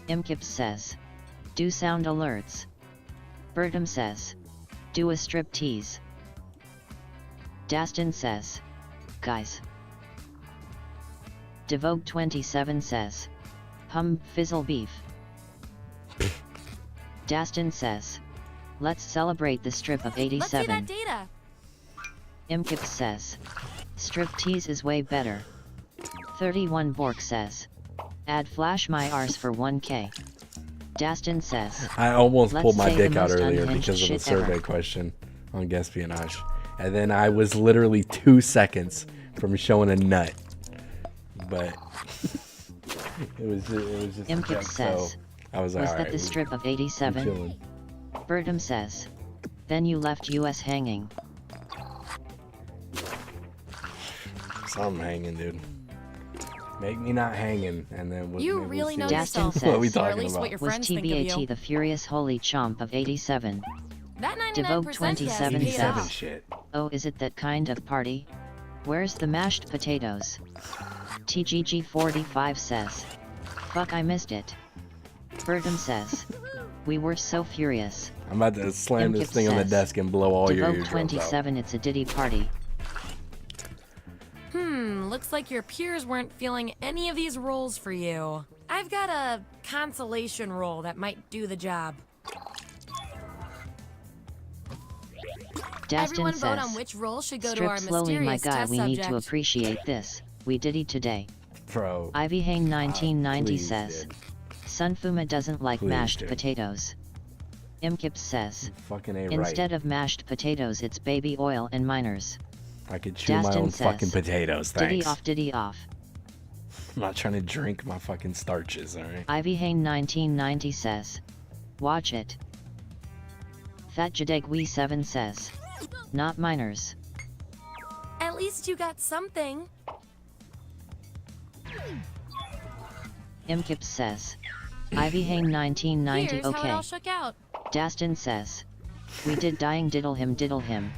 Imkip says, do sound alerts. Bertum says, do a strip tease. Dastin says, guys. Devote 27 says, fizzle beef. Dastin says, let's celebrate the strip of Let's see 87. that data. Imkip says, strip tease is way better. 31 Bork says, add flash my arse for 1k. Dastin says, I almost let's pulled my say the dick out most earlier unhinged because of the shit survey ever. question on Gaspionage. And then I was literally 2 seconds from showing a nut. But it was just a Imkip joke, says, so I was like, was all that right, the strip of 87? Bertum says, then you left us hanging. Something hanging, dude. Make me not hanging, and then You really know Dastin yourself, says, what are we or talking at least about? what your was friends think of you. TBAT the furious holy chomp of 87? That Devote 99% 27 yes, paid says, off. shit. oh, is it that kind of party? Where's the mashed potatoes? TGG45 says, fuck, I missed it. Bertum says, we were so furious. I'm about to slam this Imkip thing on the says, desk and blow all your Devote eardrums 27, it's a Diddy party. Looks like your peers weren't feeling any of these roles for you. I've got a consolation role that might do the job. Dastin Everyone says, vote on which role should go to strip our slowly, my mysterious guy, test we need subject. to appreciate this. We Diddy today. Bro. Ivy Hane 1990 please, says, dude. Sunfuma doesn't like Please, mashed dude. potatoes. Imkip says, Fucking A right. instead of mashed potatoes it's baby oil and miners. I could chew my Dastin own says, fucking potatoes, thanks. Diddy off. I'm not trying to drink my fucking starches, alright? Ivy Hane 1990 says, watch it. Fat Jadeg 7 says, not miners. At least you got something. Imkip says, Ivy Hane 1990 Here's how it okay. all shook out. Dastin says, we did dying diddle him.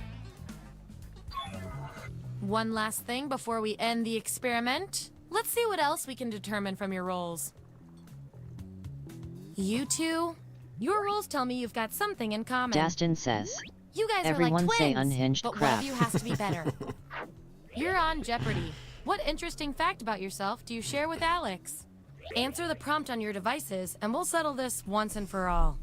One last thing before we end the experiment. Let's see what else we can determine from your roles. You two, your roles tell me you've got something in common. Dastin says, You guys everyone are like say twins, unhinged but crap. one of you has to be better. You're on Jeopardy. What interesting fact about yourself do you share with Alex? Answer the prompt on your devices, and we'll settle this once and for all.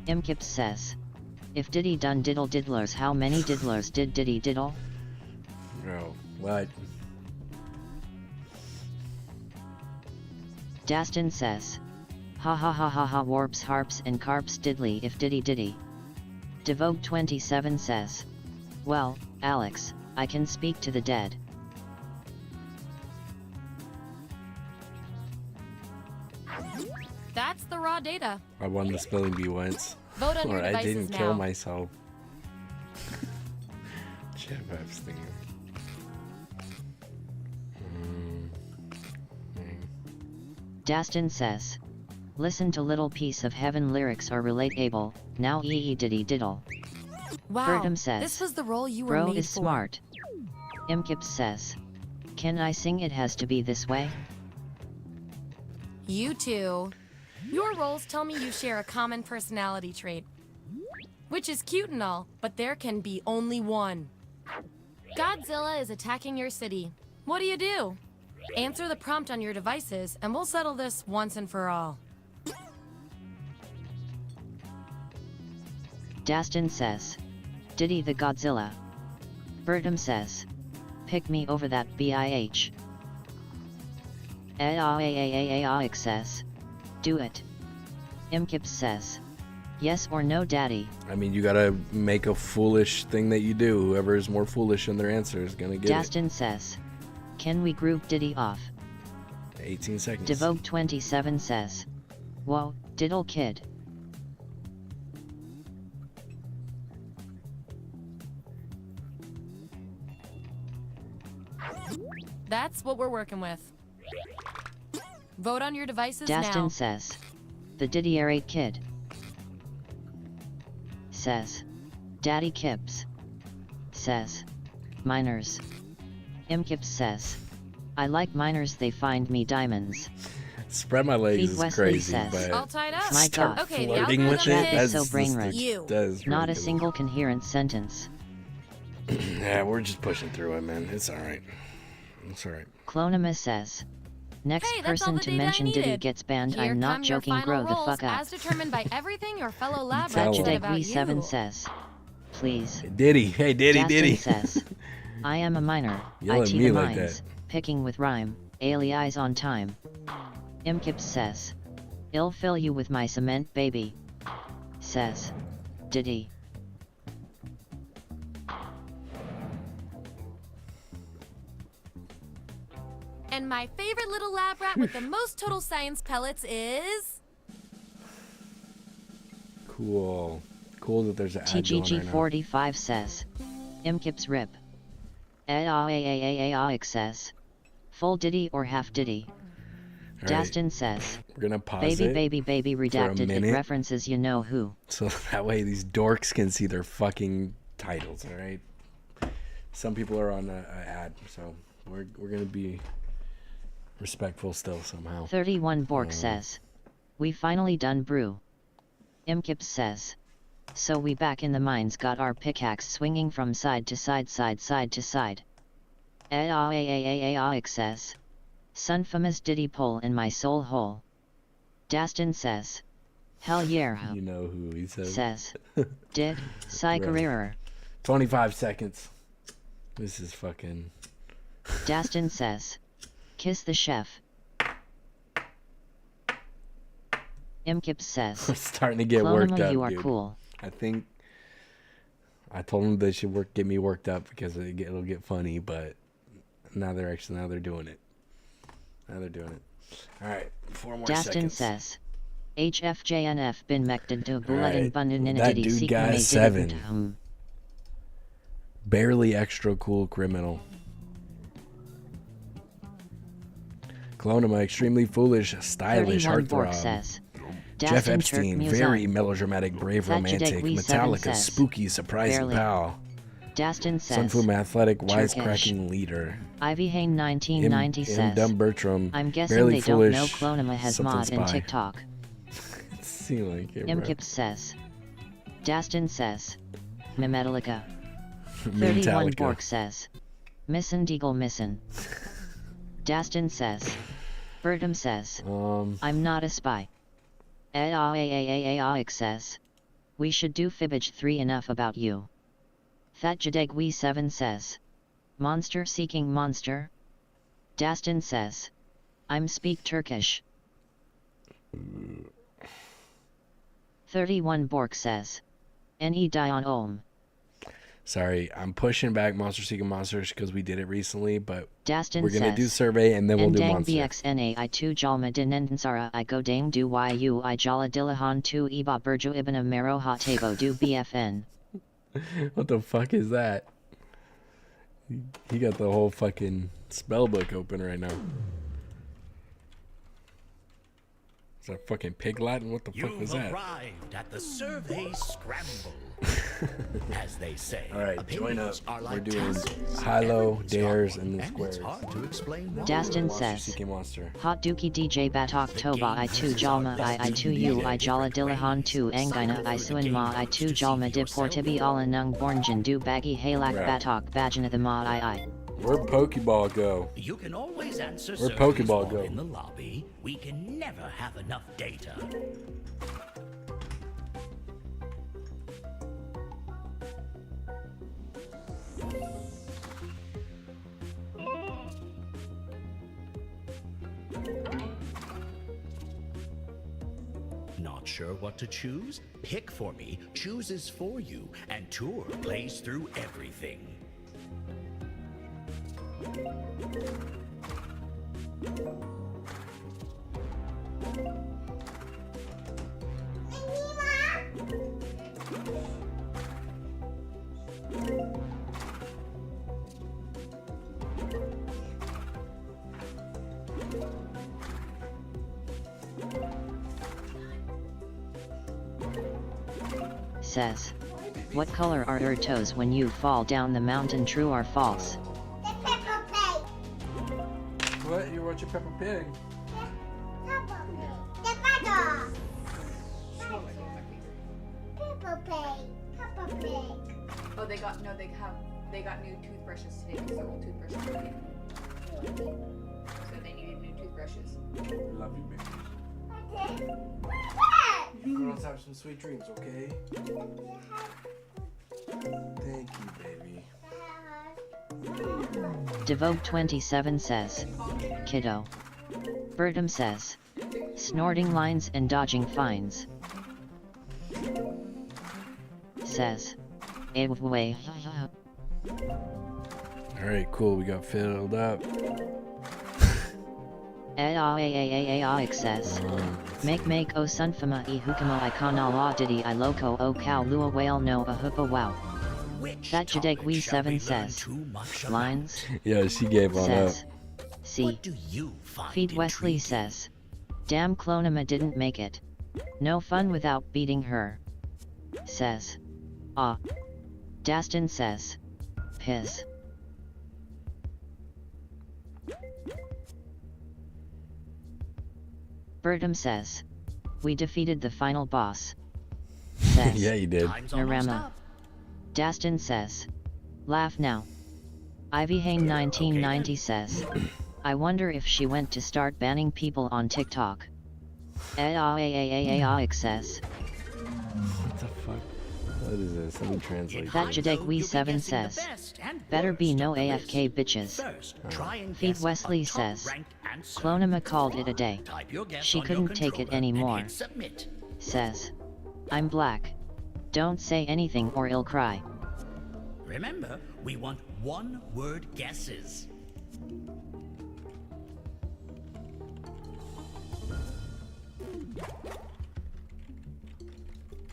Imkip says, if Diddy done diddle diddlers, how many diddlers did Diddy diddle? Bro, what? Dastin says, ha ha ha ha ha warps harps and carps diddly if Diddy. Devote 27 says, well, Alex, I can speak to the dead. That's the raw data. I won the spelling bee once. Vote on your Or I devices didn't now. kill myself. Jeff Epstein. Dastin says, listen to Little Piece of Heaven lyrics are relatable, now Diddy diddle. Wow, Bertum says, this was the role you were bro made is for. smart. Imkip says, can I sing It Has to Be This Way? You two, your roles tell me you share a common personality trait. Which is cute and all, but there can be only one. Godzilla is attacking your city. What do? Answer the prompt on your devices, and we'll settle this once and for all. Dastin says, Diddy the Godzilla. Bertum says, pick me over that bitch. Alex says, do it. Imkip says, yes or no daddy. I mean, you gotta make a foolish thing that you do. Whoever is more foolish in their answer is gonna get Dastin says, can we group Diddy off? 18 seconds. Devote 27 says, whoa, diddle kid. That's what we're working with. Vote on your devices Dastin now. says, the Didier-8 kid. Says, Daddy Kips. Says, miners. Imkip says, I like miners, they find me diamonds. Spread my legs Feed is Wesley crazy, says, but All tied up. My God, Okay, the flirting with algorithm it, that is that's so brain just rich. that is Not a ridiculous. single coherent sentence. Yeah, we're just pushing through it, man. It's alright. It's alright. Clonimus says, next Hey, that's all person the to data I mention Diddy needed. gets banned. Here I'm not come your joking, final grow the roles fuck up. as determined by everything your fellow lab rats said Fat about Jadeg you. 7 says, please. Diddy, hey Diddy, Dastin Diddy. says, I am a miner. Yell at IT me the like mines, that. picking with rhyme, alias on time. Imkip says, I'll fill you with my cement, baby. Says, Diddy. And my favorite little lab rat with the most total science pellets is... Cool. Cool that there's an ad going right now. TGG45 says. Imkips rip. AAAAAAX says. Full Diddy or half Diddy. All Dastin right. says. We're gonna pause baby, it baby, baby, redacted. It minute. references you know who. So that way these dorks can see their fucking titles, alright? Some people are on an ad, so we're gonna be respectful still somehow. 31 Bork says. We finally done brew. Imkips says. So we back in the mines got our pickaxe swinging from side to side side to side. AAAAAAX says. Sunfamous Diddy pull in my soul hole. Dastin says. Hell yeah. You know who he says. Says. Did. Psycherer. 25 seconds. This is fucking... Dastin says. Kiss the chef. Imkips says. I'm starting to get worked up, you are dude. Cool. I think I told them they should get me worked up because it'll get funny, but now they're doing it. Now they're doing it. All right, 4 more Dastin seconds. says. HFJNF bin mekted de All bullet and bun in that diddy dude got seeking 7. Barely extra cool criminal. Clonema, extremely foolish, stylish, 31 Bork heartthrob. says. Jeff Dastin Epstein, Turk very Musan. melodramatic, brave, That romantic, Jadek We 7 Metallica, says. spooky, surprising Barely. pal. Dastin says. Sunfum, athletic, Turkish. wisecracking leader. Ivy Hain 1990 says. Dumb Bertram, I'm guessing barely they foolish, don't know Clonema has something mod in spy. TikTok. Seem like it, bro. Imkips says. Dastin says. Metallica. Metallica. 31 Bork says. Missin Deagle missin. Dastin says. Bertum says. I'm not a spy. AAAAAAX says. We should do Fibbage 3 enough about you. Fat Jadeg We 7 says. Monster seeking monster. Dastin says. I'm speak Turkish. 31 Bork says. Ne Dion Olm. Sorry, I'm pushing back Monster Seeking Monsters because we did it recently, but Dastin we're gonna says, do survey and then we'll do Endang Monster. BXNA I2 Jalma Dinendansara I go dang do yu I jala dilahan 2 Iba Burju Ibn Amero Hatebo do BFN. What the fuck is that? He got the whole fucking spell book open right now. Is that fucking pig Latin? What the fuck was that? You've arrived at the survey scramble. As they say, Alright, join up. opinions are We're like doing tassels. high-low, dares, and the And squares. it's hard to explain why. Dastin Monster says. Seeking Monster. Hot Dookie DJ Batok Toba I2 Jalma I2 U I Jala Dilahan 2 Angina I Suan Ma I2 Jalma Dip Portibi Ala Nung Bornjan Do Baggy Halak Right. Batok Bajana the Ma I. Where'd Pokeball go? You can always answer Where'd surveys Pokeball while go? in the lobby. We can never have enough data. Not sure what to choose? Pick for me chooses for you, and Tour plays through everything. Says. What color are your toes when you fall down the mountain, true or false? What? You watching Peppa Pig? Oh, they got new toothbrushes today because their old toothbrushes broke. So they needed new toothbrushes. Love you, baby. Girls have some sweet dreams, okay? Thank you, baby. Devote 27 says. Kiddo. Bertum says. Snorting lines and dodging fines. says. Away. Alright, cool, we got filled up. says. Make o sunfama e hukamo icona la didi I loco o cow lua whale no a hoopa wow. That jadeg we 7 says. Lines? Yeah, she gave one up. Says. See. Feed Wesley says. Damn Clonima didn't make it. No fun without beating her. Says. Ah. Dastin says. Piss. Bertum says. We defeated the final boss. Says. Yeah, you did. Narama. Dastin says. Laugh now. Ivy Hain 1990 says. I wonder if she went to start banning people on TikTok. says. What the fuck? What is this? Let me translate. That Jadek We 7 says. Better be no AFK bitches. Feed Wesley says. Clonima called it a day. She couldn't take it anymore. Says. I'm black. Don't say anything or I'll cry. Remember, we want one-word guesses.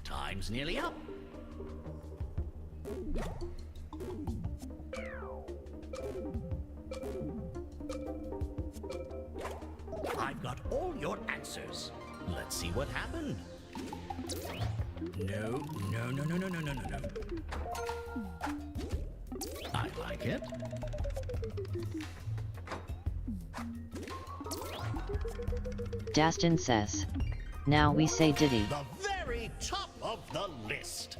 Time's nearly up. I've got all your answers. Let's see what happened. No. I like it. Dastin says. Now we say Diddy. The very top of the list.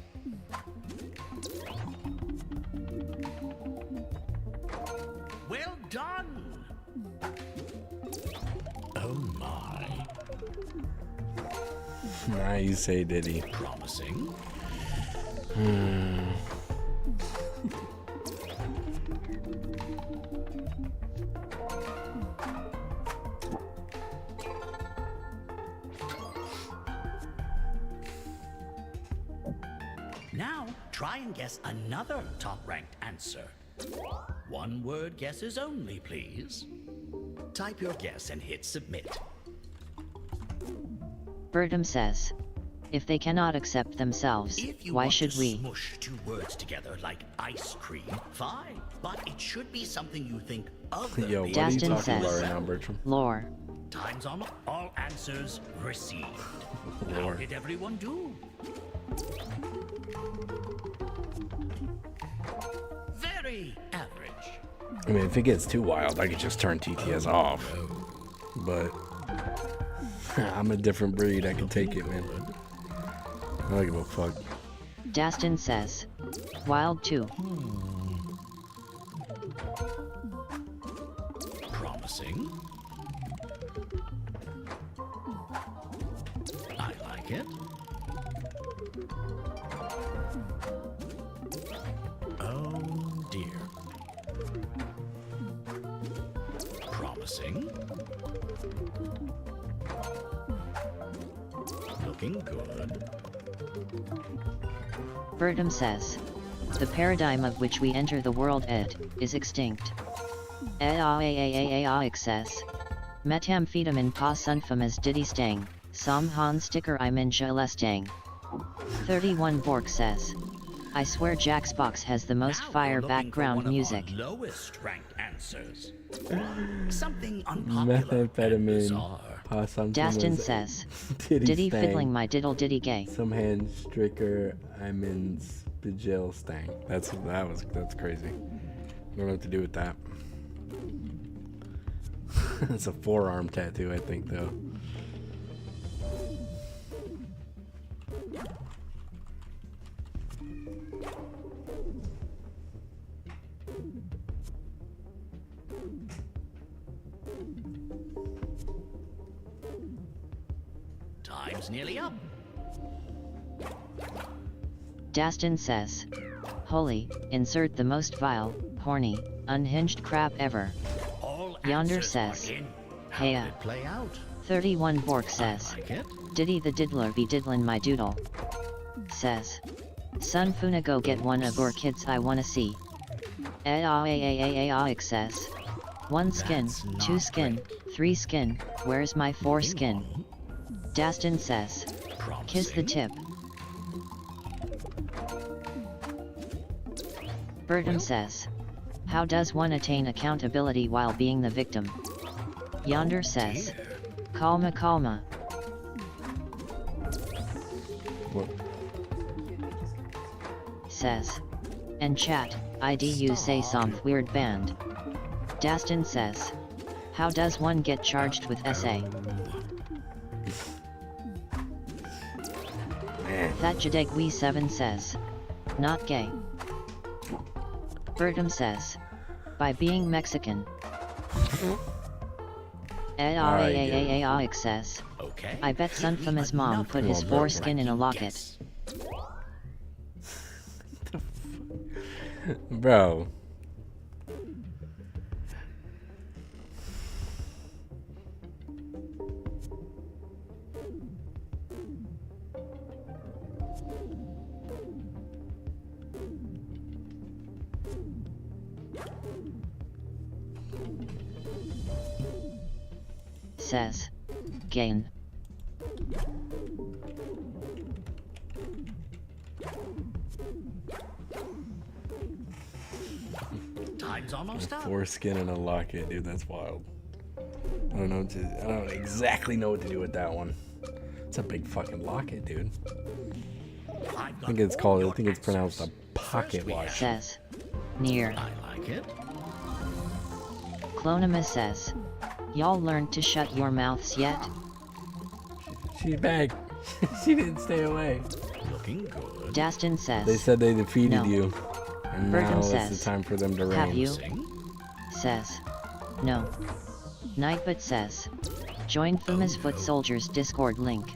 Well done. Oh my. Now you say Diddy. Promising. Now, try and guess another top-ranked answer. One-word guesses only, please. Type your guess and hit submit. Bertum says. If they cannot accept themselves, why should we? Smush two words together like ice cream, fine. But it should be something you think other Yo, what people are you Dastin talking about says. right now, Bertram? Lore. Time's on. All answers received. How did everyone do? Very average. I mean, if it gets too wild, I could just turn TTS off. But I'm a different breed. I can take it, man. I don't give a fuck. Dastin says. Wild 2. Promising. I like it. Oh dear. Promising. Looking good. Bertum says. The paradigm of which we enter the world is extinct. says. Metam feedamin pa sunfamas diddy stang, som han sticker I min jalestang. 31 Bork says. I swear Jackbox has the most fire background music. Lowest ranked answers. Something unpopular. Methamphetamine. Dastin says. Diddy stang. Fiddling my diddle diddy gay. Some hand stricker. I'm in spijil stang. That's crazy. I don't know what to do with that. It's a forearm tattoo, I think, though. Time's nearly up. Dastin says. Holy, insert the most vile, horny, unhinged crap ever. Yonder says. Heya. Play out. 31 Bork says. Like it. Diddy the diddler be diddlin' my doodle. Says. Sun Funa go get one of your kids I wanna see. Access. 1 skin, 2 skin, 3 skin, where's my 4 skin? Dastin says. Kiss the tip. Bertum says. How does one attain accountability while being the victim? Yonder says. Calma calma. What? Says. And chat, IDU say some weird band. Dastin says. How does one get charged with SA? That Jadegwi 7 says. Not gay. Bertum says. By being Mexican. Says. Okay. I bet Sunfama's mom put his foreskin in a locket. Bro. Says. Gain. Time's almost up. Foreskin and a locket, dude. That's wild. I don't exactly know what to do with that one. It's a big fucking locket, dude. I think it's pronounced a pocket watch. Says. Near. I like it. Clonima says. Y'all learned to shut your mouths yet? She's back. She didn't stay away. Looking good. Dastin says. They said they defeated No. you. And Bertum now says. it's the time for them to reign. Have you? Says. No. Nightbot says. Join Fuma's Foot Soldiers Discord link.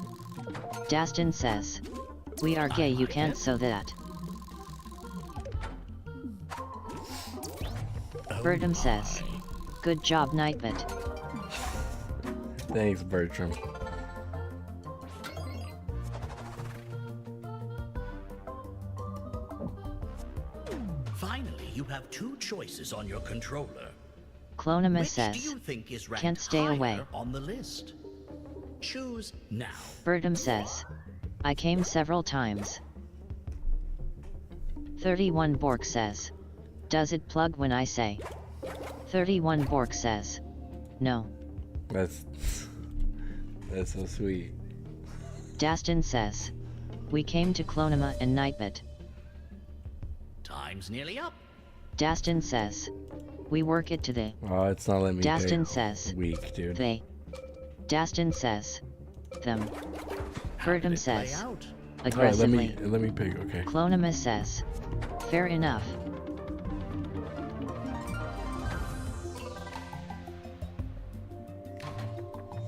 Dastin says. We are gay, you can't so that. Bertum says. Good job, Nightbot. Thanks, Bertram. Finally, you have 2 choices on your controller. Clonima Which says. do you think is ranked Can't stay higher away. on the list? Choose now. Bertum says. I came several times. 31 Bork says. Does it plug when I say? 31 Bork says. No. That's so sweet. Dastin says. We came to Clonima and Nightbot. Time's nearly up. Dastin says. We work it today. Oh, it's not letting me Dastin pick. says. Weak, dude. They. Dastin says. Them. Bertum says. Aggressively. Alright, let me pick, okay. Clonima says. Fair enough.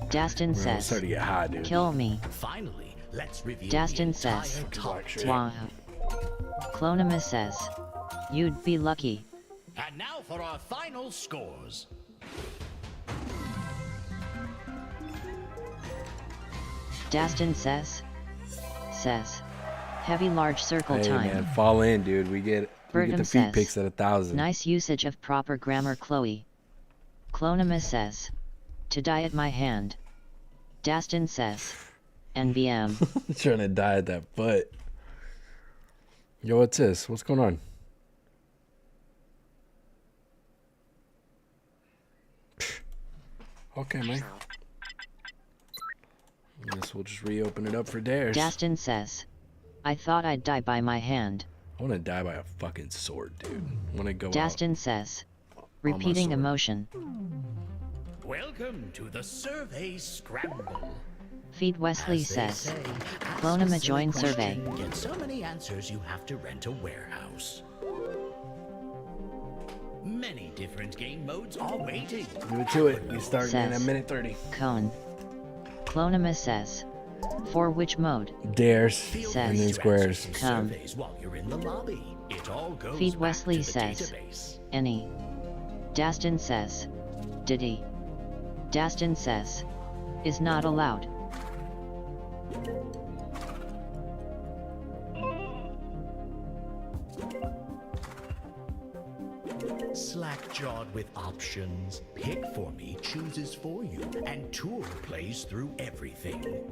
Dastin says. It's starting to get hot, dude. Kill me. Finally, let's review Dastin says. Wow. Clonima says. You'd be lucky. And now for our final scores. Dastin says. Heavy large circle Hey, time. man, fall in, dude. We get the Bertum feed says. picks at 1,000. Nice usage of proper grammar, Chloe. Clonima says. To die at my hand. Dastin says. NBM. Trying to die at that foot. Yo, what's this? What's going on? Okay, man. I guess we'll just reopen it up for dares. Dastin says. I thought I'd die by my hand. I want to die by a fucking sword, dude. I want to go Dastin says. Repeating sword. emotion. Welcome to the survey Scramble. Feed Wesley As they says. say, ask Clonima a silly join survey. question, Get so many answers you have to rent a warehouse. Many different game modes are waiting. Do it to it. We start in Says. a minute 30. Cone. Clonima says. For which mode? Dares. Says. And then squares. Come. Surveys while you're in the lobby. It all goes Feed back Wesley to the says. database. Any. Dastin says. Did he? Dastin says. Is not allowed. Slack-jawed with options. Pick for me chooses for you, and Tour plays through everything.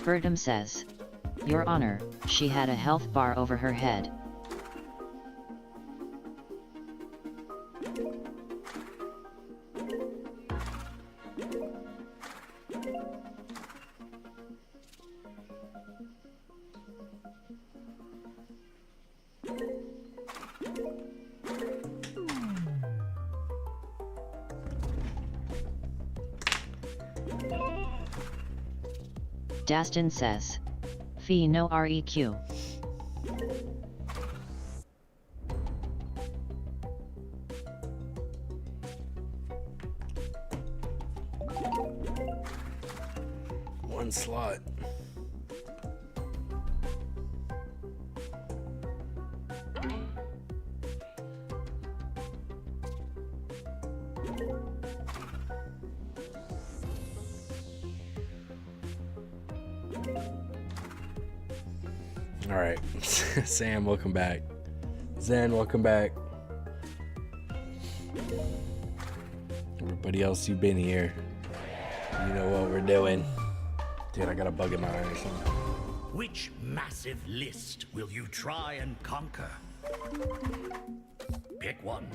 Bertram says, Your Honor, she had a health bar over her head. Daston says, Fee no REQ. One slot. All right, Sam, welcome back. Zen, welcome back. Everybody else, you've been here. You know what we're doing. Dude, I got a bug in my eye or something. Which massive list will you try and conquer? Pick one.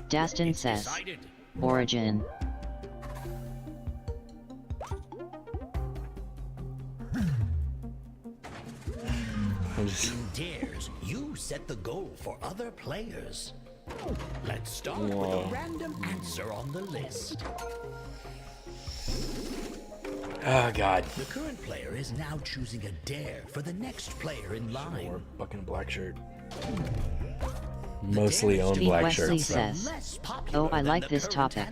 Daston says, Origin. In dares, you set the goal for other players. Let's start with a random answer on the list. Oh, God. The current player is now choosing a dare for the next player in line. More fucking black shirt. Mostly own black Wesley shirts. says, Oh, I like this topic.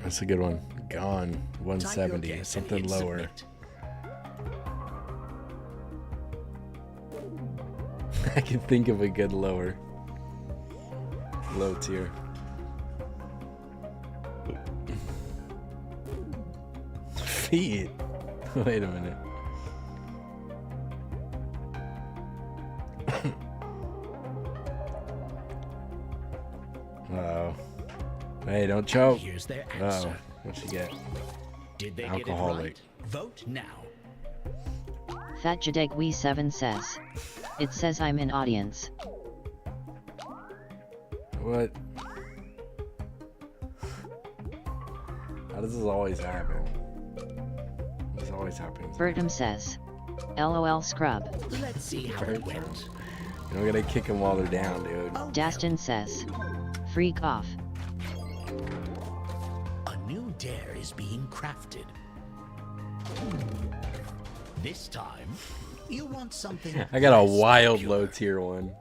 That's a good one. Gone. 170. Something lower. I can think of a good low tier. Feet. Wait a minute. Oh. Hey, don't choke. Here's their Oh, answer. what'd she get? Did they Alcoholic. get it right? Vote now. Fat Jadegwe7 says, It says I'm in audience. What? How does this always happen? This always happens. Bertram says, LOL scrub. Let's see how it went. You don't gotta kick them while they're down, dude. Daston says, Freak off. A new dare is being crafted. This time, you want something. I got a wild low tier one.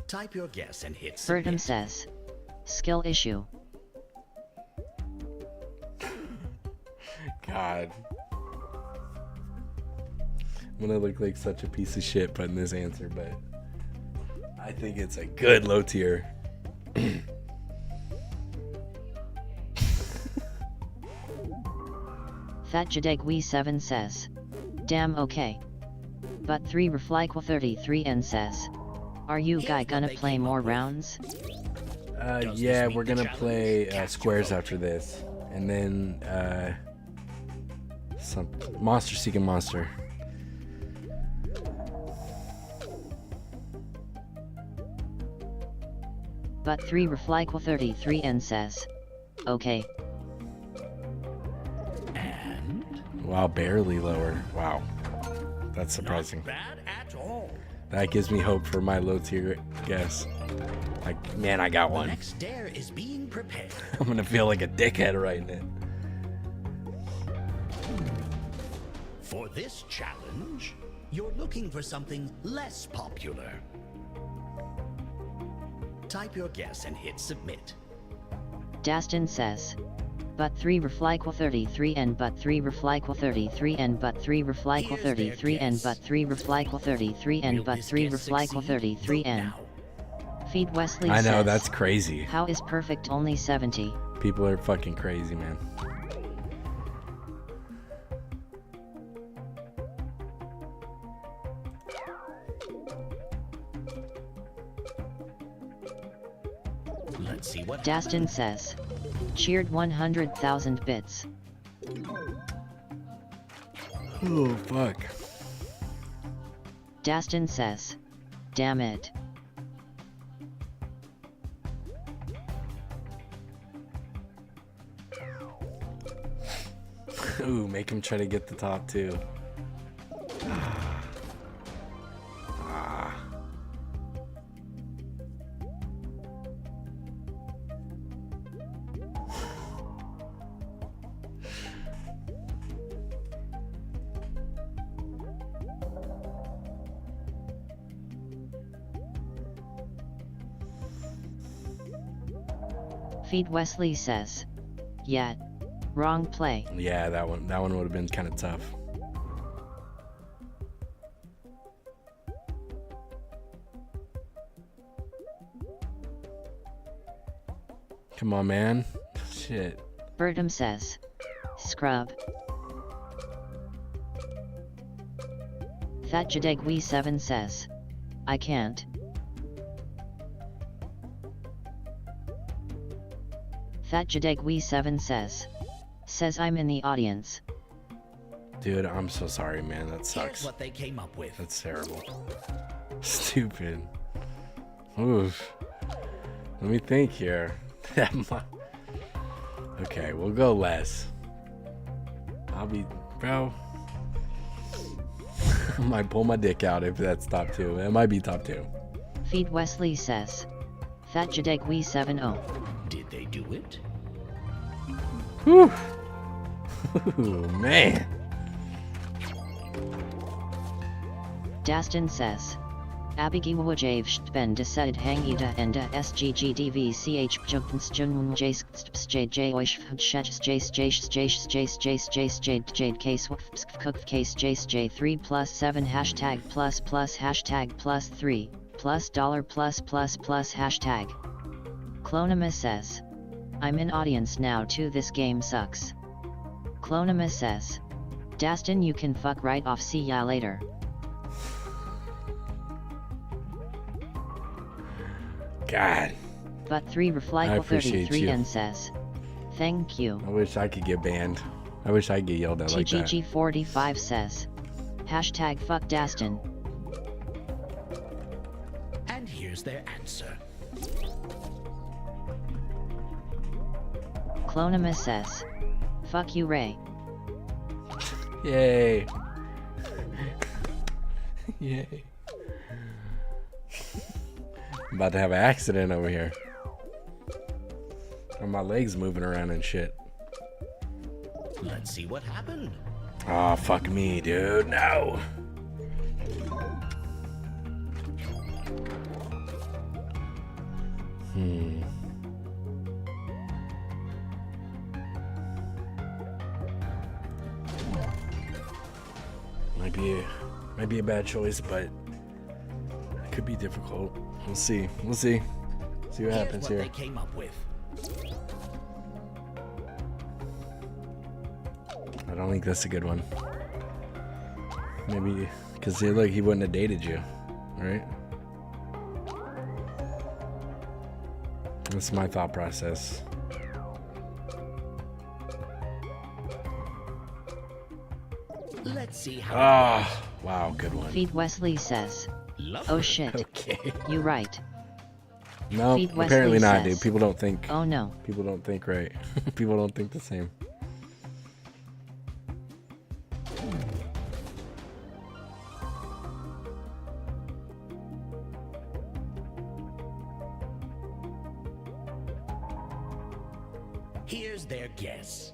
Type your guess and hit Bertram submit. says, Skill issue. God. I'm gonna look like such a piece of shit putting this answer, but I think it's a good low tier. Fat Jadegwe7 says, Damn okay. But 3 Reflyqua 33N says, Are you guy gonna play more rounds? Yeah, we're gonna play squares after this, and then some monster seeking monster. But 3 Reflyqua 33N says, Okay. Wow, barely lower. Wow, that's surprising. Not bad at all. That gives me hope for my low tier guess. Like, man, I got one. The next dare is being prepared. I'm gonna feel like a dickhead right now. For this challenge, you're looking for something less popular. Type your guess and hit submit. Dastin says. But 3 refl equal 33 and but 3 refl equal 33 and but 3 refl equal 33 and but 3 refl equal 33 and but 3 refl equal 33 and. Feed Wesley I know, says, that's crazy. How is perfect only 70? People are fucking crazy, man. Let's see what Dastin says. Cheered 100,000 bits. Oh, fuck. Dastin says. Damn it. Ooh, make him try to get the top two. Feed Wesley says. Yeah. Wrong play. Yeah, that one would have been kind of tough. Come on, man. Shit. Bertum says. Scrub. Fat Jadegwe 7 says. I can't. Fat Jadegwe 7 says. Says I'm in the audience. Dude, I'm so sorry, man. That sucks. Here's what they came up with. That's terrible. Stupid. Oof. Let me think here. Okay, we'll go less. I'll be, bro. I might pull my dick out if that's top two. It might be top two. Feed Wesley says. Fat Jadegwe 7-0. Did they do it? Whew. Ooh, man. Dastin says. Abigiwajavstben decided hangida and SGGDVCH Jumpensjun JJ Oish Shets Jace Jade Case Cook Case Jace J3 plus 7 hashtag plus hashtag plus 3 plus dollar plus hashtag. Clonimus says. I'm in audience now too, this game sucks. Clonimus says. Dastin, you can fuck right off, see ya later. God. But 3 refly 33 and says. Thank you. I wish I could get banned. I wish I could get yelled at like that. TGG45 says. Hashtag fuck Dastin. And here's their answer. Clonimus says. Fuck you, Ray. Yay. Yay. I'm about to have an accident over here. Or my legs moving around and shit. Let's see what happened. Oh, fuck me, dude. No. Might be a bad choice, but it could be difficult. We'll see. We'll see. See what happens here. They came up with. I don't think that's a good one. Maybe because look, he wouldn't have dated you, right? That's my thought process. Let's see how. Ah, wow, good one. Feed Wesley says. Oh shit. Okay. You right. No, Feed Wesley apparently not, says, dude. People don't think. Oh no. People don't think right. People don't think the same. Here's their guess.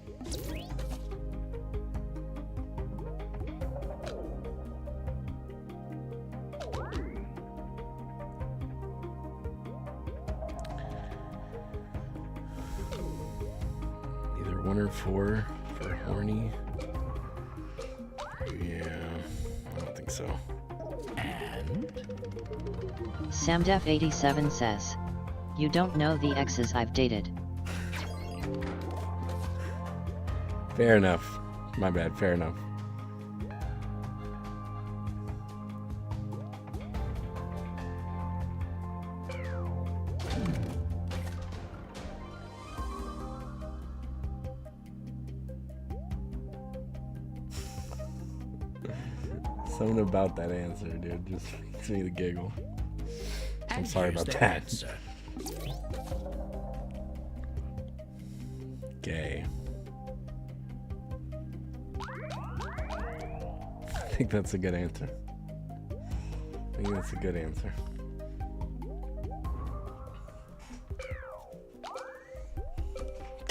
Either 1 or 4 for horny. Yeah, I don't think so. Samdef87 says, "You don't know the exes I've dated." Fair enough. My bad, fair enough. Something about that answer, dude, just makes me to giggle. I'm sorry about that. Okay. I think that's a good answer. I think that's a good answer.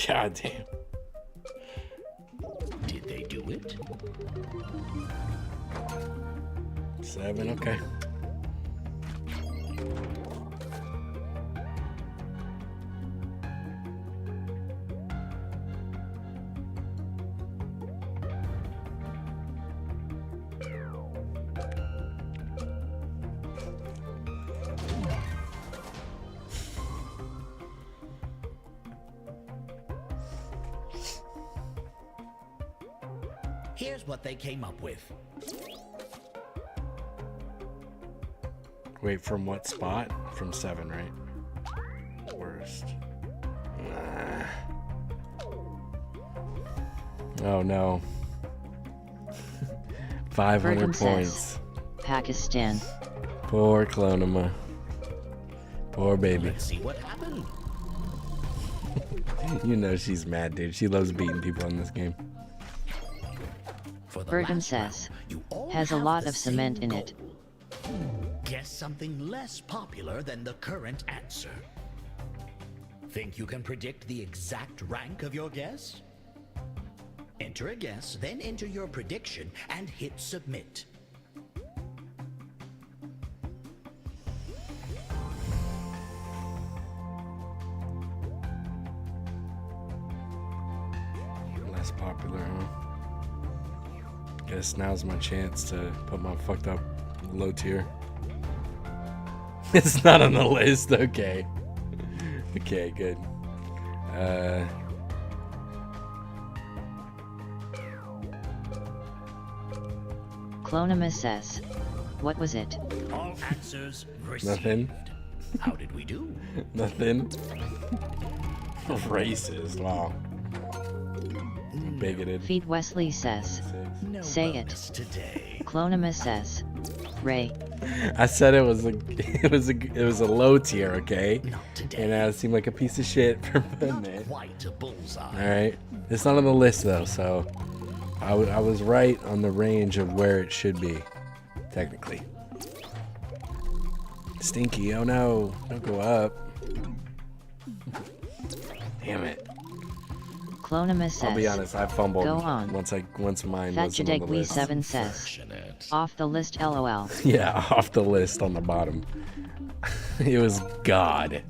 God damn. Did they do it? 7, okay. Here's what they came up with. Wait, from what spot? From 7, right? Worst. Oh no. 500 Verdum points. says, Pakistan. Poor Clonema. Poor baby. Let's see what happened. You know she's mad, dude. She loves beating people in this game. Verdum says, has a lot of cement in it. Guess something less popular than the current answer. Think you can predict the exact rank of your guess? Enter a guess, then enter your prediction and hit submit. Less popular, huh? Guess now's my chance to put my fucked up low tier. It's not on the list, okay. Okay, good. Clonema says, what was it? All answers received. Nothing. How did we do? Nothing. Racist, wow. Bigoted. Feed Wesley says, say it. Today. Clonema says, Ray. I said it was a low tier, okay? And I seemed like a piece of shit for putting it. Quite a bullseye. All right, it's not on the list though, so I was right on the range of where it should be, technically. Stinky, oh no, don't go up. Damn it. Clonema says, I'll be honest, I fumbled go on. once mine wasn't on the list. Fat 7 says, off the list LOL. Yeah, off the list on the bottom. It was God.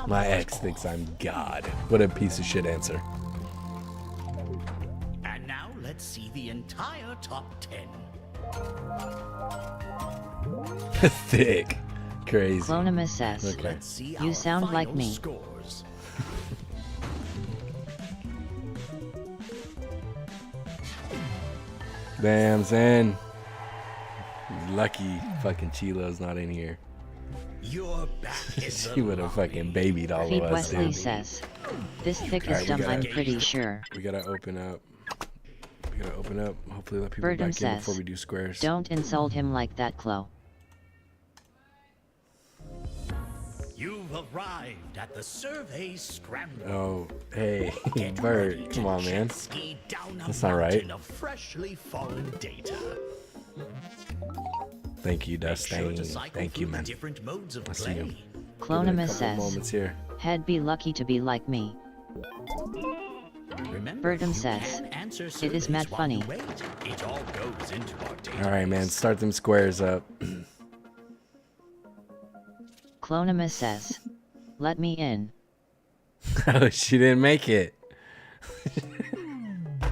My ex thinks I'm God. What a piece of shit answer. And now let's see the entire top 10. Thick. Crazy. Clonema says, Okay. you sound like me. Scores. Damn, son. Lucky fucking Chilo's not in here. You're back in She would have fucking babied all Feed of us, Wesley dude. says, this thick is Alright, we dumb, gotta- I'm pretty sure. We gotta open up. We gotta open up. Hopefully let people Verdum back in says, before we do squares. don't insult him like that, Chloe. You've arrived at the survey scramble. Oh, hey, Bert, come on, man. That's not right. Of freshly fallen data. Thank you, Make sure to Dustin. cycle Thank you, through the man. different modes of I see you. play. Clonimus says, moments here. Head be lucky to be like me. Remember, Birdum you says, can answer it is mad surveys while funny. you wait. It all goes into our database. Alright, man, start them squares up. Clonimus says, let me in. Oh, she didn't make it.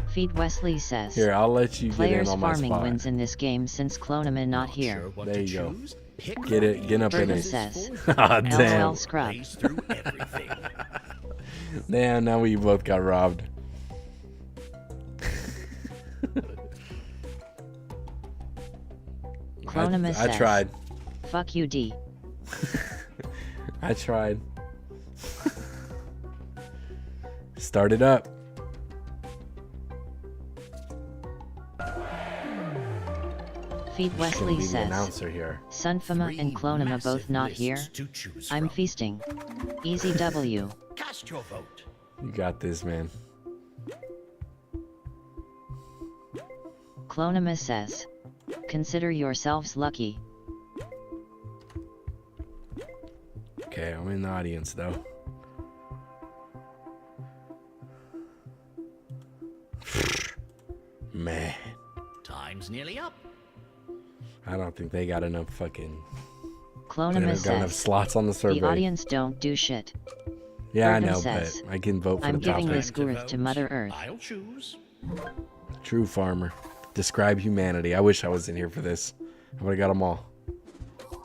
Feed Wesley says, Here, I'll let you get in players on my farming spot. wins in this game since Clonimus not here. There you go. Get it, get up in Birdum it. says, Aw, damn. LOL scrub. Damn, now we both got robbed. Clonimus I says, tried. Fuck you, D. I tried. Start it up. Feed Wesley be the says, announcer here. Sunfima and Clonima both not here. I'm feasting. Easy W. Cast your vote. You got this, man. Clonimus says, consider yourselves lucky. Okay, I'm in the audience though. Man, Time's nearly up. I don't think they got enough fucking. Clonimus got enough says, slots on the survey. the audience don't do shit. Yeah, I Birdum know, says, but I can vote for I'm the giving topic. this girth to Mother Earth. I'll choose. True farmer. Describe humanity. I wish I was in here for this. I would have got them all.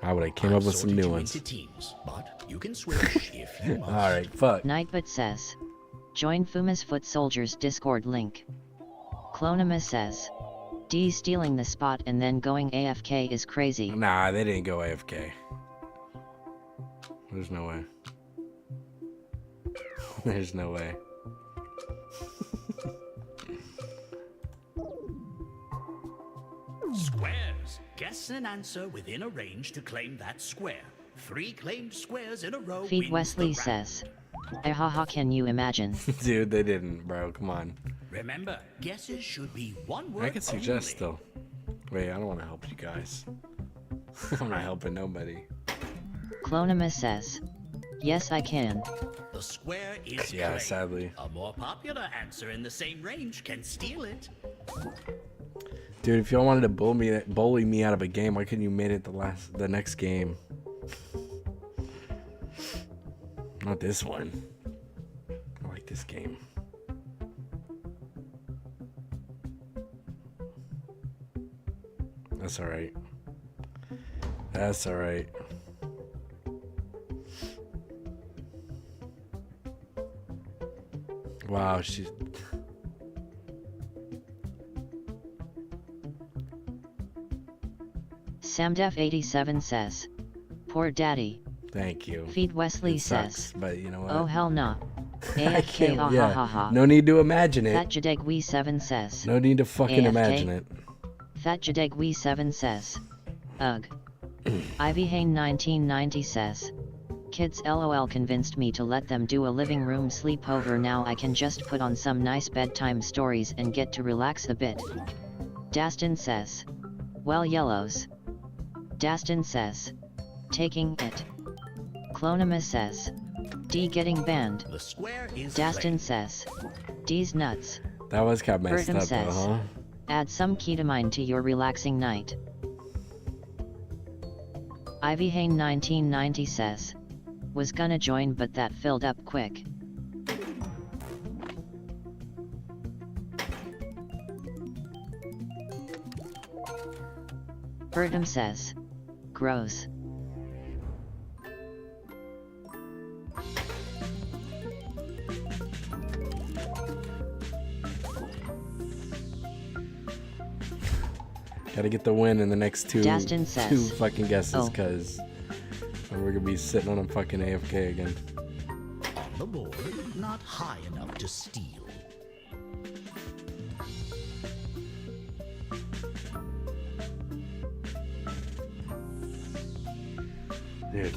I would have came up with some new ones. Teams, but you can switch if you must. All right, fuck. Nightbot says, join Fuma's Foot Soldiers Discord link. Clonimus says, D stealing the spot and then going AFK is crazy. Nah, they didn't go AFK. There's no way. There's no way. Squares. Guess an answer within a range to claim that square. 3 claimed squares in a row. Feed wins Wesley the round. says, haha, can you imagine? Dude, they didn't, bro. Come on. Remember, guesses should be one word I can suggest still. Wait, I don't want to help you guys. I'm not helping nobody. Clonimus says, yes I can. The square is Yeah, claimed. sadly. A more popular answer in the same range can steal it. Dude, if y'all wanted to bully me out of a game, why couldn't you made it the next game? Not this one. I like this game. That's alright. That's alright. Wow, she's... Samdef87 says, poor daddy. Thank you. Feed Wesley It says, sucks, but you know what? oh hell no. I AFK can't- ha yeah. ha ha. No need to imagine it. Fat Jadegwe7 says, No need to fucking AFK? imagine it. Fat Jadegwe7 says, ugh. Ivy Hain 1990 says, kids lol convinced me to let them do a living room sleepover. Now I can just put on some nice bedtime stories and get to relax a bit. Dastin says, well yellows. Dastin says, taking it. Clonimus says, D getting banned. The square is Dastin claimed. says, D's nuts. That was kind of messed Birdum up, says, though, huh? add some ketamine to your relaxing night. Ivy Hain 1990 says, was gonna join but that filled up quick. Birdum says, gross. Gotta get the win in the next two Dastin says, two fucking guesses, oh. because we're gonna be sitting on a fucking AFK again. On the board, not high enough to steal. Dude.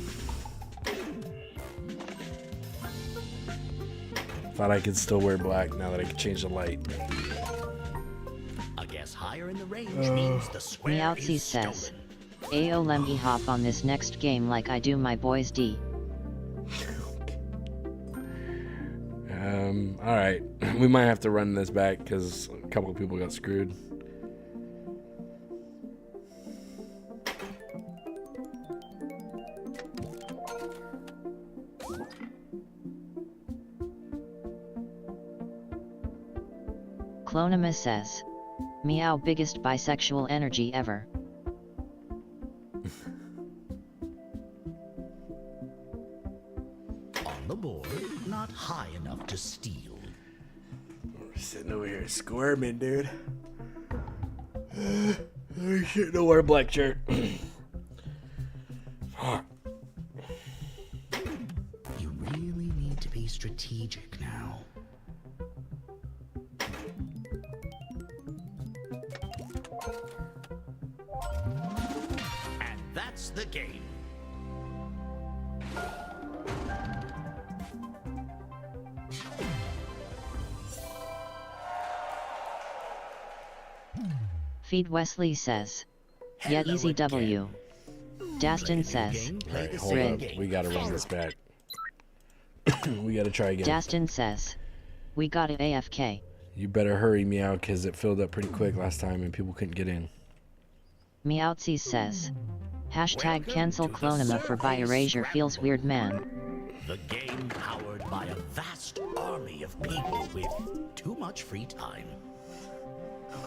Thought I could still wear black now that I can change the light. A guess higher in the range means the square Meowtzy is says, stolen. Ayo let me hop on this next game like I do my boys D. Alright. We might have to run this back because a couple of people got screwed. Clonima says, meow, biggest bisexual energy ever. On the board, not high enough to steal. We're sitting over here squirming, dude. Oh shit, no wear a black shirt. Fuck. You really need to be strategic now. And that's the game. Feed Wesley says, yeah, easy W. Dastin says, Alright, hold up. We gotta run this back. We gotta try again. Dastin says, we got it AFK. You better hurry, Meow, because it filled up pretty quick last time and people couldn't get in. Meowtsies says, hashtag cancel Clonima for by erasure feels weird, man. The game powered by a vast army of people with too much free time.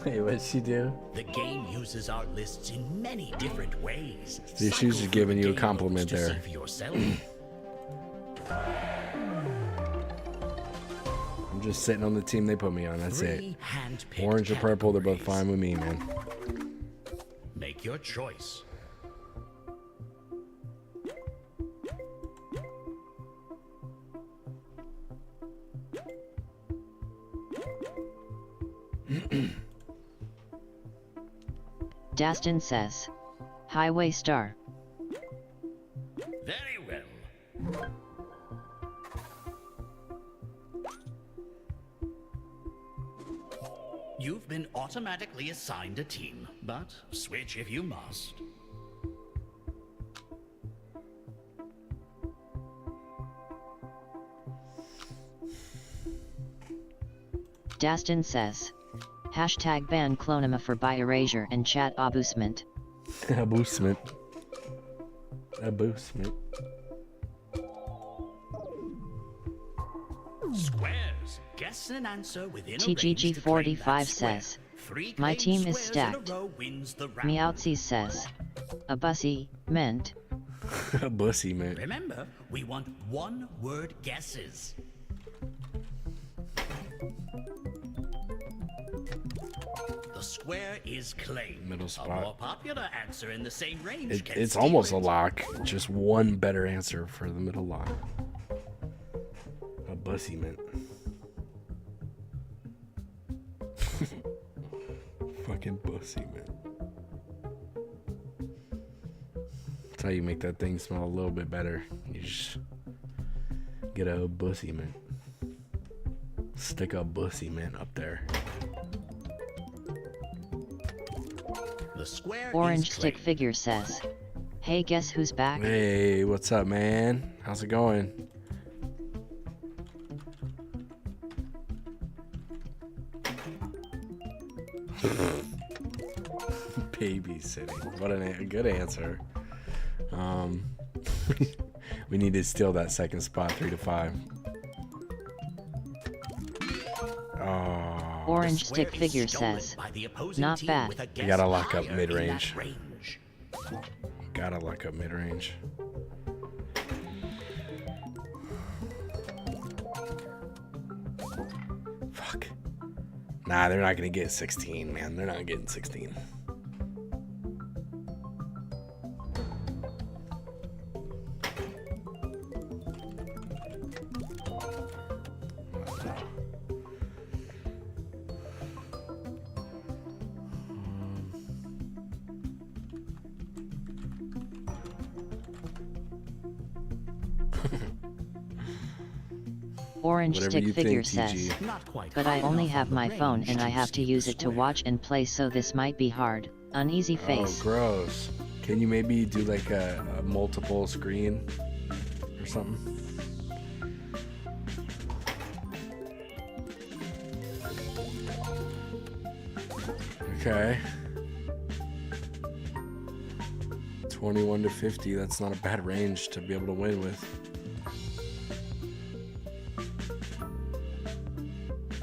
Wait, what'd she do? The game uses our lists in many different ways. Dude, she's just giving you a compliment To see there. for yourself. I'm just sitting on the team they put me on, that's it. Three hand-picked Orange or purple, they're both fine with me, man. Make your choice. Dastin says, Highway Star. Very well. You've been automatically assigned a team, but switch if you must. Dastin says, hashtag ban Clonima for by erasure and chat abusement. Abusement. Abusement. Squares. Guess an answer within a range to claim that TGG45 square. says, Three my claimed team is squares in a stacked. row wins the round. Meowtsies says, a bussy, meant. A bussy, man. Remember, we want one-word guesses. The square is claimed. Middle A spot. more popular answer in the same range can It's steal almost it. a lock. Just one better answer for the middle lock. A bussy, man. Fucking bussy, man. That's how you make that thing smell a little bit better. You just get a bussy, man. Stick a bussy, man, up there. The square Orange is Stick claimed. Figure says, hey, guess who's back? Hey, what's up, man? How's it going? Babysitting. What a good answer. We need to steal that second spot, 3 to 5. Oh, Orange Stick Figure says, not bad. you gotta lock up mid-range. Gotta lock up mid-range. Fuck. Nah, they're not gonna get 16, man. They're not getting 16. Orange Whatever Stick you Figure think, says, TG. but I only have my phone and I have to use it to watch and play, so this might be hard. Uneasy face. Oh, gross. Can you maybe do like a multiple screen or something? Okay. 21 to 50, that's not a bad range to be able to win with.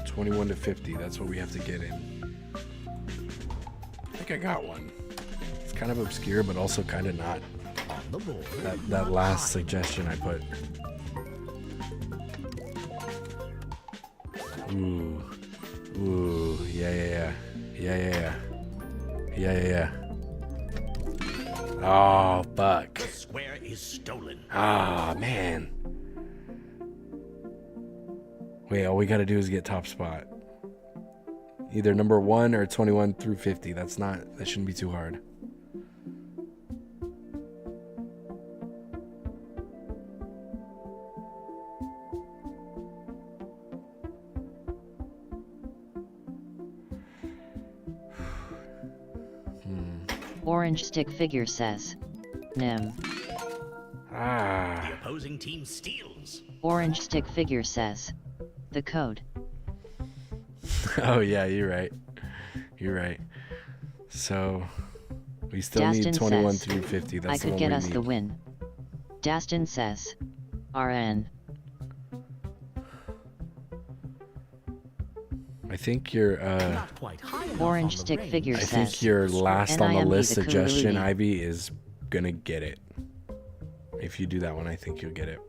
21 to 50, that's what we have to get in. I think I got one. It's kind of obscure, but also kind of not. That last suggestion I put. Ooh. Ooh. Yeah. Oh, fuck. The square is stolen. Ah, man. Wait, all we gotta do is get top spot. Either number 1 or 21 through 50. That shouldn't be too hard. Orange stick figure says. Nim. Ah. The opposing team steals. Orange stick figure says. The code. Oh yeah, you're right. You're right. So we still Dastin need 21 says, through 50. That's I the could one get we us need. the win. Dastin says. RN. I think your Orange stick figure I says. think your last on the NIME list the suggestion, Kululi. Ivy, is gonna get it. If you do that one, I think you'll get it.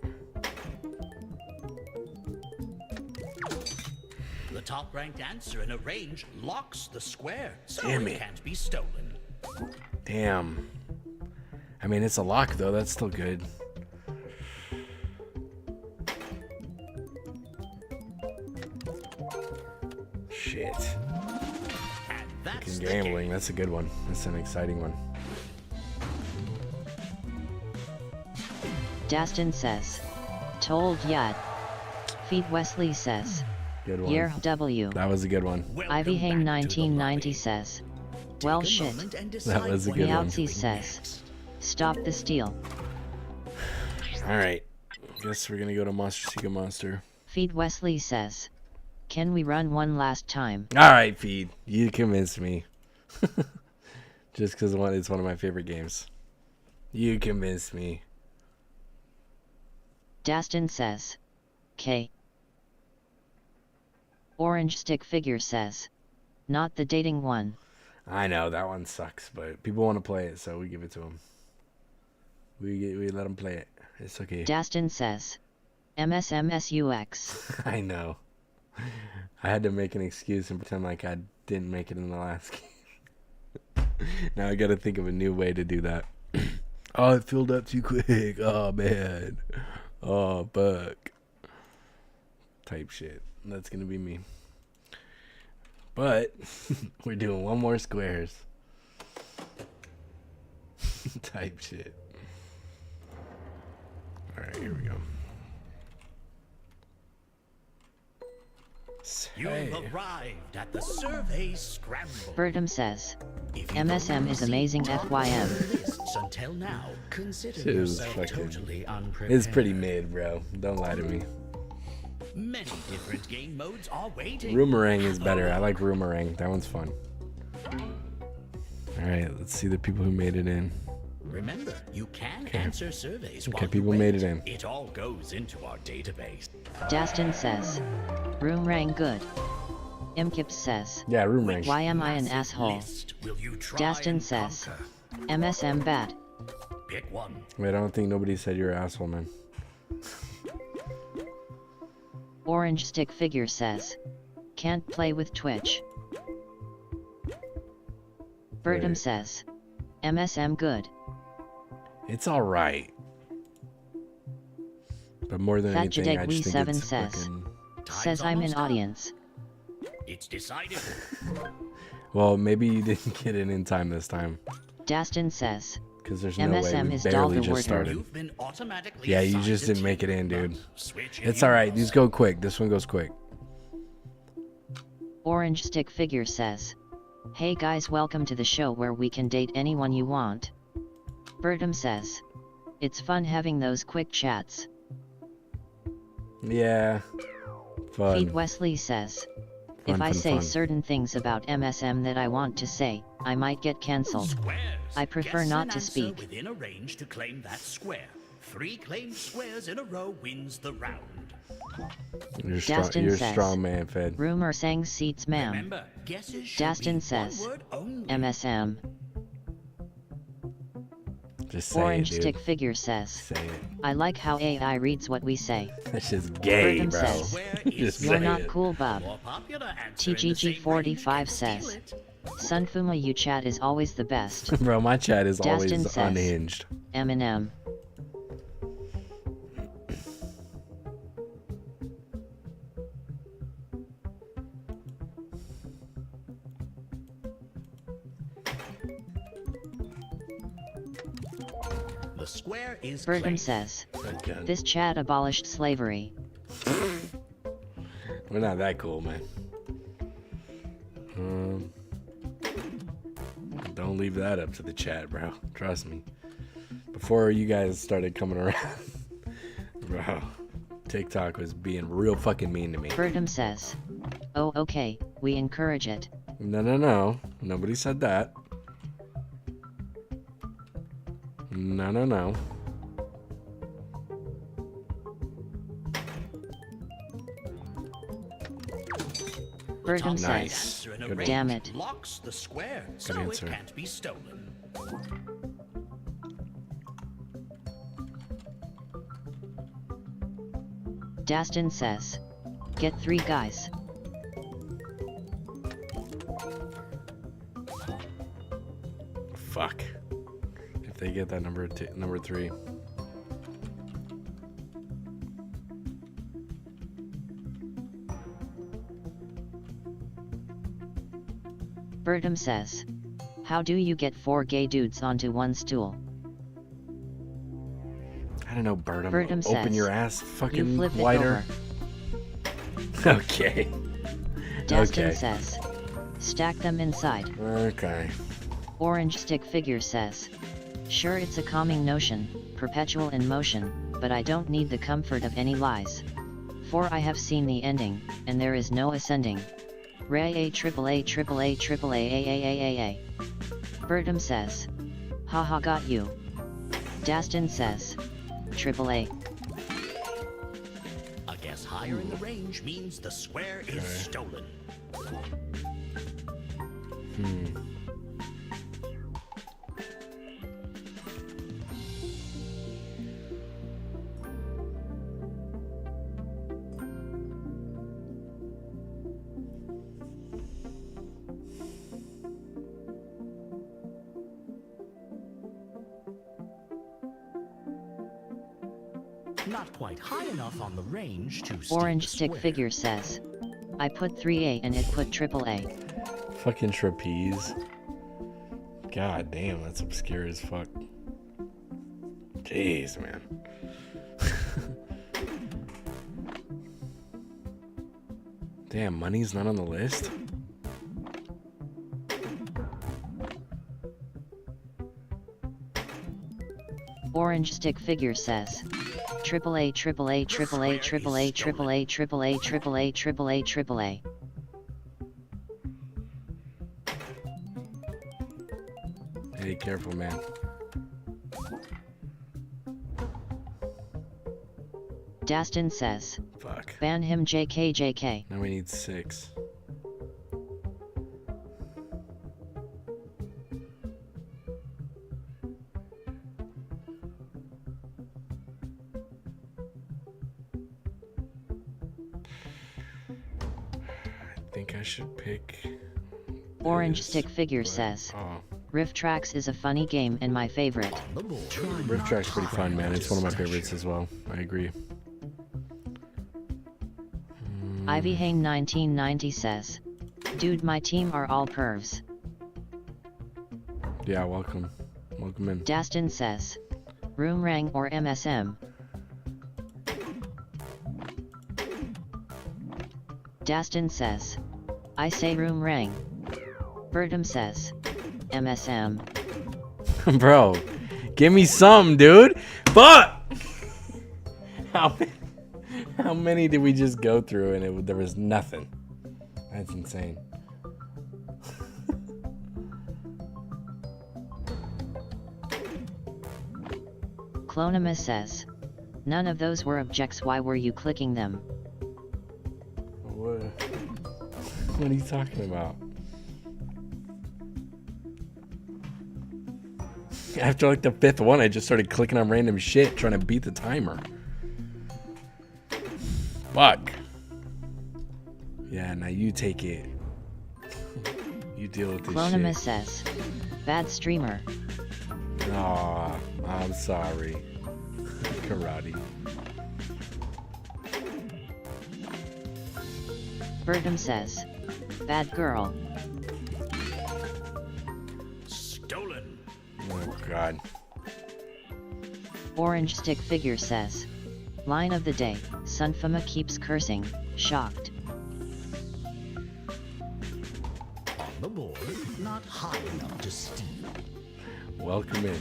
The top-ranked answer in a range locks the square, so Damn it it. can't be stolen. Damn. I mean, it's a lock though. That's still good. Shit. Fucking gambling. That's a good one. That's an exciting one. Dastin says. Told yet. Feed Wesley says. Good one. Year W. That was a good one. Ivy Hain 1990 says. Well shit. That was a good one. Meowsy says. Stop the steal. All right. Guess we're gonna go to Monster Seeker Monster. Feed Wesley says. Can we run one last time? All right, Feed. You convinced me. Just because it's one of my favorite games. You convinced me. Dastin says. K. Orange stick figure says. Not the dating one. I know that one sucks, but people want to play it, so we give it to them. We let them play it. It's okay. Dastin says. MSMSUX. I know. I had to make an excuse and pretend like I didn't make it in the last game. Now I gotta think of a new way to do that. Oh, it filled up too quick. Oh, man. Oh, fuck. Type shit. That's gonna be me. But we're doing one more squares. Type shit. Alright, here we go. You've arrived at the survey Scramble. Bertum says. MSM is amazing FYM. Lists until now, consider Shit is yourself fucking. totally unprepared. It's pretty mid, bro. Don't lie to me. Many different game modes are waiting. Roomerang is better. I like Roomerang. That one's fun. Alright, let's see the people who made it in. Remember, you can answer surveys Okay, while people you made wait. it in. It all goes into our database. Dastin says. Room rang good. Imkips says. Yeah, Roomerang. Why am I an asshole? Will you try Dastin and says. conquer? MSM bad. Pick one. Wait, I don't think nobody said you're an asshole, man. Orange stick figure says. Can't play with Twitch. Bertum Wait. says. MSM good. It's alright. But more than anything, I Fatjadeg just think We7 it's says. fucking... Says I'm in audience. It's decided. Well, maybe you didn't get it in time this time. Dastin says. Because there's no way. MSM We is barely Dalga just Warder. started. You've been automatically Yeah, you assigned just a didn't team. make it in, dude. Switch if It's you alright. must. These go quick. This one goes quick. Orange stick figure says. Hey guys, welcome to the show where we can date anyone you want. Bertum says. It's fun having those quick chats. Yeah. Fun. Feed Wesley says. If I say certain things about MSM that I want to say, I might get cancelled. Squares. I prefer Guess not an to answer speak. Within a range to claim that square. 3 claimed squares in a row wins the round. You're Dastin says, strong man, Fed. Rumor sang seats, ma'am. Remember, guesses should Dastin be says, one word only. MSM. Just say Orange it, dude. stick figure says, Say it. I like how AI reads what we say. That's just gay, Birdham bro. says, Just You're say not it. cool, Bob. TGG45 says, Sunfuma, you chat is always the best. Bro, my chat is Dastin always says, unhinged. Eminem. The square is Birdham claimed. says, Okay. this chat abolished slavery. We're not that cool, man. Don't leave that up to the chat, bro. Trust me. Before you guys started coming around, bro, TikTok was being real fucking mean to me. Birdham says, oh okay, we encourage it. No. Nobody said that. No. Birdham Nice. says, Good damn range it. locks the square, Good so answer. it can't be stolen. Dastin says, get 3 guys. Fuck. If they get that number 3. Birdham says, how do you get 4 gay dudes onto one stool? I don't know, Birdham. Birdham Open says, your ass you fucking flip it wider. Okay. Dastin Okay. says, stack them inside. Okay. Orange stick figure says, sure it's a calming notion, perpetual in motion, but I don't need the comfort of any lies. For I have seen the ending, and there is no ascending. Ray a triple a triple a triple a a a a a a. Birdham says, haha got you. Dastin says, triple A. A guess higher in the range means the square is stolen. Not quite high enough on the range to steal Orange the stick square. figure says, I put 3A and it put triple A. Fucking trapeze. God damn, that's obscure as fuck. Jeez, man. Damn, money's not on the list? Orange stick figure says, triple A triple A triple A triple A triple A triple A triple A triple A triple A. Hey, careful, man. Dastin says, Fuck. ban him JK. Now we need 6. I think I should pick... Orange stick figure says, Riff Tracks is a funny game and my favorite. Rift Track's pretty fun, man. It's one of my favorites as well. I agree. Ivy Hain 1990 says, dude, my team are all pervs. Yeah, welcome. Welcome in. Dastin says, Roomrang or MSM. Dastin says, I say Roomrang. Birdham says, MSM. Bro, give me some, dude. Fuck! How many did we just go through and there was nothing? That's insane. Clonimus says, none of those were objects. Why were you clicking them? What are you talking about? After like the 5th one, I just started clicking on random shit trying to beat the timer. Fuck. Yeah, now you take it. You deal with this Clonimus shit. says, bad streamer. Aw, I'm sorry. Karate. Bertum says, bad girl. Stolen. Oh god. Orange Stick Figure says, line of the day, Sunfama keeps cursing, shocked. On the board, not high enough to steal. Welcome in.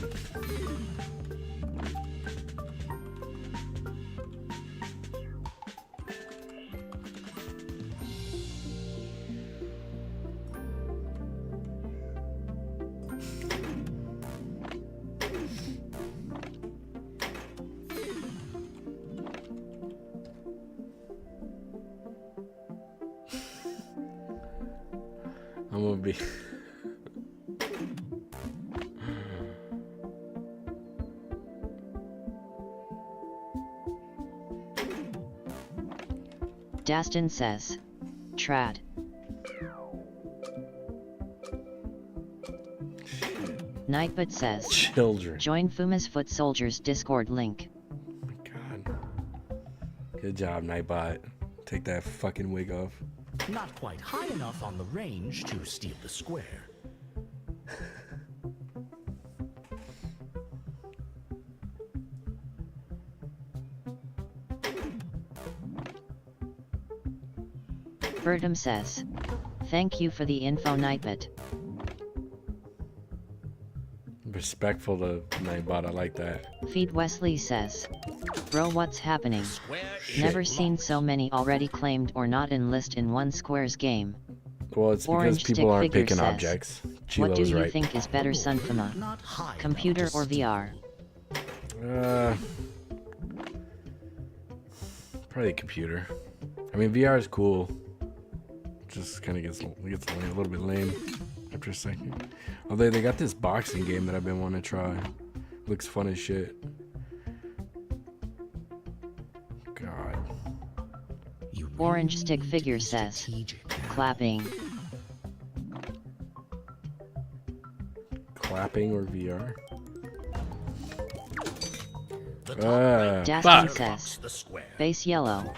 I'm gonna be Dastin says, trad. Nightbot says, children. Join Fuma's Foot Soldiers Discord link. Oh my god. Good job, Nightbot. Take that fucking wig off. Not quite high enough on the range to steal the square. Bertum says, thank you for the info, Nightbot. Respectful to Nightbot, I like that. Feed Wesley says, bro, what's happening? Never seen so many already claimed or not in list in one Squares game. Well, it's because Orange people Stick aren't Figure picking says, objects. what do Chilo's you right. think is better, Sunfama? Computer or VR? Probably a computer. I mean, VR is cool. Just kind of gets a little bit lame after a second. Although they got this boxing game that I've been wanting to try. Looks fun as shit. God. Orange Stick Figure says, clapping. Clapping or VR? Dastin says, base yellow.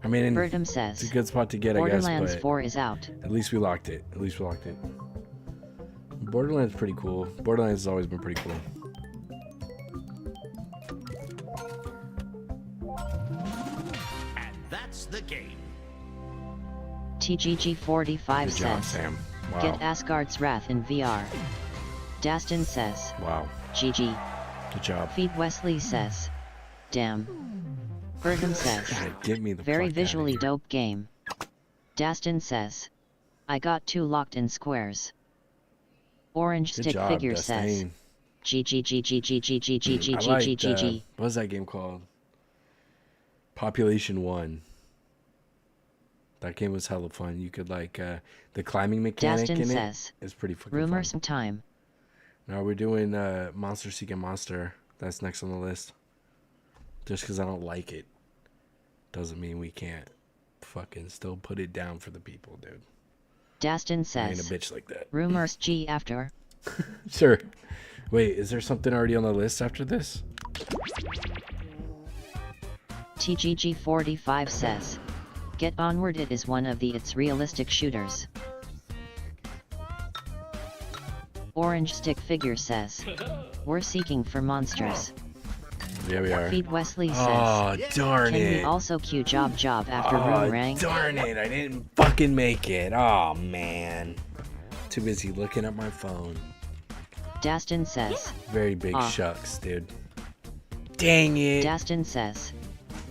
I mean, Bertum says, it's a good spot to get, I guess, Borderlands but 4 is out. At least we locked it. Borderlands is pretty cool. Borderlands has always been pretty cool. And that's the game. TGG45 Good job, says, Sam. Wow. get Asgard's Wrath in VR. Dastin says, wow. GG. Good job. Feed Wesley says, damn. Bertum says, get me the very fuck visually dope game. Dastin says, I got 2 locked in squares. Orange Good Stick job, Figure Dastin. says, GG. I liked, what was that game called? Population 1. That game was hella fun. You could like the climbing mechanic Dastin in says, it is pretty fucking rumor fun. some time. Now we're doing Monster Seeking Monster. That's next on the list. Just because I don't like it doesn't mean we can't fucking still put it down for the people, dude. Dastin I ain't says, a bitch like that. rumors G after. Sure. Wait, is there something already on the list after this? TGG45 says, get Onward, it is one of the It's realistic shooters. Orange Stick Figure says, we're seeking for monsters. Yeah, we are. Feed Wesley says, oh, darn can it. we also cue job after room rank? Darn it, I didn't fucking make it. Oh, man. Too busy looking at my phone. Dastin says, Very big shucks, dude. Dang it. Dastin says,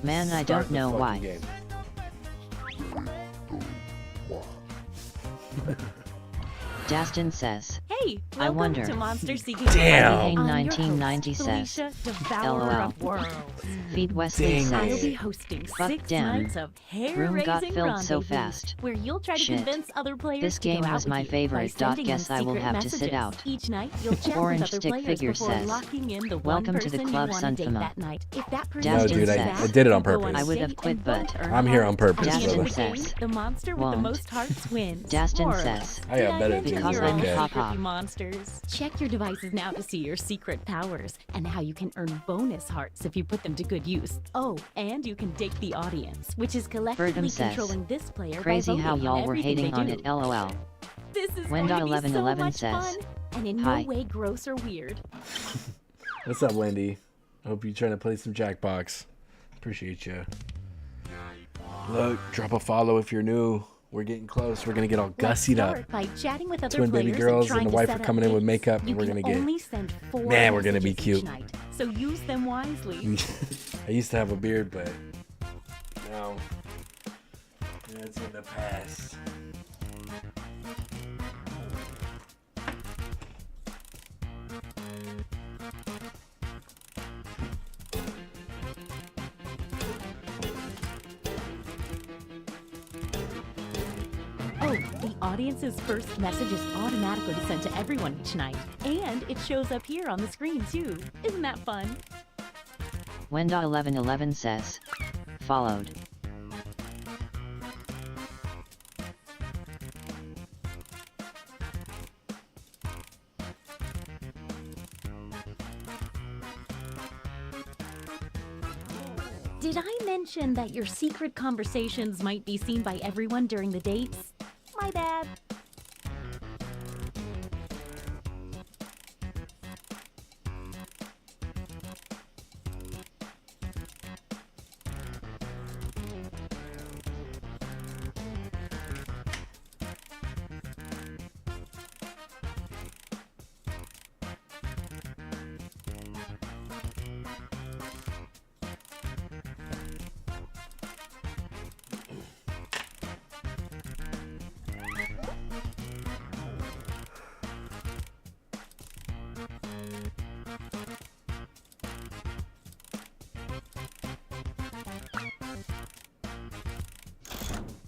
man, I Start don't the know fucking why. game. Dastin says, Hey, I welcome wonder. to Monster Seeking. Damn. I'm your 1990 host, says, Felicia, Devourer LOL. of Worlds. Feed Wesley I'll be says, hosting fuck 6 damn. nights of Room got hair-raising filled so rendezvous, fast. where you'll try to Shit. convince other players This to game go out was with my you by favorite. sending Guess in I will secret have to sit messages. out. Each night, you'll chat Orange with other Stick players Figure before says, locking in the welcome one to the person club, you want to date Sunfima. that night. If that person No, is dude, I sad, did it on you'll go purpose. I would have date quit, and but vote to earn I'm here on hearts. purpose, At the end of brother. the game, the monster with the Won't. most hearts wins. Dastin More or says, less. I got better Did I too. mention Because you're I'm all a secret, pop-up. you monsters? Check your devices now to see your secret powers and how you can earn bonus hearts if you put them to good use. Oh, and you can date the audience, which is collectively Birdham says, controlling this player crazy by how voting y'all were everything hating they on do. it, LOL. This is Wendy going to be so 1111 much says, fun, and in hi. no way gross or weird. What's up, Wendy? Hope you're trying to play some Jackbox. Appreciate you. Look, drop a follow if you're new. We're getting close. We're gonna get all Let's gussied up. start by chatting with other Twin baby players girls trying and the to wife set are up coming in with dates. makeup, and You we're can gonna get. only send 4 Man, we're gonna be messages cute. each night, so use them wisely. I used to have a beard, but now it's in the past. Oh, the audience's first message is automatically sent to everyone each night, and it shows up here on the screen too. Isn't that fun? Wenda1111 says, followed. Did I mention that your secret conversations might be seen by everyone during the dates? My bad.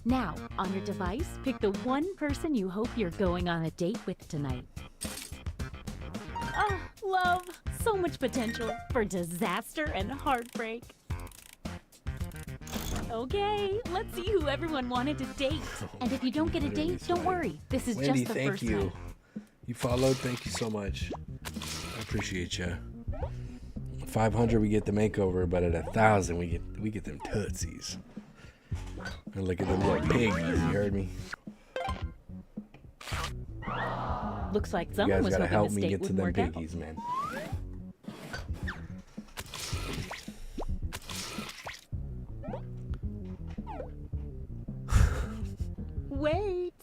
Now, on your device, pick the one person you hope you're going on a date with tonight. Ah, love! So much potential for disaster and heartbreak. Okay, let's see who everyone wanted to date. And if you don't get a date, don't worry. This is Wendy, just the thank first you. night. You followed. Thank you so much. I appreciate you. 500 we get the makeover, but at 1,000 we get them tootsies. And look at them little piggies. You heard me? Looks like You someone guys was gotta hoping help this me date get to wouldn't them work out. piggies, man. Wait!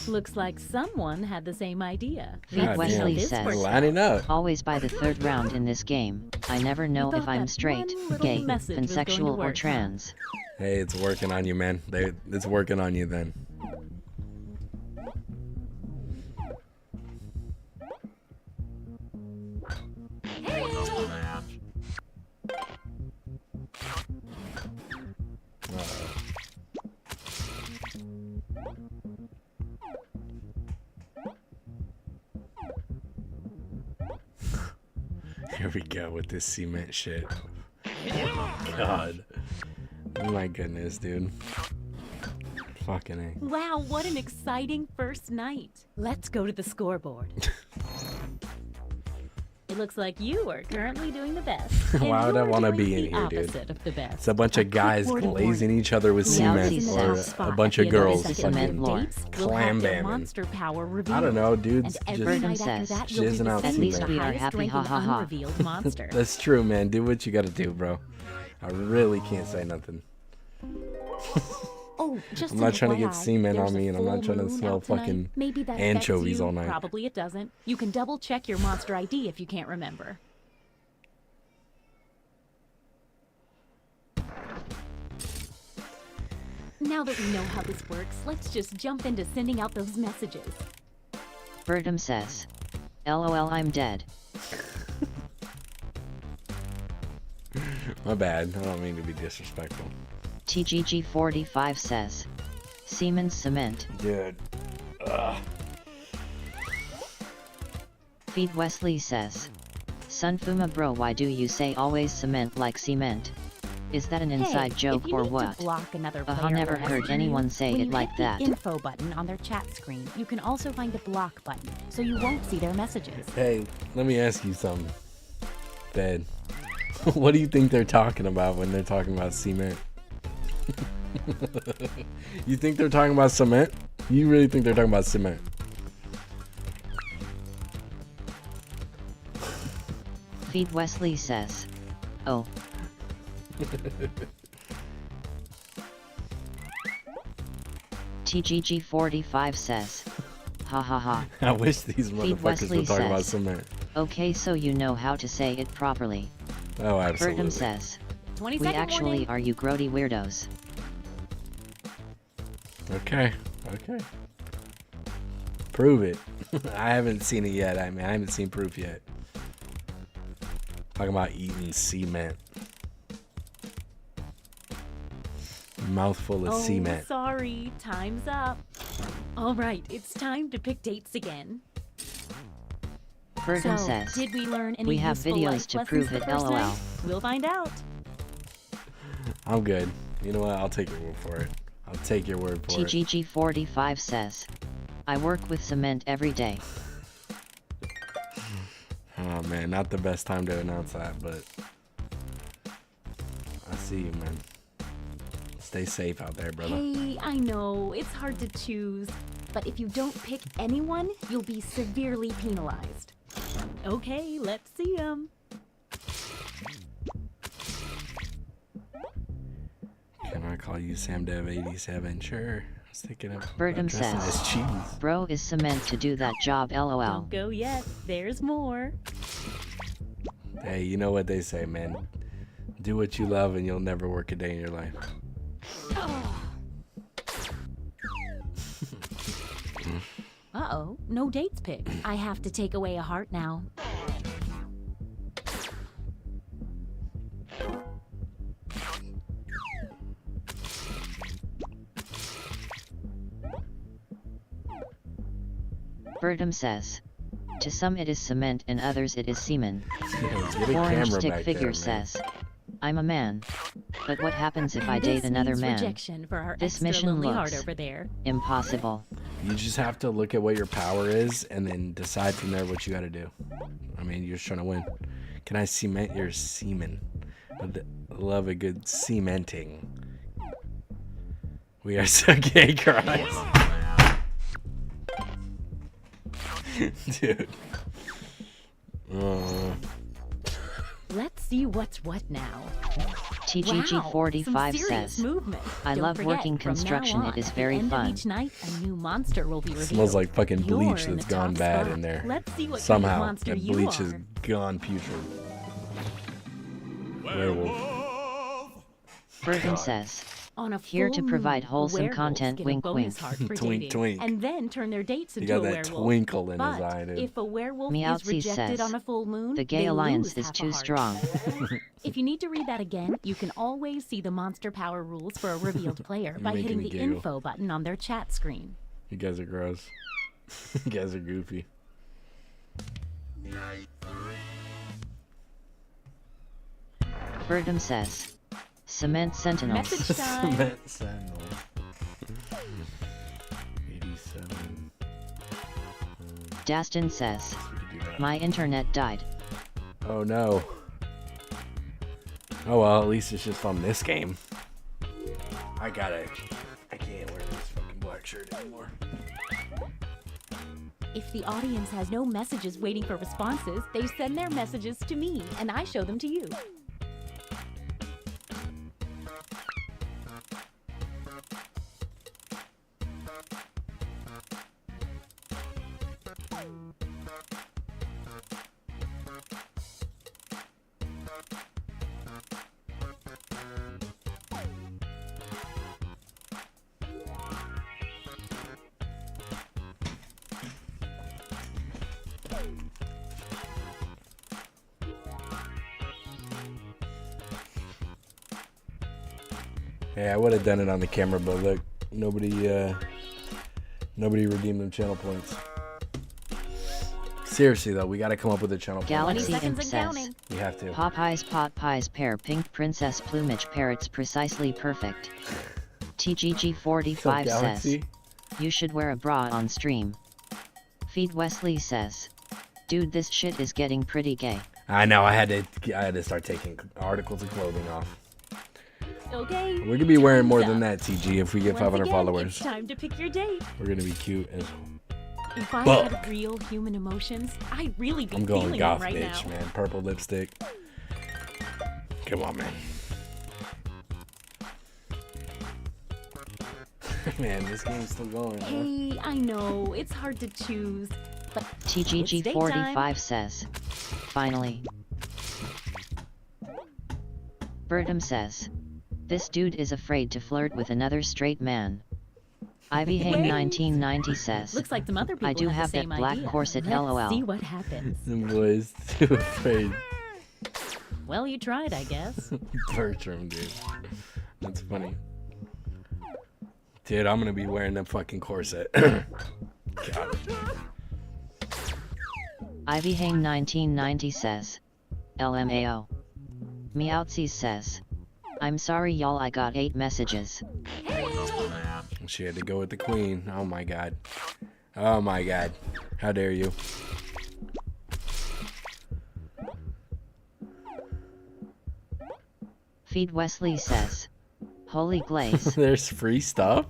Looks like someone had the same idea. Feed Wesley says, lining up. always by the 3rd round in this game. I never know if I'm straight, gay, pansexual, or trans. Hey, it's working on you, man. It's working on you then. Here we go with this cement shit. God. Oh my goodness, dude. Fucking A. Wow, what an exciting first night. Let's go to the scoreboard. It looks like you are currently doing the best. Why would I want to doing be in the here, dude? opposite of the best. It's a bunch of guys quick word of glazing each other with cement, or a bunch of girls fucking clam bamming. Monster power I revealed. don't know, dudes. And every night after that, you'll be jizzing out the At least cement. we are highest happy, ranking ha ha ha. unrevealed monster. That's true, man. Do what you gotta do, bro. I really can't say nothing. Oh, just I'm not trying to get FYI, cement there's on a me, and I'm not full trying to moon smell out tonight. fucking Maybe that anchovies affects you. all night. Probably it doesn't. You can double check your monster ID if you can't remember. Now that we know how this works, let's just jump into sending out those messages. Bertum says, LOL, I'm dead. My bad. I don't mean to be disrespectful. TGG45 says, Siemens Cement. Dude. Ugh. Feed Wesley says, Sunfuma bro, why do you say always cement like cement? Is that an inside joke if you or need what? To block another I player never or heard message anyone you, say when it you like hit that. the info button on their chat screen, you can also find the block button, so you won't see their messages. Hey, let me ask you something. Ben, what do you think they're talking about when they're talking about cement? You think they're talking about cement? You really think they're talking about cement? Feed Wesley says, oh. TGG45 says, ha ha ha. I wish these Feed motherfuckers Wesley were talking about says, cement. okay, so you know how to say it properly. Oh, absolutely. Bertum says, 20 we second actually warning. are you grody weirdos. Okay, okay. Prove it. I haven't seen it yet. I mean, I haven't seen proof yet. Talking about eating cement. Mouthful of cement. Sorry, time's up. All right, it's time to pick dates again. Bertum So, says, did we learn any we have useful videos life to lessons prove the it, first LOL. time? We'll find out. I'm good. You know what? I'll take your word for it. I'll take your word for it. TGG45 says, I work with cement every day. Oh man, not the best time to announce that, but I see you, man. Stay safe out there, brother. Hey, I know, it's hard to choose, but if you don't pick anyone, you'll be severely penalized. Okay, let's see them. Can I call you SamDev87? Sure. I was thinking of Bertum dressing says, as cheese. bro is cement to do that job, LOL. Don't go yet, there's more. Hey, you know what they say, man. Do what you love and you'll never work a day in your life. Uh-oh, no dates picked. I have to take away a heart now. Bertum says, to some it is cement and others it is semen. Get a Orange camera stick back figure there, man. says, I'm a man. But what happens if I date This another means man? rejection for our This extra mission lonely looks heart over there. impossible. You just have to look at what your power is and then decide from there what you gotta do. I mean, you're just trying to win. Can I cement your semen? I'd love a good cementing. We are so gay, guys. Dude. Let's see what's what now. TGG45 Wow, some serious says, movement. I Don't love forget, working from now construction. on, It is at the very end of fun. each night, a new monster will be revealed. Smells like fucking You're bleach in that's the gone top bad spot. in there. Let's see what Somehow, kind of monster that you bleach are. has gone putrid. Werewolf. Bertum says, On a here to full provide moon, wholesome werewolves content, get a wink bonus wink. heart for Twink, dating, twink. and then turn their dates He into got a that werewolf. twinkle in but his eye, dude. if a werewolf is Meowsy rejected says, on a full moon, the gay they alliance lose is half a too heart. strong. If you need to read that again, you can always see the monster power rules for a revealed player by Making hitting me the giggle. info button on their chat screen. You guys are gross. You guys are goofy. Bertum says, cement sentinel. Message time. Cement Sentinel. 87. Dastin says, my internet died. Oh no. Oh well, at least it's just on this game. I can't wear this fucking black shirt anymore. If the audience has no messages waiting for responses, they send their messages to me, and I show them to you. Hey, I would have done it on the camera, but look, nobody redeemed them channel points. Seriously though, we gotta come up with a channel point. Galaxy Imp says, You have to. Popeye's pot pies pair pink princess plumage parrots precisely perfect. TGG45 says, you should wear a bra on stream. Feed Wesley says, dude, this shit is getting pretty gay. I know, I had to start taking articles of clothing off. Okay. We're gonna be wearing more than that, TG, if we get Once 500 again, followers. It's time to pick your date. We're gonna be cute as If I fuck. had real human emotions, I'd really be I'm going feeling goth, them right bitch, now. man. Purple lipstick. Come on, man. Man, this game's still going. Huh? Hey, I know, it's hard to choose, but TGG45 says, finally. Bertum says, this dude is afraid to flirt with another straight man. Ivy Hang 1990 says, looks like some other people I do have the that same black idea. corset, Let's lol. see what happens. The boys too afraid. Well, you tried, I guess. Bertram, dude. That's funny. Dude, I'm gonna be wearing that fucking corset. God. Ivy Hang 1990 says, LMAO. Meowtsies says, I'm sorry y'all, I got 8 messages. She had to go with the queen. Oh my god. Oh my god. How dare you? Feed Wesley says, holy glaze. There's free stuff?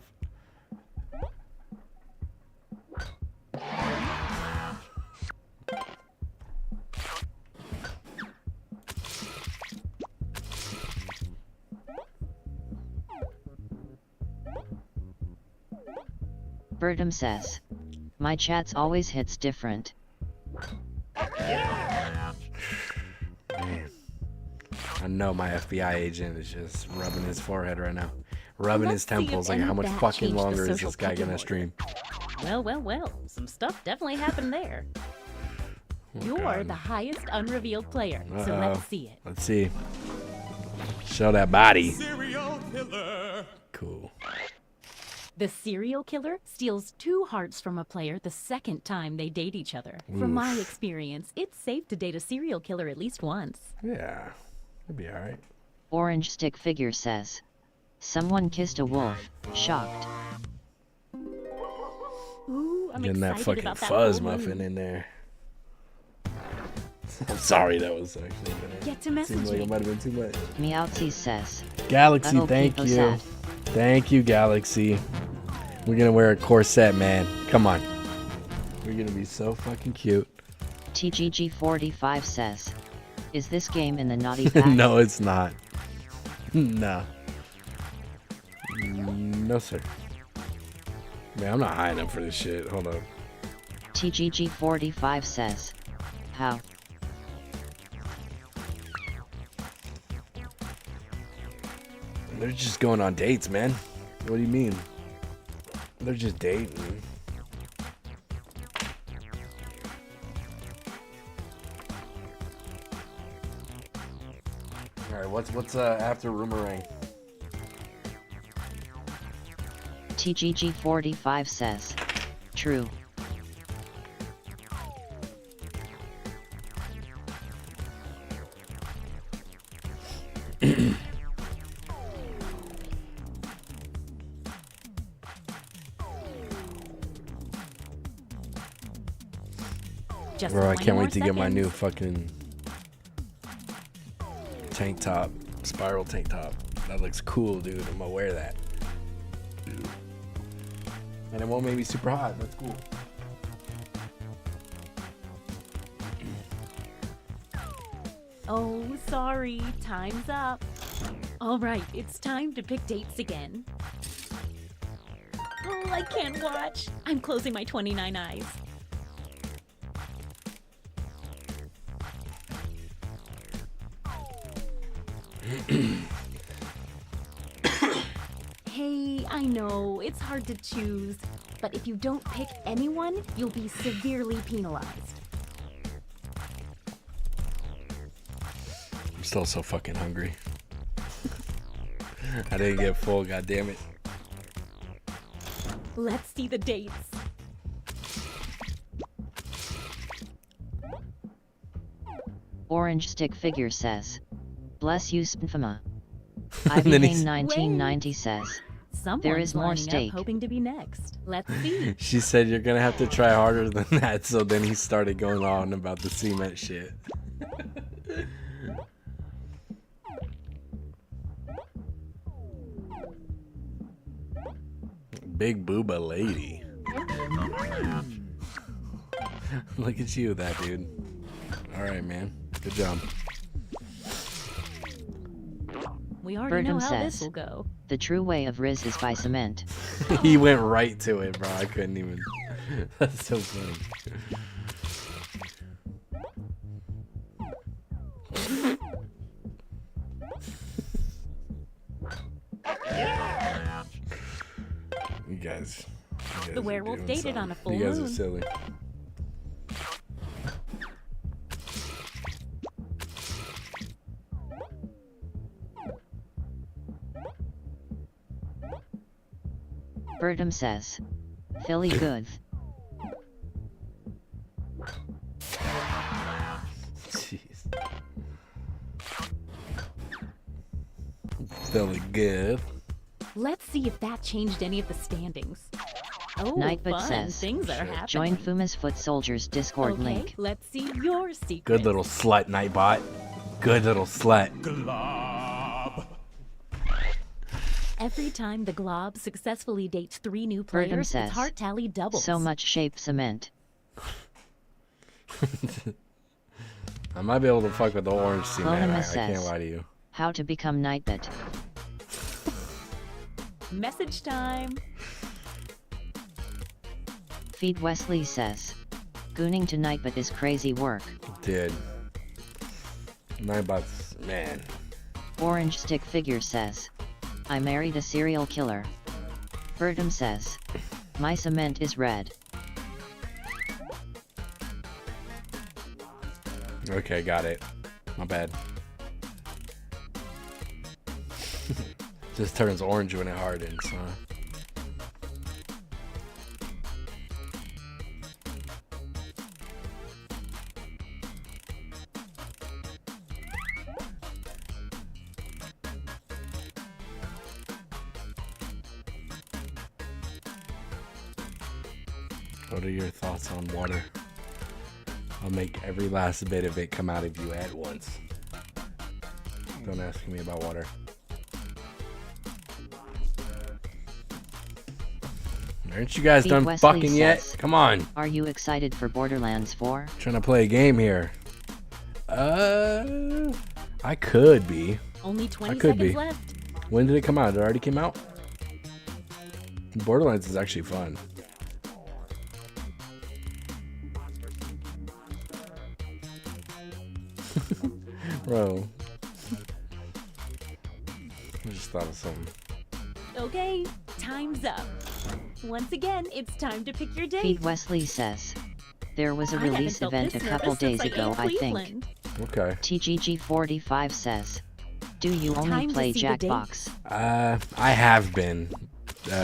Bertum says, my chats always hits different. Man. I know my FBI agent is just rubbing his forehead right now. Rubbing his temples like how much fucking longer is this guy gonna stream? Well, some stuff definitely happened there. You're the highest unrevealed player, so let's see it. Let's see. Show that body. Serial killer. Cool. The serial killer steals 2 hearts from a player the second time they date each other. From my experience, it's safe to date a serial killer at least once. Yeah, it'd be alright. Orange Stick Figure says, someone kissed a wolf. Shocked. Ooh, I'm Getting that excited fucking about that fuzz full muffin moon. in there. I'm sorry, that was actually Get to message seemed like me. it might have been too much. Meowtsies says, Galaxy, "That'll thank keep us you. sad." Thank you, Galaxy. We're gonna wear a corset, man. Come on. We're gonna be so fucking cute. TGG45 says, is this game in the naughty pack? No, it's not. No. No, sir. Man, I'm not high enough for this shit. Hold on. TGG45 says, how? They're just going on dates, man. What do you mean? They're just dating. All right, what's after Roomerang? TGG45 says, true. Bro, I can't wait to get my new fucking tank top, spiral tank top. That looks cool, dude. I'm gonna wear that. And it won't make me super hot. That's cool. Oh, sorry, time's up. All right, it's time to pick dates again. Oh, I can't watch. I'm closing my 29 eyes. Hey, I know, it's hard to choose, but if you don't pick anyone, you'll be severely penalized. I'm still so fucking hungry. I didn't get full, goddammit. Let's see the dates. Orange Stick Figure says, bless you Spnfama. Ivy 1990 says, there is more steak. Hoping to be next. Let's see. She said you're gonna have to try harder than that, so then he started going on about the cement shit. Big booba lady. Look at you, that dude. Alright, man. Good job. We already know Birdum how this says, will go. the true way of Riz is by cement. He went right to it, bro. I couldn't even. That's so funny. You guys The werewolf doing dated something. on a full You guys moon. are silly. Birdum says, Philly good. Jeez. Philly good. Let's see if that changed any of the standings. Oh, Nightbot fun. says, Things are happening. join Fuma's Foot Soldiers Discord Okay, link. let's see your secret. Good little slut, Nightbot. Good little slut. Every time the Glob successfully dates 3 new Birdum players, says, its heart tally doubles. so much shape cement. I might be able to fuck with the orange cement. I Clonimus can't says, lie to you. how to become Nightbot. Message time. Feed Wesley says, gooning to Nightbot is crazy work. Dude. Nightbot's, man. Orange Stick Figure says, I married a serial killer. Birdum says, my cement is red. Okay, got it. My bad. Just turns orange when it hardens, huh? What are your thoughts on water? I'll make every last bit of it come out of you at once. Don't ask me about water. Aren't you guys Feed done Wesley fucking yet? says, Come on. Are you excited for Borderlands 4? Trying to play a game here. I could be. Only 20 I could seconds be. left. When did it come out? It already came out? Borderlands is actually fun. Bro. I just thought of something. Okay, time's up. Once again, it's time to pick your date. Feed Wesley says, there was a I haven't release felt event a this couple nervous since days I ago, ate I think. Cleveland. Okay. TGG45 says, do you only Time to play see the date. Jackbox? I have been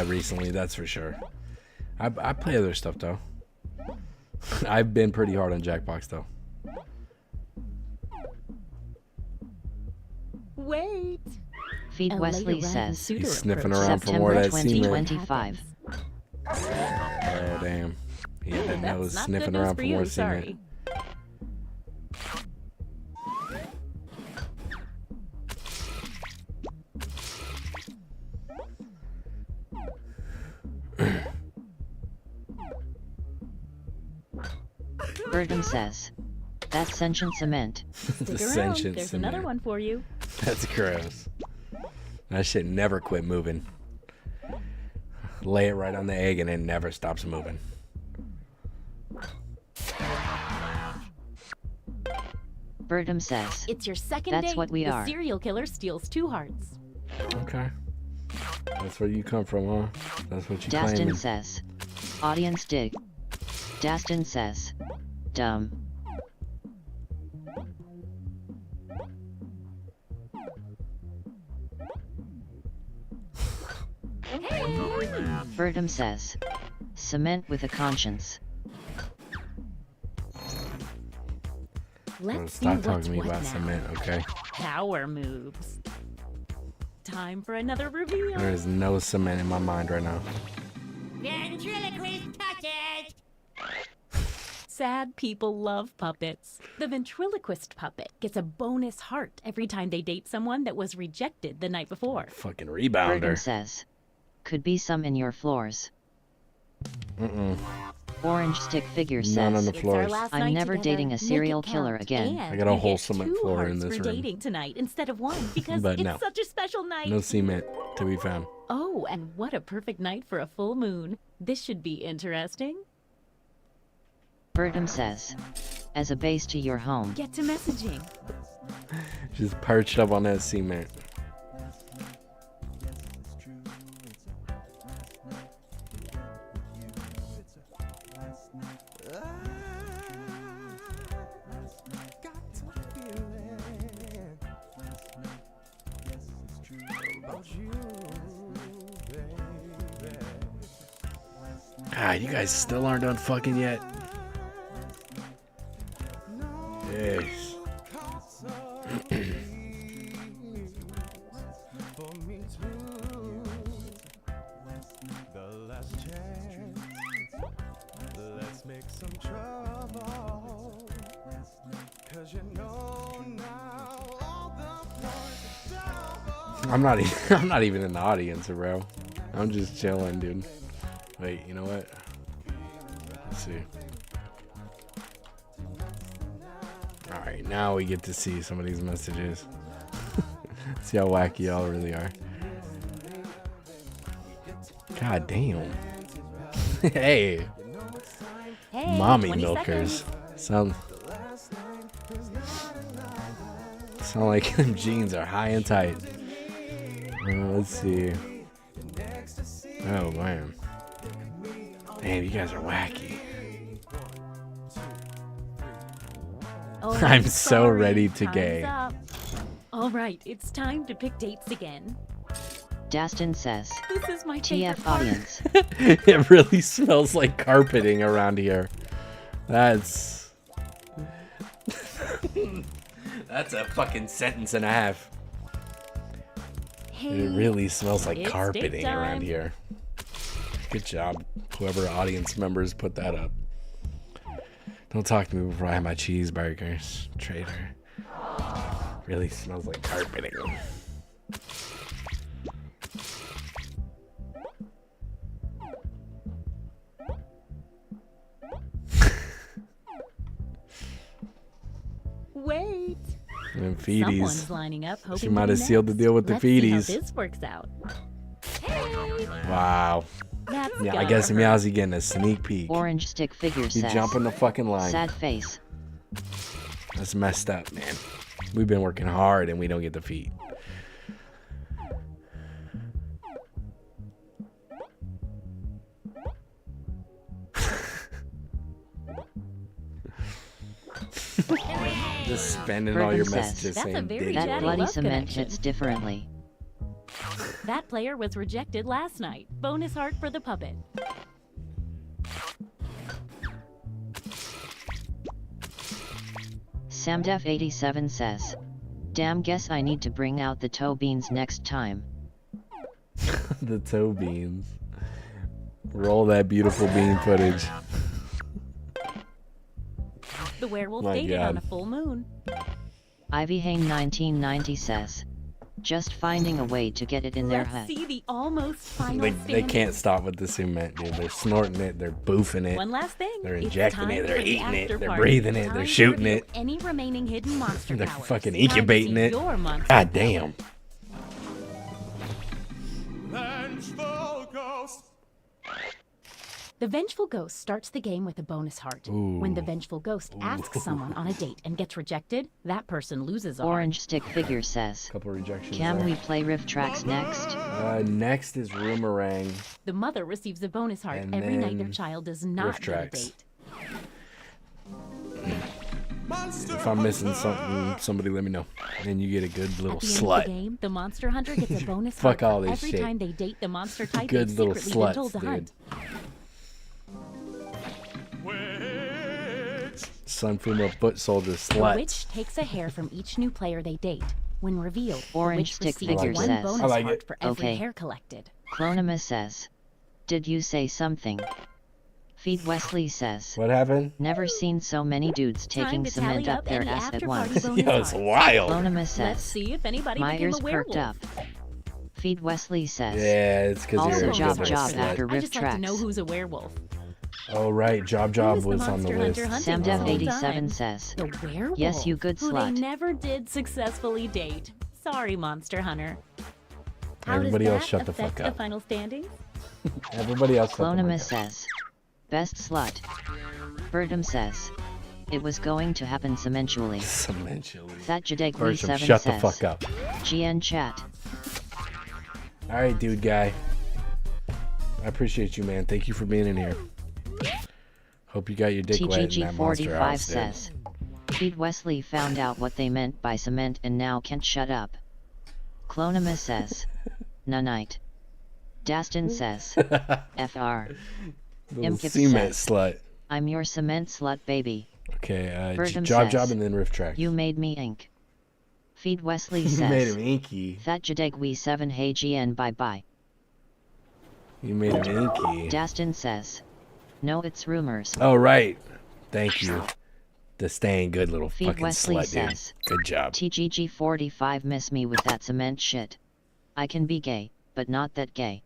recently, that's for sure. I play other stuff though. I've been pretty hard on Jackbox though. Wait. Feed A Wesley later says, suitor He's sniffing approach. around for more of September that semen. 2025. Oh damn. He had that That's nose not sniffing good news around for for more you, semen. sorry. Birdum says, that's sentient cement. Stick The around, sentient there's cement. another one for you. That's gross. That shit never quit moving. Lay it right on the egg and it never stops moving. Birdum says, It's your second that's date. what we the are. serial killer steals 2 hearts. Okay. That's where you come from, huh? That's what you Dastin claiming. says, audience dig. Dastin says, dumb. Bertum says, cement with a conscience. Let's see Stop what's talking to me what about now. cement, okay? Power moves. Time for another reveal. There is no cement in my mind right now. Ventriloquist puppet! Sad people love puppets. The ventriloquist puppet gets a bonus heart every time they date someone that was rejected the night before. Fucking Bertum rebounder. says, could be some in your floors. Mm-mm. Orange stick figure says, None on the floors. I'm never dating a serial killer again. I got a whole cement floor in this for room. dating tonight instead of one because But it's no. such a special night. No cement to be found. Oh, and what a perfect night for a full moon. This should be interesting. Bertum says, as a base to your home. Get to messaging. Just perched up on that cement. Ah, you guys still aren't done fucking yet. Yes. I'm not even in the audience, bro. I'm just chilling, dude. Wait, you know what? Let's see. Alright, now we get to see some of these messages. See how wacky y'all really are. God damn. Hey. Hey, Mommy 20 milkers. seconds. Sound like them jeans are high and tight. Let's see. Oh man. Damn, you guys are wacky. Oh, I'm so sorry. ready to Time's gay. up. All right, it's time to pick dates again. Dastin says, This is my favorite TF part. audience. It really smells like carpeting around here. That's that's a fucking sentence and a half. Hey, It really smells like it's date carpeting around time. here. Good job, whoever audience members put that up. Don't talk to me before I have my cheeseburgers, traitor. Really smells like carpeting. Wait. And feeties. Someone's lining up, hoping She to might be have sealed the next. deal with the Let's see how feeties. this works out. Wow. That's Yeah, I gotta guess hurt. Meowsy getting a sneak peek. Orange stick figure He says, jumping the fucking line. sad face. That's messed up, man. We've been working hard and we don't get the feet. Just spending all your Bertum messages says, That's a saying very dick. that Daddy bloody love cement connection. hits differently. That player was rejected last night. Bonus heart for the puppet. Samdef87 says, damn, guess I need to bring out the toe beans next time. The toe beans. Roll that beautiful bean footage. The werewolf My dated God. on a full moon. Ivyhane1990 says, just finding a way to get it in their Let's head. see the almost final They standing. can't stop with the cement, dude. They're snorting it, they're boofing it, One last thing. they're It's injecting time it, they're for the eating it, after they're party. breathing it, Time they're to shooting reveal it. Any remaining hidden monster They're powers. fucking Time to incubating see it. your monster God power. damn. Vengeful ghost. The Vengeful Ghost starts the game with a bonus heart. When the Vengeful Ghost asks someone on a date and gets rejected, that person loses a heart. Orange stick figure says, Couple rejections can there. we play riff tracks next? Next is Roomerang. The mother receives a bonus heart And every night their then child does riff not get a tracks. date. If I'm missing something, somebody let me know. And you get a good little At the end slut. of the game, the monster hunter gets a bonus Fuck heart all for this every shit. time they date the monster type Good they've little secretly been told sluts, to hunt. Sun female foot soldier The slut. witch takes a hair from each new player they date. When revealed, the Orange witch stick receives figure one says. bonus I like heart it. for every Okay. hair collected. Clonima says. Did you say something? Feed Wesley says. What happened? Never seen so many dudes taking to cement tally up their any ass at after-party once. bonus Yo, it's hearts. wild. Clonima says. Let's see if anybody became Myers a werewolf. perked up. Feed Wesley says. Yeah, it's because you're Also a job good job slut. after I riff just like to tracks. know who's a werewolf. Oh, right. Job Who is the was on the monster list. hunter hunting Samdef this whole 87 time? says. The werewolf. Yes, you good who slut. they never did successfully date. Sorry, Monster Hunter. How Everybody does else that shut the affect fuck up. The final standings? Everybody else. shut the Clonima fuck up. says. Best slut. Birdum says. It was going to happen cementually. Cementually. Fat Jadeg Bertram, 7 shut the says. fuck up. GN chat. All right, dude guy. I appreciate you, man. Thank you for being in here. Hope you got your dick wet in that monster TGG45 house, dude. says. Feed Wesley found out what they meant by cement and now can't shut up. Clonima says. Nanite. Daston says. FR. Little Imkip cement says. slut. I'm your cement slut baby. Okay, Birdum job says, and then riff track. You made me ink. Feed Wesley You says. made him inky. Fat Jadeg 7 hey GN bye bye. You made him inky. Daston says. No, it's rumors. Oh, right. Thank you. The staying good little Feed fucking Wesley slut, says. dude. Good job. TGG45 miss me with that cement shit. I can be gay, but not that gay.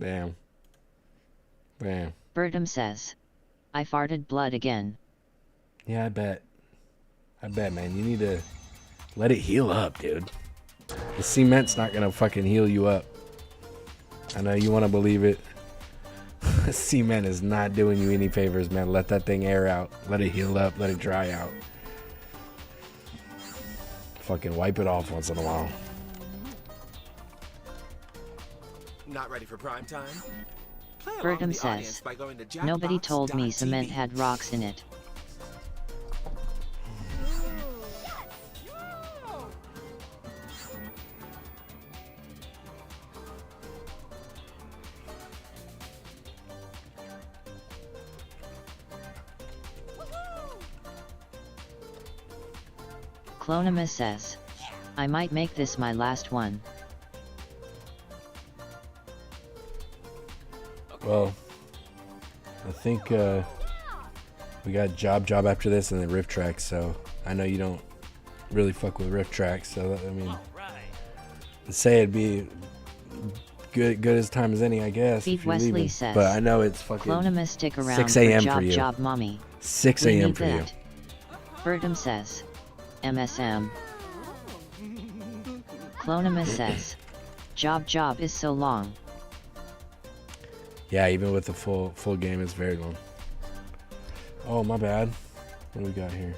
Damn. Damn. Birdum says. I farted blood again. Yeah, I bet. I bet, man. You need to let it heal up, dude. The cement's not gonna fucking heal you up. I know you want to believe it. Cement is not doing you any favors, man. Let that thing air out. Let it heal up. Let it dry out. Fucking wipe it off once in a while. Not ready for prime time? Play along Birdum with the audience says. by going to Nobody told me Jackbox.tv. cement had rocks in it. Clonima says. I might make this my last one. Well, I think we got job after this and then riff tracks. So I know you don't really fuck with riff tracks. So I mean, say it'd be good as time as any, I guess. Feed if you're Wesley leaving. says. But I know it's fucking Clonima stick around 6 a.m. for for you. job mommy. 6 We a.m. need for you. that. Birdum says. MSM. Clonima says. Job is so long. Yeah, even with the full game, it's very long. Oh, my bad. What do we got here?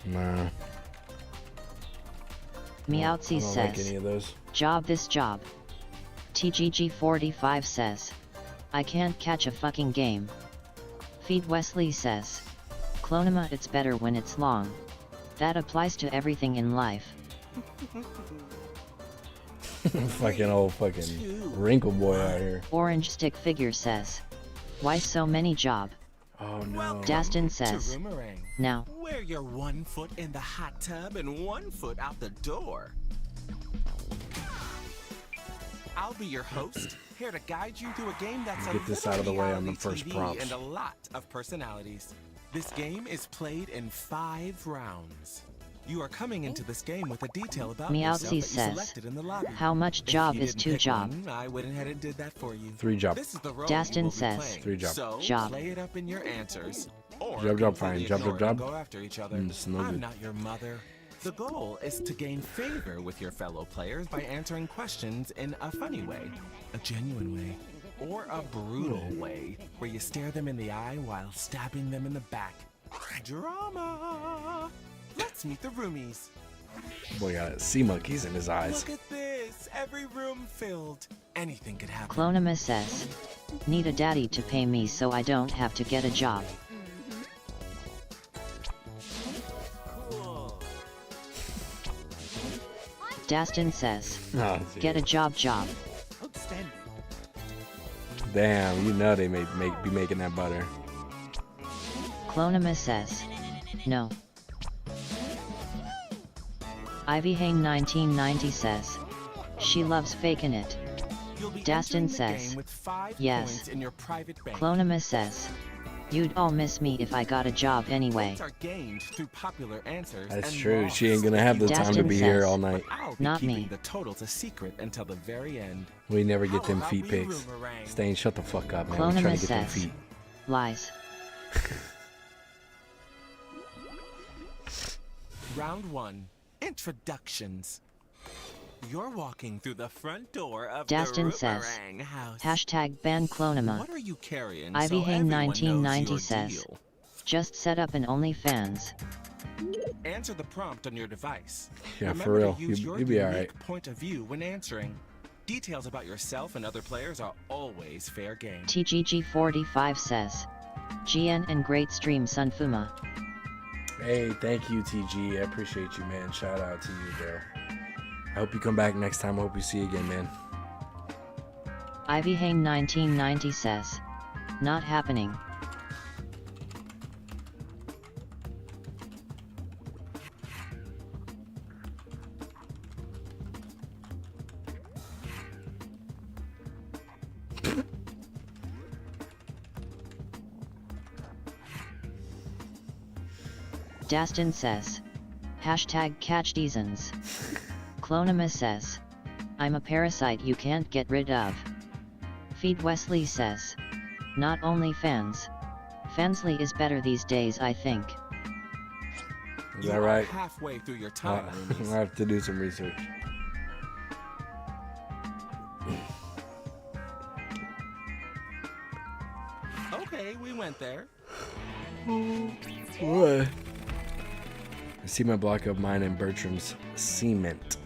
Nah. Meowtsy I don't says. like any of those. This job. TGG45 says. I can't catch a fucking game. Feed Wesley says. Clonima, it's better when it's long. That applies to everything in life. Fucking old wrinkle boy out here. Orange stick figure says. Why so many job? Oh no. Daston says. Boomerang. Now. Where you're 1 foot in the hot tub and 1 foot out the door. I'll be your host, here to guide you through a game that's Get this out of the way on the reality first TV prompts. and a lot of personalities. This game is played in 5 rounds. You are coming into this game with a detail about yourself that Meowtsy you says. selected in the lobby. How much If job you is didn't 2 pick job? one, I went ahead and did that for you. 3 job. This is the role Daston you will be says. playing. 3 job. So Job. play it up in your answers. Or Job, completely fine. Job, ignore it job. and Go after each other. It's no I'm good. not your mother. The goal is to gain favor with your fellow players by answering questions in a funny way, a genuine way, or a brutal way, where you stare them in the eye while stabbing them in the back. Drama! Let's meet the roomies. Boy got sea monkeys in his eyes. Look at this. Every room filled. Anything could happen. Clonimus says, need a daddy to pay me so I don't have to get a job. Dastin says, get a job. Damn, you know they be making that butter. Clonimus says, no. Ivy Hane 1990 says, she loves faking it. Dastin says, yes. Clonimus says, you'd all miss me if I got a job anyway. That's true. She ain't gonna have the time to be here all night. Not me. The totals a secret until the very end. We never get them feet pics. Stain, shut the fuck up, man. We're trying to get them feet. Lies. Round 1. Introductions. You're walking through the front door of Dastin the says, Roomerang house. hashtag ban Clonima. What are you carrying? Ivy so Hane everyone 1990 knows your says, deal? just set up an OnlyFans. Answer the prompt on your device. Yeah, Remember for real. To use your You'll be all unique right. point of view when answering. Details about yourself and other players are always fair game. TGG45 says, GN and great stream Sunfuma. Hey, thank you, TG. I appreciate you, man. Shout out to you, bro. I hope you come back next time. I hope we see you again, man. Ivy Hane 1990 says, not happening. Dastin says, hashtag catch Deasons. Clonimus says, I'm a parasite you can't get rid of. Feed Wesley says, not only fans. Fansley is better these days, I think. Is that right? Halfway through your time. I have to do some research. Okay, we went there. What? I see my block of mine and Bertram's cement.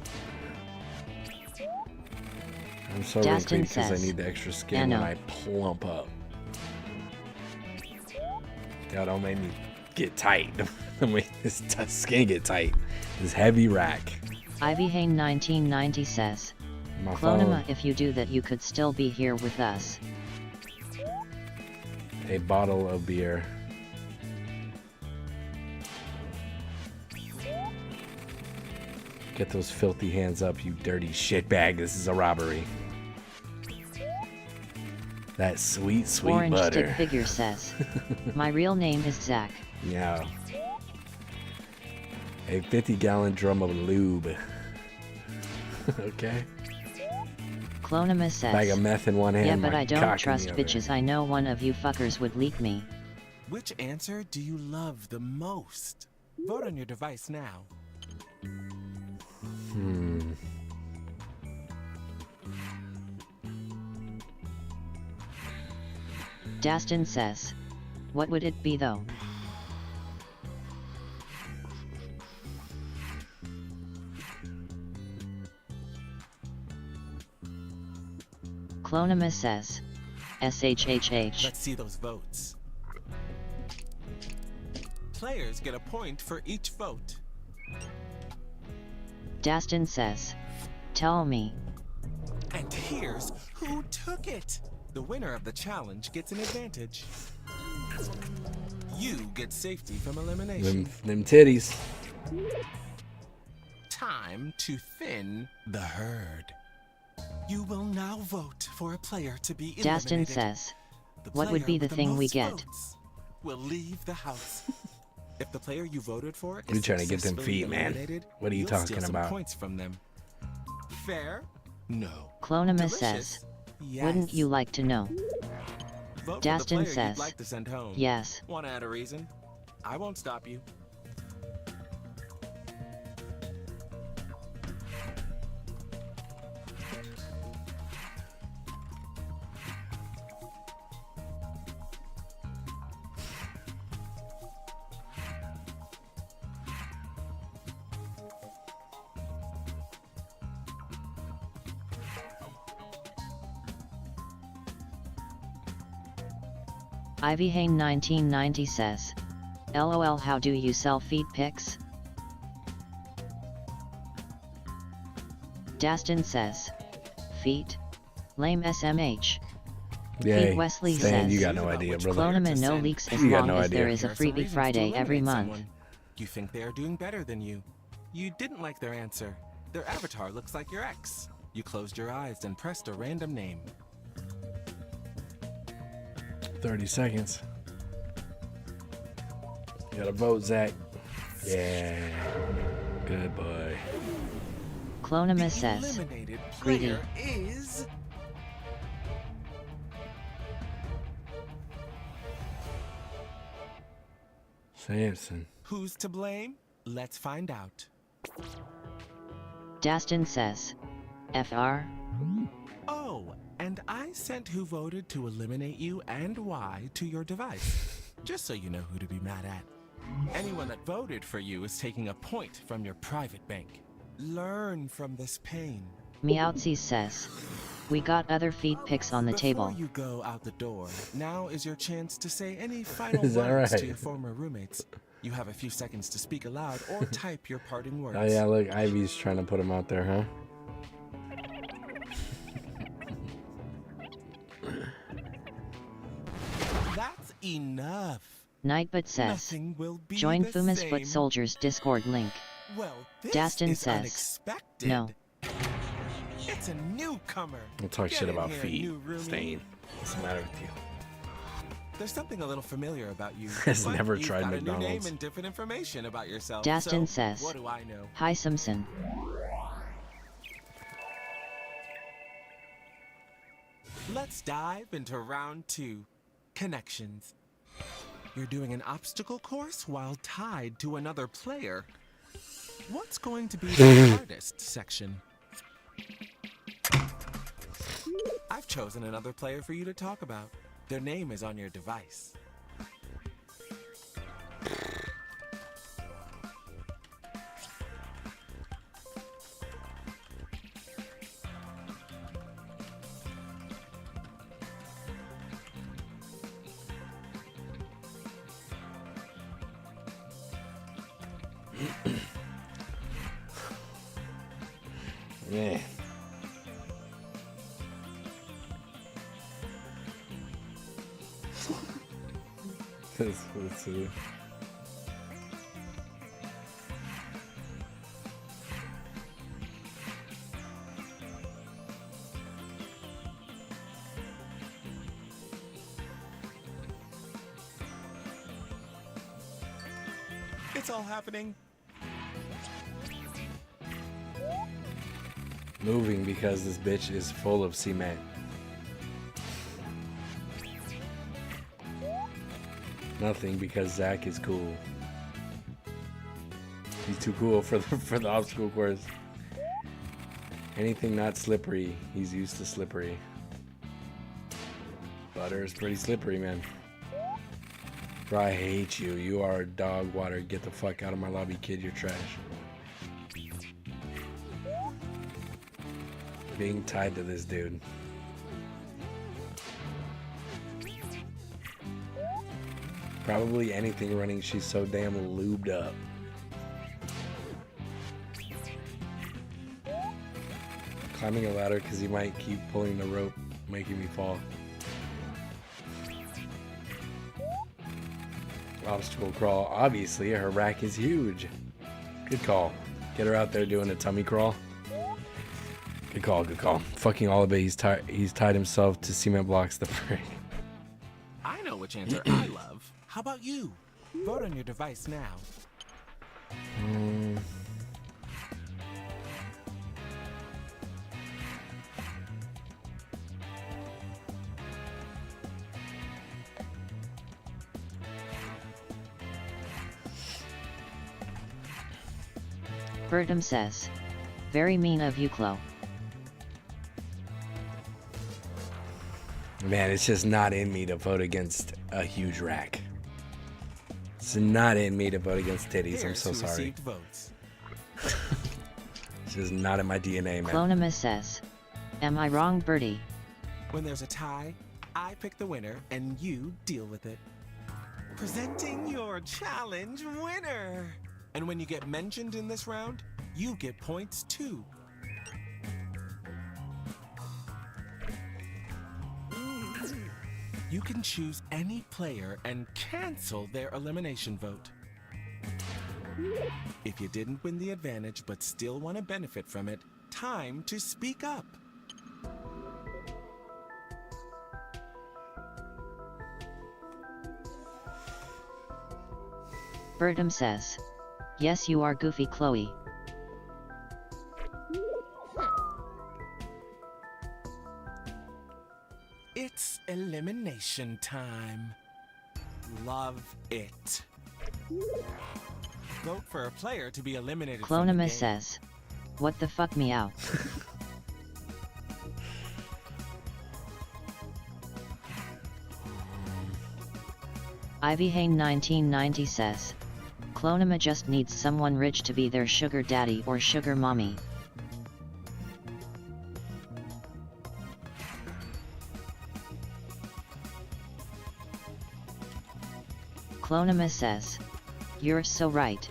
I'm so wrinkly because I need the extra skin when I plump up. God, don't make me get tight. Don't make this skin get tight. This heavy rack. Ivy Hane 1990 says, Clonima, if you do that you could still be here with us. A bottle of beer. Get those filthy hands up, you dirty shitbag. This is a robbery. That sweet, sweet Orange butter. Stick Figure says, my real name is Zach. Yeah. A 50-gallon drum of lube. Okay. Clonimus says, Bag of meth in one hand. yeah, but my I don't cock in trust the other. bitches. I know one of you fuckers would leak me. Which answer do you love the most? Vote on your device now. Dastin says, what would it be though? Clonimus says, SHHH. Let's see those votes. Players get a point for each vote. Dastin says, tell me. And here's who took it. The winner of the challenge gets an advantage. You get safety from elimination. Them titties. Time to thin the herd. You will now vote for a player to be eliminated. Dastin says, The what would player be the with thing we most get? votes will leave the house. If the player you voted for You is trying to get them successfully feet, man. eliminated, What are you you'll talking steal some about? points from them. Fair? No. Clonimus Delicious? says, Yes. wouldn't you like to know? Vote for the Dastin player says, you'd like to send home. yes. Want to add a reason? I won't stop you. Ivy Hane 1990 says, LOL, how do you sell feet pics? Daston says, feet? Lame SMH. Yay. Pete Wesley Stan, says, you got no idea, brother. clone 'em and no leaks as You got long no as idea. there is a There are some freebie reasons Friday to every eliminate month. someone. You think they are doing better than you. You didn't like their answer. Their avatar looks like your ex. You closed your eyes and pressed a random name. 30 seconds. You gotta vote, Zach. Yeah. Good boy. Clonimus says, Eliminated greedy. player is... Samson. Who's to blame? Let's find out. Daston says, FR? Oh, and I sent who voted to eliminate you and why to your device. Just so you know who to be mad at. Anyone that voted for you is taking a point from your private bank. Learn from this pain. Meowtsies says, we got other feet pics on the table. Before you go out the door, now is your chance to say any final Is that words right? to your former roommates. You have a few seconds to speak aloud or type your parting words. Oh yeah, look, Ivy's trying to put him out there, huh? That's enough. Nightbot says, Nothing will be join the Fuma's same. Foot Soldiers Discord link. Well, this Daston is says, unexpected. no. It's a newcomer. Don't talk Get shit in about here, feet. new roomie. Stain. What's the matter with you? There's something a little familiar about you. Has but never you've tried got a new name McDonald's. and different information about yourself. Daston so, says, what do I know? hi Simpson. Let's dive into round 2. Connections. You're doing an obstacle course while tied to another player. What's going to be the hardest section? I've chosen another player for you to talk about. Their name is on your device. Yeah. Let's see. It's all happening. Moving because this bitch is full of cement. Nothing because Zach is cool. He's too cool for the obstacle course. Anything not slippery, he's used to slippery. Butter is pretty slippery, man. Bro, I hate you. You are dog water. Get the fuck out of my lobby, kid. You're trash. Being tied to this dude. Probably anything running. She's so damn lubed up. Climbing a ladder because he might keep pulling the rope, making me fall. Obstacle crawl. Obviously, her rack is huge. Good call. Get her out there doing a tummy crawl. Good call, good call. Fucking all of it. He's tied himself to cement blocks. The prick. I know which answer I love. How about you? Vote on your device now. Bertum says, very mean of you, Chloe. Man, it's just not in me to vote against a huge rack. It's not in me to vote against titties. I'm so sorry. Votes. It's just not in my DNA, man. Clonimus says, am I wrong, Birdie? When there's a tie, I pick the winner, and you deal with it. Presenting your challenge winner! And when you get mentioned in this round, you get points too. You can choose any player and cancel their elimination vote. If you didn't win the advantage but still want to benefit from it, time to speak up. Bertum says, yes, you are goofy, Chloe. It's elimination time. Love it. Vote for a player to be eliminated from the game. Clonimus says, what the fuck, meow. Ivyhane 1990 says, Clonima just needs someone rich to be their sugar daddy or sugar mommy. Clonima says, you're so right.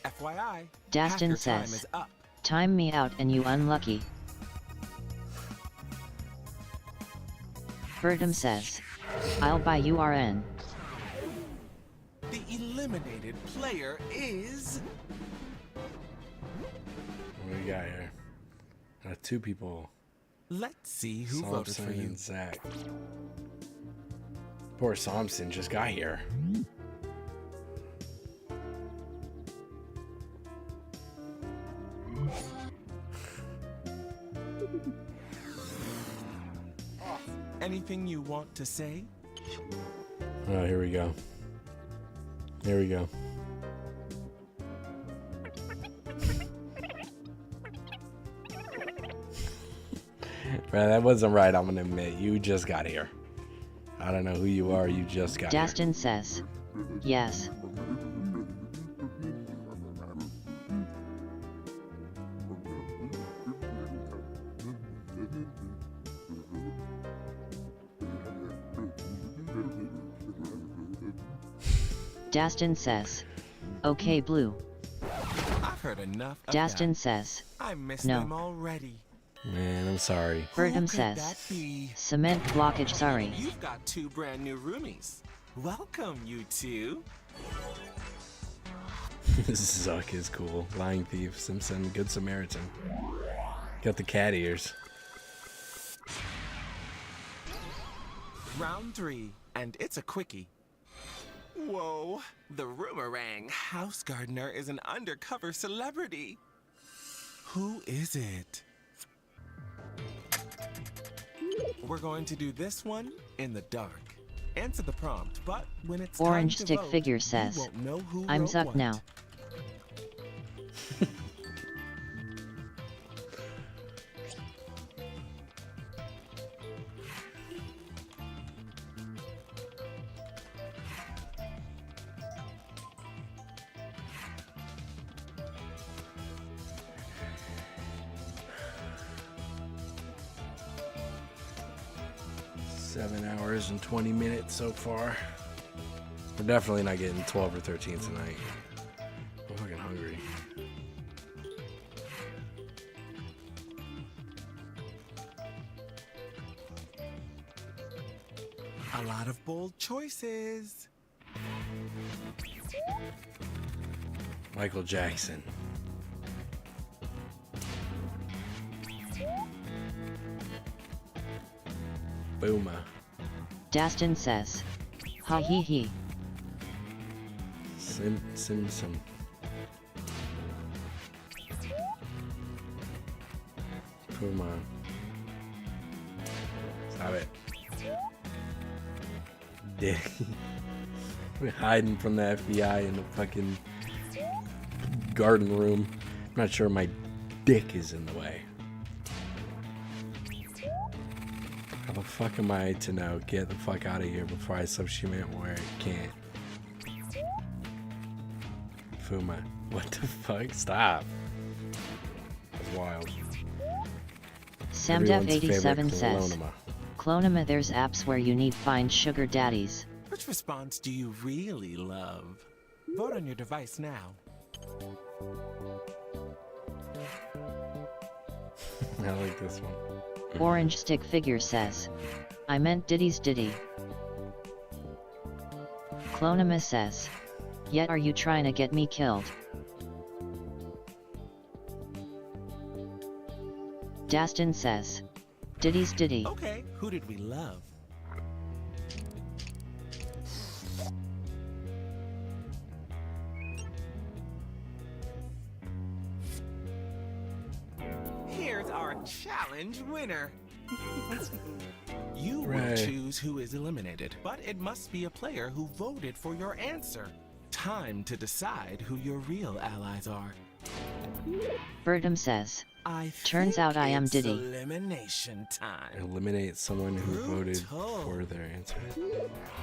FYI, Dastin time says, is up. time me out and you unlucky. Bertum says, I'll buy you RN. The eliminated player is... What do we got here? Two people. Let's see who voted for you. And Zach. Poor Somson just got here. Anything you want to say? Oh, here we go. Here we go. Man, that wasn't right, I'm gonna admit. You just got here. I don't know who you are, you just got here. Dastin says, yes. Dastin says, okay, Blue. I've heard enough of Dastin that. says, I miss no. them already. Man, I'm sorry. Bertum says, cement blockage, sorry. You've got two brand new roomies. Welcome, you two. Zuck is cool. Lying Thief, Simpson, Good Samaritan. Got the cat ears. Round 3, and it's a quickie. Whoa, the Roomerang House Gardener is an undercover celebrity. Who is it? We're going to do this one in the dark. Answer the prompt, but when it's Orange time to Stick vote, Figure you says, won't know who I'm wrote Zuck what. now. Seven hours and 20 minutes so far. We're definitely not getting 12 or 13 tonight. I'm fucking hungry. A lot of bold choices. Michael Jackson. Booma. Dastin says, ha hee hee. Simpson. Puma. Stop it. Dick. We're hiding from the FBI in the fucking garden room. I'm not sure my dick is in the way. How the fuck fuck am I to know? Get the fuck out of here before I substitute where I can't. Fuma. What the fuck? Stop. That's wild. Samdef87 says, Clonema, there's apps where you need find sugar daddies. Which response do you really love? Vote on your device now. I like this one. Orange Stick Figure says, I meant Diddy's Diddy. Clonema says, yet are you trying to get me killed? Dastin says, Diddy's Diddy. Okay, who did we love? Here's our challenge winner. You will choose who is eliminated, but it must be a player who voted for your answer. Time to decide who your real allies are. Bertum says, turns out I am Diddy. Elimination time. Eliminate someone who voted for their answer.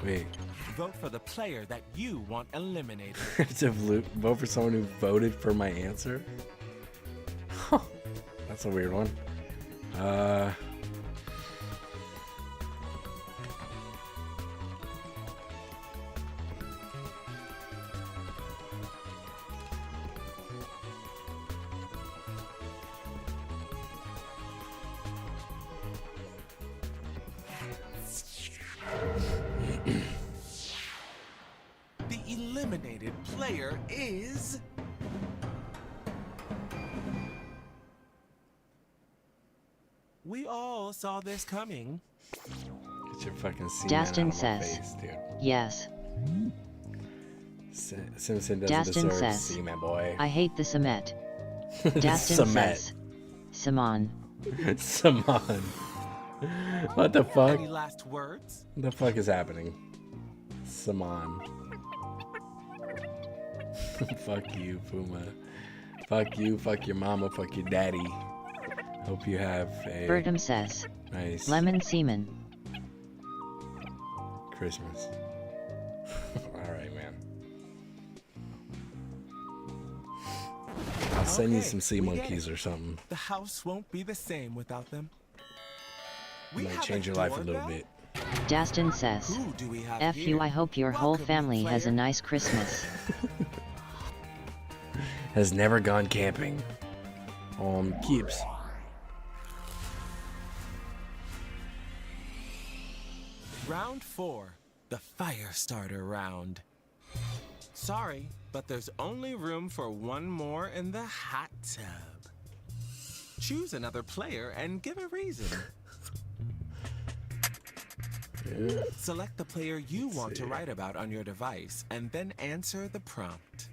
Wait. Vote for the player that you want eliminated. To vote for someone who voted for my answer? That's a weird one. The eliminated player is... We all saw this coming. Get your fucking seat Dastin says, face, dude. yes. Simpson doesn't Dastin deserve says, C, my boy. I hate the Samet. Dastin says, Simon. Simon. What the fuck? Any last words? What the fuck is happening? Simon. Fuck you, Puma. Fuck you, fuck your mama, fuck your daddy. Hope you have a Bertum says, nice lemon semen. Christmas. Alright, man. I'll send you some sea monkeys or something. The house won't be the same without them. Might change your life a little bit. Dastin says, F you, I hope your whole family has a nice Christmas. Has never gone camping. Keeps. Round 4, the fire starter round. Sorry, but there's only room for one more in the hot tub. Choose another player and give a reason. Yeah. Select the player you want to write about on your device and then answer the prompt.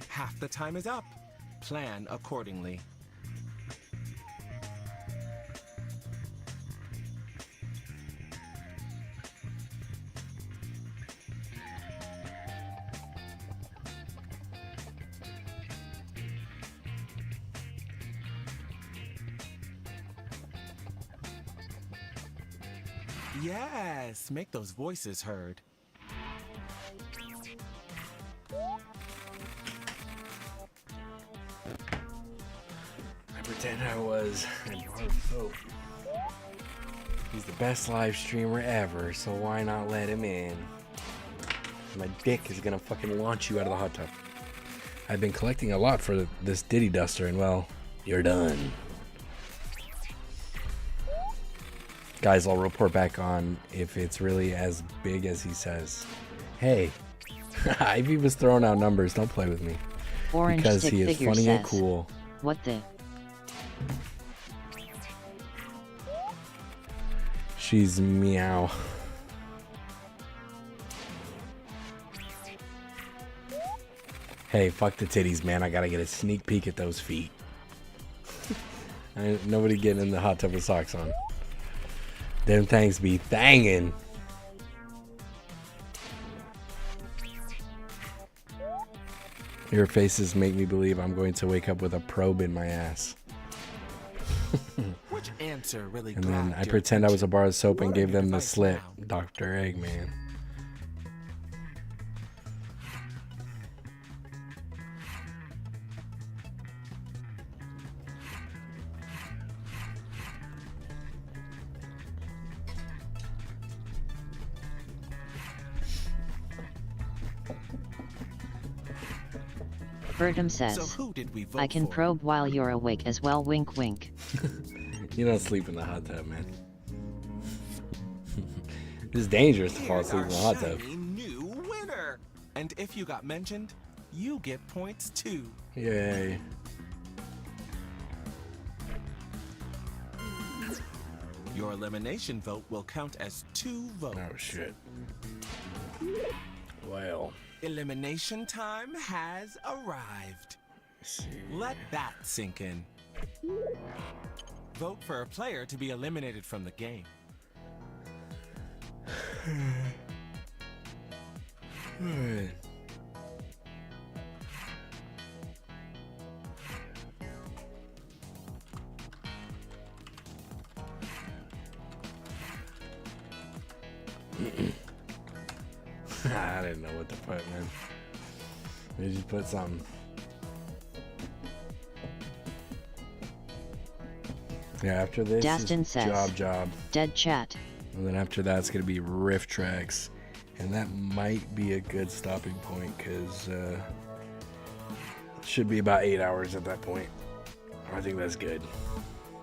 Half the time is up. Plan accordingly. Yes, make those voices heard. Pretend I was a dwarf Pope. He's the best live streamer ever, so why not let him in? My dick is gonna fucking launch you out of the hot tub. I've been collecting a lot for this Diddy Duster, and well, you're done. Guys, I'll report back on if it's really as big as he says. Hey, Ivy was throwing out numbers. Don't play with me. Orange because stick he is figure funny says, and cool. What the? She's meow. Hey, fuck the titties, man. I gotta get a sneak peek at those feet. Ain't nobody getting in the hot tub with socks on. Them things be thangin'. Your faces make me believe I'm going to wake up with a probe in my ass. Which answer really And then grabbed I your pretend I was a bar of soap and What gave are your them the advice slip. now? Dr. Eggman. Bertram says, So who did we vote I can for? probe while you're awake as well, wink wink. You don't sleep in the hot tub, man. It's dangerous to fall Here's asleep our in the hot tub. shiny new winner. And if you got mentioned, you get points too. Yay. Your elimination vote will count as 2 votes. Oh shit. Well. Elimination time has arrived. Let that sink in. Vote for a player to be eliminated from the game. Alright. I didn't know what to put, man. They just put something. Yeah, after this Dastin is says, job. Dead chat. And then after that, it's going to be riff tracks. And that might be a good stopping point, because it should be about 8 hours at that point. I think that's good.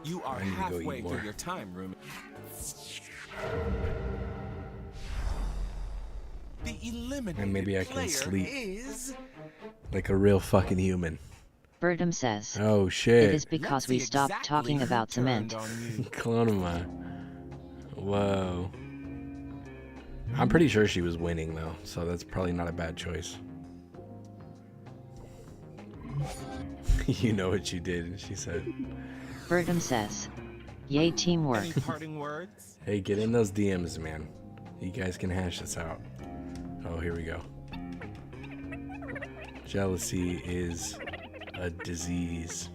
You are I need to go halfway eat more. through your time, room. The eliminated And maybe I can player sleep. is Like a real fucking human. Bertram says, Oh, shit. It is because we stopped talking about cement. Clonema. Whoa. I'm pretty sure she was winning, though, so that's probably not a bad choice. You know what you did, she said. Bertram says, Yay teamwork. Any parting words? Hey, get in those DMs, man. You guys can hash this out. Oh, here we go. Jealousy is a disease.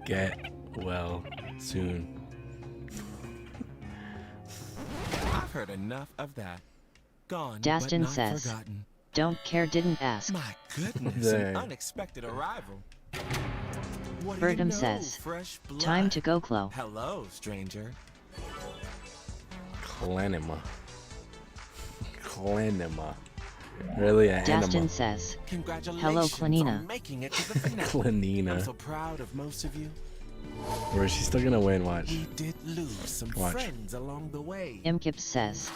Get well soon. I've heard enough of that. Gone, Dastin but not says, forgotten. Don't care, didn't ask. My goodness, an Dang. unexpected arrival. What do you Bertram know, says, fresh blood? Time to go, Chloe. Hello, stranger. Clanima. Clanima. Really, an Dastin enema. says, Congratulations Hello, on Clanina. making it to the finale. Clanina. I'm so proud of most of you. Or is she still gonna win? Watch. We did lose some Watch. friends along the way. Imkip says,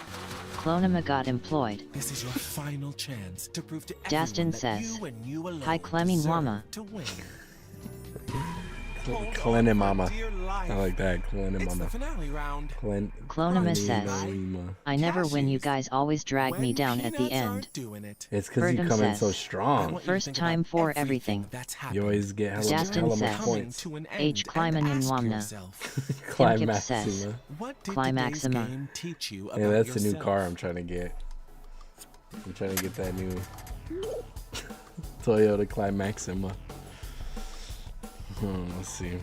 Clonema got employed. This is your final chance to prove to Dastin everyone that says, you and you alone Hi Clemmy deserve Mama. to win. Clanimama. Dear life. I like that. It's the Clanimama. finale round. Clonema says, Clanima. I never win, you guys always drag me down at the end. It's because you Bertram come in so says, strong. First time for everything. You always get hella Dastin says, points. H. Climanin Imkip says, Climaxima. Climaxima. Teach you Yeah, about that's the new yourself? car I'm trying to get. I'm trying to get that new Toyota Climaxima. Let's see.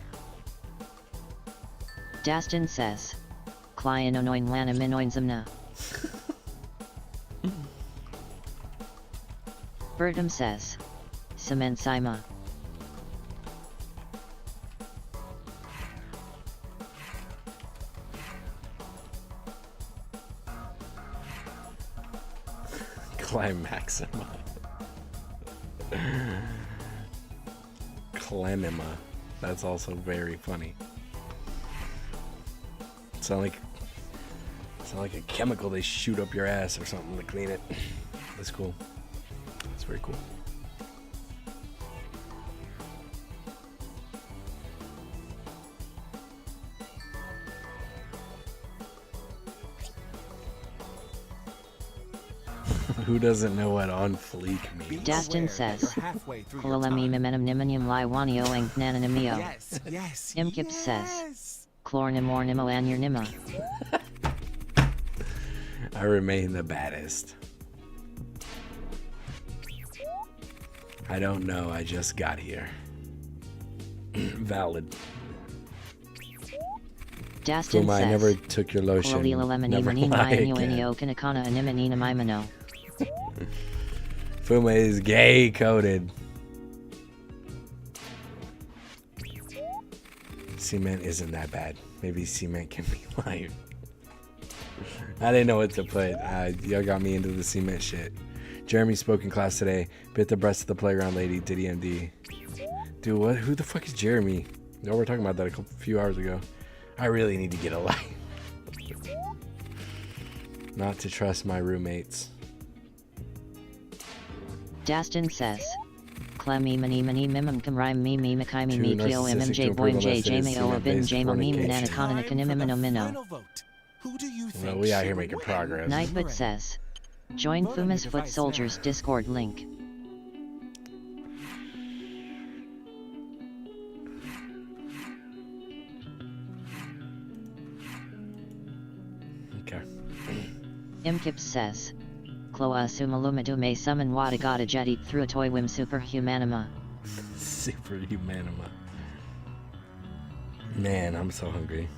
Dastin says, Clianonoin lana minoinzimna. Bertram says, Semensima. Climaxima. Clemima. That's also very funny. Sound like a chemical they shoot up your ass or something to clean it. That's cool. That's very cool. Who doesn't know what on fleek means? Dastin says, Kololemi memenum nimanium liwanio and nananimio. Yes. Imkip says, Chlornimor nimo anur nima. I remain the baddest. I don't know, I just got here. Valid. Dastin I says, never took your lotion. Never lie again. Fuma is gay coded. Cement isn't that bad. Maybe cement can be lying. I didn't know what to put. Y'all got me into the cement shit. Jeremy spoke in class today. Bit the breast of the playground lady. Diddy MD. Dude, what? Who the fuck is Jeremy? No, we were talking about that a few hours ago. I really need to get a life. Not to trust my roommates. Dastin says, Clemmy mani mani mimum kamrai me me makai me me kyo mmj boy j j mayo abin j mo me nanakana kanimimino minno. Well, we out here making progress. Nightfoot says, join Fuma's Foot Soldiers Discord link. Okay. Imkip says, Kloa sumalumadu me summon wadagata jetty through a toy whim superhumanima. Superhumanima. Man, I'm so hungry.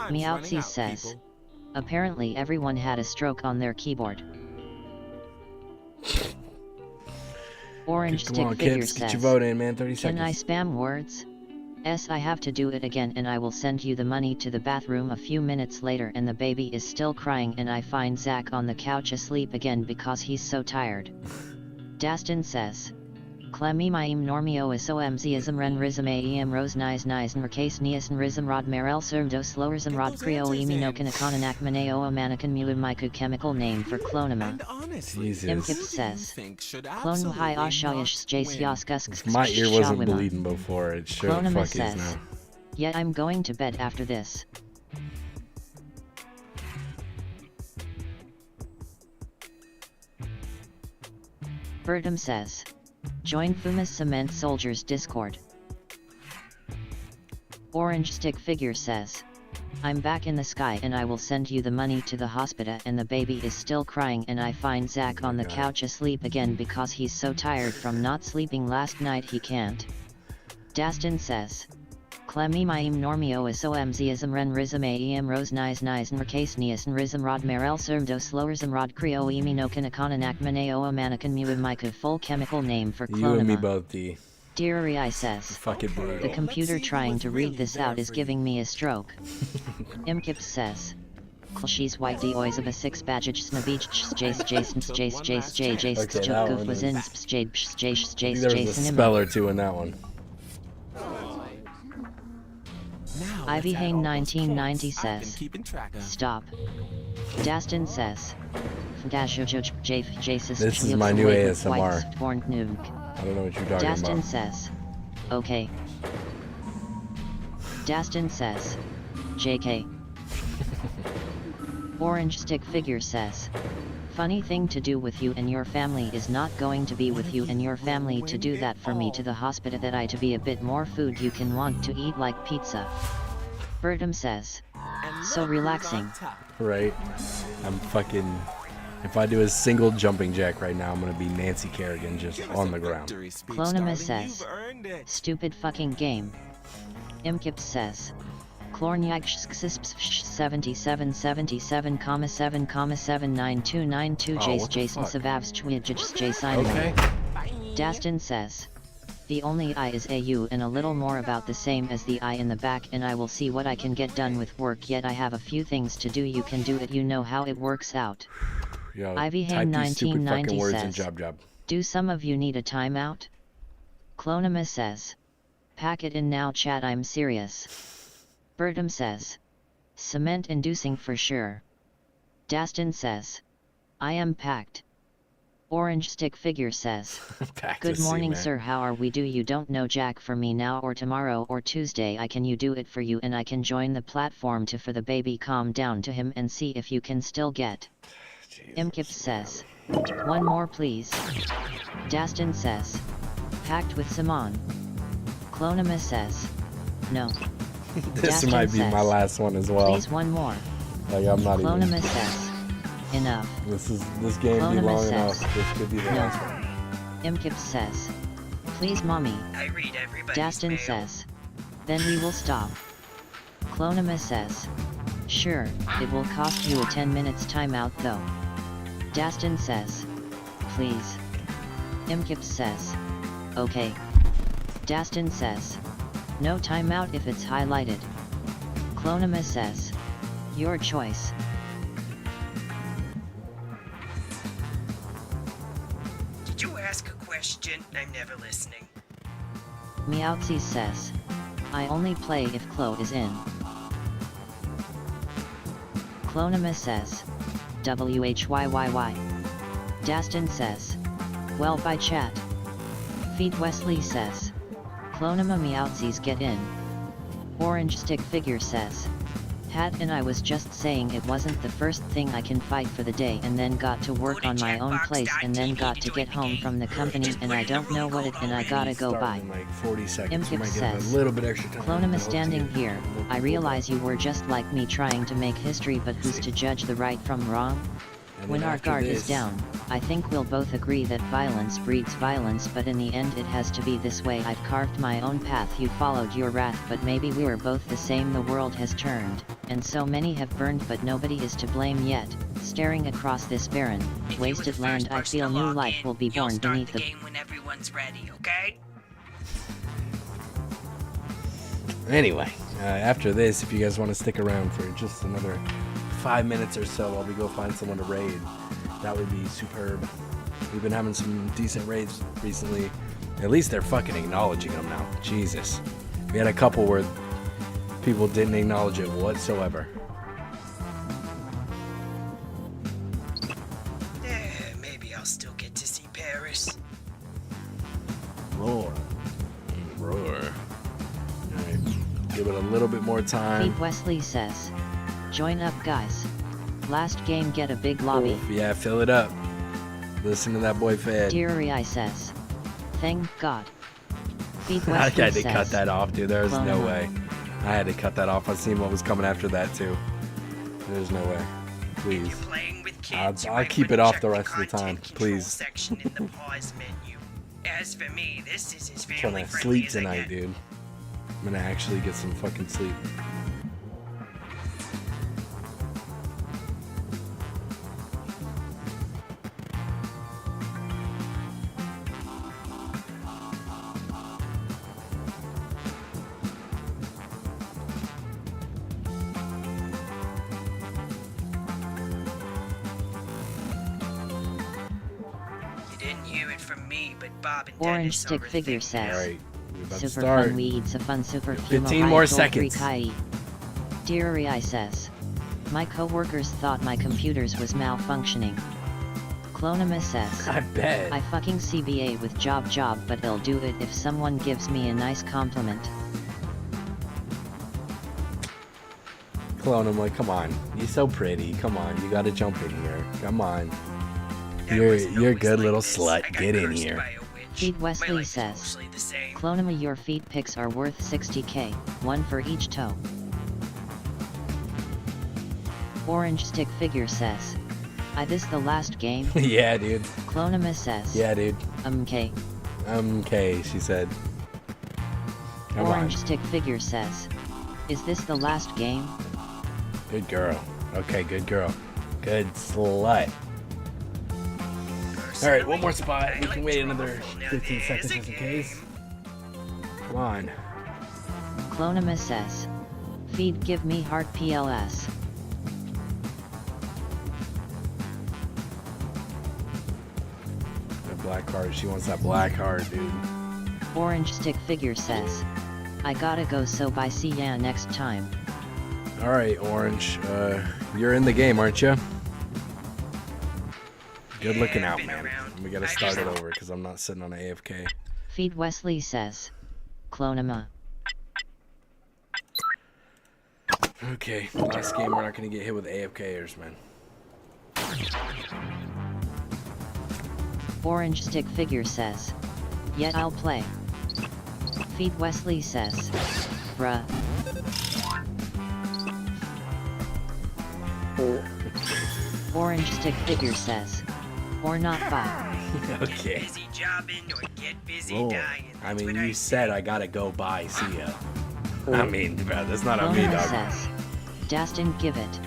Meowsy says, apparently everyone had a stroke on their keyboard. Orange Come Stick on, Figure kids, says, get your vote in, man. 30 seconds. Can I spam words? I have to do it again and I will send you the money to the bathroom a few minutes later and the baby is still crying and I find Zach on the couch asleep again because he's so tired. Dastin says, Clemmy maim normio isomziism ren rism aem rose nise nise nrcase niasan rism rod merel serm dos lowersm rod creo eminokan akonanak maneo amanakan muumaiku chemical name for clonima. Imkip says, Clonu hi ashayish jace yaskusks. My ear wasn't bleeding before, it sure Clonima fuck is says, now. Yet I'm going to bed after this. Bertum says, join Fuma's Cement Soldiers Discord. Orange Stick Figure says, I'm back in the sky and I will send you the money to the hospital and the baby is still crying and I find Zach on the couch asleep again because he's so tired from not sleeping last night he can't. Dastin says, Clemmy maim normio isomziism ren rism aem rose nise nise nrcase niasan rism rod merel serm dos lowersm rod creo eminokan akonanak maneo amanakan muumaiku full chemical name for clonima. You and me both, D. Deary says, fucking brutal. The computer trying to read this out is giving me a stroke. Imkip says, She's white the ois of a six badgage snabich jace jasons jace jace j jace jokoof was in jade jace jace There was a spell or two in that one. Ivy Hane 1990 says, stop. Dastin says, This is my new ASMR. I don't know what you're talking Dastin about. says, okay. Dastin says, JK. Orange Stick Figure says, funny thing to do with you and your family is not going to be with you and your family to do that for me to the hospital that I to be a bit more food you can want to eat like pizza. Bertum says, so relaxing. Right? I'm fucking... If I do a single jumping jack right now, I'm gonna be Nancy Kerrigan just on the ground. Clonima says, stupid fucking game. Imkip says, Clorniak7777,7,7,79292 Jace Jason Savavs Chwijij Jason. Okay. Dastin says. The only I is AU and a little more about the same as the I in the back, and I will see what I can get done with work, yet I have a few things to do. You can do it, you know how it works out. Yo, Ivy Ham 1990 says, job. do some of you need a timeout? Clonima says, pack it in now chat, I'm serious. Bertum says, cement inducing for sure. Dastin says, I am packed. Orange Stick Figure says, good morning sir, how are we? Do you don't know Jack? For me now or tomorrow or Tuesday I can you do it for you, and I can join the platform to for the baby. Calm down to him and see if you can still get. Imkip says, one more please. Dastin says, packed with Simon. Clonima says, no. This Dastin might be says, my last one as well. please one more. Like I'm not Clonima even. says, enough. This game be Clonima long says, enough. This could be the no. last one. Imkip says, please mommy. I read everybody's Dastin mail. says, then we will stop. Clonima says, sure, it will cost you a 10 minutes timeout though. Dastin says, please. Imkip says, okay. Dastin says, no timeout if it's highlighted. Clonima says, your choice. Did you ask a question? I'm never listening. Meowtzy says, I only play if Chloe is in. Clonima says, WHYYY. Dastin says, well by chat. Feed Wesley says, Clonima Meowtzy's get in. Orange Stick Figure says, Hat and I was just saying it wasn't the first thing I can fight for the day, and then got to work on my own place, and then got to get home from the company, and I don't know what it, and I gotta go by. Like 40 seconds. Imkip Might give it says, a little bit extra time. Clonima standing here, I realize you were just like me trying to make history, but who's to judge the right from wrong? And When then our after guard this- is down, I think we'll both agree that violence breeds violence, but in the end it has to be this way. I've carved my own path, you followed your wrath, but maybe we were both the same. The world has turned, and so many have burned, but nobody is to blame yet. Staring across this barren, wasted land, I feel new life will be born beneath the Game when everyone's ready, okay? Anyway, after this, if you guys want to stick around for just another 5 minutes or so while we go find someone to raid, that would be superb. We've been having some decent raids recently. At least they're fucking acknowledging them now. Jesus. We had a couple where people didn't acknowledge it whatsoever. Maybe I'll still get to see Paris. Roar. Roar. Alright. Give it a little bit more time. Feed Wesley says, join up guys. Last game get a big lobby. Yeah, fill it up. Listen to that boy Fed. Deary says, thank God. Feed I Wesley had to says, cut that off, dude. There's no Clonima. way. I had to cut that off. I seen what was coming after that too. There's no way. Please. I'll keep it off the rest of the time. Please. Section in the pause menu. As for me, this is as I'm family trying to friendly sleep as I tonight, get. dude. I'm gonna actually get some fucking sleep. You didn't hear it from me, but Bob and Orange Dennis Stick are a Figure thing says, Alright, we're about to super start. fun weeds a fun super 15 more seconds. Deary says, my coworkers thought my computers was malfunctioning. Clonima says, I bet. I fucking CBA with job, but I'll do it if someone gives me a nice compliment. Clone, I'm like, come on. You're so pretty. Come on, you gotta jump in here. Come on. You're a good little slut. Get in here. Feed Wesley says, Clonima, your feet pics are worth 60k, one for each toe. Orange Stick Figure says, this the last game? Yeah, dude. Clonima says, Yeah, dude. K. Okay, she said. Come Orange on. Stick Figure says, Is this the last game? Good girl. Okay, good girl. Good slut. Alright, one more spot. We can wait another 15 seconds just in case. Come on. Clonimus says. Feed give me heart PLS. The black card. She wants that black card, dude. Orange stick figure says. I gotta go, so bye, see ya next time. Alright, Orange. You're in the game, aren't you? Good looking out, man. We gotta start it over because I'm not sitting on an AFK. Feed Wesley says. Clonima. Okay, last game we're not gonna get hit with AFKers, man. Orange stick figure says. Yet I'll play. Feed Wesley says. Bruh. Orange stick figure says. Or not bye. Okay. Busy jobbing or get busy Oh, dying. I mean, you said I gotta go bye. See ya. I mean, bro, that's not on me, Clonima dog. says. Dastin give it.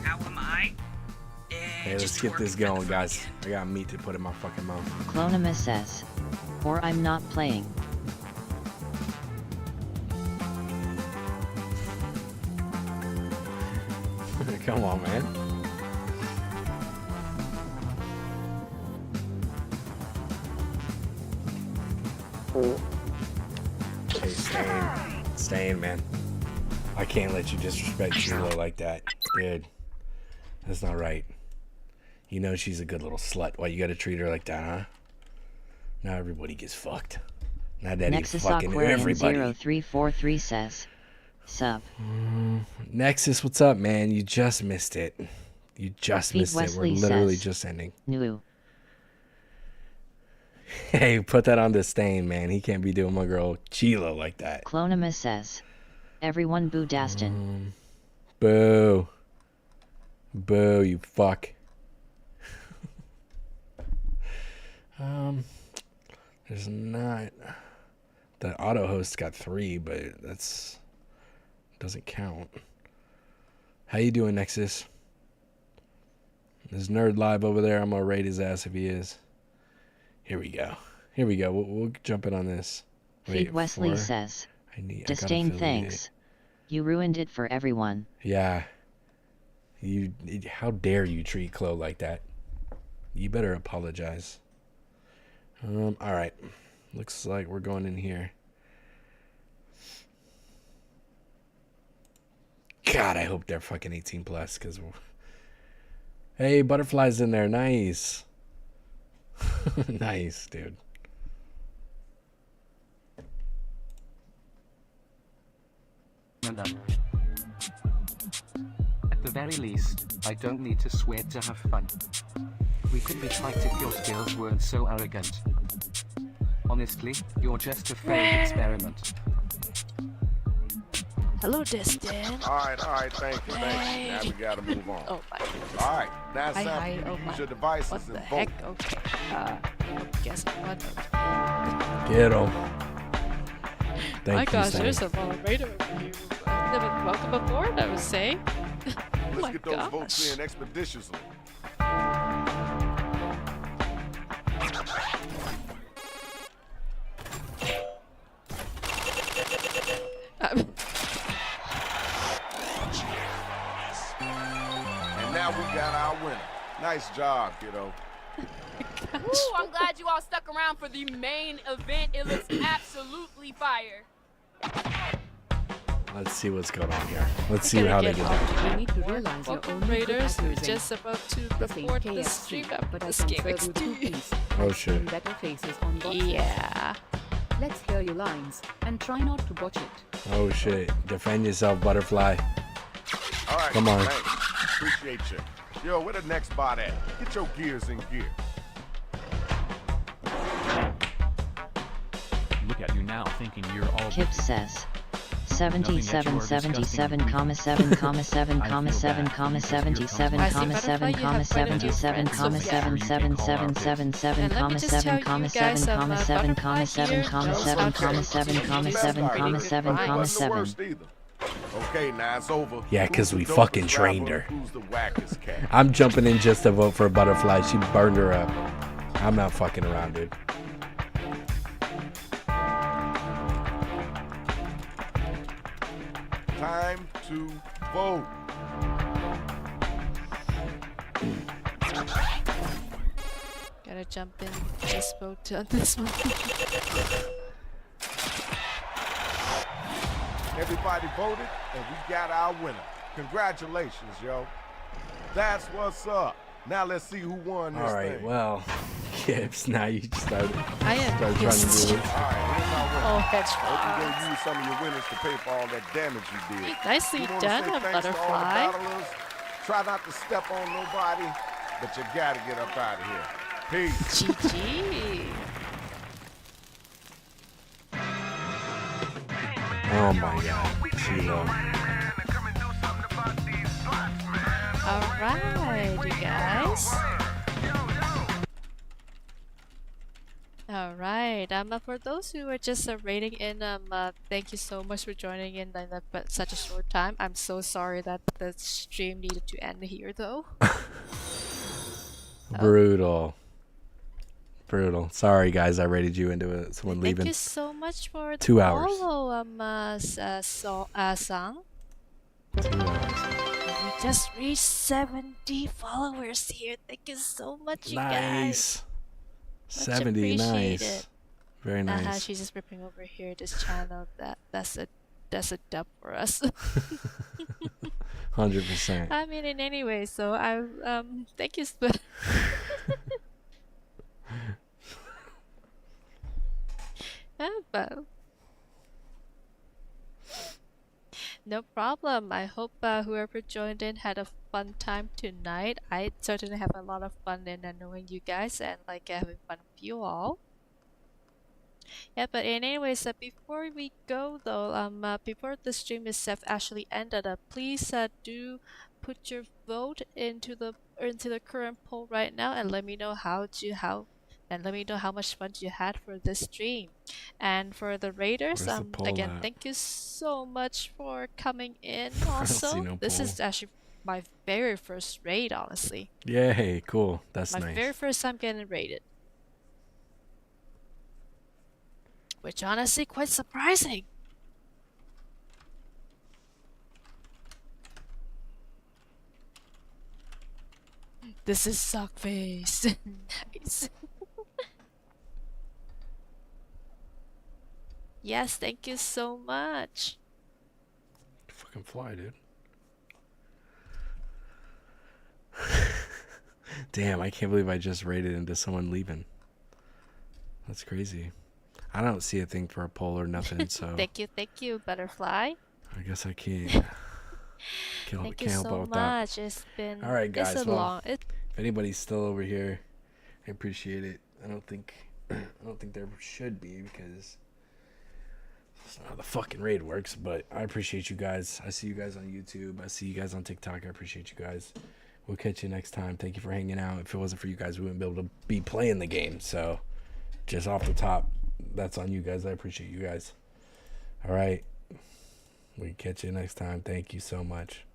How am I? Hey, let's get this going, guys. I got meat to put in my fucking mouth. Clonima says. Or I'm not playing. Come on, man. Hey, Stain, man. I can't let you disrespect Chilo like that, dude. That's not right. You know she's a good little slut. Why you gotta treat her like that, huh? Now everybody gets fucked. Now daddy Nexus fucking Aquarium everybody. 0343 says. Sup. Nexus, what's up, man? You just missed it. You just Feed missed it. We're Wesley literally says. just ending. New. Hey, put that on the Stain, man. He can't be doing my girl Chilo like that. Clonima says. Everyone boo Dastin. Boo. Boo, you fuck. There's not. The auto host got 3, but that's doesn't count. How you doing, Nexus? There's Nerd Live over there. I'm gonna raid his ass if he is. Here we go. Here we go. We'll jump in on this. Feed Wesley 4. says. I gotta Disdain, affiliate thanks. You ruined it for everyone. Yeah. How dare you treat Chloe like that? You better apologize. All right. Looks like we're going in here. God, I hope they're fucking 18 plus, because hey, Butterfly's in there. Nice. Nice, dude. At the very least, I don't need to swear to have fun. We could be tight if your skills weren't so arrogant. Honestly, you're just a failed experiment. Hello, Distin. Alright, thank you. Now we gotta move on. Oh my goodness. Alright, now Hi, it's hi. time Oh to my. use your devices What and the vote. heck? Okay. Guess what? Get him. Thank My you, gosh, Stan. there's a moderator over here. Welcome aboard, I would say. Oh Let's my get those gosh. votes in expeditiously. And now we got our winner. Nice job, kiddo. Ooh, I'm glad you all stuck around for the main event. It looks absolutely fire. Let's see what's going on here. Let's see how they get down. You need to realize your own Raiders, we're using. just about to This ain't report the KFC, stream after but I this can game serve you two XD. piece. Oh, I've shit. seen better faces on boxes. Yeah. Let's hear your lines and try not to botch it. Oh shit. Defend yourself, Butterfly. All right, Come on. thanks. Appreciate you. Yo, where the next bot at? Get your gears in gear. look at you now thinking you're all... Kip says 77, 77, 7, 7, 7, 7, 7, 77, 77, 7, 77, 7, 7, 7, 7, 7, 7, 7, 7, 7, 7, 7, 7, 7, 7, 7, 7. Okay, now it's over. Yeah, because we fucking trained her. I'm jumping in just to vote for Butterfly. She burned her up. I'm not fucking around, dude. Time to vote. Gotta jump in. Just vote on this one. Everybody voted, and we got our winner. Congratulations, yo. That's what's up. Now let's see who won this All right, thing. well, Gibbs, now you started. I am started trying to do this. All right, here's our winner. Oh, Hope hedgehog. you're going to use some of your winners to pay for all that damage you did. Nicely We wanna done, say thanks to all the Butterfly. battlers. Try not to step on nobody, but you got to get up out of here. Peace. GG. Oh my god, Chilo. Alright, you guys. Alright, for those who are just rating in, thank you so much for joining in such a short time. I'm so sorry that the stream needed to end here though. Brutal. Brutal. Sorry guys, I rated you into it. Someone leaving. Thank you so much for the 2 hours. follow, Sang. 2 hours. We just reached 70 followers here. Thank you so much, you guys. Nice. Much 70, nice. appreciated. Very nice. She's just ripping over here this channel. That's a dub for us. 100%. I mean, in any way, so I thank you. But no problem. I hope whoever joined in had a fun time tonight. I certainly have a lot of fun in knowing you guys and like having fun with you all. Yeah, but anyways, before we go though, before the stream itself actually ended, please do put your vote into the current poll right now and let me know how much fun you had for this stream. And for the raiders, again, thank you so much for coming in. Also, no this poll. is actually my very first raid, honestly. Yay, cool. That's My nice. very first time getting raided. Which honestly quite surprising. This is Sockface. Nice. Yes, thank you so much. Fucking fly, dude. Damn, I can't believe I just raided into someone leaving. That's crazy. I don't see a thing for a poll or nothing, so Thank you, Butterfly. I guess I can't. Thank you help out so with that. much. It's been All right, guys. It's a Well, long. if anybody's still over here, I appreciate it. I don't think there should be because that's not how the fucking raid works. But I appreciate you guys. I see you guys on YouTube. I see you guys on TikTok. I appreciate you guys. We'll catch you next time. Thank you for hanging out. If it wasn't for you guys, we wouldn't be able to be playing the game. So, just off the top, that's on you guys. I appreciate you guys. All right. We catch you next time. Thank you so much.